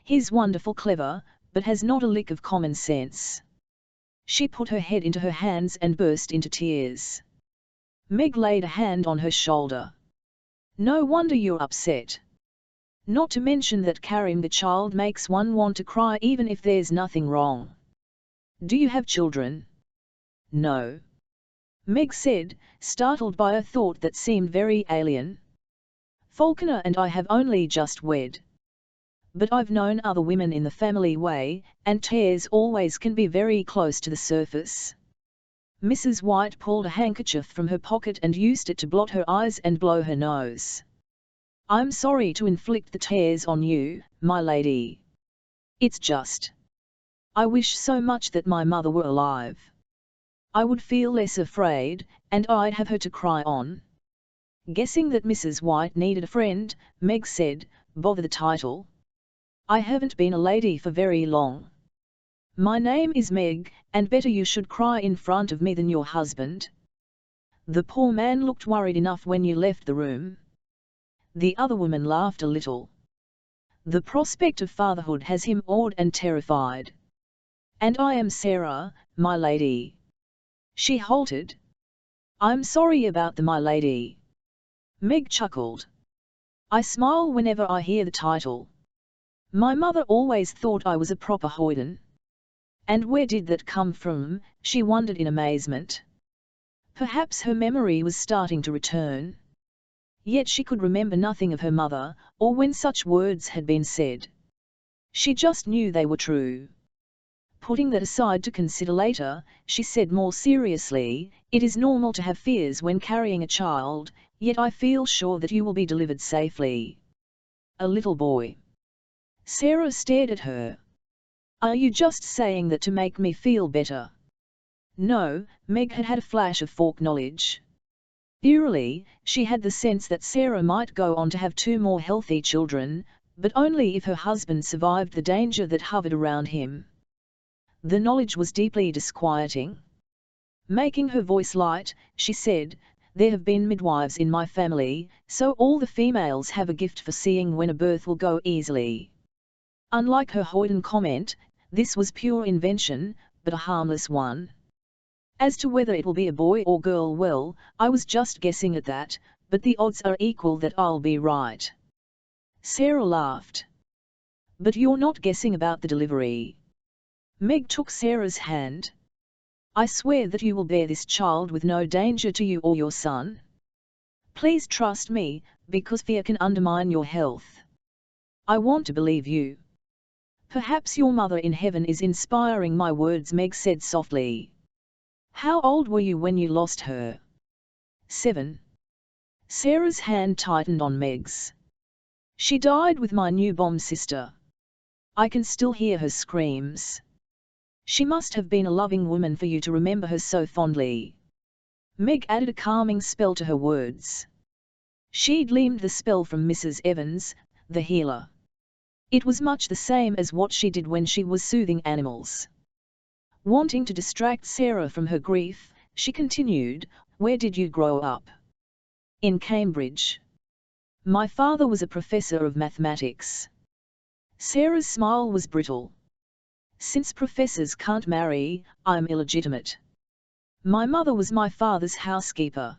He's wonderful clever, but has not a lick of common sense." She put her head into her hands and burst into tears. Meg laid a hand on her shoulder. "No wonder you're upset. Not to mention that carrying the child makes one want to cry even if there's nothing wrong. Do you have children?" "No," Meg said, startled by a thought that seemed very alien. "Falconer and I have only just wed. But I've known other women in the family way, and tears always can be very close to the surface." Mrs. White pulled a handkerchief from her pocket and used it to blot her eyes and blow her nose. "I'm sorry to inflict the tears on you, my lady. It's just I wish so much that my mother were alive. I would feel less afraid, and I'd have her to cry on. Guessing that Mrs. White needed a friend, Meg said, "Bother the title. I haven't been a lady for very long. My name is Meg, and better you should cry in front of me than your husband." The poor man looked worried enough when you left the room. The other woman laughed a little. The prospect of fatherhood has him awed and terrified. "And I am Sarah, my lady." She halted. "I'm sorry about the my lady." Meg chuckled. "I smile whenever I hear the title. My mother always thought I was a proper hoyden." "And where did that come from?" she wondered in amazement. Perhaps her memory was starting to return. Yet she could remember nothing of her mother, or when such words had been said. She just knew they were true. Putting that aside to consider later, she said more seriously, "It is normal to have fears when carrying a child, yet I feel sure that you will be delivered safely." "A little boy." Sarah stared at her. "Are you just saying that to make me feel better?" No, Meg had had a flash of foreknowledge. Eerily, she had the sense that Sarah might go on to have 2 more healthy children, but only if her husband survived the danger that hovered around him. The knowledge was deeply disquieting. Making her voice light, she said, "There have been midwives in my family, so all the females have a gift for seeing when a birth will go easily." Unlike her hoyden comment, this was pure invention, but a harmless one. "As to whether it will be a boy or girl, well, I was just guessing at that, but the odds are equal that I'll be right." Sarah laughed. "But you're not guessing about the delivery." Meg took Sarah's hand. "I swear that you will bear this child with no danger to you or your son. Please trust me, because fear can undermine your health. I want to believe you." "Perhaps your mother in heaven is inspiring my words," Meg said softly. "How old were you when you lost her?" 7. Sarah's hand tightened on Meg's. "She died with my newborn sister. I can still hear her screams." "She must have been a loving woman for you to remember her so fondly." Meg added a calming spell to her words. She'd learned the spell from Mrs. Evans, the healer. It was much the same as what she did when she was soothing animals. Wanting to distract Sarah from her grief, she continued, "Where did you grow up?" "In Cambridge. My father was a professor of mathematics." Sarah's smile was brittle. "Since professors can't marry, I'm illegitimate. My mother was my father's housekeeper.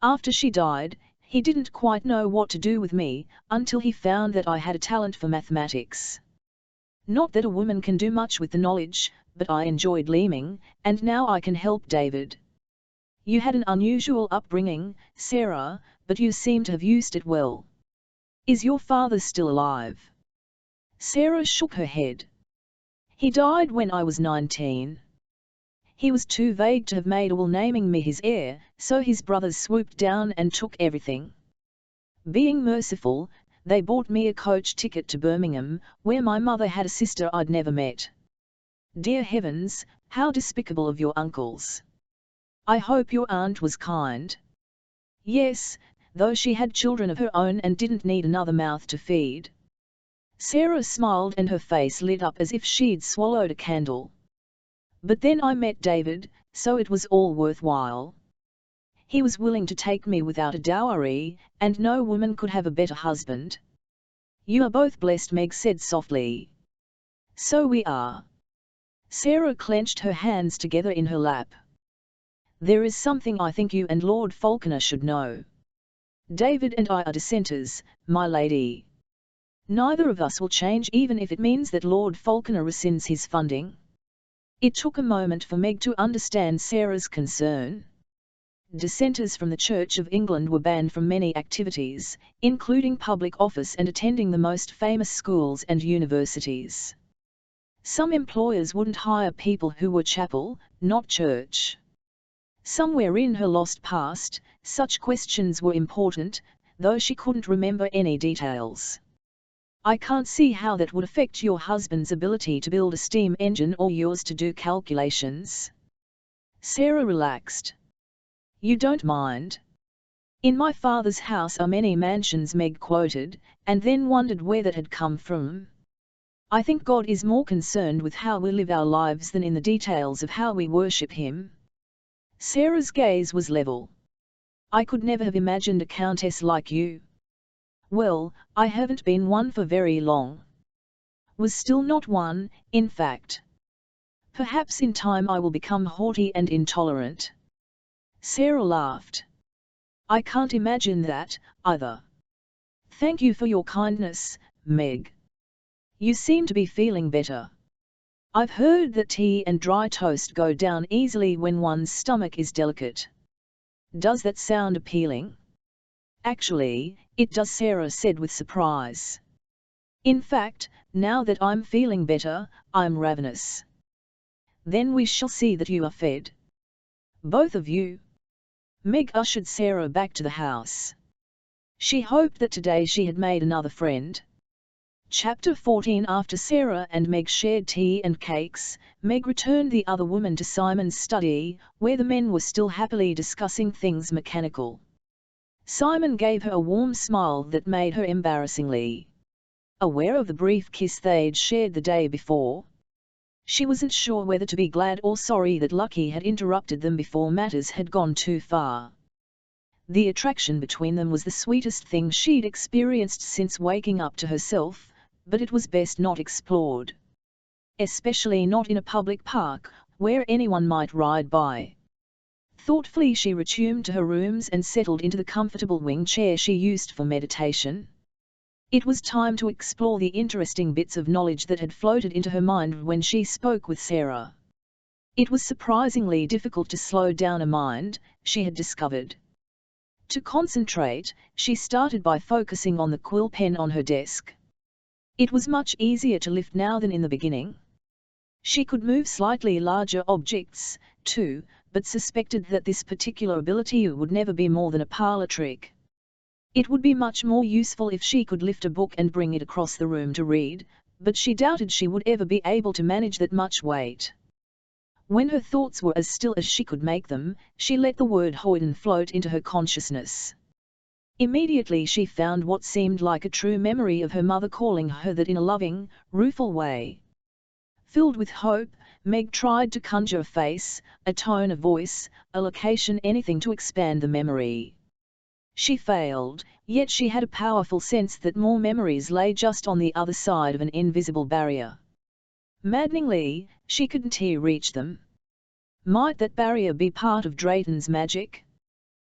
After she died, he didn't quite know what to do with me, until he found that I had a talent for mathematics. Not that a woman can do much with the knowledge, but I enjoyed learning, and now I can help David." "You had an unusual upbringing, Sarah, but you seem to have used it well. Is your father still alive?" Sarah shook her head. "He died when I was 19. He was too vague to have made a will naming me his heir, so his brothers swooped down and took everything. Being merciful, they bought me a coach ticket to Birmingham, where my mother had a sister I'd never met. Dear heavens, how despicable of your uncles. I hope your aunt was kind." "Yes, though she had children of her own and didn't need another mouth to feed." Sarah smiled and her face lit up as if she'd swallowed a candle. "But then I met David, so it was all worthwhile. He was willing to take me without a dowry, and no woman could have a better husband." "You are both blessed," Meg said softly. "So we are." Sarah clenched her hands together in her lap. "There is something I think you and Lord Falconer should know. David and I are dissenters, my lady. Neither of us will change even if it means that Lord Falconer rescinds his funding." It took a moment for Meg to understand Sarah's concern. Dissenters from the Church of England were banned from many activities, including public office and attending the most famous schools and universities. Some employers wouldn't hire people who were chapel, not church. Somewhere in her lost past, such questions were important, though she couldn't remember any details. I can't see how that would affect your husband's ability to build a steam engine or yours to do calculations. Sarah relaxed. You don't mind. In my father's house are many mansions, Meg quoted, and then wondered where that had come from. I think God is more concerned with how we live our lives than in the details of how we worship Him. Sarah's gaze was level. I could never have imagined a countess like you. Well, I haven't been one for very long. Was still not one, in fact. Perhaps in time I will become haughty and intolerant. Sarah laughed. I can't imagine that, either. Thank you for your kindness, Meg. You seem to be feeling better. I've heard that tea and dry toast go down easily when one's stomach is delicate. Does that sound appealing? Actually, it does, Sarah said with surprise. In fact, now that I'm feeling better, I'm ravenous. Then we shall see that you are fed. Both of you. Meg ushered Sarah back to the house. She hoped that today she had made another friend. Chapter 14. After Sarah and Meg shared tea and cakes, Meg returned the other woman to Simon's study, where the men were still happily discussing things mechanical. Simon gave her a warm smile that made her embarrassingly aware of the brief kiss they'd shared the day before. She wasn't sure whether to be glad or sorry that Lucky had interrupted them before matters had gone too far. The attraction between them was the sweetest thing she'd experienced since waking up to herself, but it was best not explored. Especially not in a public park, where anyone might ride by. Thoughtfully she returned to her rooms and settled into the comfortable wing chair she used for meditation. It was time to explore the interesting bits of knowledge that had floated into her mind when she spoke with Sarah. It was surprisingly difficult to slow down a mind, she had discovered. To concentrate, she started by focusing on the quill pen on her desk. It was much easier to lift now than in the beginning. She could move slightly larger objects, too, but suspected that this particular ability would never be more than a parlor trick. It would be much more useful if she could lift a book and bring it across the room to read, but she doubted she would ever be able to manage that much weight. When her thoughts were as still as she could make them, she let the word Hoyden float into her consciousness. Immediately she found what seemed like a true memory of her mother calling her that in a loving, rueful way. Filled with hope, Meg tried to conjure a face, a tone of voice, a location, anything to expand the memory. She failed, yet she had a powerful sense that more memories lay just on the other side of an invisible barrier. Maddeningly, she couldn't reach them. Might that barrier be part of Drayton's magic?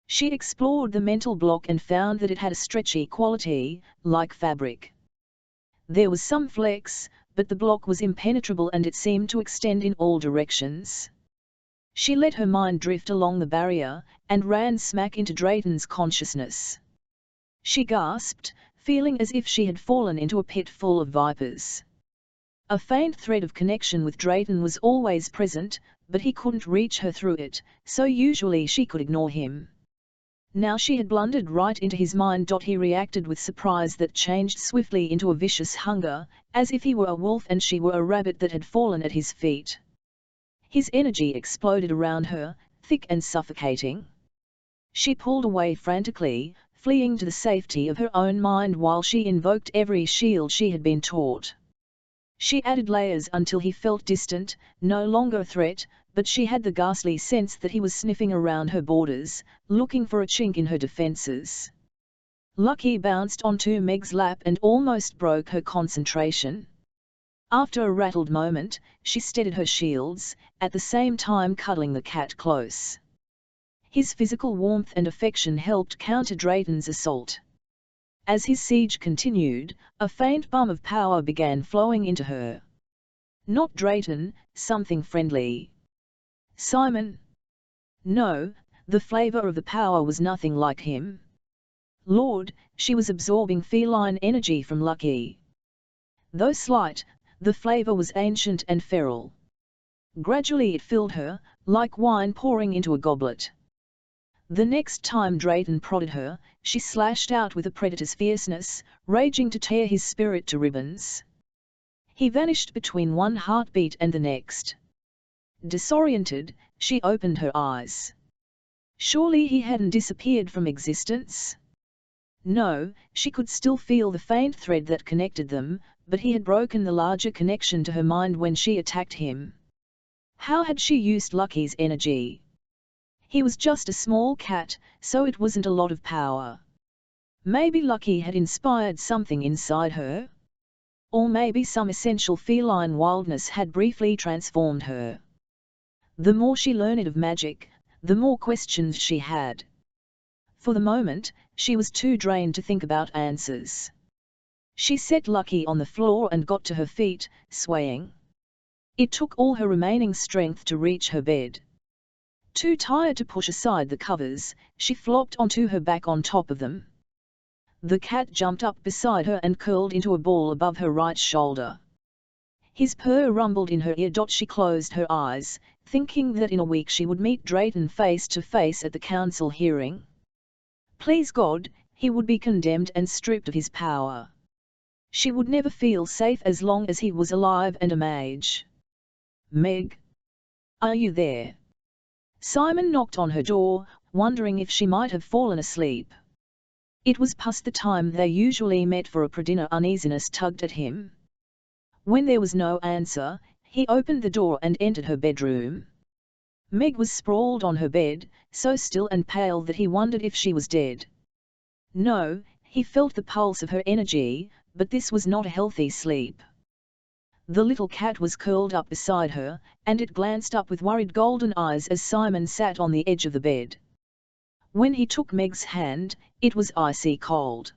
She explored the mental block and found that it had a stretchy quality, like fabric. There was some flex, but the block was impenetrable and it seemed to extend in all directions. She let her mind drift along the barrier, and ran smack into Drayton's consciousness. She gasped, feeling as if she had fallen into a pit full of vipers. A faint thread of connection with Drayton was always present, but he couldn't reach her through it, so usually she could ignore him. Now she had blundered right into his mind. He reacted with surprise that changed swiftly into a vicious hunger, as if he were a wolf and she were a rabbit that had fallen at his feet. His energy exploded around her, thick and suffocating. She pulled away frantically, fleeing to the safety of her own mind while she invoked every shield she had been taught. She added layers until he felt distant, no longer a threat, but she had the ghastly sense that he was sniffing around her borders, looking for a chink in her defenses. Lucky bounced onto Meg's lap and almost broke her concentration. After a rattled moment, she steadied her shields, at the same time cuddling the cat close. His physical warmth and affection helped counter Drayton's assault. As his siege continued, a faint bum of power began flowing into her. Not Drayton, something friendly. Simon? No, the flavor of the power was nothing like him. Lord, she was absorbing feline energy from Lucky. Though slight, the flavor was ancient and feral. Gradually it filled her, like wine pouring into a goblet. The next time Drayton prodded her, she slashed out with a predator's fierceness, raging to tear his spirit to ribbons. He vanished between one heartbeat and the next. Disoriented, she opened her eyes. Surely he hadn't disappeared from existence? No, she could still feel the faint thread that connected them, but he had broken the larger connection to her mind when she attacked him. How had she used Lucky's energy? He was just a small cat, so it wasn't a lot of power. Maybe Lucky had inspired something inside her? Or maybe some essential feline wildness had briefly transformed her. The more she learned of magic, the more questions she had. For the moment, she was too drained to think about answers. She set Lucky on the floor and got to her feet, swaying. It took all her remaining strength to reach her bed. Too tired to push aside the covers, she flopped onto her back on top of them. The cat jumped up beside her and curled into a ball above her right shoulder. His purr rumbled in her ear. She closed her eyes, thinking that in a week she would meet Drayton face to face at the council hearing. Please God, he would be condemned and stripped of his power. She would never feel safe as long as he was alive and a mage. Meg? Are you there? Simon knocked on her door, wondering if she might have fallen asleep. It was past the time they usually met for a pre-dinner. Uneasiness tugged at him. When there was no answer, he opened the door and entered her bedroom. Meg was sprawled on her bed, so still and pale that he wondered if she was dead. No, he felt the pulse of her energy, but this was not a healthy sleep. The little cat was curled up beside her, and it glanced up with worried golden eyes as Simon sat on the edge of the bed. When he took Meg's hand, it was icy cold.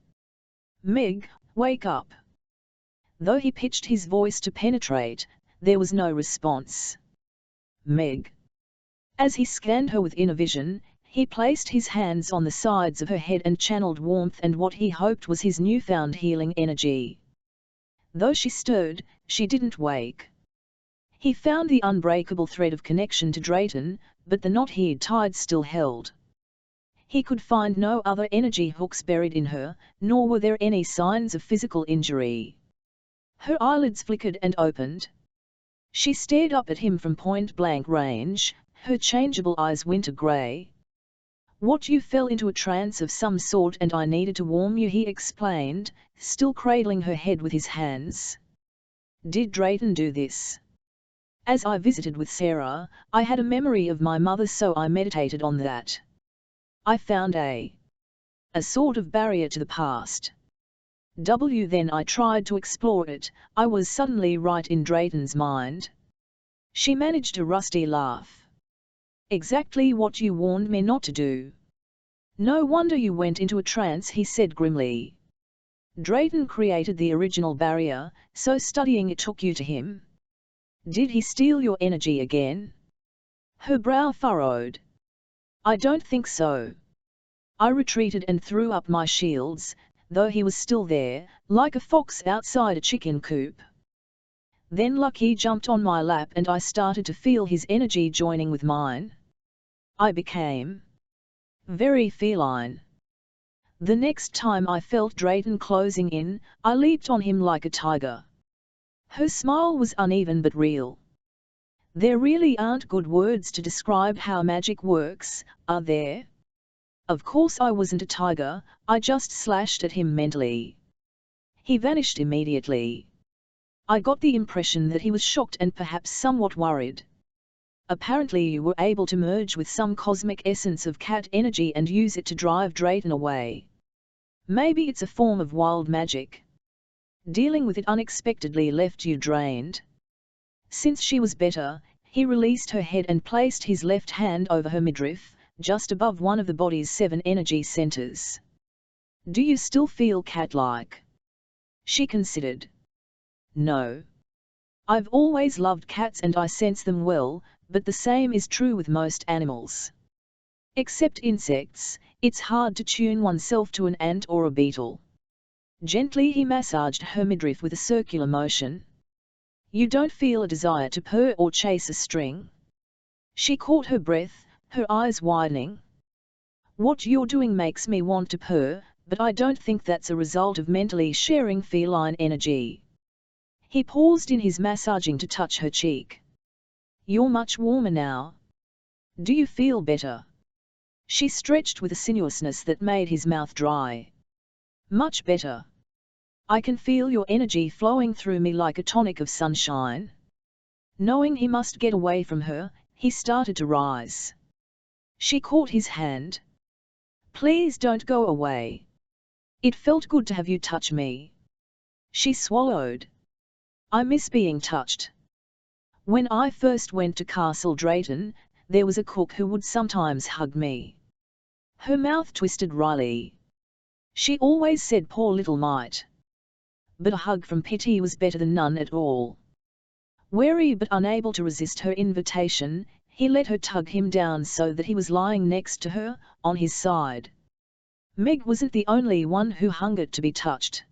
Meg, wake up. Though he pitched his voice to penetrate, there was no response. Meg. As he scanned her with inner vision, he placed his hands on the sides of her head and channeled warmth and what he hoped was his newfound healing energy. Though she stirred, she didn't wake. He found the unbreakable thread of connection to Drayton, but the knot he'd tied still held. He could find no other energy hooks buried in her, nor were there any signs of physical injury. Her eyelids flickered and opened. She stared up at him from point-blank range, her changeable eyes winter grey. What, you fell into a trance of some sort and I needed to warm you, he explained, still cradling her head with his hands. Did Drayton do this? As I visited with Sarah, I had a memory of my mother, so I meditated on that. I found a sort of barrier to the past. Then I tried to explore it. I was suddenly right in Drayton's mind. She managed a rusty laugh. Exactly what you warned me not to do. No wonder you went into a trance, he said grimly. Drayton created the original barrier, so studying it took you to him. Did he steal your energy again? Her brow furrowed. I don't think so. I retreated and threw up my shields, though he was still there, like a fox outside a chicken coop. Then Lucky jumped on my lap and I started to feel his energy joining with mine. I became very feline. The next time I felt Drayton closing in, I leaped on him like a tiger. Her smile was uneven but real. There really aren't good words to describe how magic works, are there? Of course I wasn't a tiger, I just slashed at him mentally. He vanished immediately. I got the impression that he was shocked and perhaps somewhat worried. Apparently you were able to merge with some cosmic essence of cat energy and use it to drive Drayton away. Maybe it's a form of wild magic. Dealing with it unexpectedly left you drained. Since she was better, he released her head and placed his left hand over her midriff, just above one of the body's 7 energy centers. Do you still feel cat-like? She considered. No. I've always loved cats and I sense them well, but the same is true with most animals. Except insects, it's hard to tune oneself to an ant or a beetle. Gently he massaged her midriff with a circular motion. You don't feel a desire to purr or chase a string? She caught her breath, her eyes widening. What you're doing makes me want to purr, but I don't think that's a result of mentally sharing feline energy. He paused in his massaging to touch her cheek. You're much warmer now. Do you feel better? She stretched with a sinuousness that made his mouth dry. Much better. I can feel your energy flowing through me like a tonic of sunshine. Knowing he must get away from her, he started to rise. She caught his hand. Please don't go away. It felt good to have you touch me. She swallowed. I miss being touched. When I first went to Castle Drayton, there was a cook who would sometimes hug me. Her mouth twisted wryly. She always said poor little mite. But a hug from pity was better than none at all. Wary but unable to resist her invitation, he let her tug him down so that he was lying next to her, on his side. Meg wasn't the only one who hungered to be touched.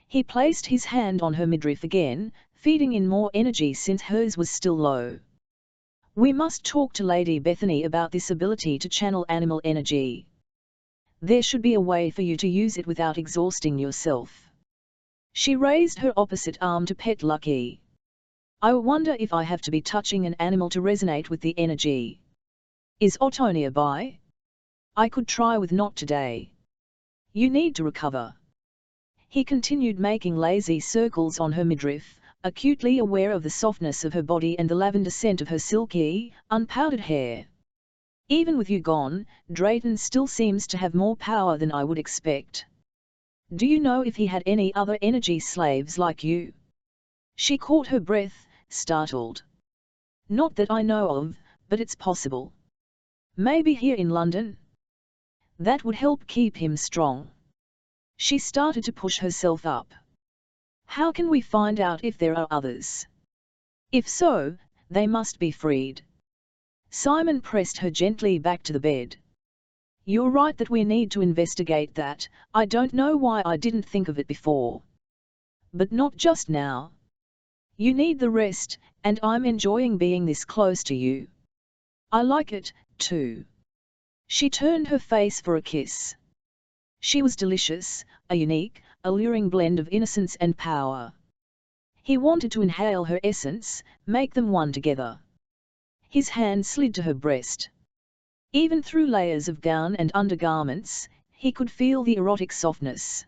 He placed his hand on her midriff again, feeding in more energy since hers was still low. We must talk to Lady Bethany about this ability to channel animal energy. There should be a way for you to use it without exhausting yourself. She raised her opposite arm to pet Lucky. I wonder if I have to be touching an animal to resonate with the energy. Is Otto nearby? I could try with not today. You need to recover. He continued making lazy circles on her midriff, acutely aware of the softness of her body and the lavender scent of her silky, unpowdered hair. Even with you gone, Drayton still seems to have more power than I would expect. Do you know if he had any other energy slaves like you? She caught her breath, startled. Not that I know of, but it's possible. Maybe here in London? That would help keep him strong. She started to push herself up. How can we find out if there are others? If so, they must be freed. Simon pressed her gently back to the bed. You're right that we need to investigate that. I don't know why I didn't think of it before. But not just now. You need the rest, and I'm enjoying being this close to you. I like it, too. She turned her face for a kiss. She was delicious, a unique, alluring blend of innocence and power. He wanted to inhale her essence, make them one together. His hand slid to her breast. Even through layers of gown and undergarments, he could feel the erotic softness.